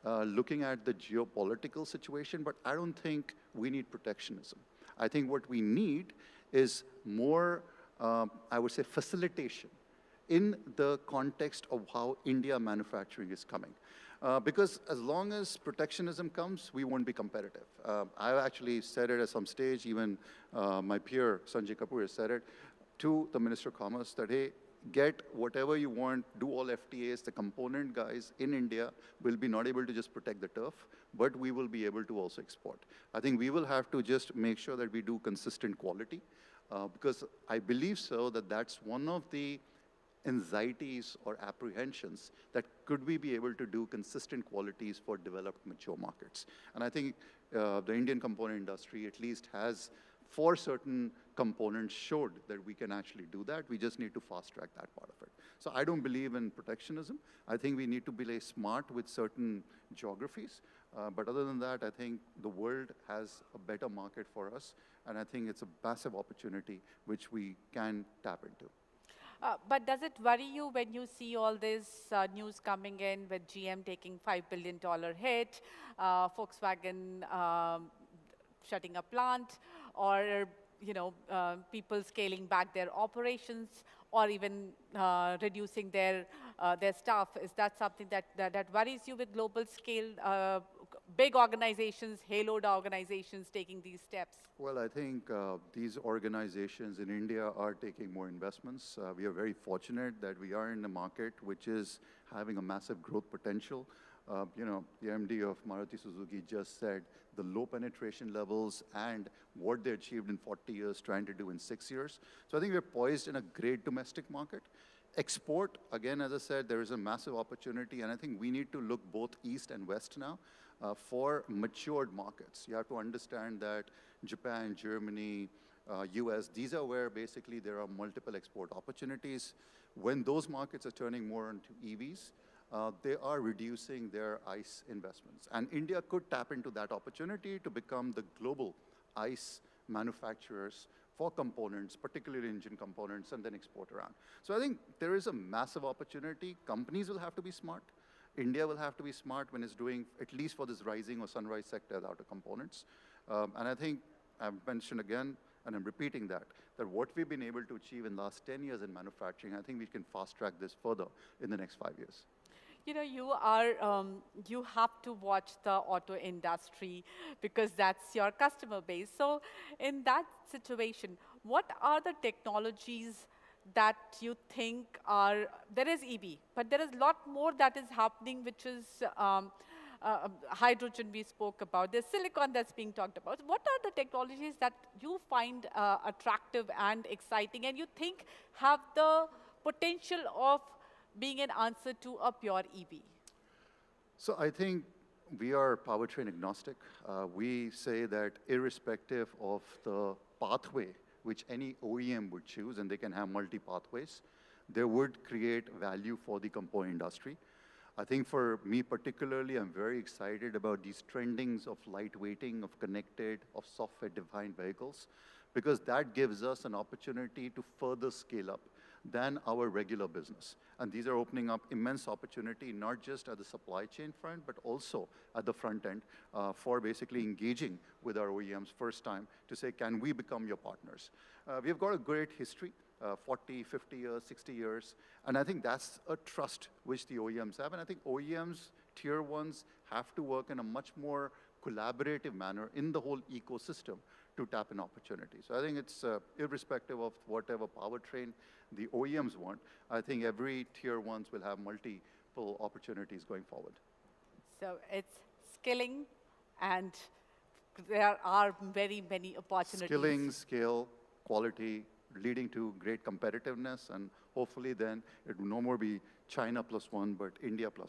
looking at the geopolitical situation, but I don't think we need protectionism. I think what we need is more, I would say, facilitation in the context of how India manufacturing is coming. Because as long as protectionism comes, we won't be competitive. I actually said it at some stage, even my peer, Sanjay Kapoor, has said it to the Minister of Commerce that, hey, get whatever you want, do all FTAs, the component guys in India will be not able to just protect the turf, but we will be able to also export. I think we will have to just make sure that we do consistent quality, because I believe so that that's one of the anxieties or apprehensions that could we be able to do consistent qualities for developed mature markets. And I think the Indian component industry at least has, for certain components, showed that we can actually do that. We just need to fast track that part of it. So I don't believe in protectionism. I think we need to be smart with certain geographies. But other than that, I think the world has a better market for us. And I think it's a massive opportunity which we can tap into. But does it worry you when you see all this news coming in with GM taking $5 billion hit, Volkswagen shutting a plant, or people scaling back their operations, or even reducing their staff? Is that something that worries you with global scale, big organizations, haloed organizations taking these steps? Well, I think these organizations in India are taking more investments. We are very fortunate that we are in a market which is having a massive growth potential. The MD of Maruti Suzuki just said the low penetration levels and what they achieved in 40 years trying to do in 6 years. So I think we're poised in a great domestic market. Export, again, as I said, there is a massive opportunity, and I think we need to look both east and west now for matured markets. You have to understand that Japan, Germany, US, these are where basically there are multiple export opportunities. When those markets are turning more into EVs, they are reducing their ICE investments. And India could tap into that opportunity to become the global ICE manufacturers for components, particularly engine components, and then export around. So I think there is a massive opportunity. Companies will have to be smart. India will have to be smart when it's doing, at least for this rising or sunrise sector, auto components. And I think I've mentioned again, and I'm repeating that what we've been able to achieve in the last 10 years in manufacturing, I think we can fast track this further in the next 5 years. You have to watch the auto industry because that's your customer base. So in that situation, what are the technologies that you think are, there is EV, but there is a lot more that is happening, which is hydrogen we spoke about, there's silicon that's being talked about. What are the technologies that you find attractive and exciting and you think have the potential of being an answer to a pure EV? So I think we are powertrain agnostic. We say that irrespective of the pathway which any OEM would choose, and they can have multi-pathways, they would create value for the component industry. I think for me particularly, I'm very excited about these trendings of lightweighting, of connected, of software-defined vehicles, because that gives us an opportunity to further scale up than our regular business. And these are opening up immense opportunity, not just at the supply chain front, but also at the front end for basically engaging with our OEMs first time to say, can we become your partners? We've got a great history, 40, 50 years, 60 years. And I think that's a trust which the OEMs have. And I think OEMs, tier ones, have to work in a much more collaborative manner in the whole ecosystem to tap an opportunity. So I think it's irrespective of whatever powertrain the OEMs want, I think every tier ones will have multiple opportunities going forward. So it's skilling, and there are very many opportunities. Skilling, scale, quality, leading to great competitiveness, and hopefully then it will no more be China +1, but India ++.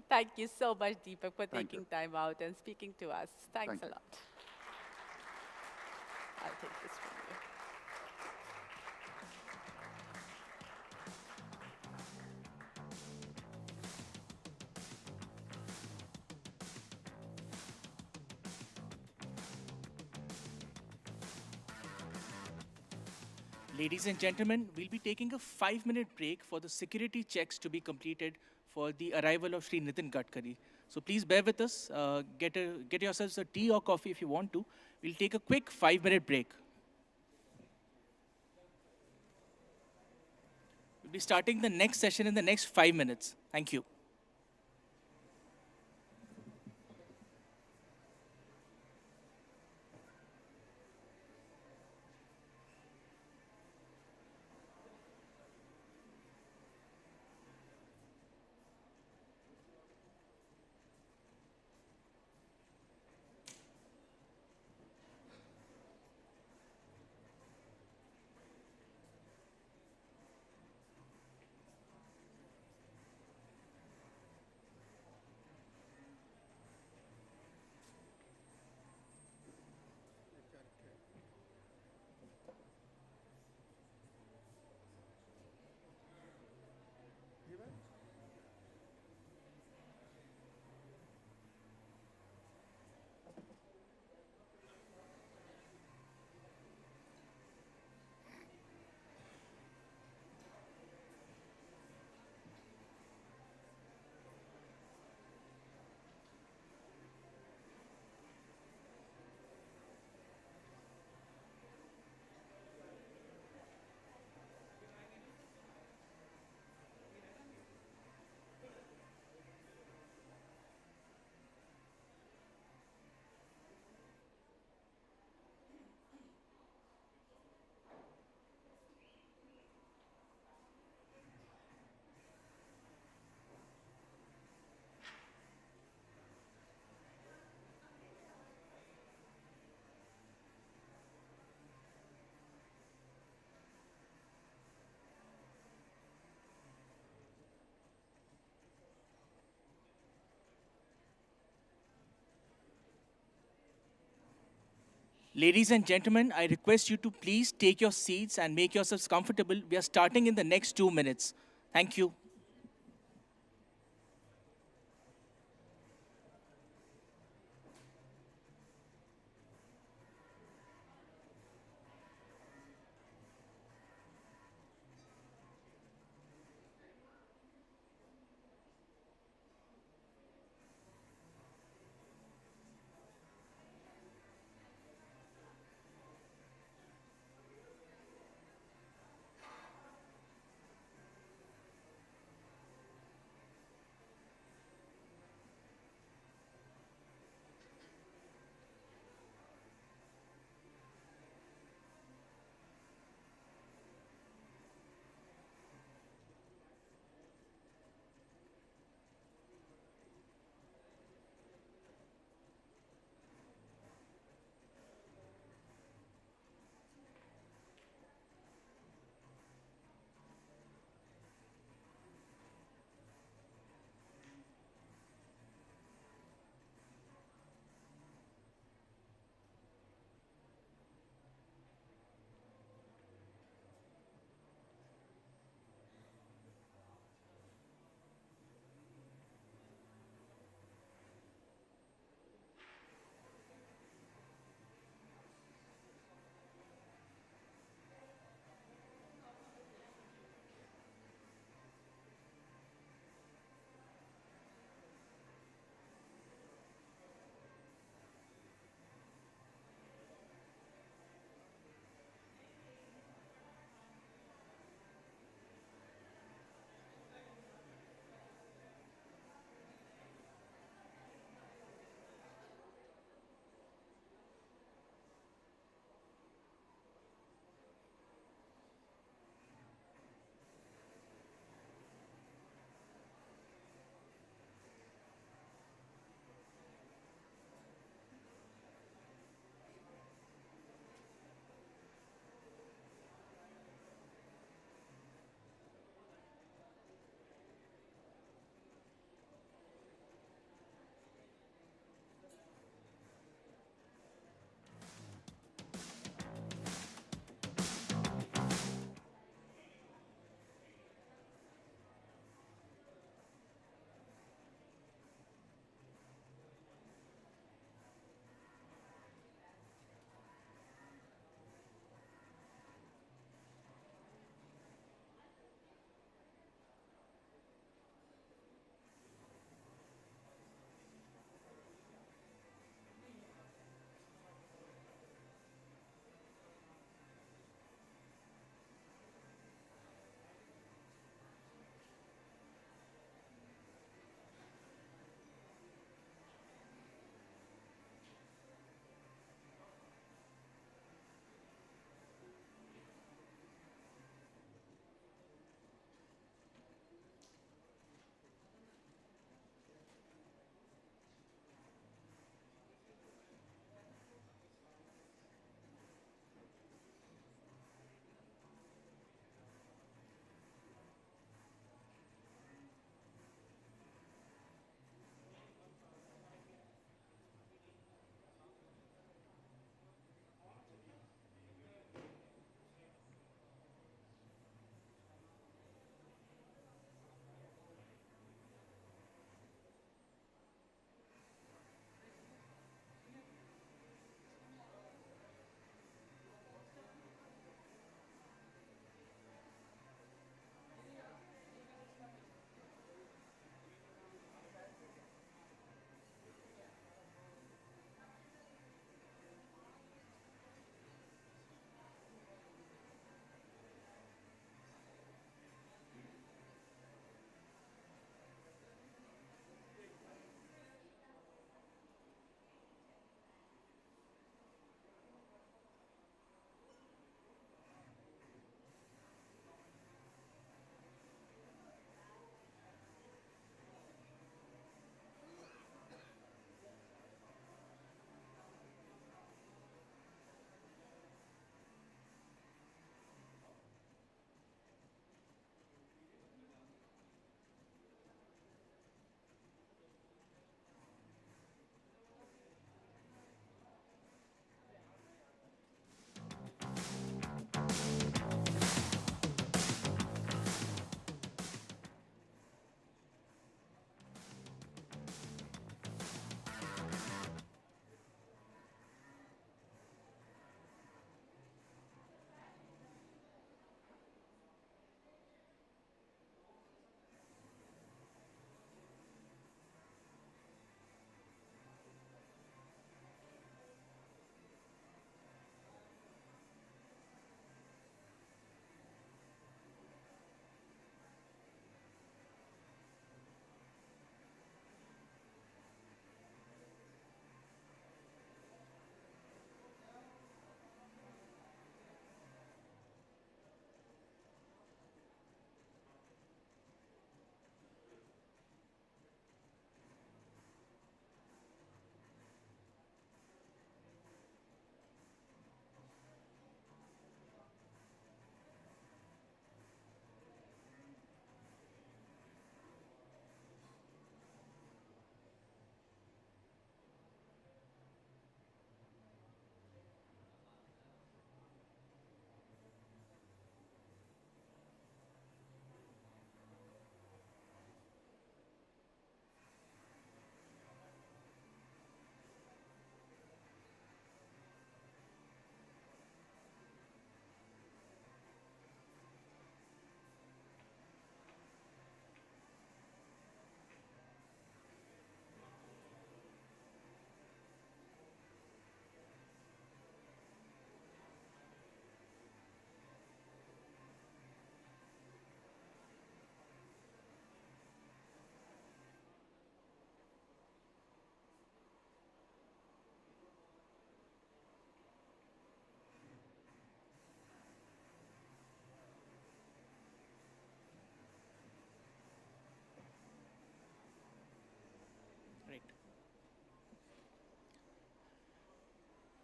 Thank you so much, Deepak, for Thank taking time out and speaking to us. Thanks Thank a you. lot. I'll take this from you. Ladies and gentlemen, we'll be taking a 5-minute break for the security checks to be completed for the arrival of Sri Nitin Gadkari. So please bear with us. Get yourselves a tea or coffee if you want to. We'll take a quick 5-minute break. We'll be starting the next session in the next 5 minutes. Thank you. Ladies and gentlemen, I request you to please take your seats and make yourselves comfortable. We are starting in the next 2 minutes. Thank you.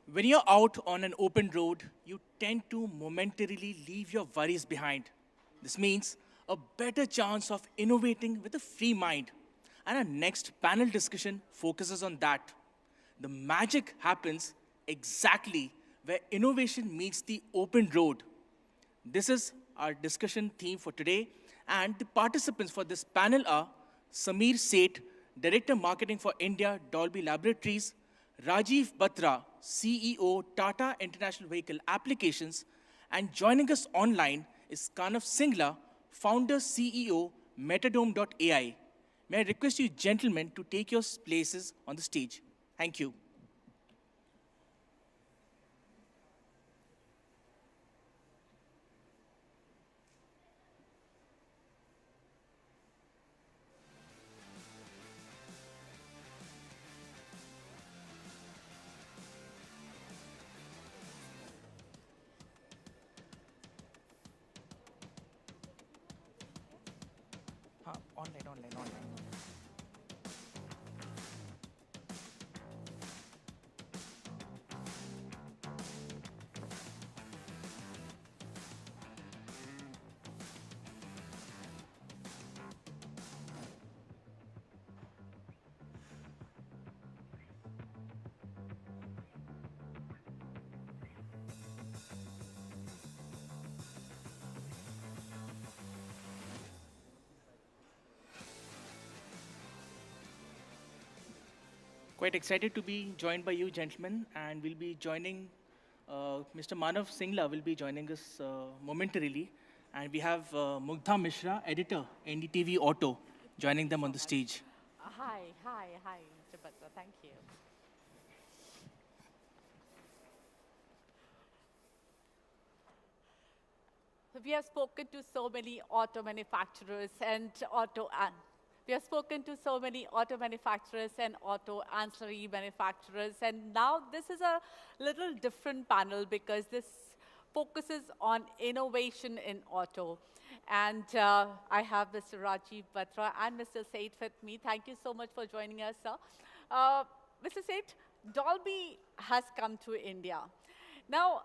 When you're out on an open road, you tend to momentarily leave your worries behind. This means a better chance of innovating with a free mind. And our next panel discussion focuses on that. The magic happens exactly where innovation meets the open road. This is our discussion theme for today, and the participants for this panel are Sameer Seth, Director Marketing for India, Dolby Laboratories, Rajiv Batra, CEO, Tata International Vehicle Applications, and joining us online is Kanav Singla, Founder, CEO, Metadome.ai. May I request you gentlemen to take your places on the stage. Thank you. Online. Quite excited to be joined by you, gentlemen, and we'll be joining, Mr. Manav Singla will be joining us momentarily, and we have Mugdha Mishra, editor, NDTV Auto, joining them on the stage. Hi, Mr. Batra, thank you. We have spoken to so many auto manufacturers and auto ancillary manufacturers, and now this is a little different panel because this focuses on innovation in auto. And I have Mr. Rajiv Batra and Mr. Seth with me. Thank you so much for joining us, sir. Mr. Seth, Dolby has come to India. Now,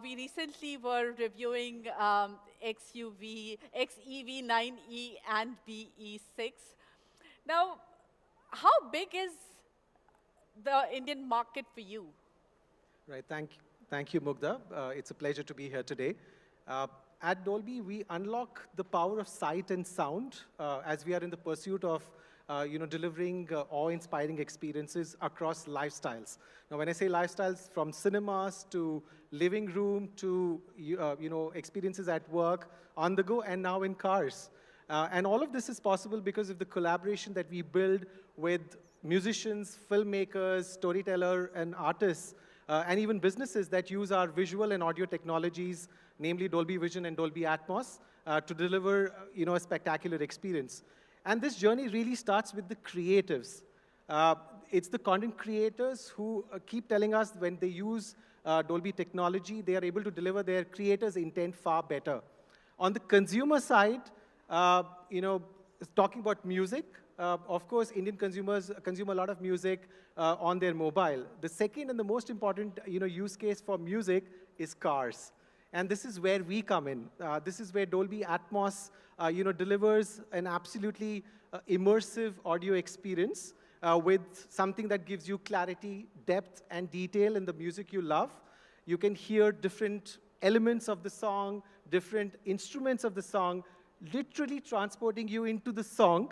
we recently were reviewing XEV9E and BE6. Now, how big is the Indian market for you? Right, thank you, Mugdha. It's a pleasure to be here today. At Dolby, we unlock the power of sight and sound as we are in the pursuit of delivering awe-inspiring experiences across lifestyles. Now, when I say lifestyles, from cinemas to living room to experiences at work, on the go, and now in cars. And all of this is possible because of the collaboration that we build with musicians, filmmakers, storytellers, and artists, and even businesses that use our visual and audio technologies, namely Dolby Vision and Dolby Atmos, to deliver a spectacular experience. And this journey really starts with the creatives. It's the content creators who keep telling us when they use Dolby technology, they are able to deliver their creators' intent far better. On the consumer side, talking about music, of course, Indian consumers consume a lot of music on their mobile. The second and the most important use case for music is cars. And this is where we come in. This is where Dolby Atmos delivers an absolutely immersive audio experience with something that gives you clarity, depth, and detail in the music you love. You can hear different elements of the song, different instruments of the song, literally transporting you into the song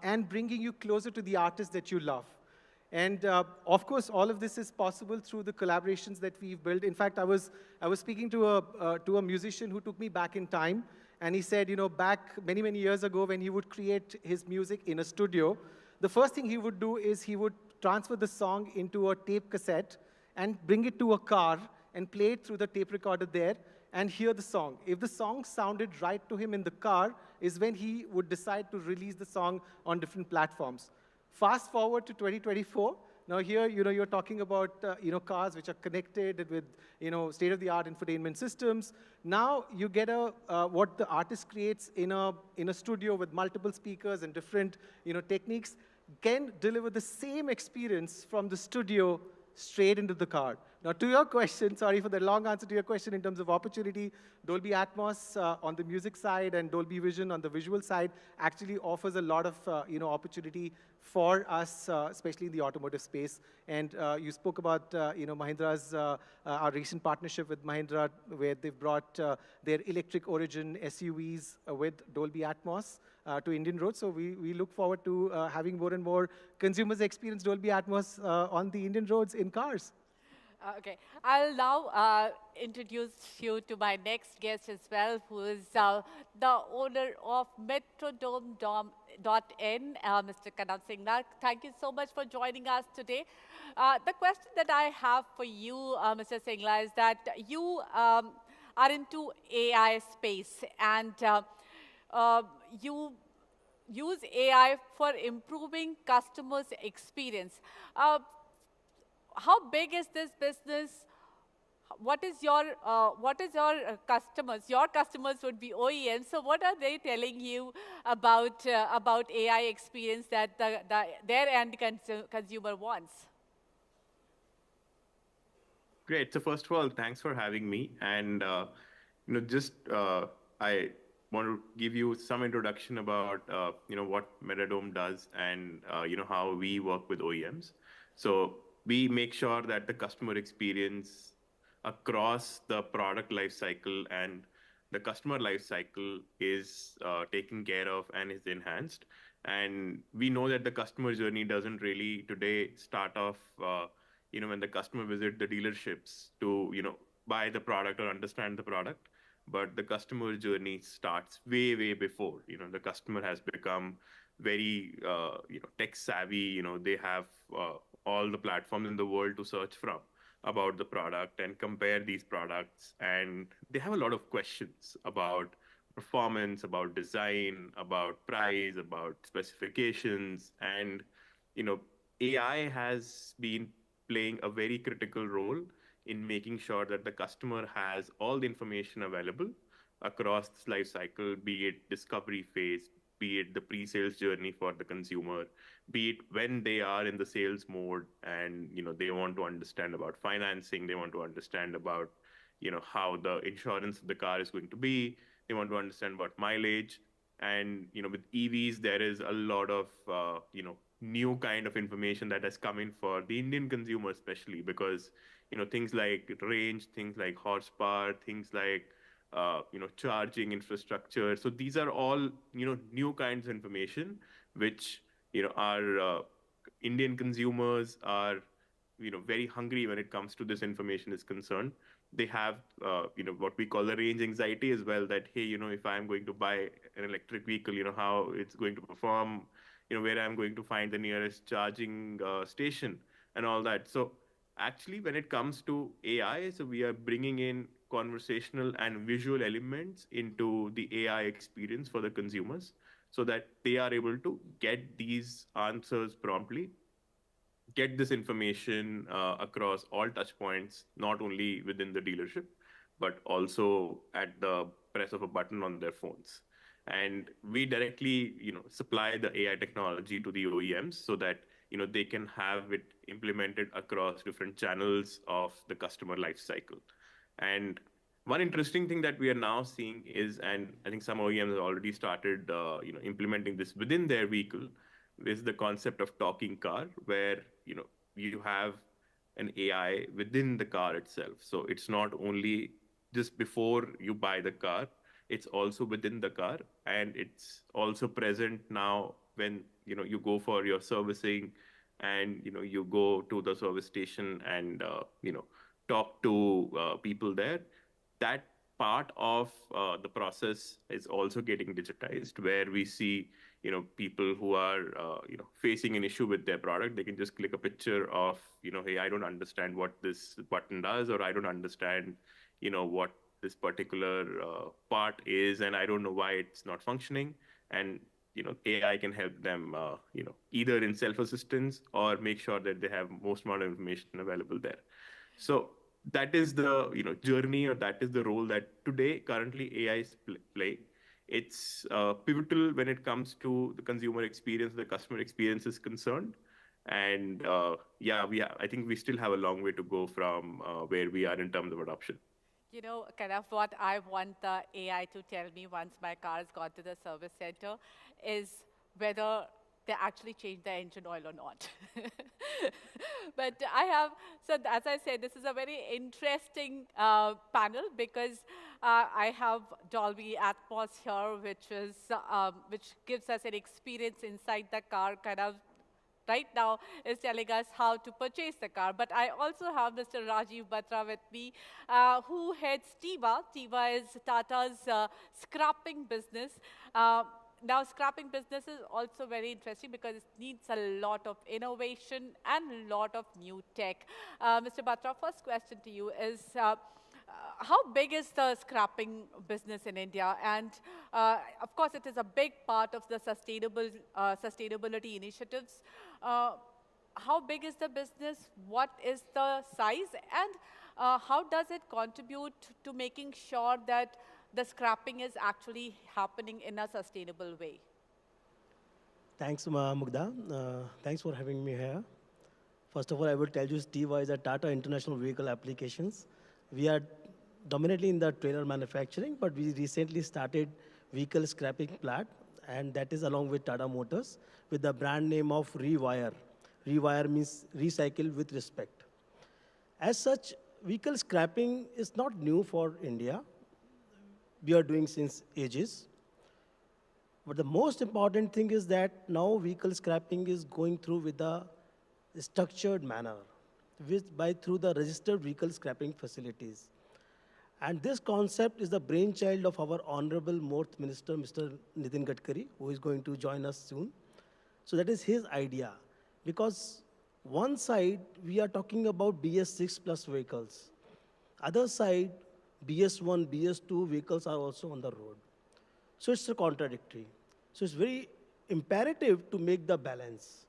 and bringing you closer to the artist that you love. And of course, all of this is possible through the collaborations that we've built. In fact, I was speaking to a musician who took me back in time, and he said, back many, many years ago when he would create his music in a studio, the first thing he would do is he would transfer the song into a tape cassette and bring it to a car and play it through the tape recorder there and hear the song. If the song sounded right to him in the car is when he would decide to release the song on different platforms. Fast forward to 2024. Now here, you're talking about cars which are connected with state-of-the-art infotainment systems. Now you get what the artist creates in a studio with multiple speakers and different techniques can deliver the same experience from the studio straight into the car. Now, to your question, sorry for the long answer to your question in terms of opportunity, Dolby Atmos on the music side and Dolby Vision on the visual side actually offers a lot of opportunity for us, especially in the automotive space. And you spoke about Mahindra's our recent partnership with Mahindra, where they've brought their electric origin SUVs with Dolby Atmos to Indian roads. So we look forward to having more and more consumers experience Dolby Atmos on the Indian roads in cars. Okay, I'll now introduce you to my next guest as well, who is the owner of Metrodome.n, Mr. Kanab Singhal. Thank you so much for joining us today. The question that I have for you, Mr. Singhal, is that you are into AI space and you use AI for improving customers' experience. How big is this business? What is your customers? Your customers would be OEMs. So what are they telling you about AI experience that their end consumer wants? Great. So first of all, thanks for having me. And I want to give you some introduction about what Metrodome does and how we work with OEMs. So we make sure that the customer experience across the product life cycle and the customer life cycle is taken care of and is enhanced. And we know that the customer journey doesn't really today start off, when the customer visits the dealerships to, buy the product or understand the product. But the customer journey starts way, way before. The customer has become very, tech savvy. They have all the platforms in the world to search from about the product and compare these products. And they have a lot of questions about performance, about design, about price, about specifications. And, AI has been playing a very critical role in making sure that the customer has all the information available across this life cycle, be it discovery phase, be it the pre-sales journey for the consumer, be it when they are in the sales mode and they want to understand about financing, they want to understand about how the insurance of the car is going to be, they want to understand about mileage. And with EVs, there is a lot of new kind of information that has come in for the Indian consumer, especially because things like range, things like horsepower, things like charging infrastructure. So these are all, new kinds of information, which, our Indian consumers are, very hungry when it comes to this information is concerned. They have, what we call the range anxiety as well, that, hey, if I'm going to buy an electric vehicle, how it's going to perform, where I'm going to find the nearest charging station and all that. So actually, when it comes to AI, so we are bringing in conversational and visual elements into the AI experience for the consumers so that they are able to get these answers promptly, get this information across all touch points, not only within the dealership, but also at the press of a button on their phones. And we directly, supply the AI technology to the OEMs so that, they can have it implemented across different channels of the customer life cycle. And one interesting thing that we are now seeing is, and I think some OEMs have already started, implementing this within their vehicle, is the concept of talking car, where, you have an AI within the car itself. So it's not only just before you buy the car, it's also within the car, and it's also present now when you go for your servicing, and you go to the service station and talk to people there. That part of the process is also getting digitized, where we see people who are facing an issue with their product. They can just click a picture of hey, I don't understand what this button does, or I don't understand what this particular part is, and I don't know why it's not functioning. And AI can help them either in self-assistance or make sure that they have most amount of information available there. So that is the journey, or that is the role that today currently AI is playing. It's pivotal when it comes to the consumer experience, the customer experience is concerned. And yeah, I think we still have a long way to go from where we are in terms of adoption. You know, kind of what I want the AI to tell me once my car has gone to the service center is whether they actually change the engine oil or not. But I have, so as I said, this is a very interesting panel because I have Dolby Atmos here, which gives us an experience inside the car, kind of right now is telling us how to purchase the car. But I also have Mr. Rajiv Batra with me, who heads TIVA. TIVA is Tata's scrapping business. Now, scrapping business is also very interesting because it needs a lot of innovation and a lot of new tech. Mr. Batra, first question to you is, how big is the scrapping business in India? And of course, it is a big part of the sustainability initiatives. How big is the business? What is the size? And how does it contribute to making sure that the scrapping is actually happening in a sustainable way? Thanks, Mugdha. Thanks for having me here. First of all, I will tell you, TIVA is a Tata International Vehicle Applications. We are dominantly in the trailer manufacturing, but we recently started vehicle scrapping plant, and that is along with Tata Motors with the brand name of Rewire. Rewire means recycle with respect. As such, vehicle scrapping is not new for India. We are doing since ages. But the most important thing is that now vehicle scrapping is going through with a structured manner, through the registered vehicle scrapping facilities. And this concept is the brainchild of our Honorable Fourth Minister, Mr. Nitin Gadkari, who is going to join us soon. So that is his idea. Because one side, we are talking about BS6 plus vehicles. Other side, BS1, BS2 vehicles are also on the road. So it's a contradictory. So it's very imperative to make the balance.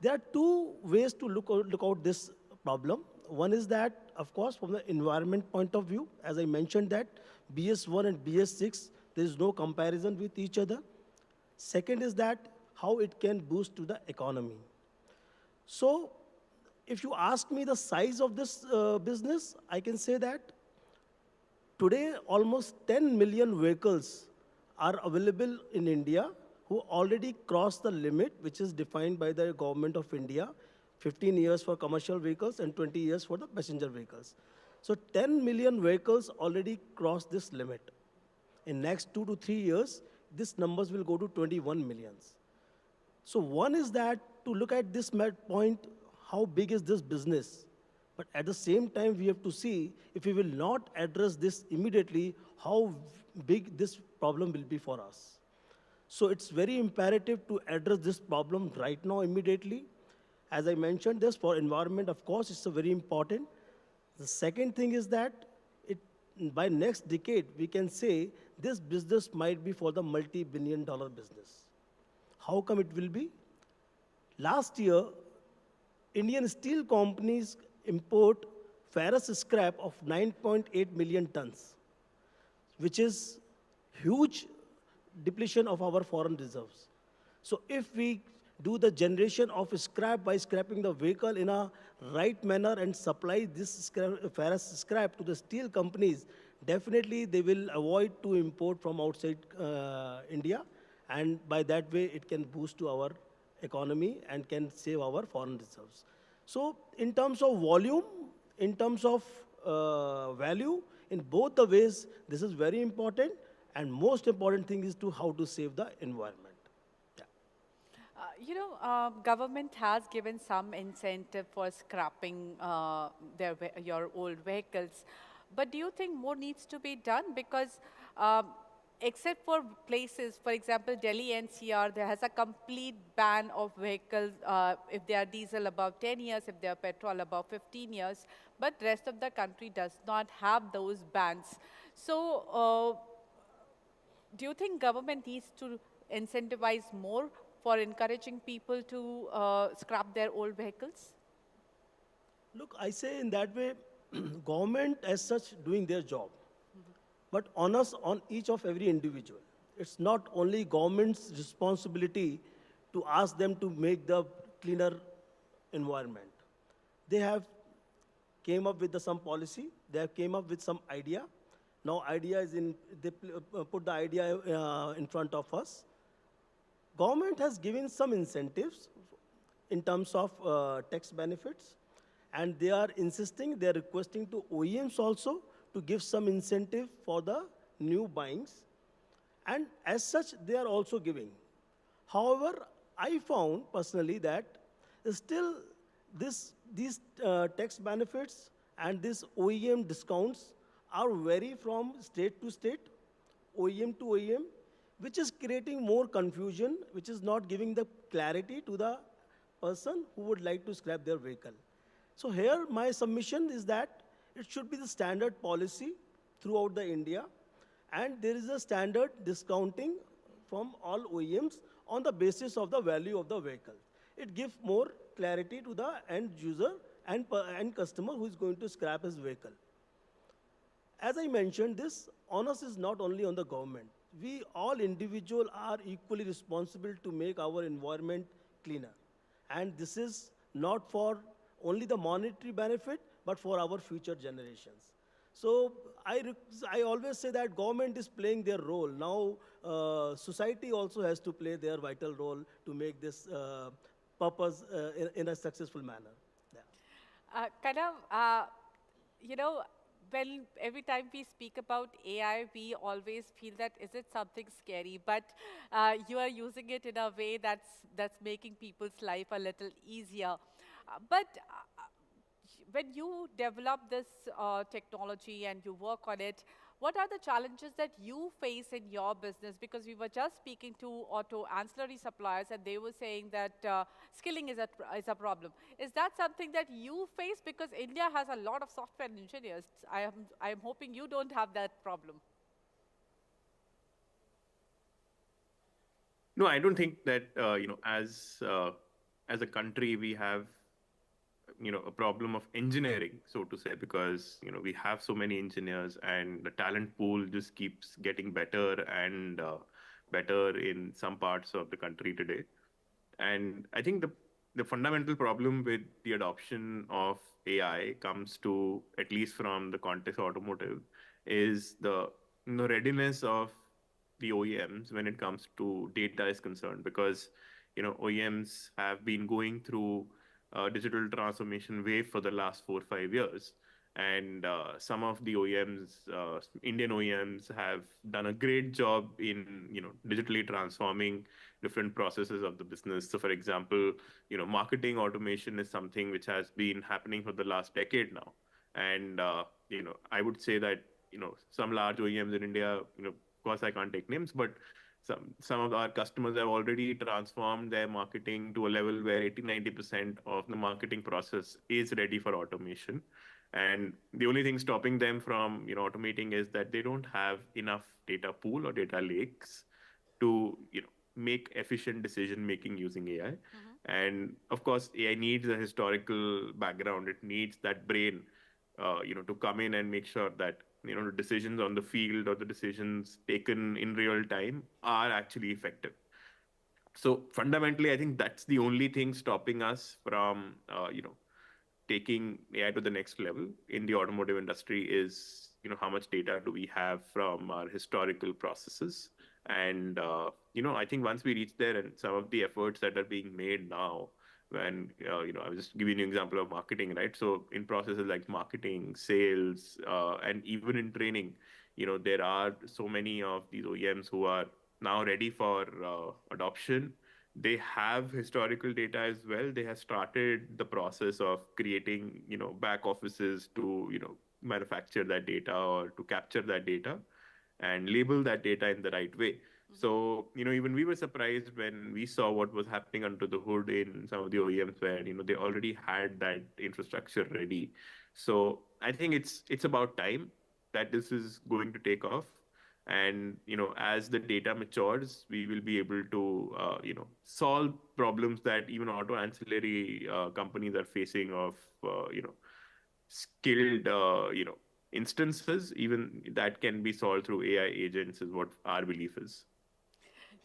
There are two ways to look out this problem. One is that, of course, from the environment point of view, as I mentioned that BS1 and BS6, there is no comparison with each other. Second is that how it can boost to the economy. So if you ask me the size of this business, I can say that today almost 10 million vehicles are available in India who already crossed the limit, which is defined by the government of India, 15 years for commercial vehicles and 20 years for the passenger vehicles. So 10 million vehicles already crossed this limit. In next 2 to 3 years, these numbers will go to 21 millions. So one is that to look at this point, how big is this business? But at the same time, we have to see if we will not address this immediately, how big this problem will be for us. So it's very imperative to address this problem right now immediately. As I mentioned this, for environment, of course, it's very important. The second thing is that by next decade, we can say this business might be for the multi-billion-dollar business. How come it will be? Last year, Indian steel companies import ferrous scrap of 9.8 million tons, which is huge depletion of our foreign reserves. So if we do the generation of scrap by scrapping the vehicle in a right manner and supply this ferrous scrap to the steel companies, definitely they will avoid to import from outside India, and by that way it can boost to our economy and can save our foreign reserves. So in terms of volume, in terms of value, in both the ways, this is very important, and most important thing is to how to save the environment. Government has given some incentive for scrapping your old vehicles. But do you think more needs to be done? Because except for places, for example, Delhi NCR, there has a complete ban of vehicles if they are diesel above 10 years, if they are petrol above 15 years. But rest of the country does not have those bans. So do you think government needs to incentivize more for encouraging people to scrap their old vehicles? Look, I say in that way, government as such doing their job, but on us, on each of every individual. It's not only government's responsibility to ask them to make the cleaner environment. They have came up with some policy. They have came up with some idea. Now idea is they put the idea in front of us. Government has given some incentives in terms of tax benefits, and they are insisting, they are requesting to OEMs also to give some incentive for the new buyings. And as such, they are also giving. However, I found personally that still these tax benefits and these OEM discounts are vary from state to state, OEM to OEM, which is creating more confusion, which is not giving the clarity to the person who would like to scrap their vehicle. So here my submission is that it should be the standard policy throughout the India, and there is a standard discounting from all OEMs on the basis of the value of the vehicle. It gives more clarity to the end user and end customer who is going to scrap his vehicle. As I mentioned, this onus is not only on the government. We all individuals are equally responsible to make our environment cleaner. And this is not for only the monetary benefit, but for our future generations. So I always say that government is playing their role. Now society also has to play their vital role to make this purpose in a successful manner. Yeah. You know, when every time we speak about AI, we always feel that is it something scary, but you are using it in a way that's making people's life a little easier. But when you develop this technology and you work on it, what are the challenges that you face in your business? Because we were just speaking to auto ancillary suppliers and they were saying that skilling is a problem. Is that something that you face? Because India has a lot of software engineers. I am hoping you don't have that problem. No, I don't think that, as a country, we have a problem of engineering, so to say, because we have so many engineers and the talent pool just keeps getting better and better in some parts of the country today. And I think the fundamental problem with the adoption of AI comes to, at least from the context of automotive, is the readiness of the OEMs when it comes to data is concerned, because OEMs have been going through digital transformation wave for the last 4 or 5 years. And some of the OEMs, Indian OEMs, have done a great job in digitally transforming different processes of the business. So, for example, marketing automation is something which has been happening for the last decade now. And I would say that some large OEMs in India, of course I can't take names, but some of our customers have already transformed their marketing to a level where 80-90% of the marketing process is ready for automation. And the only thing stopping them from automating is that they don't have enough data pool or data lakes to make efficient decision making using AI. And of course, AI needs a historical background. It needs that brain, to come in and make sure that the decisions on the field or the decisions taken in real time are actually effective. So fundamentally, I think that's the only thing stopping us from, taking AI to the next level in the automotive industry is, how much data do we have from our historical processes? And, I think once we reach there, and some of the efforts that are being made now, when, I was just giving you an example of marketing, right? So in processes like marketing, sales, and even in training, there are so many of these OEMs who are now ready for adoption. They have historical data as well. They have started the process of creating, back offices to, manufacture that data or to capture that data and label that data in the right way. So, even we were surprised when we saw what was happening under the hood in some of the OEMs where, they already had that infrastructure ready. So I think it's about time that this is going to take off. And, as the data matures, we will be able to, solve problems that even auto ancillary companies are facing of, skilled, instances. Even that can be solved through AI agents is what our belief is.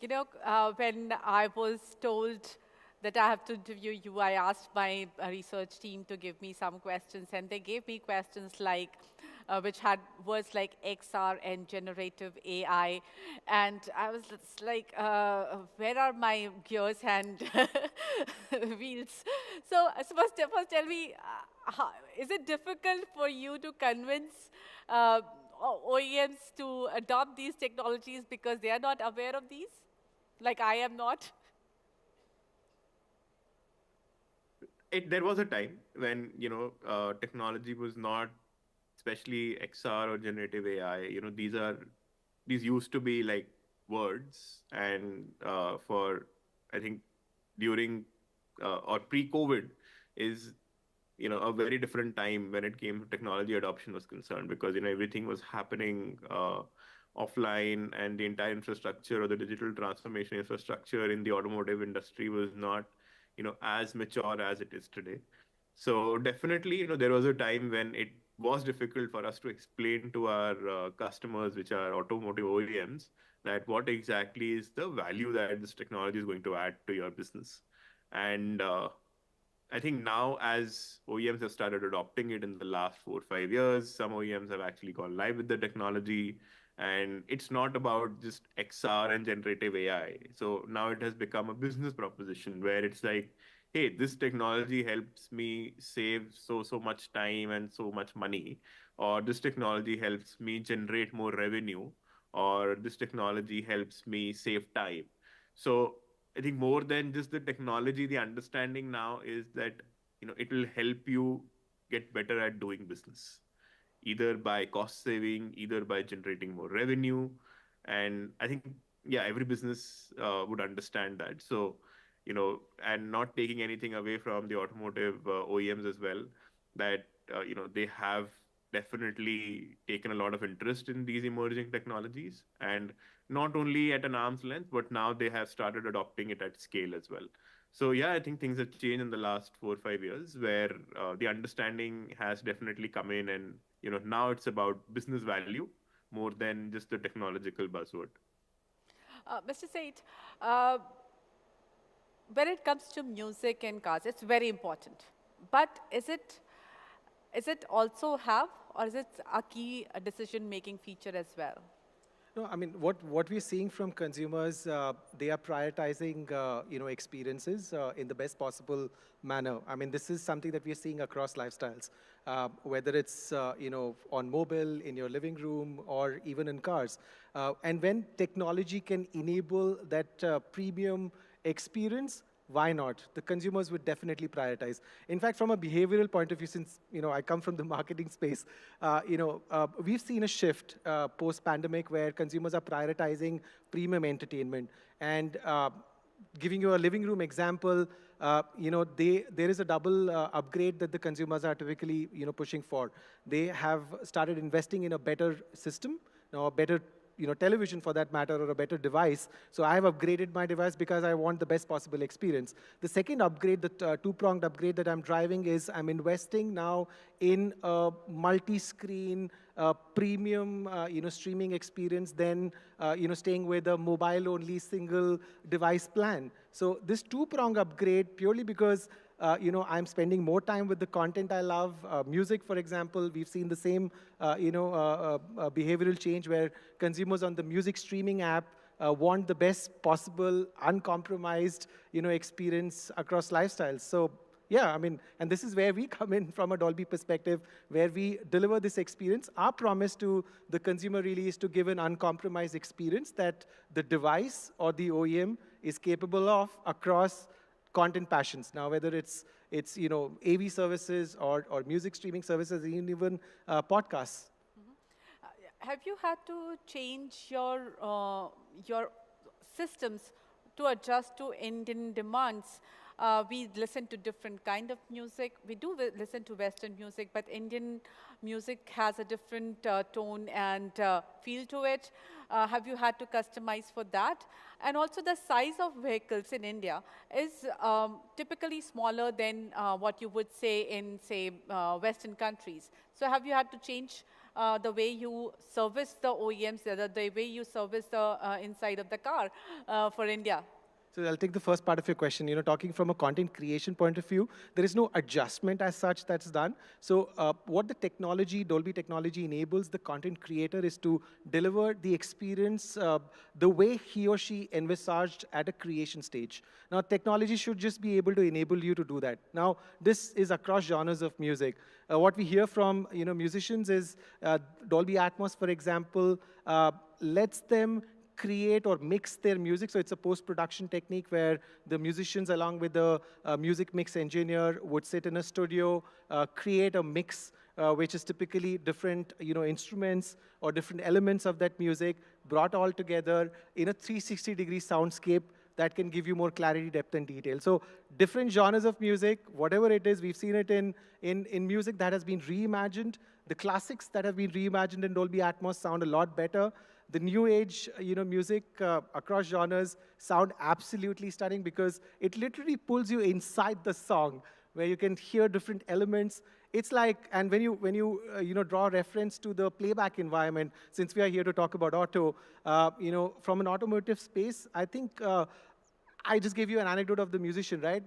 When I was told that I have to interview you, I asked my research team to give me some questions, and they gave me questions like, which had words like XR and generative AI, and I was just like, where are my gears and wheels? So first tell me, is it difficult for you to convince OEMs to adopt these technologies because they are not aware of these, like I am not? There was a time when, technology was not, especially XR or generative AI, these used to be like words. And I think during or pre-COVID is, a very different time when it came to technology adoption was concerned, because, everything was happening offline, and the entire infrastructure or the digital transformation infrastructure in the automotive industry was not, as mature as it is today. So definitely, there was a time when it was difficult for us to explain to our customers, which are automotive OEMs, that what exactly is the value that this technology is going to add to your business. And I think now, as OEMs have started adopting it in the last 4 or 5 years, some OEMs have actually gone live with the technology. And it's not about just XR and generative AI. So now it has become a business proposition where it's like, hey, this technology helps me save so much time and so much money, or this technology helps me generate more revenue, or this technology helps me save time. So I think more than just the technology, the understanding now is that, it will help you get better at doing business, either by cost saving, either by generating more revenue. And I think, yeah, every business would understand that. So, and not taking anything away from the automotive OEMs as well, that, they have definitely taken a lot of interest in these emerging technologies, and not only at an arm's length, but now they have started adopting it at scale as well. So yeah, I think things have changed in the last 4 or 5 years, where the understanding has definitely come in, and now it's about business value more than just the technological buzzword. Mr. Said, when it comes to music and cars, it's very important. But is it also have, or is it a key decision-making feature as well? No, I mean, what we're seeing from consumers, they are prioritizing, experiences in the best possible manner. I mean, this is something that we're seeing across lifestyles, whether it's, on mobile, in your living room, or even in cars. And when technology can enable that premium experience, why not? The consumers would definitely prioritize. In fact, from a behavioral point of view, since I come from the marketing space, we've seen a shift post-pandemic where consumers are prioritizing premium entertainment. And giving you a living room example, there is a double upgrade that the consumers are typically pushing for. They have started investing in a better system, a better television for that matter, or a better device. So I have upgraded my device because I want the best possible experience. The second upgrade, the two-pronged upgrade that I'm driving, is I'm investing now in a multi-screen, premium, streaming experience than, staying with a mobile-only single device plan. So this two-pronged upgrade, purely because I'm spending more time with the content I love. Music, for example, we've seen the same, behavioral change where consumers on the music streaming app want the best possible, uncompromised, experience across lifestyles. So yeah, I mean, and this is where we come in from a Dolby perspective, where we deliver this experience. Our promise to the consumer really is to give an uncompromised experience that the device or the OEM is capable of across content passions. Now, whether it's AV services or music streaming services, and even podcasts. Have you had to change your systems to adjust to Indian demands? We listen to different kind of music. We do listen to Western music, but Indian music has a different tone and feel to it. Have you had to customize for that? And also the size of vehicles in India is typically smaller than what you would say in, say, Western countries. So have you had to change the way you service the OEMs, the way you service the inside of the car for India? So I'll take the first part of your question. Talking from a content creation point of view, there is no adjustment as such that's done. So what the technology, Dolby technology enables the content creator is to deliver the experience the way he or she envisaged at a creation stage. Now, technology should just be able to enable you to do that. Now, this is across genres of music. What we hear from musicians is Dolby Atmos, for example, lets them create or mix their music. So it's a post-production technique where the musicians along with the music mix engineer would sit in a studio, create a mix which is typically different instruments or different elements of that music brought all together in a 360-degree soundscape that can give you more clarity, depth, and detail. So different genres of music, whatever it is, we've seen it in music that has been reimagined. The classics that have been reimagined in Dolby Atmos sound a lot better. The new age, music across genres sound absolutely stunning because it literally pulls you inside the song where you can hear different elements. It's like, and when you draw reference to the playback environment, since we are here to talk about auto, from an automotive space, I think I just gave you an anecdote of the musician, right?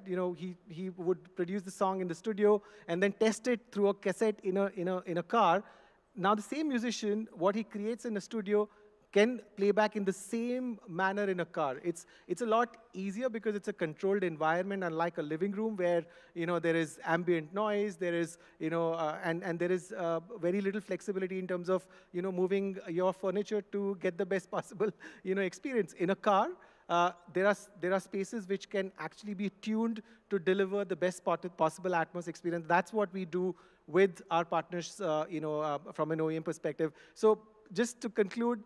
He would produce the song in the studio and then test it through a cassette in a car. Now the same musician, what he creates in a studio, can play back in the same manner in a car. It's a lot easier because it's a controlled environment, unlike a living room where there is ambient noise, there is and there is very little flexibility in terms of moving your furniture to get the best possible experience. In a car, there are spaces which can actually be tuned to deliver the best possible Atmos experience. That's what we do with our partners, from an OEM perspective. So just to conclude,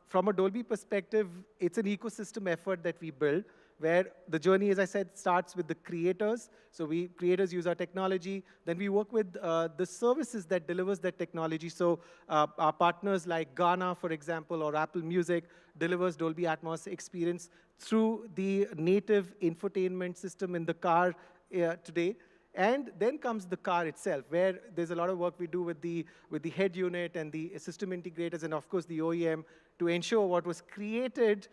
from a Dolby perspective, it's an ecosystem effort that we build, where the journey, as I said, starts with the creators. So creators use our technology. Then we work with the services that delivers that technology. So our partners like Ghana, for example, or Apple Music delivers Dolby Atmos experience through the native infotainment system in the car today. And then comes the car itself, where there's a lot of work we do with the head unit and the system integrators and, of course, the OEM to ensure what was created,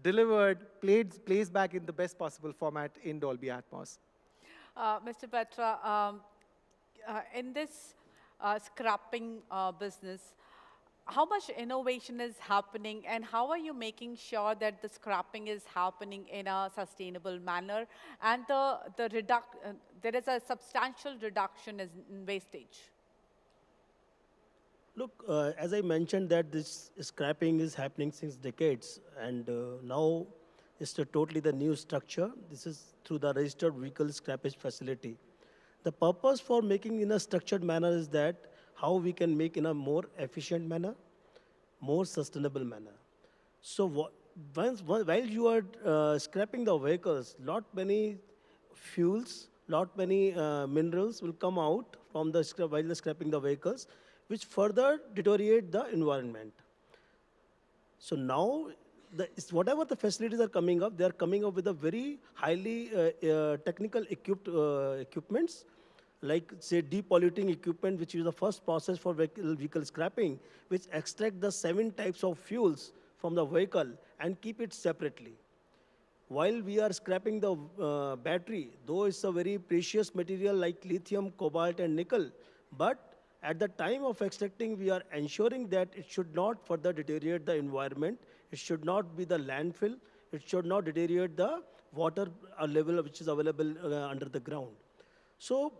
delivered, plays back in the best possible format in Dolby Atmos. Mr. Batra, in this scrapping business, how much innovation is happening, and how are you making sure that the scrapping is happening in a sustainable manner, and there is a substantial reduction in wastage? Look, as I mentioned that this scrapping is happening since decades, and now it's totally the new structure. This is through the registered vehicle scrappage facility. The purpose for making in a structured manner is that how we can make in a more efficient manner, more sustainable manner. So while you are scrapping the vehicles, lot many fuels, lot many minerals will come out from while scrapping the vehicles, which further deteriorate the environment. So now, whatever the facilities are coming up, they are coming up with a very highly technical equipments, like say depolluting equipment, which is the first process for vehicle scrapping, which extract the 7 types of fuels from the vehicle and keep it separately. While we are scrapping the battery, though it's a very precious material like lithium, cobalt, and nickel, but at the time of extracting, we are ensuring that it should not further deteriorate the environment, it should not be the landfill, it should not deteriorate the water level which is available under the ground. So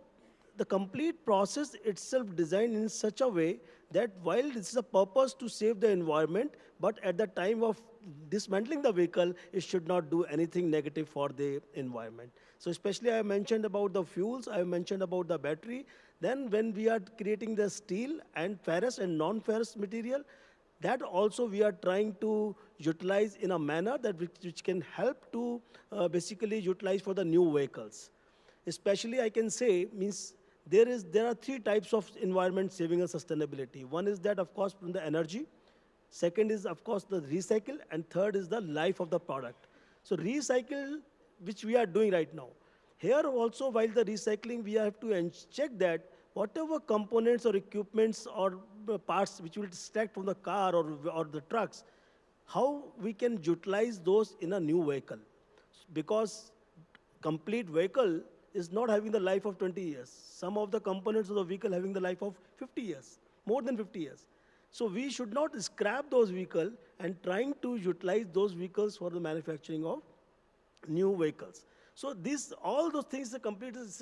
the complete process itself designed in such a way that while this is a purpose to save the environment, but at the time of dismantling the vehicle, it should not do anything negative for the environment. So especially I mentioned about the fuels, I mentioned about the battery. Then when we are creating the steel and ferrous and non-ferrous material, that also we are trying to utilize in a manner that which can help to basically utilize for the new vehicles. Especially I can say, means there are 3 types of environment saving and sustainability. One is that, of course, from the energy. Second is, of course, the recycle. And third is the life of the product. So recycle, which we are doing right now. Here also, while the recycling, we have to check that whatever components or equipments or parts which will stack from the car or the trucks, how we can utilize those in a new vehicle. Because complete vehicle is not having the life of 20 years. Some of the components of the vehicle having the life of 50 years, more than 50 years. So we should not scrap those vehicles and trying to utilize those vehicles for the manufacturing of new vehicles. So all those things is a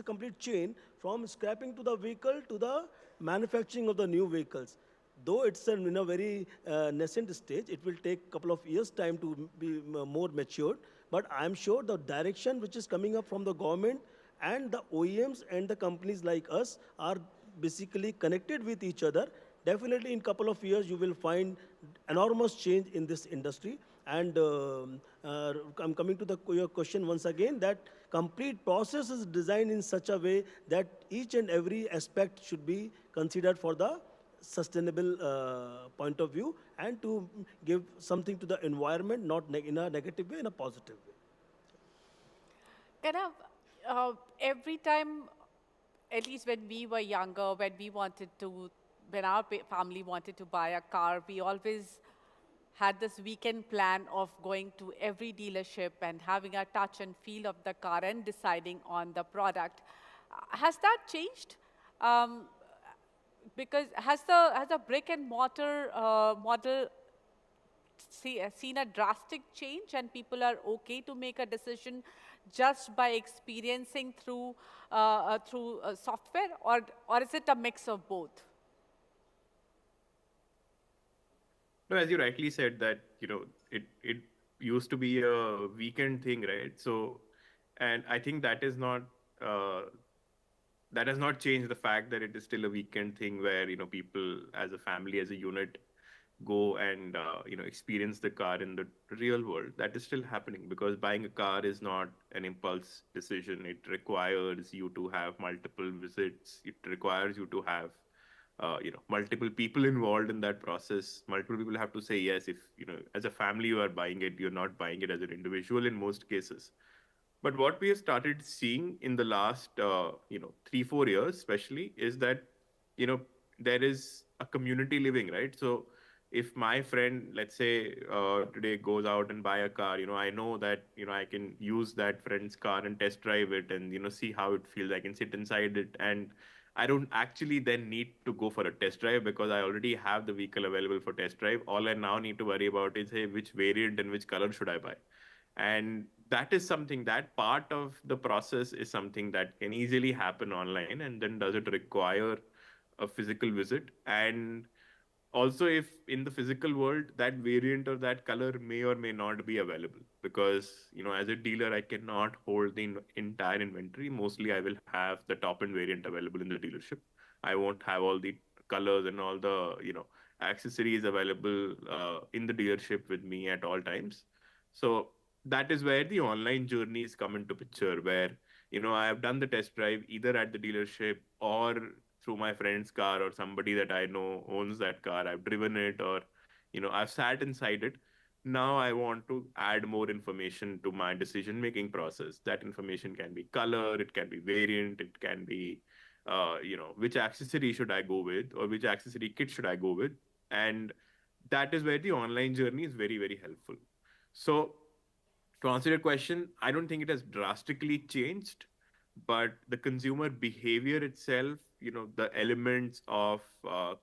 complete chain from scrapping to the vehicle to the manufacturing of the new vehicles. Though it's in a very nascent stage, it will take a couple of years' time to be more matured. But I'm sure the direction which is coming up from the government and the OEMs and the companies like us are basically connected with each other. Definitely in a couple of years, you will find enormous change in this industry. And I'm coming to your question once again, that complete process is designed in such a way that each and every aspect should be considered for the sustainable point of view and to give something to the environment, not in a negative way, in a positive way. Every time, at least when we were younger, when our family wanted to buy a car, we always had this weekend plan of going to every dealership and having a touch and feel of the car and deciding on the product. Has that changed? Because has the brick and mortar model seen a drastic change, and people are okay to make a decision just by experiencing through software, or is it a mix of both? No, as you rightly said that, it used to be a weekend thing, right? So, and I think that is not, that has not changed the fact that it is still a weekend thing where, people as a family, as a unit go and, experience the car in the real world. That is still happening because buying a car is not an impulse decision. It requires you to have multiple visits. It requires you to have multiple people involved in that process. Multiple people have to say yes. If, as a family you are buying it, you're not buying it as an individual in most cases. But what we have started seeing in the last, 3-4 years, especially, is that, there is a community living, right? So if my friend, let's say, today goes out and buy a car, I know that, I can use that friend's car and test drive it and, see how it feels. I can sit inside it, and I don't actually then need to go for a test drive because I already have the vehicle available for test drive. All I now need to worry about is, hey, which variant and which color should I buy? And that is something, that part of the process is something that can easily happen online, and then does it require a physical visit? And also, if in the physical world, that variant or that color may or may not be available because, as a dealer, I cannot hold the entire inventory. Mostly I will have the top end variant available in the dealership. I won't have all the colors and all the, accessories available in the dealership with me at all times. So that is where the online journeys come into picture, where, I have done the test drive either at the dealership or through my friend's car or somebody that I know owns that car. I've driven it, or, I've sat inside it. Now I want to add more information to my decision-making process. That information can be color, it can be variant, it can be, which accessory should I go with, or which accessory kit should I go with. And that is where the online journey is very, very helpful. So to answer your question, I don't think it has drastically changed, but the consumer behavior itself, the elements of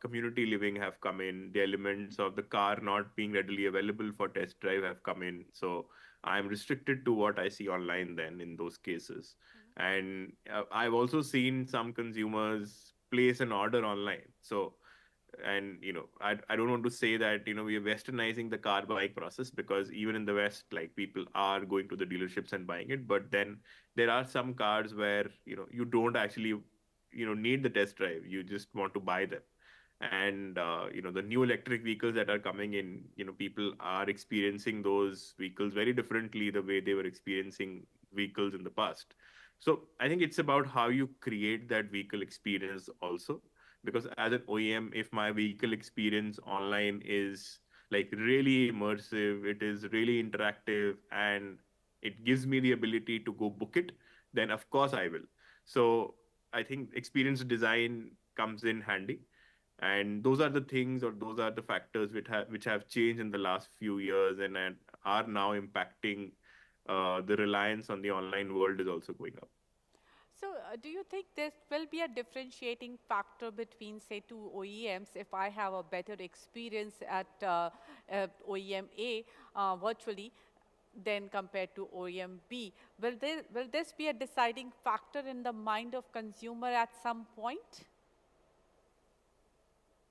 community living have come in, the elements of the car not being readily available for test drive have come in. So I'm restricted to what I see online then in those cases. And I've also seen some consumers place an order online. So, and, I don't want to say that, we are westernizing the car buying process, because even in the West, like, people are going to the dealerships and buying it. But then there are some cars where, you don't actually, need the test drive. You just want to buy them. And, the new electric vehicles that are coming in, people are experiencing those vehicles very differently the way they were experiencing vehicles in the past. So I think it's about how you create that vehicle experience also. Because as an OEM, if my vehicle experience online is like really immersive, it is really interactive, and it gives me the ability to go book it, then of course I will. So I think experience design comes in handy. And those are the things, or those are the factors which have changed in the last few years, and are now impacting the reliance on the online world is also going up. So, do you think there will be a differentiating factor between, say, two OEMs? If I have a better experience at OEM A virtually than compared to OEM B, will this be a deciding factor in the mind of consumer at some point?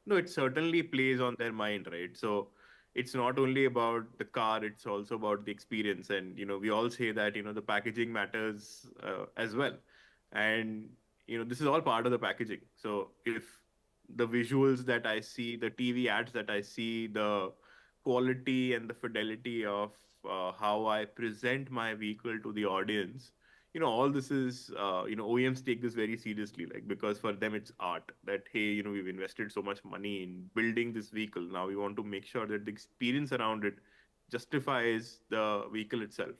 No, it certainly plays on their mind, right? So it's not only about the car, it's also about the experience. And, we all say that, the packaging matters as well. And, this is all part of the packaging. So if the visuals that I see, the TV ads that I see, the quality and the fidelity of how I present my vehicle to the audience, all this is, OEMs take this very seriously, like, because for them it's art that, hey, we've invested so much money in building this vehicle. Now we want to make sure that the experience around it justifies the vehicle itself.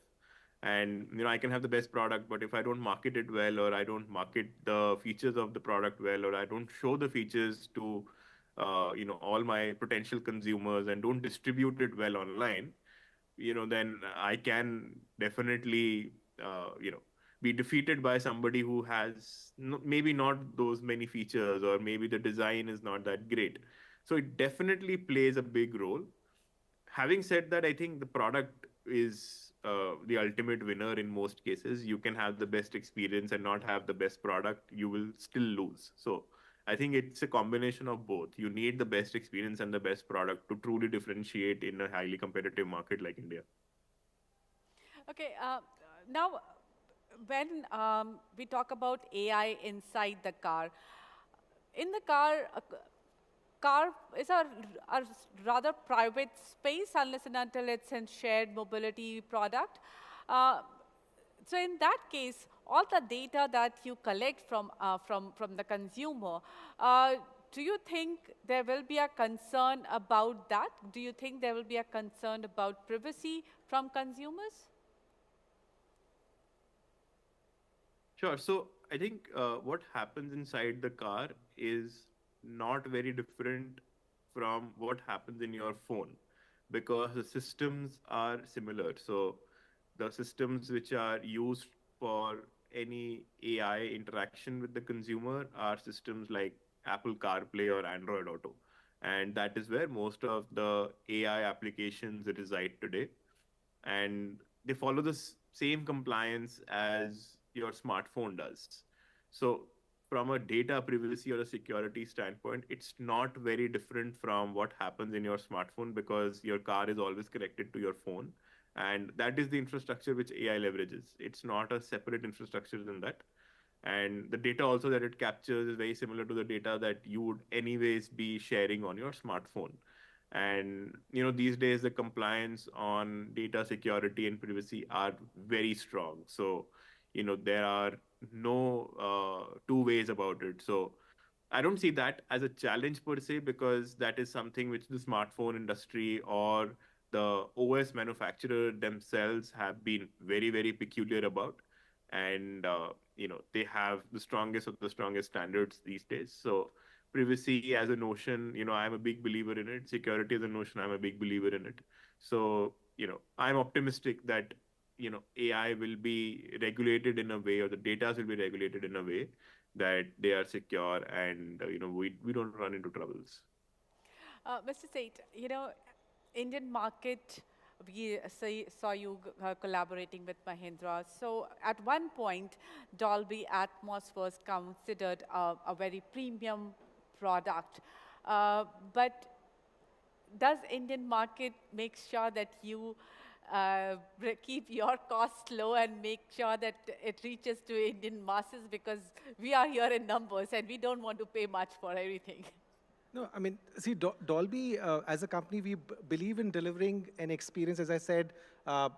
And, I can have the best product, but if I don't market it well, or I don't market the features of the product well, or I don't show the features to, all my potential consumers, and don't distribute it well online, then I can definitely, be defeated by somebody who has maybe not those many features, or maybe the design is not that great. So it definitely plays a big role. Having said that, I think the product is the ultimate winner in most cases. You can have the best experience and not have the best product, you will still lose. So I think it's a combination of both. You need the best experience and the best product to truly differentiate in a highly competitive market like India. Okay, now when we talk about AI inside the car, in the car is a rather private space unless and until it's a shared mobility product. So in that case, all the data that you collect from the consumer, do you think there will be a concern about that? Do you think there will be a concern about privacy from consumers? Sure. So I think what happens inside the car is not very different from what happens in your phone, because the systems are similar. So the systems which are used for any AI interaction with the consumer are systems like Apple CarPlay or Android Auto. And that is where most of the AI applications reside today. And they follow the same compliance as your smartphone does. So from a data privacy or a security standpoint, it's not very different from what happens in your smartphone, because your car is always connected to your phone. And that is the infrastructure which AI leverages. It's not a separate infrastructure than that. And the data also that it captures is very similar to the data that you would anyways be sharing on your smartphone. And, these days the compliance on data security and privacy are very strong. So, there are no two ways about it. So I don't see that as a challenge per se, because that is something which the smartphone industry or the OS manufacturer themselves have been very, very peculiar about. And, they have the strongest of the strongest standards these days. So privacy as a notion, I'm a big believer in it. Security as a notion, I'm a big believer in it. So, I'm optimistic that, AI will be regulated in a way, or the data will be regulated in a way that they are secure, and, we don't run into troubles. Mr. Seth, Indian market, we saw you collaborating with Mahindra. So at one point, Dolby Atmos was considered a very premium product. But does Indian market make sure that you keep your costs low and make sure that it reaches to Indian masses? Because we are here in numbers and we don't want to pay much for everything. No, I mean, see, Dolby, as a company, we believe in delivering an experience, as I said,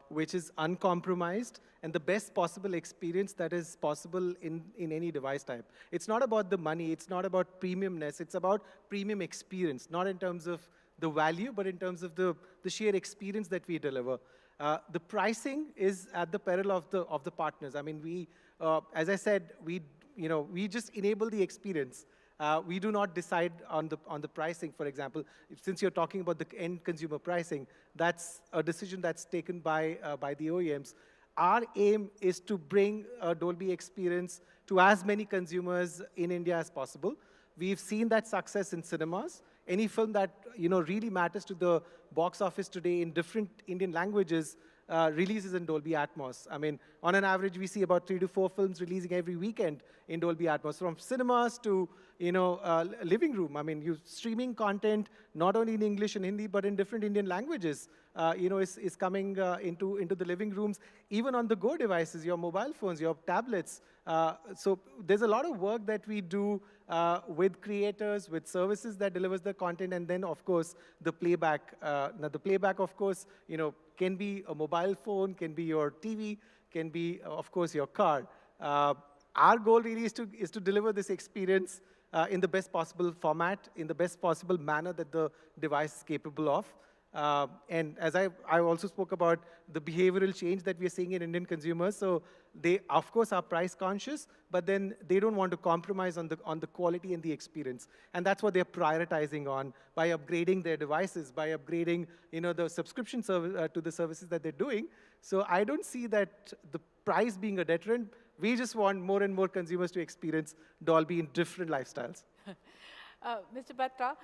which is uncompromised and the best possible experience that is possible in any device type. It's not about the money. It's not about premiumness. It's about premium experience, not in terms of the value, but in terms of the sheer experience that we deliver. The pricing is at the peril of the partners. I mean, we, as I said, we just enable the experience. We do not decide on the pricing, for example. Since you're talking about the end consumer pricing, that's a decision that's taken by the OEMs. Our aim is to bring a Dolby experience to as many consumers in India as possible. We've seen that success in cinemas. Any film that really matters to the box office today in different Indian languages releases in Dolby Atmos. I mean, on an average, we see about 3 to 4 films releasing every weekend in Dolby Atmos, from cinemas to living room. I mean, streaming content not only in English and Hindi, but in different Indian languages, is coming into the living rooms, even on the go devices, your mobile phones, your tablets. So there's a lot of work that we do with creators, with services that delivers the content, and then, of course, the playback. Now, the playback, of course, can be a mobile phone, can be your TV, can be, of course, your car. Our goal really is to deliver this experience in the best possible format, in the best possible manner that the device is capable of. And as I also spoke about the behavioral change that we're seeing in Indian consumers. So they, of course, are price conscious, but then they don't want to compromise on the quality and the experience. And that's what they're prioritizing on by upgrading their devices, by upgrading the subscription service to the services that they're doing. So I don't see that the price being a deterrent. We just want more and more consumers to experience Dolby in different lifestyles. Mr. Batra,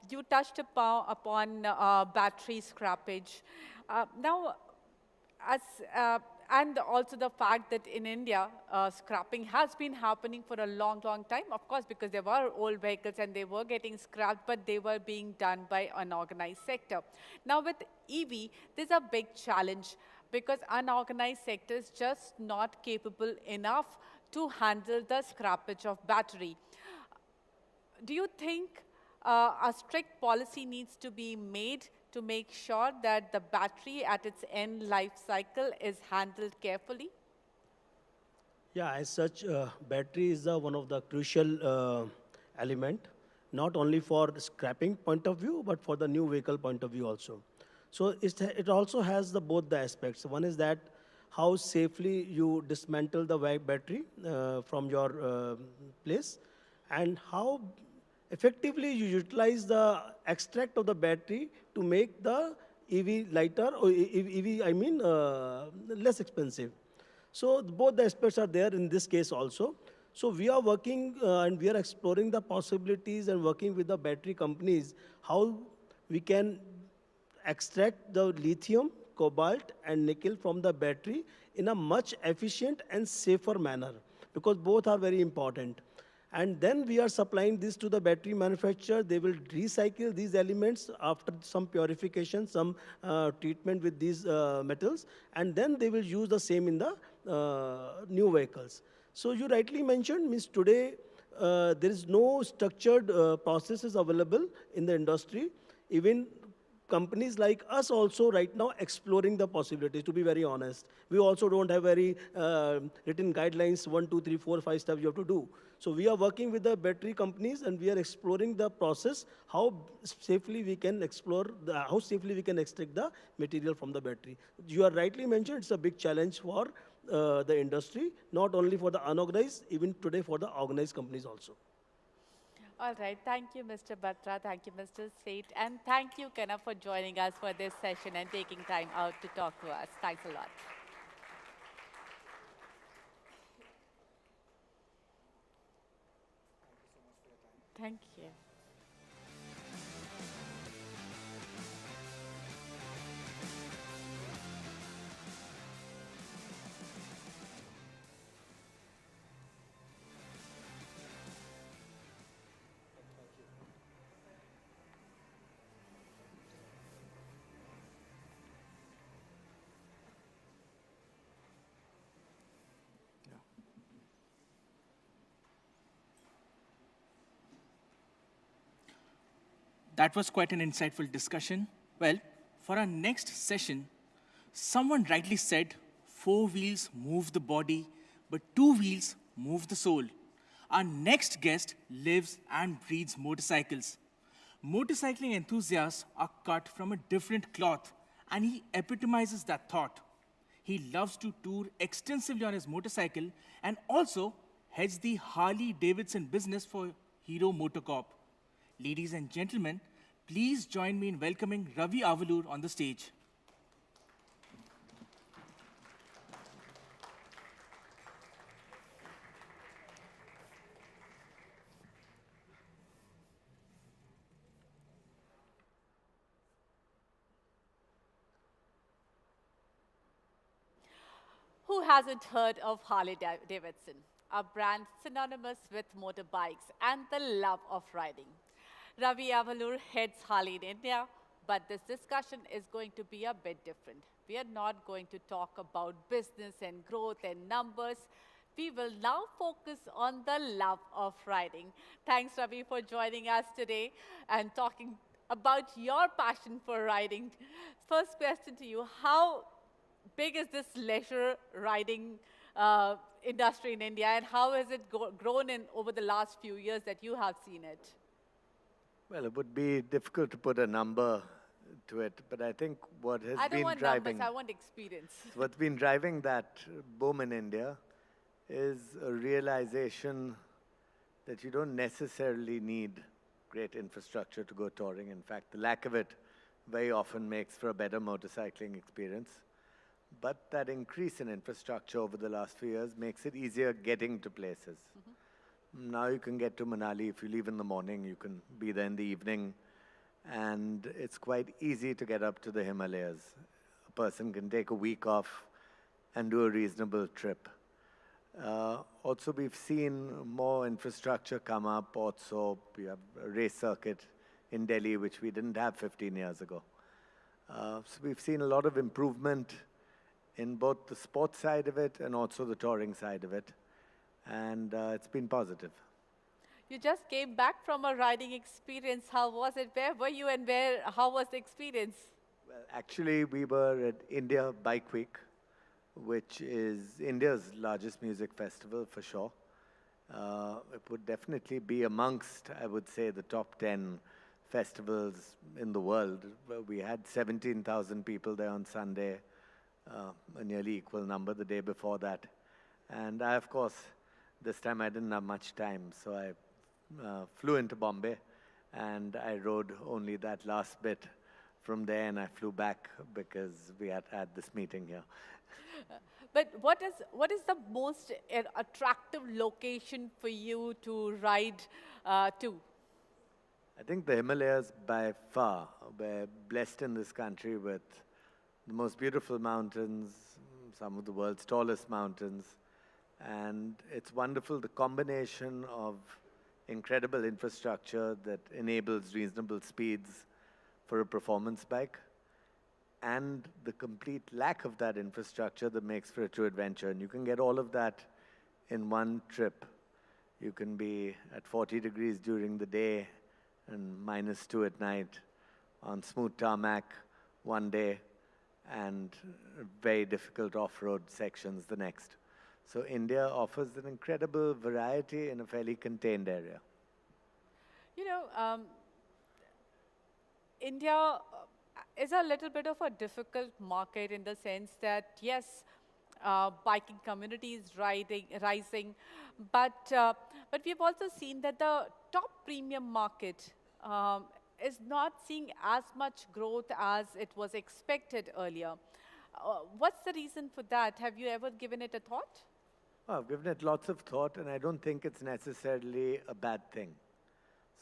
you touched upon battery scrappage. Now, and also the fact that in India, scrapping has been happening for a long, long time, of course, because there were old vehicles and they were getting scrapped, but they were being done by unorganized sector. Now, with EV, there's a big challenge because unorganized sector is just not capable enough to handle the scrappage of battery. Do you think a strict policy needs to be made to make sure that the battery at its end life cycle is handled carefully? Yeah, as such, battery is one of the crucial element, not only for scrapping point of view, but for the new vehicle point of view also. So it also has both the aspects. One is that how safely you dismantle the battery from your place, and how effectively you utilize the extract of the battery to make the EV lighter, or EV, I mean, less expensive. So both the aspects are there in this case also. So we are working and we are exploring the possibilities and working with the battery companies, how we can extract the lithium, cobalt, and nickel from the battery in a much efficient and safer manner, because both are very important. And then we are supplying this to the battery manufacturer. They will recycle these elements after some purification, some treatment with these metals, and then they will use the same in the new vehicles. So you rightly mentioned, means today there is no structured processes available in the industry. Even companies like us also right now exploring the possibilities, to be very honest. We also don't have very written guidelines, 1, 2, 3, 4, 5 steps you have to do. So we are working with the battery companies and we are exploring the process, how safely we can explore, how safely we can extract the material from the battery. You are rightly mentioned, it's a big challenge for the industry, not only for the unorganized, even today for the organized companies also. All right. Thank you, Mr. Batra. Thank you, Mr. Seth. And thank you, Kana, for joining us for this session and taking time out to talk to us. Thanks a lot. Thank you. That was quite an insightful discussion. Well, for our next session, someone rightly said, 4 wheels move the body, but 2 wheels move the soul. Our next guest lives and breathes motorcycles. Motorcycling enthusiasts are cut from a different cloth, and he epitomizes that thought. He loves to tour extensively on his motorcycle and also heads the Harley-Davidson business for Hero Motocorp. Ladies and gentlemen, please join me in welcoming Ravi Avalur on the stage. Who hasn't heard of Harley-Davidson, a brand synonymous with motorbikes and the love of riding? Ravi Avalur heads Harley in India, but this discussion is going to be a bit different. We are not going to talk about business and growth and numbers. We will now focus on the love of riding. Thanks, Ravi, for joining us today and talking about your passion for riding. First question to you, how big is this leisure riding industry in India, and how has it grown in over the last few years that you have seen it? Well, it would be difficult to put a number to it, but I think what has I don't been want driving... numbers, I want experience. What's been driving that boom in India is a realization that you don't necessarily need great infrastructure to go touring. In fact, the lack of it very often makes for a better motorcycling experience. But that increase in infrastructure over the last few years makes it easier getting to places. Now you can get to Manali. If you leave in the morning, you can be there in the evening. And it's quite easy to get up to the Himalayas. A person can take a week off and do a reasonable trip. Also, we've seen more infrastructure come up. Also, we have a race circuit in Delhi, which we didn't have 15 years ago. So we've seen a lot of improvement in both the sports side of it and also the touring side of it. And it's been positive. You just came back from a riding experience. How was it? Where were you and how was the experience? Well, actually, we were at India Bike Week, which is India's largest music festival for sure. It would definitely be amongst, I would say, the top 10 festivals in the world. We had 17,000 people there on Sunday, a nearly equal number the day before that. And I, of course, this time I didn't have much time, so I flew into Bombay and I rode only that last bit from there, and I flew back because we had this meeting here. But what is the most attractive location for you to ride to? I think the Himalayas by far. We're blessed in this country with the most beautiful mountains, some of the world's tallest mountains. And it's wonderful, the combination of incredible infrastructure that enables reasonable speeds for a performance bike, and the complete lack of that infrastructure that makes for a true adventure. And you can get all of that in one trip. You can be at 40 degrees during the day and -2 at night on smooth tarmac one day and very difficult off-road sections the next. So India offers an incredible variety in a fairly contained area. You know, India is a little bit of a difficult market in the sense that, yes, biking community is rising, but we've also seen that the top premium market is not seeing as much growth as it was expected earlier. What's the reason for that? Have you ever given it a thought? Oh, I've given it lots of thought, and I don't think it's necessarily a bad thing.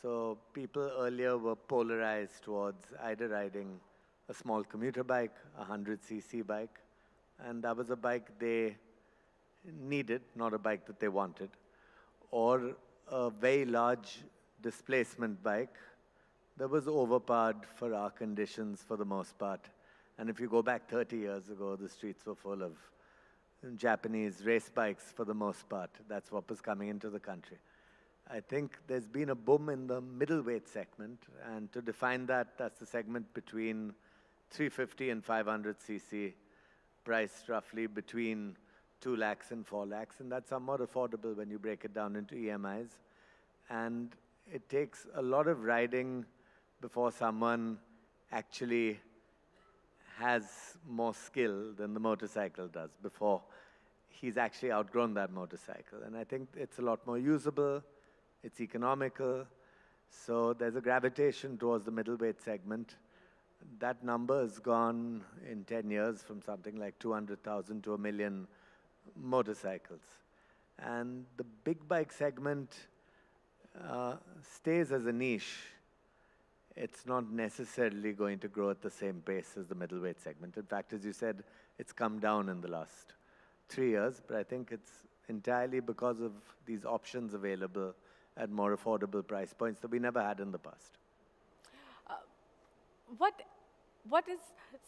So people earlier were polarized towards either riding a small commuter bike, a 100cc bike, and that was a bike they needed, not a bike that they wanted, or a very large displacement bike that was overpowered for our conditions for the most part. And if you go back 30 years ago, the streets were full of Japanese race bikes for the most part. That's what was coming into the country. I think there's been a boom in the middleweight segment, and to define that, that's the segment between 350 and 500cc, priced roughly between 2 lakhs and 4 lakhs, and that's somewhat affordable when you break it down into EMIs. And it takes a lot of riding before someone actually has more skill than the motorcycle does, before he's actually outgrown that motorcycle. And I think it's a lot more usable, it's economical. So there's a gravitation towards the middleweight segment. That number has gone in 10 years from something like 200,000 to 1 million motorcycles. And the big bike segment stays as a niche. It's not necessarily going to grow at the same pace as the middleweight segment. In fact, as you said, it's come down in the last 3 years, but I think it's entirely because of these options available at more affordable price points that we never had in the past. What is,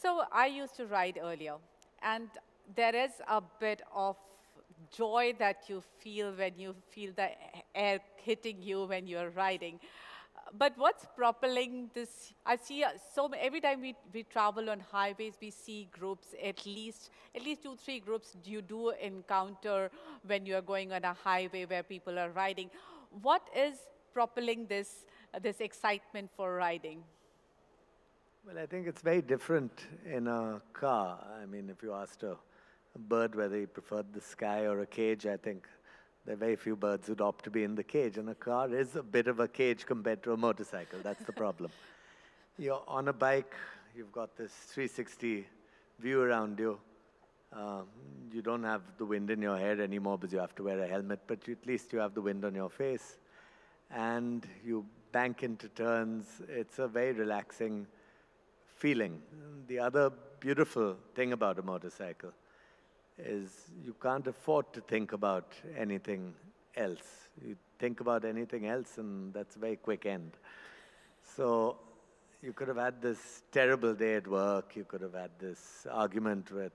so I used to ride earlier, and there is a bit of joy that you feel when you feel the air hitting you when you're riding. But what's propelling this? I see every time we travel on highways, we see groups, at least 2-3 groups you do encounter when you're going on a highway where people are riding. What is propelling this excitement for riding? Well, I think it's very different in a car. I mean, if you asked a bird whether he preferred the sky or a cage, I think there are very few birds who'd opt to be in the cage. And a car is a bit of a cage compared to a motorcycle. That's the problem. You're on a bike, you've got this 360 view around you. You don't have the wind in your hair anymore because you have to wear a helmet, but at least you have the wind on your face. And you bank into turns. It's a very relaxing feeling. The other beautiful thing about a motorcycle is you can't afford to think about anything else. You think about anything else and that's a very quick end. So you could have had this terrible day at work, you could have had this argument with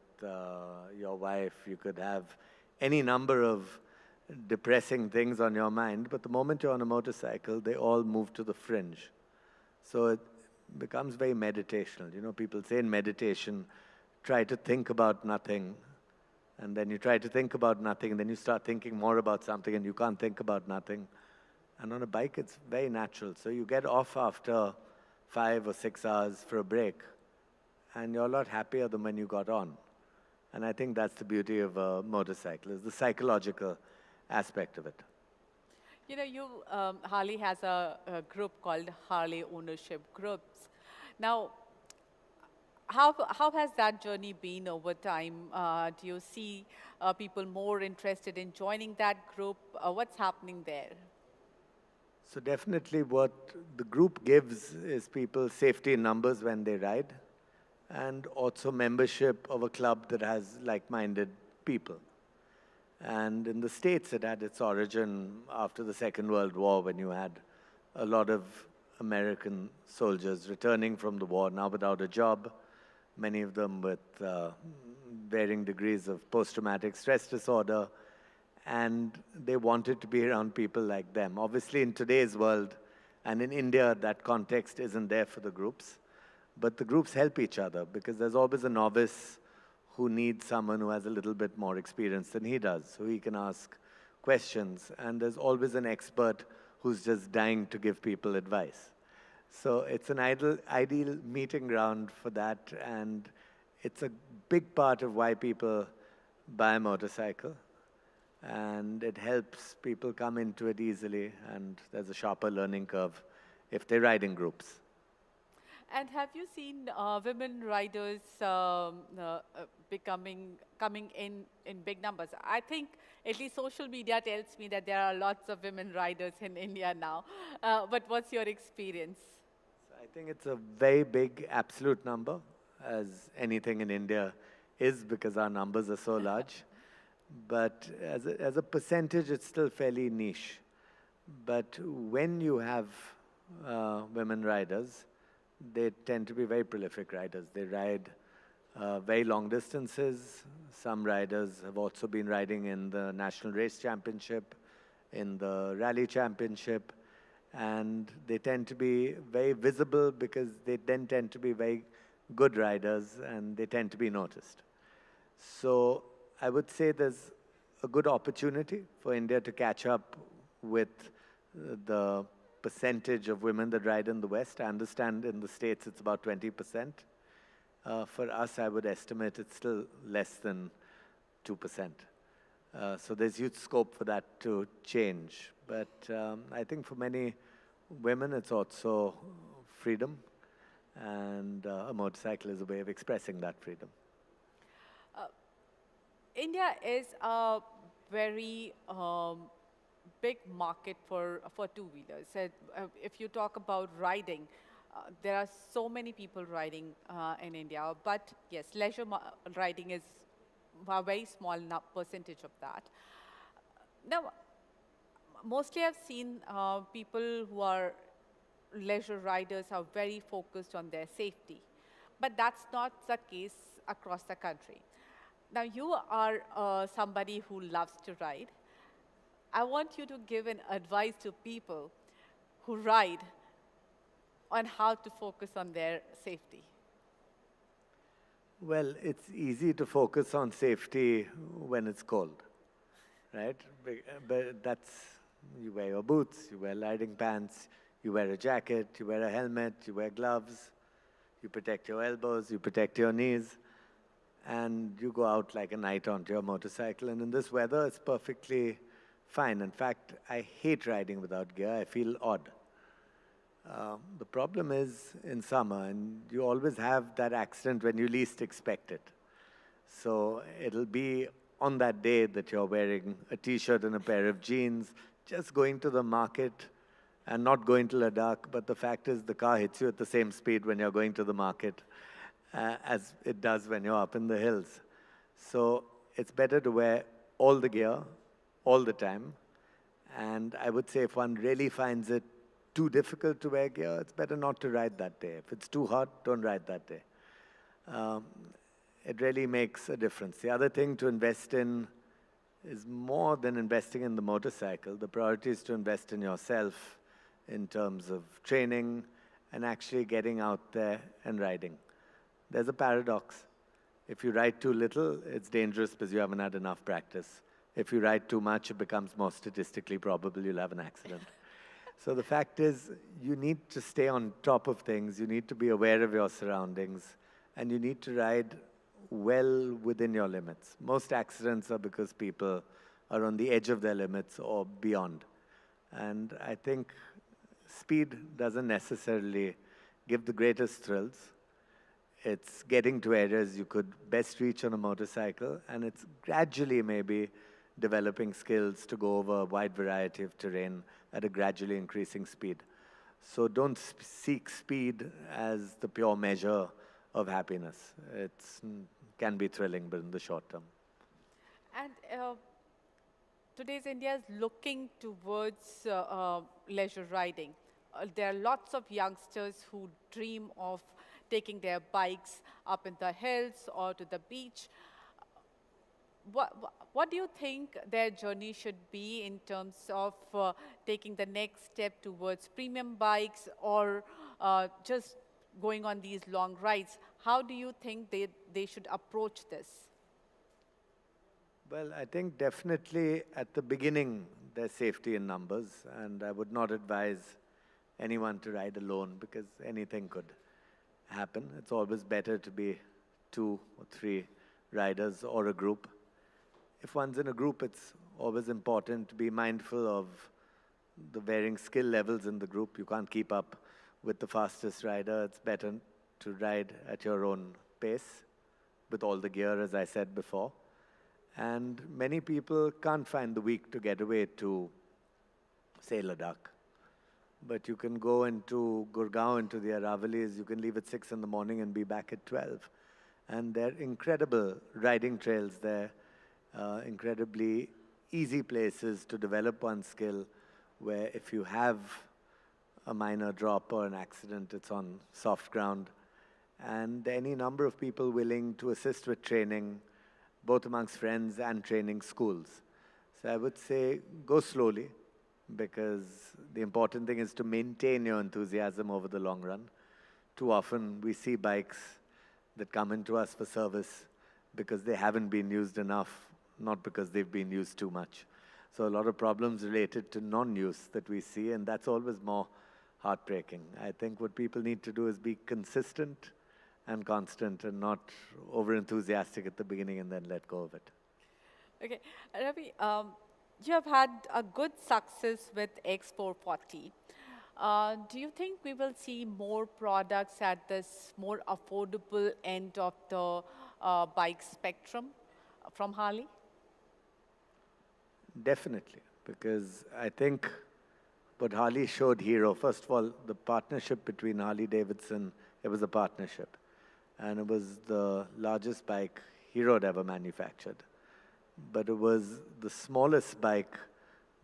your wife, you could have any number of depressing things on your mind, but the moment you're on a motorcycle, they all move to the fringe. So it becomes very meditational. You know, people say in meditation, try to think about nothing, and then you try to think about nothing, and then you start thinking more about something, and you can't think about nothing. And on a bike, it's very natural. So you get off after 5 or 6 hours for a break, and you're a lot happier than when you got on. And I think that's the beauty of a motorcycle, is the psychological aspect of it. You know, Harley has a group called Harley Ownership Groups. Now, how has that journey been over time? Do you see people more interested in joining that group? What's happening there? So definitely what the group gives is people safety in numbers when they ride, and also membership of a club that has like-minded people. And in the States, it had its origin after the Second World War, when you had a lot of American soldiers returning from the war, now without a job, many of them with varying degrees of post-traumatic stress disorder, and they wanted to be around people like them. Obviously, in today's world, and in India, that context isn't there for the groups, but the groups help each other, because there's always a novice who needs someone who has a little bit more experience than he does, so he can ask questions. And there's always an expert who's just dying to give people advice. So it's an ideal meeting ground for that, and it's a big part of why people buy a motorcycle. And it helps people come into it easily, and there's a sharper learning curve if they ride in groups. And have you seen women riders coming in big numbers? I think at least social media tells me that there are lots of women riders in India now. But what's your experience? I think it's a very big absolute number, as anything in India is, because our numbers are so large. But as a percentage, it's still fairly niche. But when you have women riders, they tend to be very prolific riders. They ride very long distances. Some riders have also been riding in the National Race Championship, in the Rally Championship, and they tend to be very visible because they then tend to be very good riders, and they tend to be noticed. So I would say there's a good opportunity for India to catch up with the percentage of women that ride in the West. I understand in the States it's about 20%. For us, I would estimate it's still less than 2%. So there's huge scope for that to change. But I think for many women, it's also freedom, and a motorcycle is a way of expressing that freedom. India is a very big market for two-wheelers. If you talk about riding, there are so many people riding in India. But yes, leisure riding is a very small percentage of that. Now, mostly I've seen people who are leisure riders are very focused on their safety. But that's not the case across the country. Now, you are somebody who loves to ride. I want you to give an advice to people who ride on how to focus on their safety. Well, it's easy to focus on safety when it's cold, right? But that's, you wear your boots, you wear riding pants, you wear a jacket, you wear a helmet, you wear gloves, you protect your elbows, you protect your knees, and you go out like a knight onto your motorcycle. And in this weather, it's perfectly fine. In fact, I hate riding without gear. I feel odd. The problem is in summer, and you always have that accident when you least expect it. So it'll be on that day that you're wearing a t-shirt and a pair of jeans, just going to the market and not going to Ladakh, but the fact is the car hits you at the same speed when you're going to the market as it does when you're up in the hills. So it's better to wear all the gear, all the time. And I would say if one really finds it too difficult to wear gear, it's better not to ride that day. If it's too hot, don't ride that day. It really makes a difference. The other thing to invest in is more than investing in the motorcycle. The priority is to invest in yourself in terms of training and actually getting out there and riding. There's a paradox. If you ride too little, it's dangerous because you haven't had enough practice. If you ride too much, it becomes more statistically probable you'll have an accident. So the fact is, you need to stay on top of things, you need to be aware of your surroundings, and you need to ride well within your limits. Most accidents are because people are on the edge of their limits or beyond. And I think speed doesn't necessarily give the greatest thrills. It's getting to areas you could best reach on a motorcycle, and it's gradually maybe developing skills to go over a wide variety of terrain at a gradually increasing speed. So don't seek speed as the pure measure of happiness. It can be thrilling, but in the short term. And today's India is looking towards leisure riding. There are lots of youngsters who dream of taking their bikes up in the hills or to the beach. What do you think their journey should be in terms of taking the next step towards premium bikes or just going on these long rides? How do you think they should approach this? Well, I think definitely at the beginning, there's safety in numbers, and I would not advise anyone to ride alone because anything could happen. It's always better to be 2 or 3 riders or a group. If one's in a group, it's always important to be mindful of the varying skill levels in the group. You can't keep up with the fastest rider. It's better to ride at your own pace with all the gear, as I said before. And many people can't find the week to get away to, say, Ladakh. But you can go into Gurgaon, into the Aravalis. You can leave at 6 in the morning and be back at 12. And they're incredible riding trails there. Incredibly easy places to develop one skill where if you have a minor drop or an accident, it's on soft ground. And any number of people willing to assist with training, both amongst friends and training schools. So I would say go slowly because the important thing is to maintain your enthusiasm over the long run. Too often we see bikes that come into us for service because they haven't been used enough, not because they've been used too much. So a lot of problems related to non-use that we see, and that's always more heartbreaking. I think what people need to do is be consistent and constant and not over-enthusiastic at the beginning and then let go of it. Okay, Ravi, You have had a good success with X440. Do you think we will see more products at this more affordable end of the bike spectrum from Harley? Definitely, because I think what Harley showed Hero, first of all, the partnership between Harley Davidson, it was a partnership. And it was the largest bike Hero had ever manufactured. But it was the smallest bike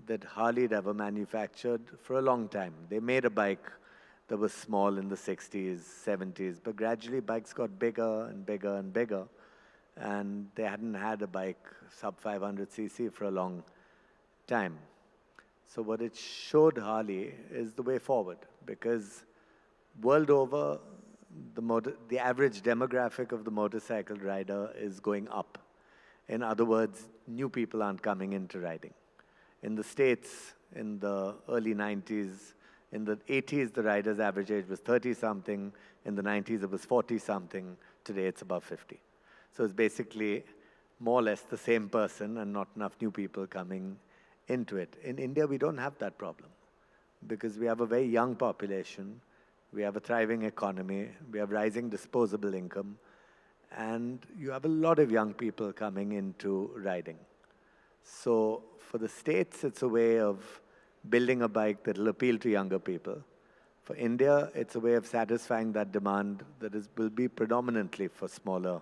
that Harley had ever manufactured for a long time. They made a bike that was small in the 60s, 70s, but gradually bikes got bigger and bigger and bigger. And they hadn't had a bike sub 500cc for a long time. So what it showed Harley is the way forward, because world over, the average demographic of the motorcycle rider is going up. In other words, new people aren't coming into riding. In the States, in the early 90s, in the 80s, the rider's average age was 30-something. In the 90s, it was 40-something. Today, it's above 50. So it's basically more or less the same person and not enough new people coming into it. In India, we don't have that problem because we have a very young population. We have a thriving economy. We have rising disposable income. And you have a lot of young people coming into riding. So for the States, it's a way of building a bike that will appeal to younger people. For India, it's a way of satisfying that demand that will be predominantly for smaller,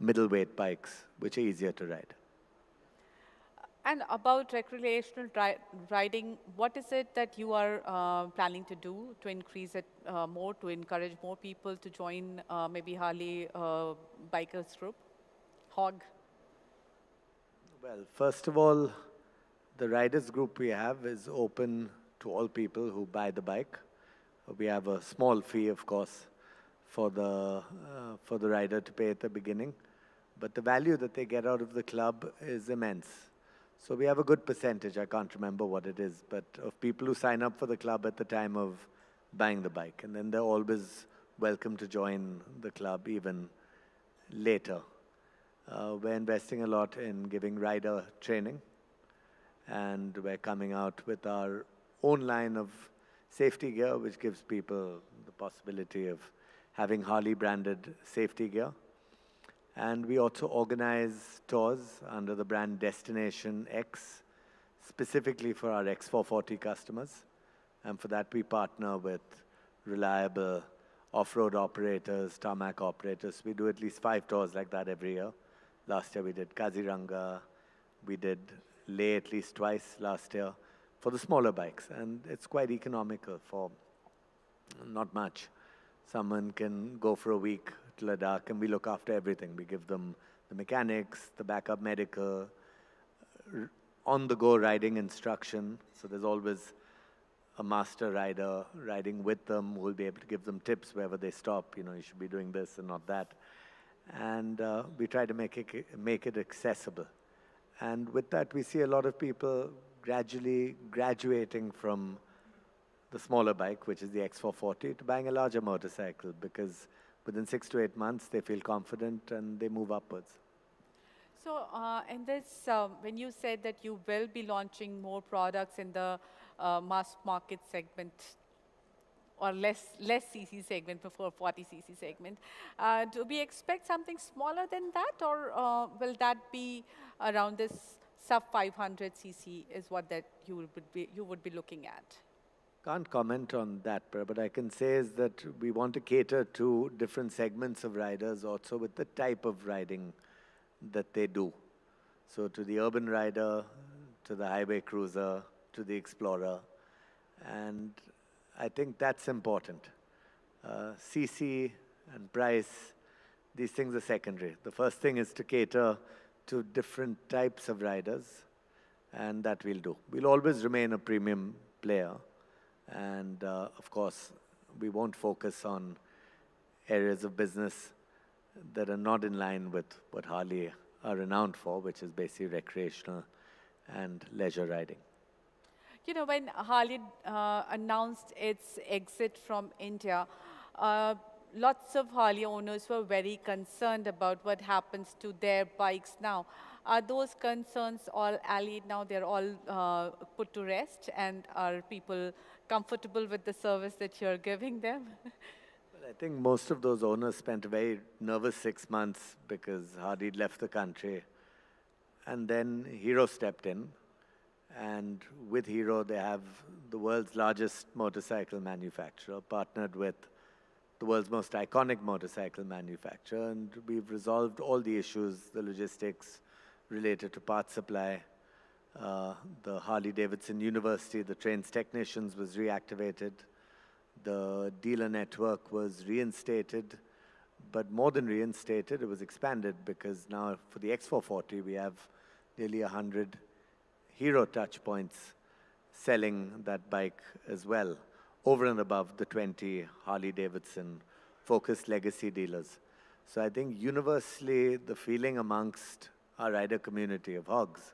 middleweight bikes, which are easier to ride. And about recreational riding, what is it that you are planning to do to increase it more, to encourage more people to join maybe Harley Bikers Group, HOG? Well, first of all, the riders group we have is open to all people who buy the bike. We have a small fee, of course, for the rider to pay at the beginning. But the value that they get out of the club is immense. So we have a good percentage, I can't remember what it is, but of people who sign up for the club at the time of buying the bike. And then they're always welcome to join the club even later. We're investing a lot in giving rider training. And we're coming out with our own line of safety gear, which gives people the possibility of having Harley branded safety gear. And we also organize tours under the brand Destination X, specifically for our X440 customers. And for that, we partner with reliable off-road operators, tarmac operators. We do at least 5 tours like that every year. Last year, we did Kaziranga. We did Leh at least twice last year for the smaller bikes. And it's quite economical for not much. Someone can go for a week to Ladakh, and we look after everything. We give them the mechanics, the backup medical, on-the-go riding instruction. So there's always a master rider riding with them who will be able to give them tips wherever they stop. You know, you should be doing this and not that. And we try to make it accessible. And with that, we see a lot of people gradually graduating from the smaller bike, which is the X440, to buying a larger motorcycle, because within 6 to 8 months, they feel confident and they move upwards. So, in this, when you said that you will be launching more products in the mass market segment, or less cc segment before 40cc segment, do we expect something smaller than that, or will that be around this sub 500cc is what that you would be looking at? Can't comment on that, but I can say is that we want to cater to different segments of riders also with the type of riding that they do. So to the urban rider, to the highway cruiser, to the explorer. And I think that's important. CC and price, these things are secondary. The first thing is to cater to different types of riders, and that we'll do. We'll always remain a premium player. And of course, we won't focus on areas of business that are not in line with what Harley are renowned for, which is basically recreational and leisure riding. You know, when Harley announced its exit from India, lots of Harley owners were very concerned about what happens to their bikes now. Are those concerns all allayed now? They're all put to rest, and are people comfortable with the service that you're giving them? Well, I think most of those owners spent a very nervous 6 months because Hardeed left the country. And then Hero stepped in. And with Hero, they have the world's largest motorcycle manufacturer, partnered with the world's most iconic motorcycle manufacturer. And we've resolved all the issues, the logistics related to part supply. The Harley-Davidson University, the trains technicians, was reactivated. The dealer network was reinstated. But more than reinstated, it was expanded because now for the X440, we have nearly 100 Hero touch points selling that bike as well, over and above the 20 Harley-Davidson focused legacy dealers. So I think universally the feeling amongst our rider community of hogs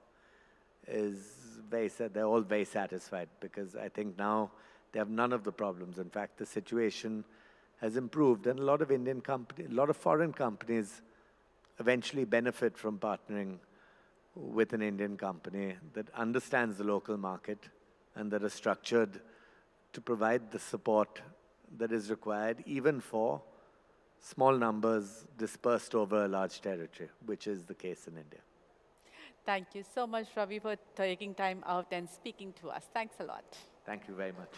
is they're all very satisfied because I think now they have none of the problems. In fact, the situation has improved, and a lot of Indian companies, a lot of foreign companies eventually benefit from partnering with an Indian company that understands the local market and that are structured to provide the support that is required even for small numbers dispersed over a large territory, which is the case in India. Thank you so much, Ravi, for taking time out and speaking to us. Thanks a lot. Thank you very much.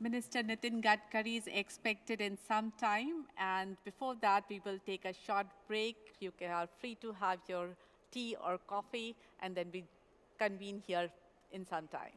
Minister Nitin Gadkari is expected in some time, and before that, we will take a short break. You are free to have your tea or coffee, and then we convene here in some time.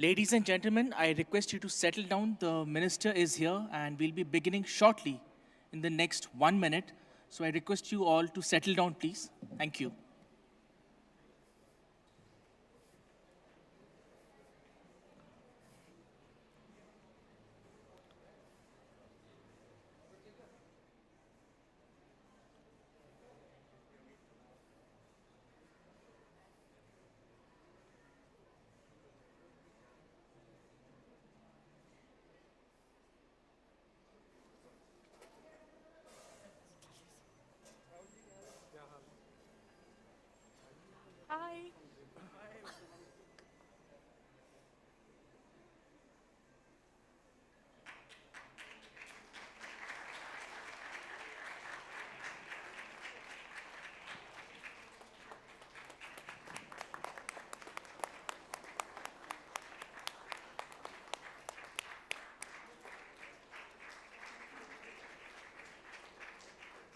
Ladies and gentlemen, I request you to settle down. The minister is here and we'll be beginning shortly in the next 1 minute. So I request you all to settle down, please. Thank you. Hi.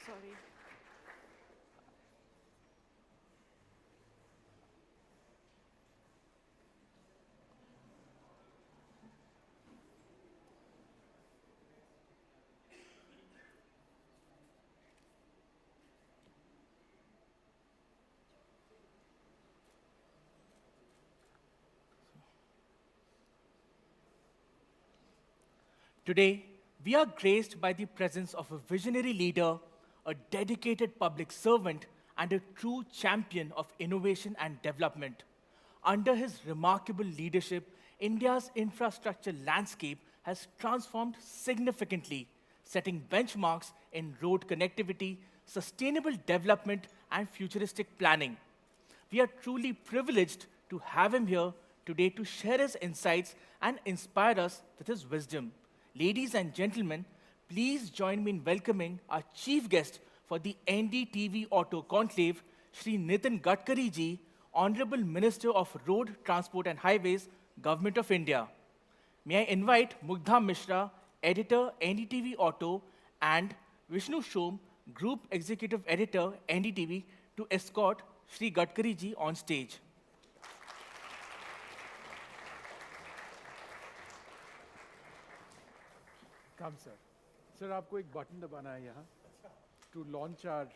Sorry. Today, we are graced by the presence of a visionary leader, a dedicated public servant, and a true champion of innovation and development. Under his remarkable leadership, India's infrastructure landscape has transformed significantly, setting benchmarks in road connectivity, sustainable development, and futuristic planning. We are truly privileged to have him here today to share his insights and inspire us with his wisdom. Ladies and gentlemen, please join me in welcoming our chief guest for the NDTV Auto Conclave, Shri Nitin Gadkari ji, Honorable Minister of Road, Transport and Highways, Government of India. May I invite Mugdha Mishra, Editor, NDTV Auto, and Vishnu Shom, Group Executive Editor, NDTV, to escort Shri Gadkari ji on stage. Come, sir. Sir, आपको एक button दबाना है यहाँ to launch our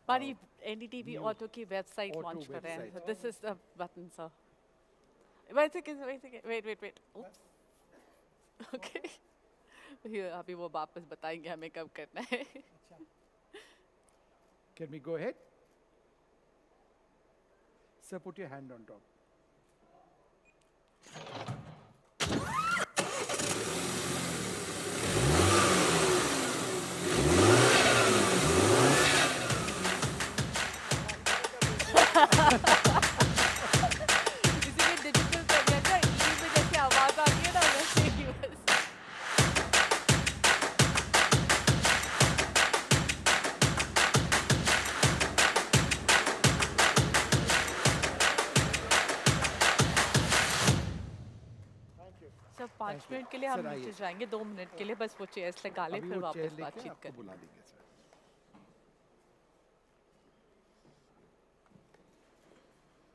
हमारी NDTV new Auto की website auto launch कर रहे हैं. website. This is the button, sir. Wait a second, wait. Oops. Okay. Here, अभी वो वापस बताएंगे हमें कब करना है. Can we go ahead? Sir, put your hand on top. इसीलिए डिजिटल कर दिया था. ई में जैसे आवाज आती है ना वैसे ही बस. सर 5 मिनट के लिए हम Sir, आइए. नीचे जाएंगे. 2 मिनट के लिए बस वो चेयर्स लगा ले अभी फिर वो chair वापस लेके बातचीत आपको करें. बुला देंगे, sir.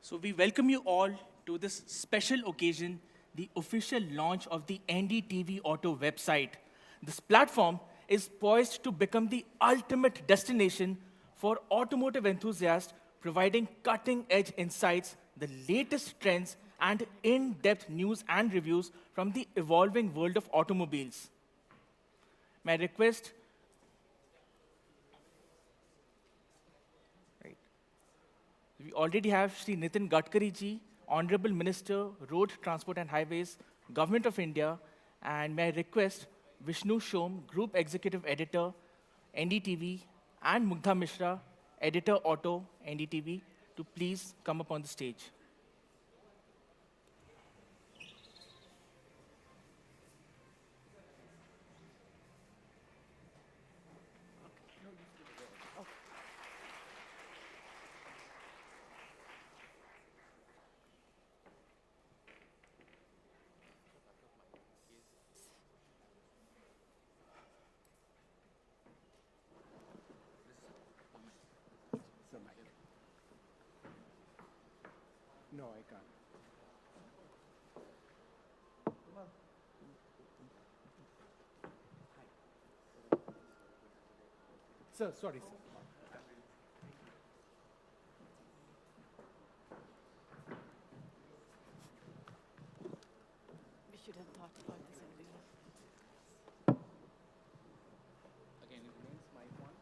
So we welcome you all to this special occasion, the official launch of the NDTV Auto website. This platform is poised to become the ultimate destination for automotive enthusiasts, providing cutting-edge insights, the latest trends, and in-depth news and reviews from the evolving world of automobiles. My request. We already have Shri Nitin Gadkari ji, Honorable Minister, Road, Transport and Highways, Government of India, and may I request Vishnu Shom, Group Executive Editor, NDTV, and Mugdha Mishra, Editor Auto, NDTV, to please come up on the stage. Sir, sorry, sir. We should have thought about this earlier. Again, it remains my one.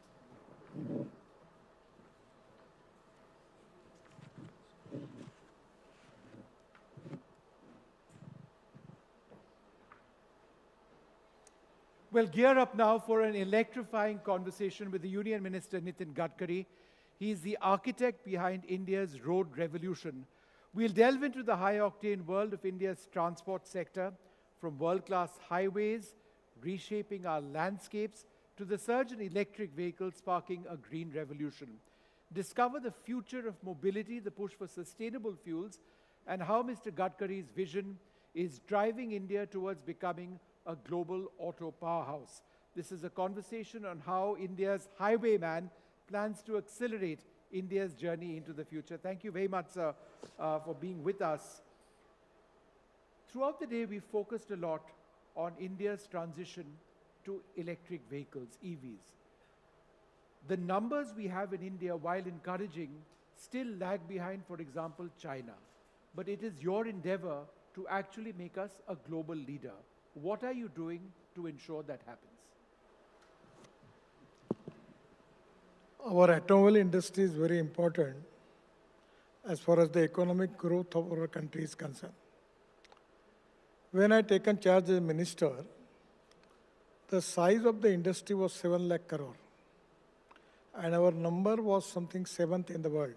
Well, gear up now for an electrifying conversation with the Union Minister Nitin Gadkari. He is the architect behind India's road revolution. We'll delve into the high-octane world of India's transport sector, from world-class highways reshaping our landscapes to the surge in electric vehicles sparking a green revolution. Discover the future of mobility, the push for sustainable fuels, and how Mr. Gadkari's vision is driving India towards becoming a global auto powerhouse. This is a conversation on how India's highwayman plans to accelerate India's journey into the future. Thank you very much, sir, for being with us. Throughout the day, we focused a lot on India's transition to electric vehicles, EVs. The numbers we have in India, while encouraging, still lag behind, for example, China. But it is your endeavor to actually make us a global leader. What are you doing to ensure that happens? Our automobile industry is very important as far as the economic growth of our country is concerned. When I taken charge as minister, the size of the industry was 7 lakh crore. And our number was something 7th in the world.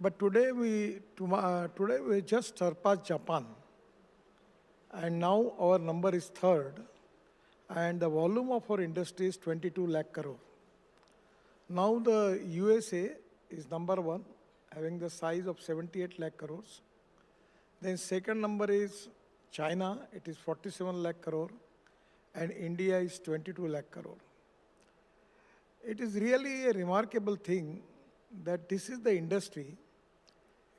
But today we just surpassed Japan. And now our number is 3rd. And the volume of our industry is 22 lakh crore. Now the USA is number 1, having the size of 78 lakh crores. Then second number is China, it is 47 lakh crore. And India is 22 lakh crore. It is really a remarkable thing that this is the industry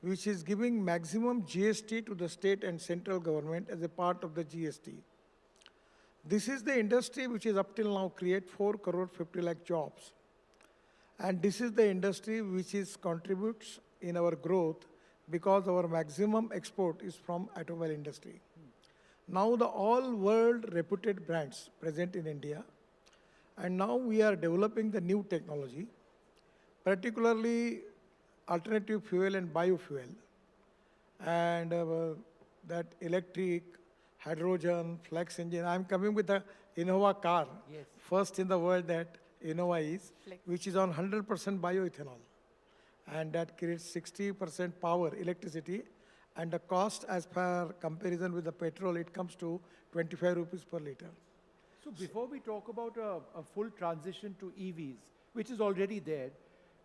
which is giving maximum GST to the state and central government as a part of the GST. This is the industry which is up till now create 4 crore 50 lakh jobs. And this is the industry which is contributes in our growth because our maximum export is from automobile industry. Now the all world reputed brands present in India, and now we are developing the new technology, particularly alternative fuel and biofuel, and that electric, hydrogen, flex engine. I'm coming with the Innova car, yes. First in the world that Innova is, which is on 100% bioethanol. And that creates 60% power, electricity, and the cost as per comparison with the petrol, it comes to 25 rupees per liter. So before we talk about a full transition to EVs, which is already there,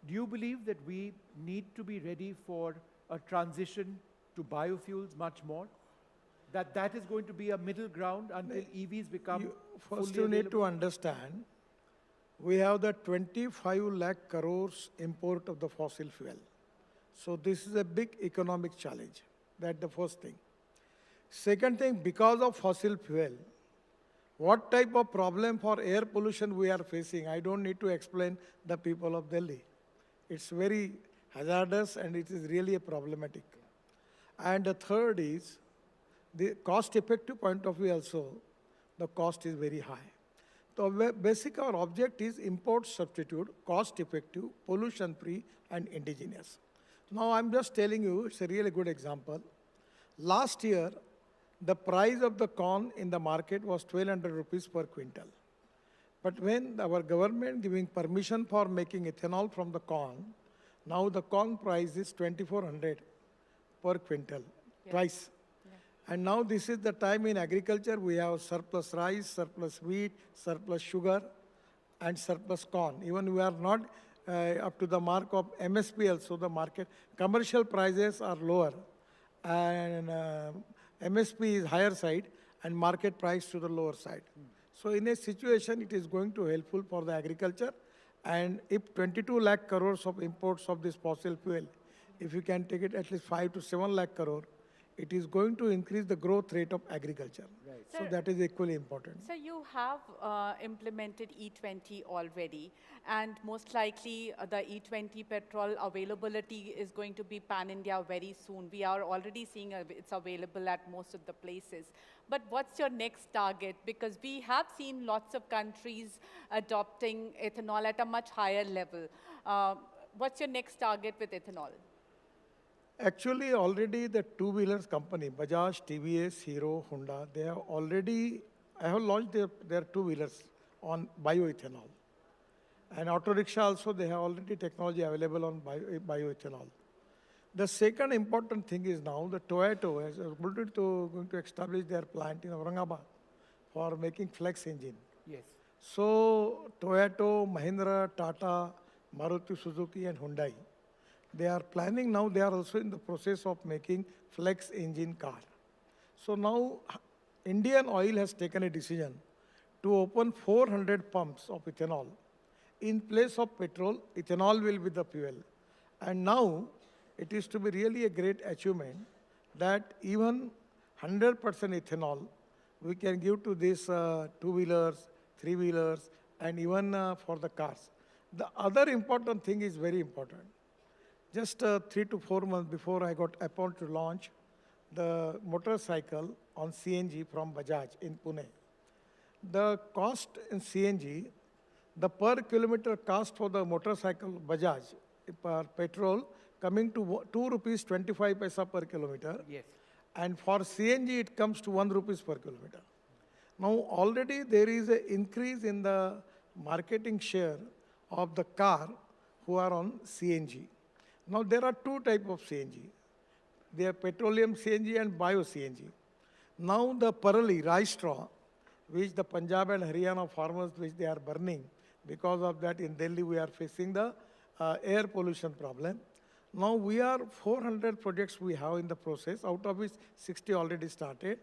do you believe that we need to be ready for a transition to biofuels much more? That is going to be a middle ground until EVs become First you need to understand, we have the 25 lakh crores import of the fossil fuel. So this is a big economic challenge. That's the first thing. Second thing, because of fossil fuel, what type of problem for air pollution we are facing, I don't need to explain the people of Delhi. It's very hazardous and it is really a problematic. And the third is, the cost-effective point of view also, the cost is very high. So basic our object is import substitute, cost-effective, pollution-free, and indigenous. Now I'm just telling you, it's a really good example. Last year, the price of the corn in the market was 1,200 rupees per quintal. But when our government giving permission for making ethanol from the corn, now the corn price is 2,400 per quintal, twice. And now this is the time in agriculture, we have surplus rice, surplus wheat, surplus sugar, and surplus corn. Even we are not up to the mark of MSP also, the market. Commercial prices are lower, and MSP is higher side, and market price to the lower side. So in a situation, it is going to helpful for the agriculture. And if 22 lakh crores of imports of this fossil fuel, if you can take it at least 5 to 7 lakh crore, it is going to increase the growth rate of agriculture. Right. So Sir, that is equally important. So you have implemented E20 already, and most likely the E20 petrol availability is going to be pan-India very soon. We are already seeing it's available at most of the places. But what's your next target? Because we have seen lots of countries adopting ethanol at a much higher level. What's your next target with ethanol? Actually, already the two-wheelers company, Bajaj, TVS, Hero, Honda, they have already, I have launched their two-wheelers on bioethanol. And auto rickshaw also, they have already technology available on bioethanol. The second important thing is now the Toyota is going to establish their plant in Aurangabad for making flex engine. Yes. So Toyota, Mahindra, Tata, Maruti Suzuki and Hyundai, they are planning now, they are also in the process of making flex engine car. So now Indian Oil has taken a decision to open 400 pumps of ethanol. In place of petrol, ethanol will be the fuel. And now it is to be really a great achievement that even 100% ethanol we can give to these two-wheelers, three-wheelers, and even for the cars. The other important thing is very important. Just 3 to 4 months before I got appointed to launch the motorcycle on CNG from Bajaj in Pune. The cost in CNG, the per kilometer cost for the motorcycle Bajaj per petrol coming to 2 rupees 25 paisa per kilometer. Yes. And for CNG it comes to 1 rupees per kilometer. Now already there is an increase in the marketing share of the car who are on CNG. Now there are two types of CNG. They are petroleum CNG and bio CNG. Now the parali, rice straw, which the Punjab and Haryana farmers, which they are burning, because of that in Delhi we are facing the air pollution problem. Now we are 400 projects we have in the process, out of which 60 already started.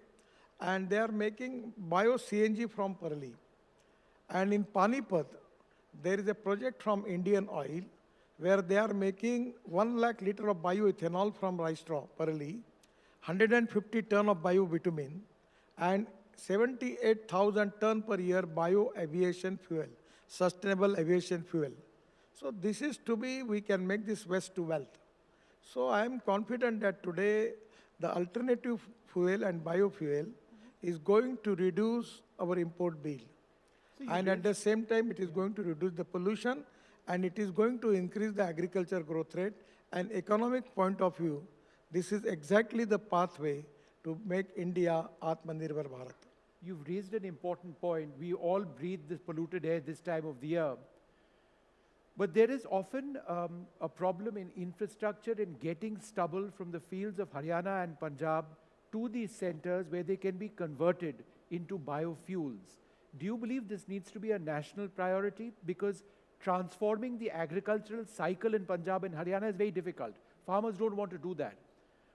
And they are making bio CNG from parali. And in Panipat, there is a project from Indian Oil, where they are making 1 lakh liter of bioethanol from rice straw, parali, 150 ton of biobitumin, and 78,000 ton per year bio-aviation fuel, sustainable aviation fuel. So this is to be, we can make this waste to wealth. So I am confident that today the alternative fuel and biofuel is going to reduce our import bill. And at the same time, it is going to reduce the pollution, and it is going to increase the agriculture growth rate. And economic point of view, this is exactly the pathway to make India Atmanirbhar Bharat. You've raised an important point. We all breathe this polluted air this time of the year. But there is often a problem in infrastructure in getting stubble from the fields of Haryana and Punjab to these centers where they can be converted into biofuels. Do you believe this needs to be a national priority? Because transforming the agricultural cycle in Punjab and Haryana is very difficult. Farmers don't want to do that.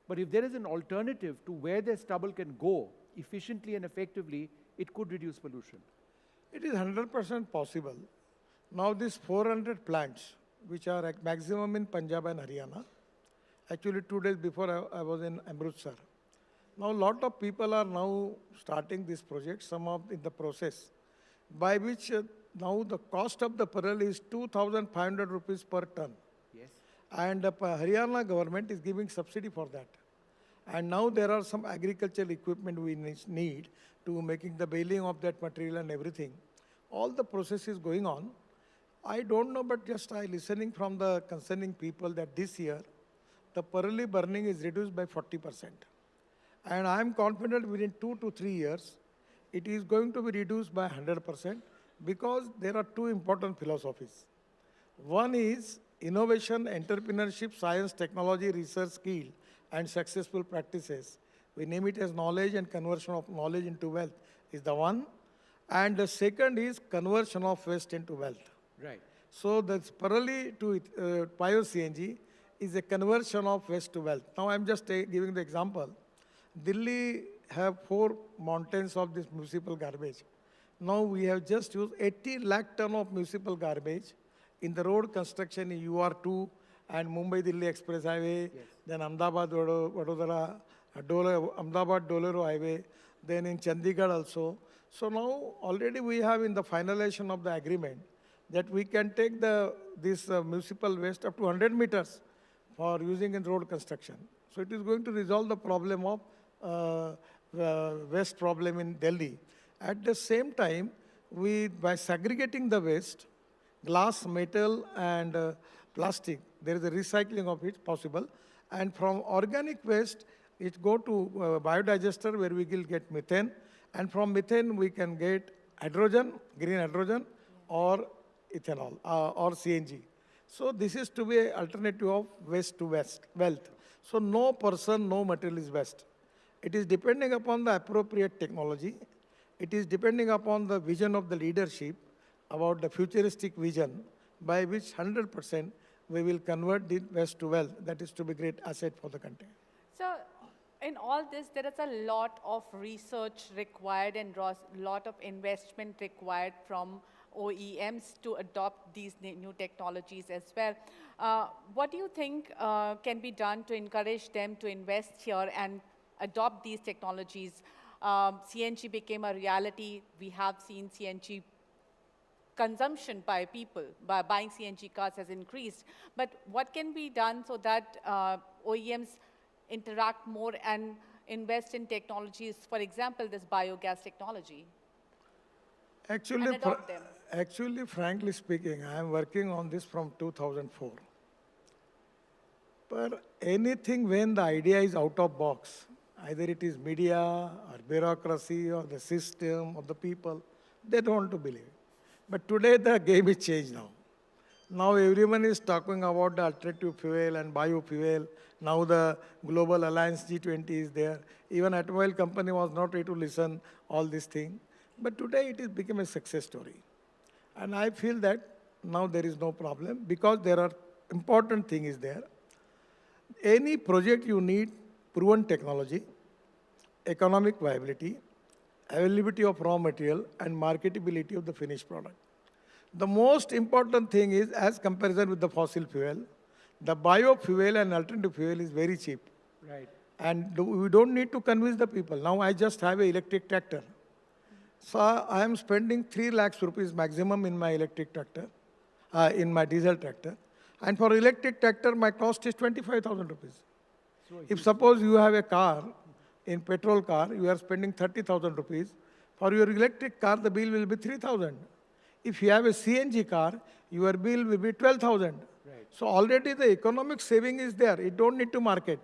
But if there is an alternative to where their stubble can go efficiently and effectively, it could reduce pollution. It is 100% possible. Now these 400 plants, which are at maximum in Punjab and Haryana, actually 2 days before I was in Amritsar. Now a lot of people are now starting this project, some of in the process, by which now the cost of the parallel is 2,500 rupees per ton. Yes. And the Haryana government is giving subsidy for that. And now there are some agricultural equipment we need to making the baling of that material and everything. All the process is going on. I don't know, but just I listening from the concerning people that this year, the parallel burning is reduced by 40%. And I am confident within 2 to 3 years, it is going to be reduced by 100% because there are two important philosophies. One is innovation, entrepreneurship, science, technology, research, skill, and successful practices. We name it as knowledge and conversion of knowledge into wealth is the one. And the second is conversion of waste into wealth. Right. So the parallel to bio-CNG is a conversion of waste to wealth. Now I'm just giving the example. Delhi have 4 mountains of this municipal garbage. Now we have just used 80 lakh ton of municipal garbage in the road construction in UR2 and Mumbai-Delhi Express Highway, then Ahmedabad, Vadodara, Ahmedabad Dolero Highway, then in Chandigarh also. So now already we have in the finalization of the agreement that we can take this municipal waste up to 100 meters for using in road construction. So it is going to resolve the problem of waste problem in Delhi. At the same time, by segregating the waste, glass, metal, and plastic, there is a recycling of it possible. And from organic waste, it go to biodigester where we will get methane. And from methane, we can get hydrogen, green hydrogen, or ethanol, or CNG. So this is to be an alternative of waste to wealth. So no person, no material is waste. It is depending upon the appropriate technology. It is depending upon the vision of the leadership about the futuristic vision by which 100% we will convert the waste to wealth. That is to be a great asset for the country. So in all this, there is a lot of research required and lot of investment required from OEMs to adopt these new technologies as well. What do you think can be done to encourage them to invest here and adopt these technologies? CNG became a reality. We have seen CNG consumption by people, by buying CNG cars has increased. But what can be done so that OEMs interact more and invest in technologies, for example, this biogas technology? Actually, frankly speaking, I am working on this from 2004. But anything when the idea is out of box, either it is media or bureaucracy or the system or the people, they don't want to believe it. But today the game is changed now. Now everyone is talking about the alternative fuel and biofuel. Now the Global Alliance G20 is there. Even automobile company was not ready to listen all these things. But today it has become a success story. And I feel that now there is no problem because there are important thing is there. Any project you need proven technology, economic viability, availability of raw material, and marketability of the finished product. The most important thing is, as comparison with the fossil fuel, the biofuel and alternative fuel is very cheap. Right. And we don't need to convince the people. Now I just have an electric tractor. So I am spending 3 lakhs rupees maximum in my electric tractor, in my diesel tractor. And for electric tractor, my cost is 25,000 rupees. If suppose you have a car, in petrol car, you are spending 30,000 rupees. For your electric car, the bill will be 3,000. If you have a CNG car, your bill will be 12,000. Right. So already the economic saving is there. You don't need to market.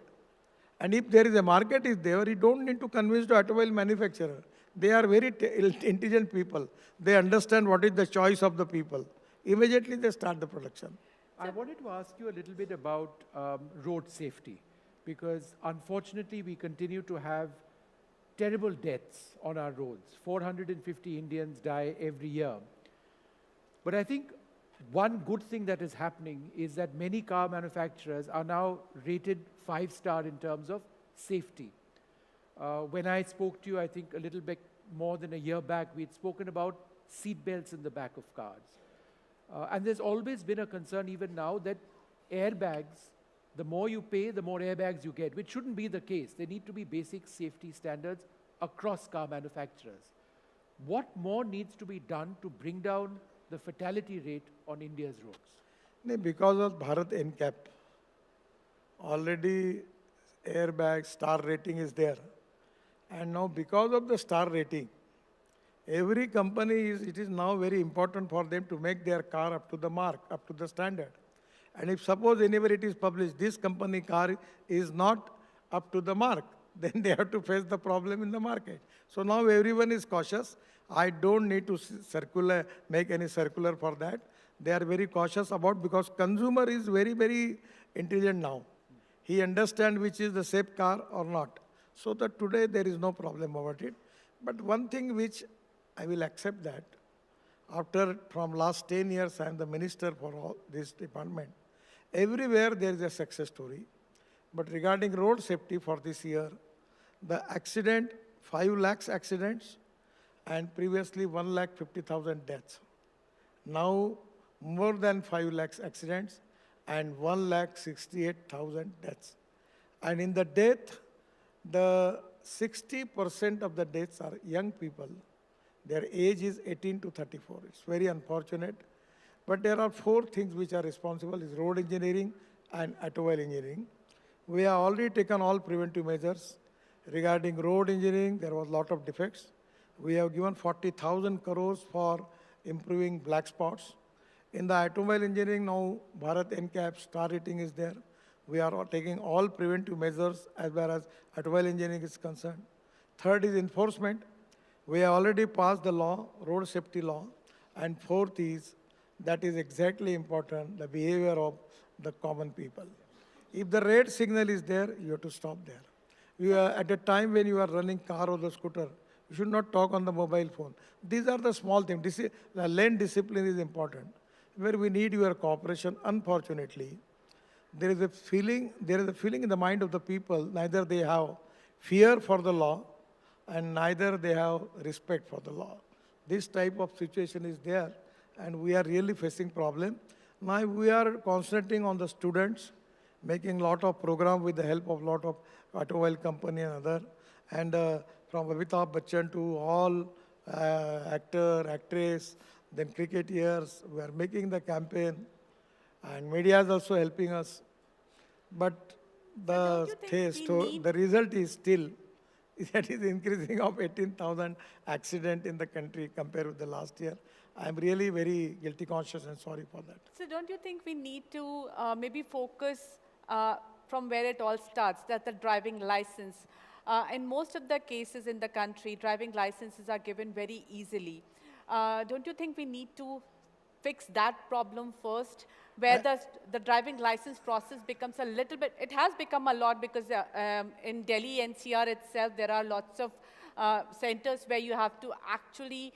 And if there is a market is there, you don't need to convince the automobile manufacturer. They are very intelligent people. They understand what is the choice of the people. Immediately they start the production. I wanted to ask you a little bit about road safety, because unfortunately we continue to have terrible deaths on our roads. 450 Indians die every year. But I think one good thing that is happening is that many car manufacturers are now rated 5-star in terms of safety. When I spoke to you, I think a little bit more than a year back, we had spoken about seat belts in the back of cars. And there's always been a concern even now that airbags, the more you pay, the more airbags you get, which shouldn't be the case. There need to be basic safety standards across car manufacturers. What more needs to be done to bring down the fatality rate on India's roads? Because of Bharat NCAP, already airbag star rating is there. And now because of the star rating, every company, it is now very important for them to make their car up to the mark, up to the standard. And if suppose anywhere it is published, this company car is not up to the mark, then they have to face the problem in the market. So now everyone is cautious. I don't need to make any circular for that. They are very cautious about, because consumer is very, very intelligent now. He understands which is the safe car or not. So that today there is no problem about it. But one thing which I will accept that, from last 10 years, I am the minister for all this department. Everywhere there is a success story. But regarding road safety for this year, the accident, 5 lakhs accidents, and previously 1,50,000 deaths. Now more than 5 lakhs accidents and 1,68,000 deaths. And in the death, The 60% of the deaths are young people. Their age is 18 to 34. It's very unfortunate. But there are four things which are responsible, is road engineering and automobile engineering. We have already taken all preventive measures. Regarding road engineering, there was a lot of defects. We have given 40,000 crores for improving black spots. In the automobile engineering, now Bharat NCAP star rating is there. We are taking all preventive measures as far as automobile engineering is concerned. Third is enforcement. We have already passed the law, road safety law. And fourth is, that is exactly important, the behavior of the common people. If the red signal is there, you have to stop there. You are, at a time when you are running car or the scooter, you should not talk on the mobile phone. These are the small things. The lane discipline is important, where we need your cooperation. Unfortunately, there is a feeling in the mind of the people, neither they have fear for the law and neither they have respect for the law. This type of situation is there, and we are really facing problem. Now we are concentrating on the students, making a lot of program with the help of lot of automobile company and other, and from Amitabh Bachchan to all actor, actress, then cricketers, we are making the campaign, and media is also helping us. But the result is still, that is increasing of 18,000 accident in the country compared with the last year. I'm really very guilty conscious and sorry for that. So don't you think we need to maybe focus from where it all starts, that the driving license? In most of the cases in the country, driving licenses are given very easily. Don't you think we need to fix that problem first, where the driving license process becomes a little bit, it has become a lot because in Delhi NCR itself, there are lots of centers where you have to actually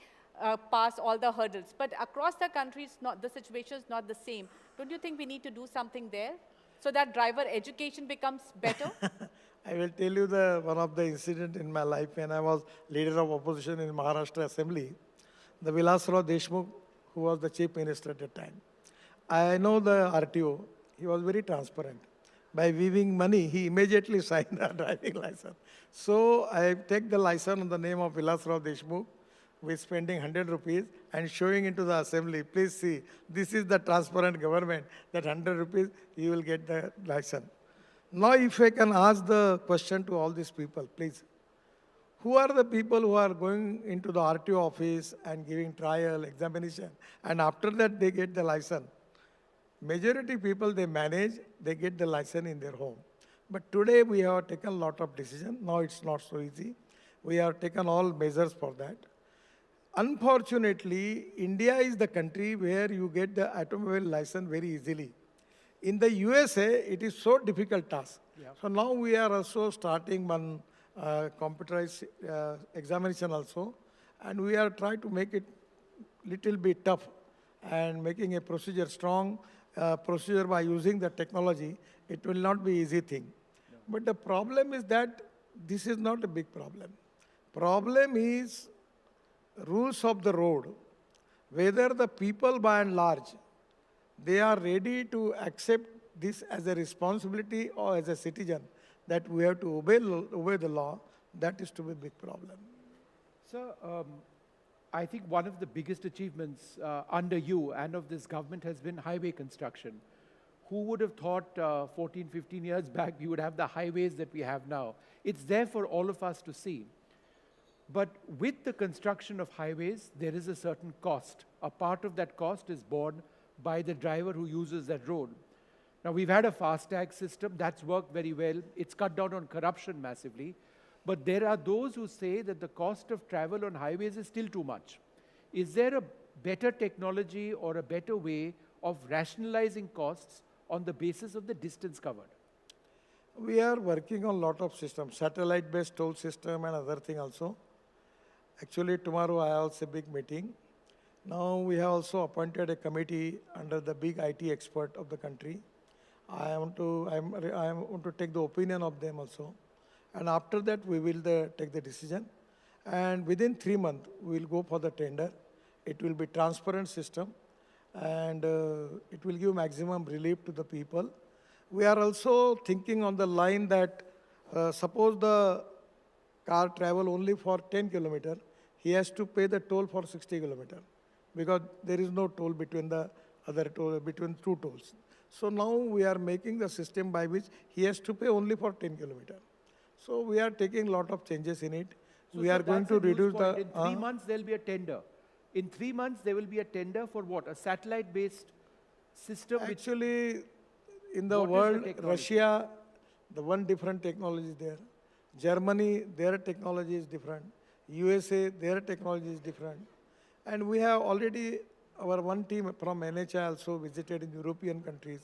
pass all the hurdles. But across the country, the situation is not the same. Don't you think we need to do something there so that driver education becomes better? I will tell you one of the incident in my life when I was leader of opposition in Maharashtra Assembly. The Vilasrao Deshmukh, who was the chief minister at that time. I know the RTO, he was very transparent. By weaving money, he immediately signed the driving license. So I take the license on the name of Vilasrao Deshmukh, with spending 100 rupees and showing into the assembly. Please see, this is the transparent government, that 100 rupees, you will get the license. Now, if I can ask the question to all these people, please. Who are the people who are going into the RTO office and giving trial, examination, and after that they get the license? Majority people, they manage, they get the license in their home. But today we have taken a lot of decisions. Now it's not so easy. We have taken all measures for that. Unfortunately, India is the country where you get the automobile license very easily. In the USA, it is so difficult task. Yeah. So now we are also starting one computerized examination also, and we are trying to make it little bit tough and making a procedure strong procedure by using the technology. It will not be easy thing. No. But the problem is that this is not a big problem. Problem is rules of the road, whether the people by and large, they are ready to accept this as a responsibility or as a citizen, that we have to obey the law. That is to be a big problem. Sir, I think one of the biggest achievements under you and of this government has been highway construction. Who would have thought 14, 15 years back we would have the highways that we have now? It's there for all of us to see. But with the construction of highways, there is a certain cost. A part of that cost is borne by the driver who uses that road. Now, we've had a FASTag system that's worked very well. It's cut down on corruption massively. But there are those who say that the cost of travel on highways is still too much. Is there a better technology or a better way of rationalizing costs on the basis of the distance covered? We are working on a lot of systems, satellite-based toll system and other thing also. Actually, tomorrow I have also a big meeting. Now we have also appointed a committee under the big IT expert of the country. I want to take the opinion of them also. And after that, we will take the decision. And within 3 months, we will go for the tender. It will be transparent system, and it will give maximum relief to the people. We are also thinking on the line that Suppose the car travel only for 10 kilometer, he has to pay the toll for 60 kilometer because there is no toll between the other toll, between two tolls. So now we are making the system by which he has to pay only for 10 kilometer. So we are taking a lot of changes in it. So, We are going that's to a news reduce point. the... In 3 months, there will be a tender. In 3 months, there will be a tender for what? A satellite-based system? Actually, in the What is the world, technology? Russia, the one different technology is there. Germany, their technology is different. USA, their technology is different. And we have already, our one team from NHI also visited in European countries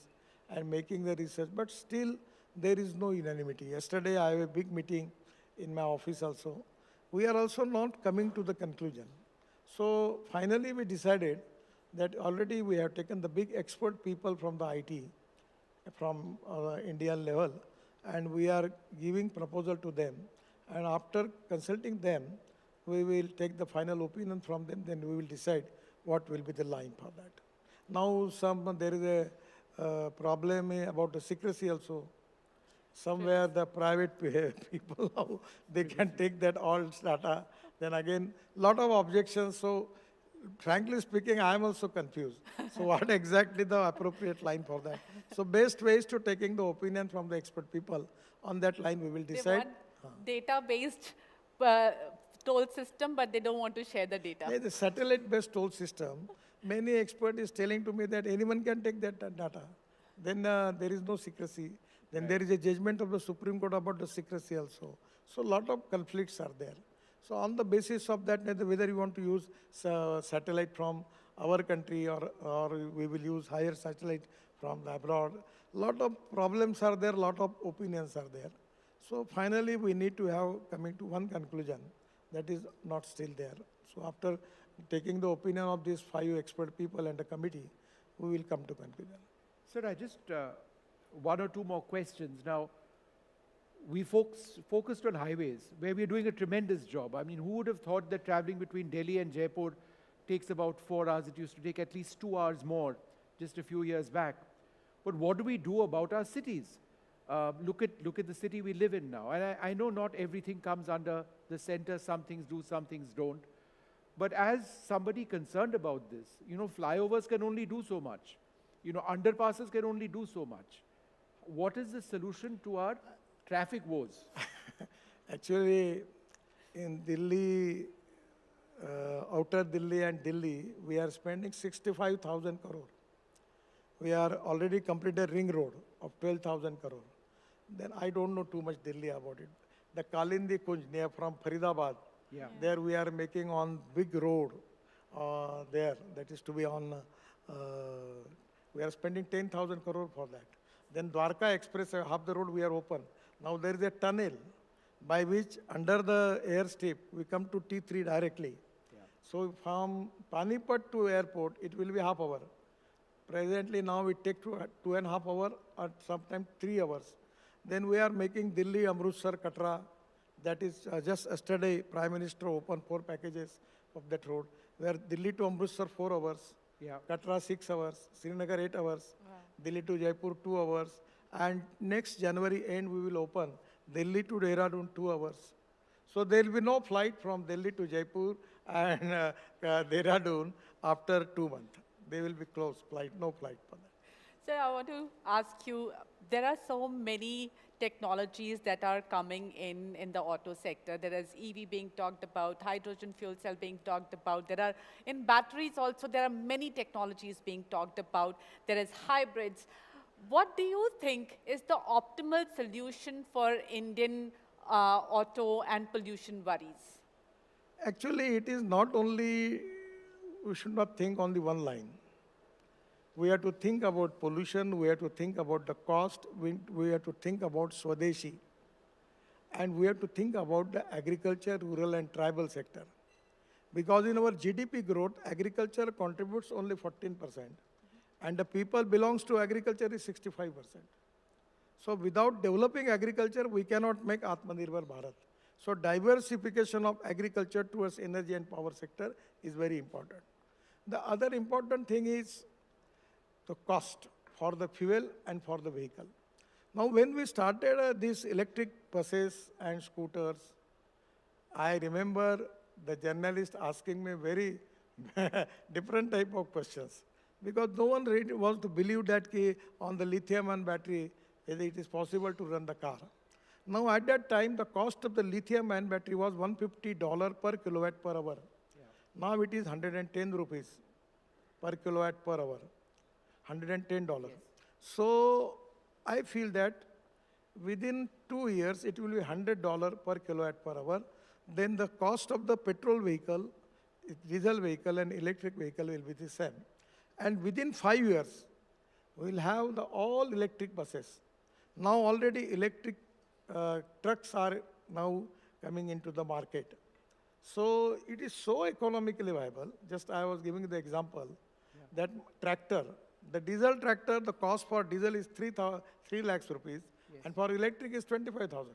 and making the research, but still there is no unanimity. Yesterday I have a big meeting in my office also. We are also not coming to the conclusion. So finally we decided that already we have taken the big expert people from the IT, from Indian level, and we are giving proposal to them. And after consulting them, we will take the final opinion from them, then we will decide what will be the line for that. Now there is a problem about the secrecy also. Somewhere the private people, how they can take that all data. Then again, lot of objections. So frankly speaking, I am also confused. So what exactly the appropriate line for that? So best ways to taking the opinion from the expert people. On that line, we will They decide. want data-based toll system, but they don't want to share the data. Yeah, the satellite-based toll system, many experts is telling to me that anyone can take that data. Then there is no secrecy. Then there is a judgment of the Supreme Court about the secrecy also. So a lot of conflicts are there. So on the basis of that, whether you want to use satellite from our country or we will use higher satellite from the abroad, lot of problems are there, lot of opinions are there. So finally, we need to have coming to one conclusion that is not still there. So after taking the opinion of these 5 expert people and the committee, we will come to conclusion. Sir, I just, 1 or 2 more questions. Now, we focused on highways, where we're doing a tremendous job. I mean, who would have thought that traveling between Delhi and Jaipur takes about 4 hours? It used to take at least 2 hours more just a few years back. But what do we do about our cities? Look at the city we live in now. And I know not everything comes under the center. Some things do, some things don't. But as somebody concerned about this, flyovers can only do so much. Underpasses can only do so much. What is the solution to our traffic woes? Actually, in Delhi, outer Delhi and Delhi, we are spending 65,000 crore. We are already completed ring road of 12,000 crore. Then I don't know too much Delhi about it. The Kalindi Kunj near from Faridabad, there we are making on big road there. That is to be on, we are spending 10,000 crore for that. Then Dwarka Express, half the road we are open. Now there is a tunnel by which under the airstrip we come to T3 directly. So from Panipat to airport, it will be half hour. Presently now it takes 2.5 hours or sometimes 3 hours. Then we are making Delhi, Amritsar, Katra. That is just yesterday Prime Minister opened 4 packages of that road. Where Delhi to Amritsar 4 hours, Katra 6 hours, Srinagar 8 hours, Delhi to Jaipur 2 hours. And next January end we will open Delhi to Dehradun 2 hours. So there will be no flight from Delhi to Jaipur and Dehradun after 2 months. They will be closed, no flight for that. Sir, I want to ask you, there are so many technologies that are coming in the auto sector. There is EV being talked about, hydrogen fuel cell being talked about. There are, in batteries also, there are many technologies being talked about. There is hybrids. What do you think is the optimal solution for Indian auto and pollution worries? Actually, it is not only, we should not think only one line. We have to think about pollution, we have to think about the cost, we have to think about Swadeshi, and we have to think about the agriculture, rural and tribal sector. Because in our GDP growth, agriculture contributes only 14%, and the people belongs to agriculture is 65%. So without developing agriculture, we cannot make Atmanirbhar Bharat. So diversification of agriculture towards energy and power sector is very important. The other important thing is the cost for the fuel and for the vehicle. Now, when we started these electric buses and scooters, I remember the journalist asking me very different type of questions because no one really wants to believe that on the lithium-ion battery, whether it is possible to run the car. Now, at that time, the cost of the lithium-ion battery was $150 per kilowatt per hour. Now it is 110 rupees per kilowatt per hour, $110. Yes. So I feel that within 2 years, it will be $100 per kilowatt per hour. Then the cost of the petrol vehicle, diesel vehicle and electric vehicle will be the same. And within 5 years, we will have the all electric buses. Now already electric trucks are now coming into the market. So it is so economically viable. Just I was giving the example that tractor, the diesel tractor, the cost for diesel is 3 lakhs rupees, and for electric is 25,000.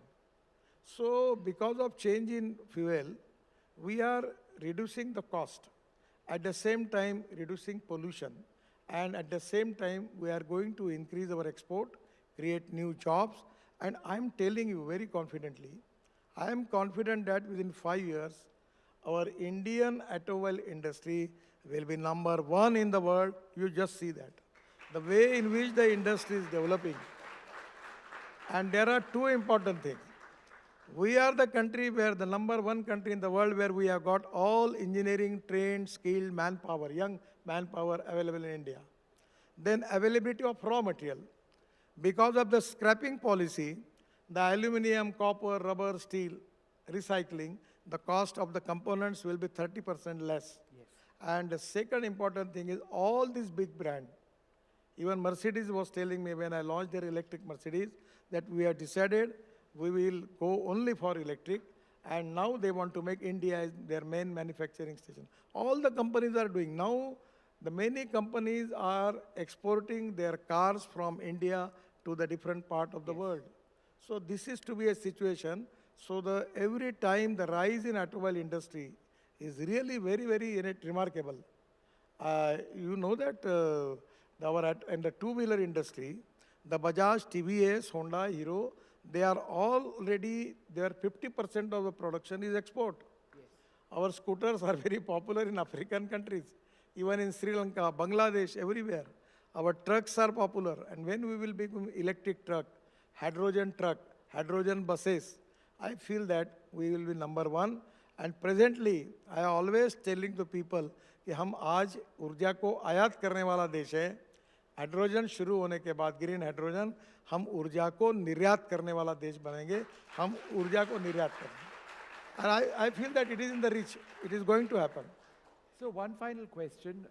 So because of change in fuel, we are reducing the cost. At the same time, reducing pollution. And at the same time, we are going to increase our export, create new jobs. And I'm telling you very confidently, I am confident that within 5 years, our Indian automobile industry will be #1 in the world. You just see that. The way in which the industry is developing. And there are two important things. We are the country where the #1 country in the world where we have got all engineering, trained, skilled manpower, young manpower available in India. Then availability of raw material. Because of the scrapping policy, the aluminum, copper, rubber, steel, recycling, the cost of the components will be 30% less. Yes. And the second important thing is all these big brands, even Mercedes was telling me when I launched their electric Mercedes that we have decided we will go only for electric, and now they want to make India as their main manufacturing station. All the companies are doing. Now, the many companies are exporting their cars from India to the different part of the world. So this is to be a situation. So every time the rise in automobile industry is really very, very remarkable. You know that in the two-wheeler industry, the Bajaj, TVS, Honda, Hero, they are already, their 50% of the production is export. Yes. Our scooters are very popular in African countries, even in Sri Lanka, Bangladesh, everywhere. Our trucks are popular. And when we will become electric truck, hydrogen buses, I feel that we will be #1. And presently, I always telling the people कि हम आज ऊर्जा को आयात करने वाला देश है. हाइड्रोजन शुरू होने के बाद ग्रीन हाइड्रोजन हम ऊर्जा को निर्यात करने वाला देश बनेंगे. हम ऊर्जा को निर्यात करेंगे. And I feel that it is in the reach. It is going to happen. So one final question.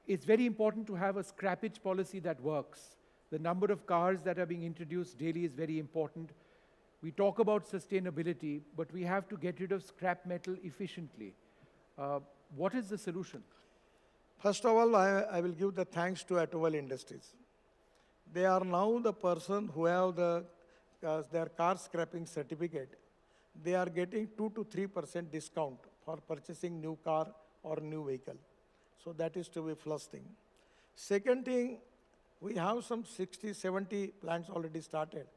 It's very important to have a scrappage policy that works. The number of cars that are being introduced daily is very important. We talk about sustainability, but we have to get rid of scrap metal efficiently. What is the solution? First of all, I will give the thanks to automobile industries. They are now the person who have their car scrapping certificate. They are getting 2 to 3% discount for purchasing new car or new vehicle. So that is to be first thing. Second thing, we have some 60, 70 plants already started,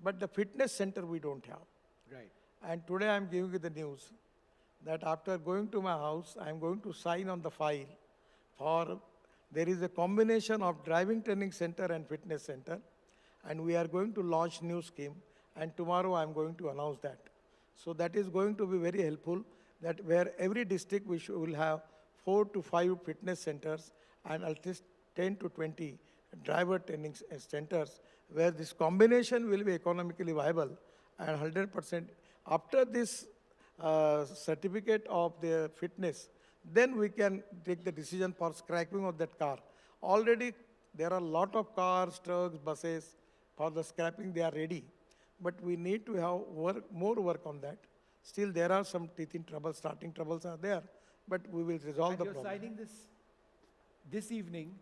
but the fitness center we don't have. Right. And today I'm giving you the news that after going to my house, I'm going to sign on the file for, there is a combination of driving training center and fitness center, and we are going to launch new scheme, and tomorrow I'm going to announce that. So that is going to be very helpful, that where every district will have 4 to 5 fitness centers and at least 10 to 20 driver training centers, where this combination will be economically viable and 100%. After this certificate of the fitness, then we can take the decision for scrapping of that car. Already there are a lot of cars, trucks, buses for the scrapping, they are ready. But we need to have more work on that. Still there are some teething troubles, starting troubles are there, but we will resolve the problem. You're signing this evening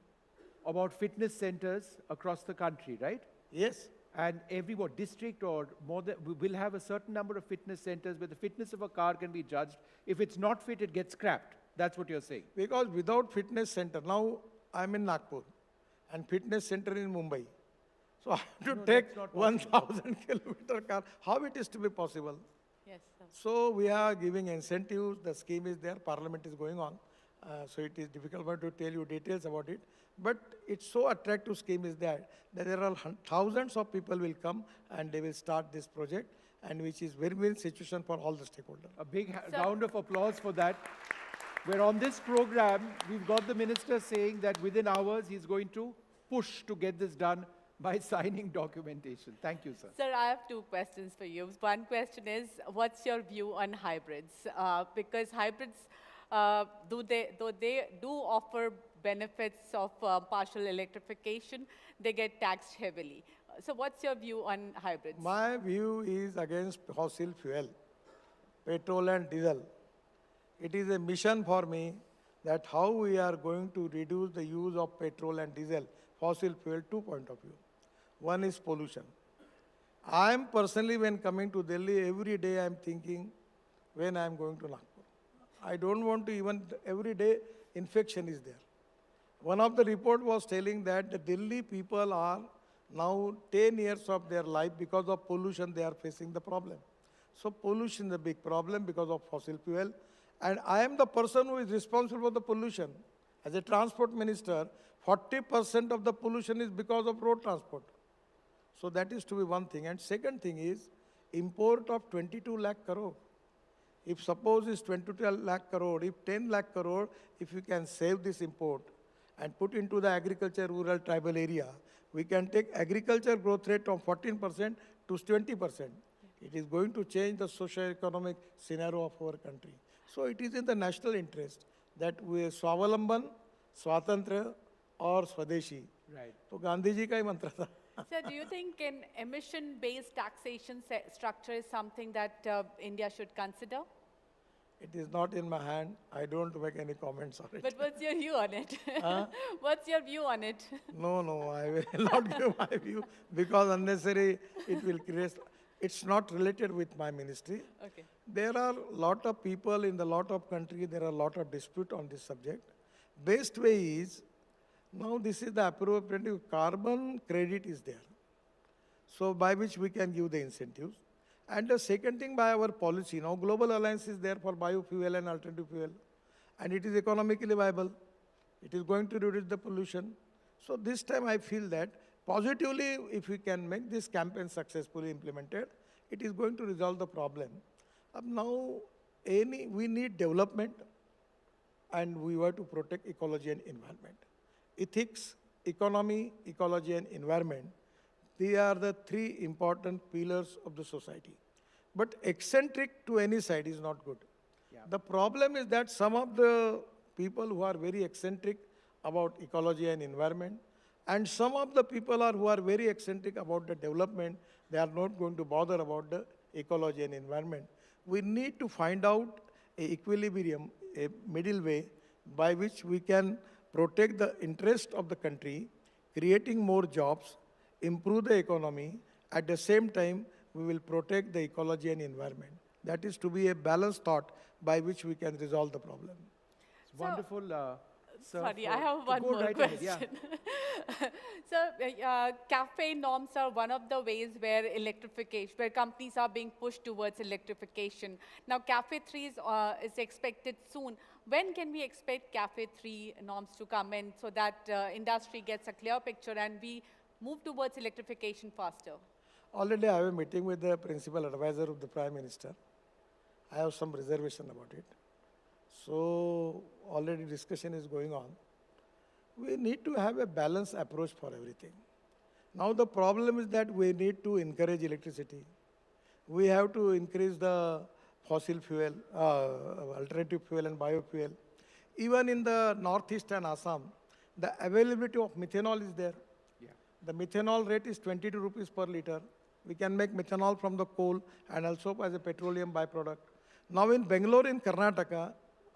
about fitness centers across the country, right? Yes. And every district or more than, we will have a certain number of fitness centers where the fitness of a car can be judged. If it's not fit, it gets scrapped. That's what you're saying. Because without fitness center, now I'm in Nagpur and fitness center in Mumbai. So I have to No, take that's not 1,000 kilometer car. How it is to be possible? Yes, sir. So we are giving incentives. The scheme is there. Parliament is going on. So it is difficult for to tell you details about it. But it's so attractive scheme is that there are thousands of people will come and they will start this project, and which is win-win situation for all the stakeholders. A big round of applause for that. Where on this program, we've got the minister saying that within hours he's going to push to get this done by signing documentation. Thank you, sir. Sir, I have two questions for you. One question is, what's your view on hybrids? Because hybrids, though they do offer benefits of partial electrification, they get taxed heavily. So what's your view on hybrids? My view is against fossil fuel, petrol and diesel. It is a mission for me that how we are going to reduce the use of petrol and diesel, fossil fuel, 2 point of view. One is pollution. I am personally, when coming to Delhi, every day I am thinking when I am going to Nagpur. I don't want to even, every day infection is there. One of the report was telling that the Delhi people are now 10 years of their life because of pollution they are facing the problem. So pollution is a big problem because of fossil fuel. And I am the person who is responsible for the pollution. As a transport minister, 40% of the pollution is because of road transport. So that is to be one thing. And second thing is import of 22 lakh crore. If suppose it's 22 lakh crore, if 10 lakh crore, if we can save this import and put into the agriculture, rural, tribal area, we can take agriculture growth rate from 14% to 20%. It is going to change the socio-economic scenario of our country. So it is in the national interest that we Swavalamban, Swatantra or Swadeshi. Right. So Gandhi ji ka hi mantra tha. Sir, do you think an emission-based taxation structure is something that India should consider? It is not in my hand. I don't make any comments on it. But what's your view on it? What's your view on it? No, I will not give my view because unnecessary it will create. It's not related with my ministry. Okay. There are a lot of people in the lot of countries, there are a lot of dispute on this subject. Best way is, now this is the appropriate carbon credit is there. So by which we can give the incentives. And the second thing by our policy, now global alliance is there for biofuel and alternative fuel. And it is economically viable. It is going to reduce the pollution. So this time I feel that positively, if we can make this campaign successfully implemented, it is going to resolve the problem. Now, we need development and we were to protect ecology and environment. Ethics, economy, ecology and environment, they are the three important pillars of the society. But eccentric to any side is not good. Yeah. The problem is that some of the people who are very eccentric about ecology and environment, and some of the people who are very eccentric about the development, they are not going to bother about the ecology and environment. We need to find out an equilibrium, a middle way by which we can protect the interest of the country, creating more jobs, improve the economy. At the same time, we will protect the ecology and environment. That is to be a balanced thought by which we can resolve the problem. It's wonderful. Sorry, I have one more question. So, cafe norms are one of the ways where electrification, where companies are being pushed towards electrification. Now, Cafe 3 is expected soon. When can we expect Cafe 3 norms to come in so that industry gets a clear picture and we move towards electrification faster? Already I have a meeting with the principal advisor of the Prime Minister. I have some reservation about it. So already discussion is going on. We need to have a balanced approach for everything. Now the problem is that we need to encourage electricity. We have to increase the fossil fuel, alternative fuel and biofuel. Even in the Northeast and Assam, the availability of methanol is there. Yeah. The methanol rate is 22 rupees per liter. We can make methanol from the coal and also as a petroleum byproduct. Now in Bangalore, in Karnataka,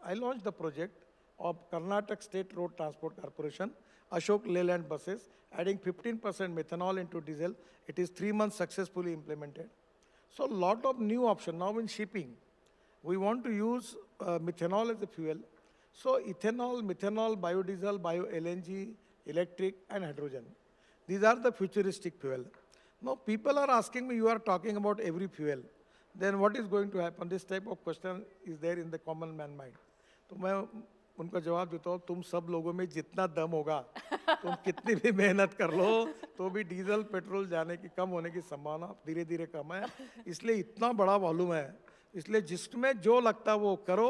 I launched the project of Karnataka State Road Transport Corporation, Ashok Leyland buses, adding 15% methanol into diesel. It is 3 months successfully implemented. So a lot of new options. Now in shipping, we want to use methanol as a fuel. So ethanol, methanol, biodiesel, bio-LNG, electric and hydrogen. These are the futuristic fuel. Now, people are asking me, you are talking about every fuel. Then what is going to happen? This type of question is there in the common man mind. तो मैं उनको जवाब देता हूँ, तुम सब लोगों में जितना दम होगा, तुम कितनी भी मेहनत कर लो, तो भी डीजल पेट्रोल जाने की कम होने की संभावना धीरे धीरे कम है. इसलिए इतना बड़ा वॉल्यूम है. इसलिए जिसमें जो लगता वो करो,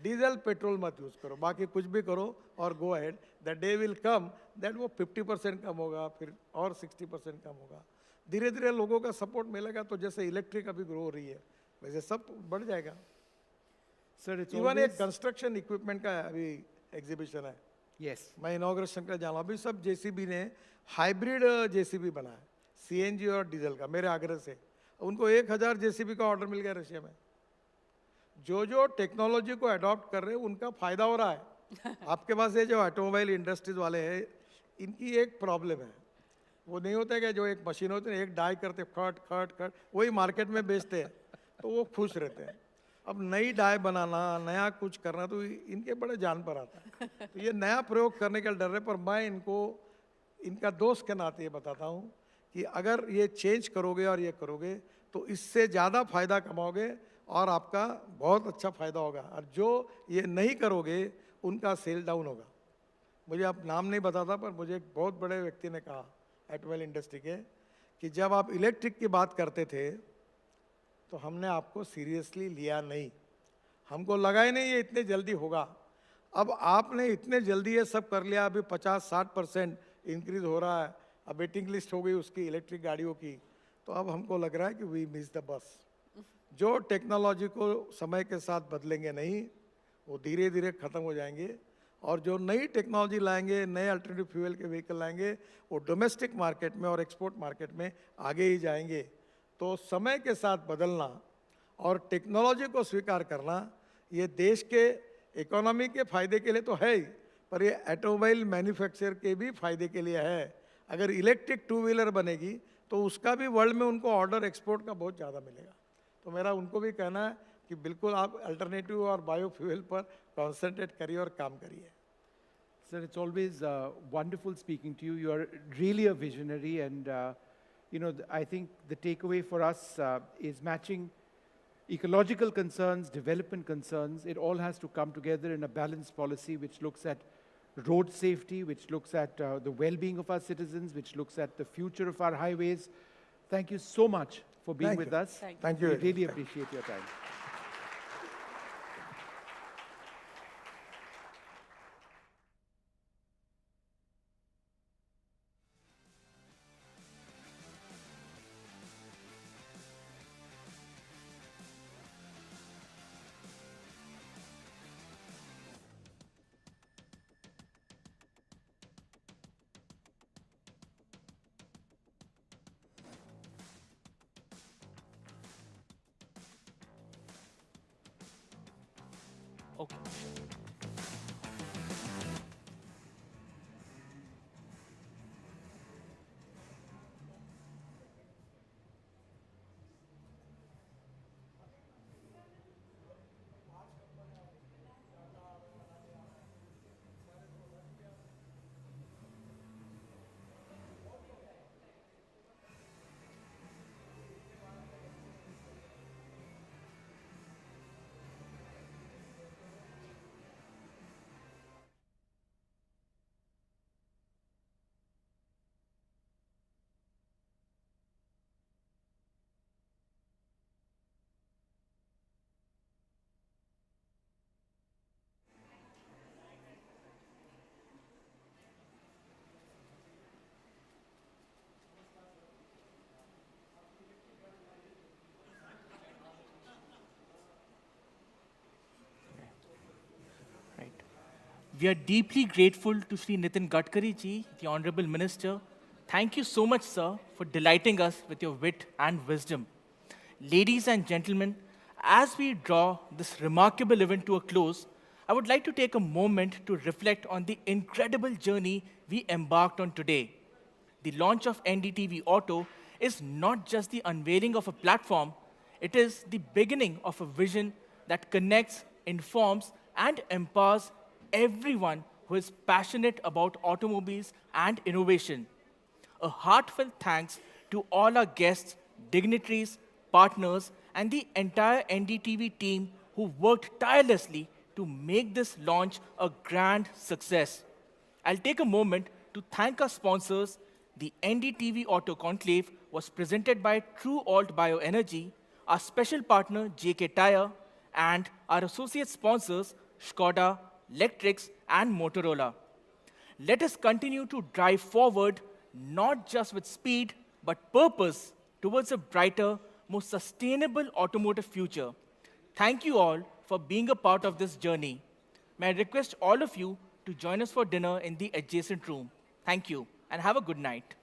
डीजल पेट्रोल मत यूज करो, बाकी कुछ भी करो और go ahead. The day will come that वो 50% कम होगा, फिर और 60% कम होगा. धीरे धीरे लोगों का सपोर्ट मिलेगा, तो जैसे इलेक्ट्रिक अभी ग्रो हो रही है, वैसे सब बढ़ जाएगा. सर, इट्स इवन एक कंस्ट्रक्शन इक्विपमेंट का अभी एग्जीबिशन है. यस, मैं इनॉग्रेशन का जाना. अभी सब जेसीबी ने हाइब्रिड जेसीबी बनाया, सीएनजी और डीजल का, मेरे आग्रह से. उनको 1000 जेसीबी का ऑर्डर मिल गया रशिया में. जो जो टेक्नोलॉजी को अडॉप्ट कर रहे हैं उनका फायदा हो रहा है. आपके पास ये जो ऑटोमोबाइल इंडस्ट्रीज वाले हैं, इनकी एक प्रॉब्लम है. वो नहीं होता है कि जो एक मशीन होती है, एक डाई करते खट खट खट, वही मार्केट में बेचते हैं, तो वो खुश रहते हैं. अब नई डाई बनाना, नया कुछ करना, तो इनके बड़े जान पर आता है. तो ये नया प्रयोग करने का डर है. पर मैं इनको इनका दोस्त के नाते ये बताता हूँ कि अगर ये चेंज करोगे और ये करोगे, तो इससे ज़्यादा फायदा कमाओगे और आपका बहुत अच्छा फायदा होगा. और जो ये नहीं करोगे उनका सेल डाउन होगा. मुझे आप नाम नहीं बताता, पर मुझे एक बहुत बड़े व्यक्ति ने कहा ऑटोमोबाइल इंडस्ट्री के, कि जब आप इलेक्ट्रिक की बात करते थे तो हमने आपको सीरियसली लिया नहीं. हमको लगा ही नहीं ये इतने जल्दी होगा. अब आपने इतने जल्दी ये सब कर लिया. अभी 50-60% इंक्रीज हो रहा है. अब वेटिंग लिस्ट हो गई उसकी इलेक्ट्रिक गाड़ियों की. तो अब हमको लग रहा है कि वी मिस द बस. जो टेक्नोलॉजी को समय के साथ बदलेंगे नहीं, वो धीरे धीरे ख़त्म हो जाएंगे. और जो नई टेक्नोलॉजी लाएंगे, नए अल्टरनेटिव फ्यूल के व्हीकल लाएंगे, वो डोमेस्टिक मार्केट में और एक्सपोर्ट मार्केट में आगे ही जाएंगे. तो समय के साथ बदलना और टेक्नोलॉजी को स्वीकार करना, ये देश के इकोनॉमी के फायदे के लिए तो है ही, पर ये ऑटोमोबाइल मैन्युफैक्चर के भी फायदे के लिए है. अगर इलेक्ट्रिक टू व्हीलर बनेगी तो उसका भी वर्ल्ड में उनको ऑर्डर एक्सपोर्ट का बहुत ज़्यादा मिलेगा. तो मेरा उनको भी कहना है कि बिल्कुल आप अल्टरनेटिव और बायोफ्यूल पर कॉन्सेंट्रेट करिए और काम करिए. Sir, it's always wonderful speaking to you. You are really a visionary, and I think the takeaway for us is matching ecological concerns, development concerns. It all has to come together in a balanced policy which looks at road safety, which looks at the well-being of our citizens, which looks at the future of our highways. Thank you so much for being with us. Thank you. We really appreciate your time. Okay. We are deeply grateful to Sri Nitin Gadkari ji, the Honorable Minister. Thank you so much, sir, for delighting us with your wit and wisdom. Ladies and gentlemen, as we draw this remarkable event to a close, I would like to take a moment to reflect on the incredible journey we embarked on today. The launch of NDTV Auto is not just the unveiling of a platform, it is the beginning of a vision that connects, informs, and empowers everyone who is passionate about automobiles and innovation. a heartfelt thanks to all our guests, dignitaries, partners, and the entire NDTV team who worked tirelessly to make this launch a grand success. I'll take a moment to thank our sponsors. The NDTV Auto Conclave was presented by True Alt Bioenergy, our special partner JK Tyre, and our associate sponsors Skoda, Lectrix, and Motorola. Let us continue to drive forward, not just with speed, but purpose towards a brighter, more sustainable automotive future. Thank you all for being a part of this journey. May I request all of you to join us for dinner in the adjacent room. Thank you, and have a good night.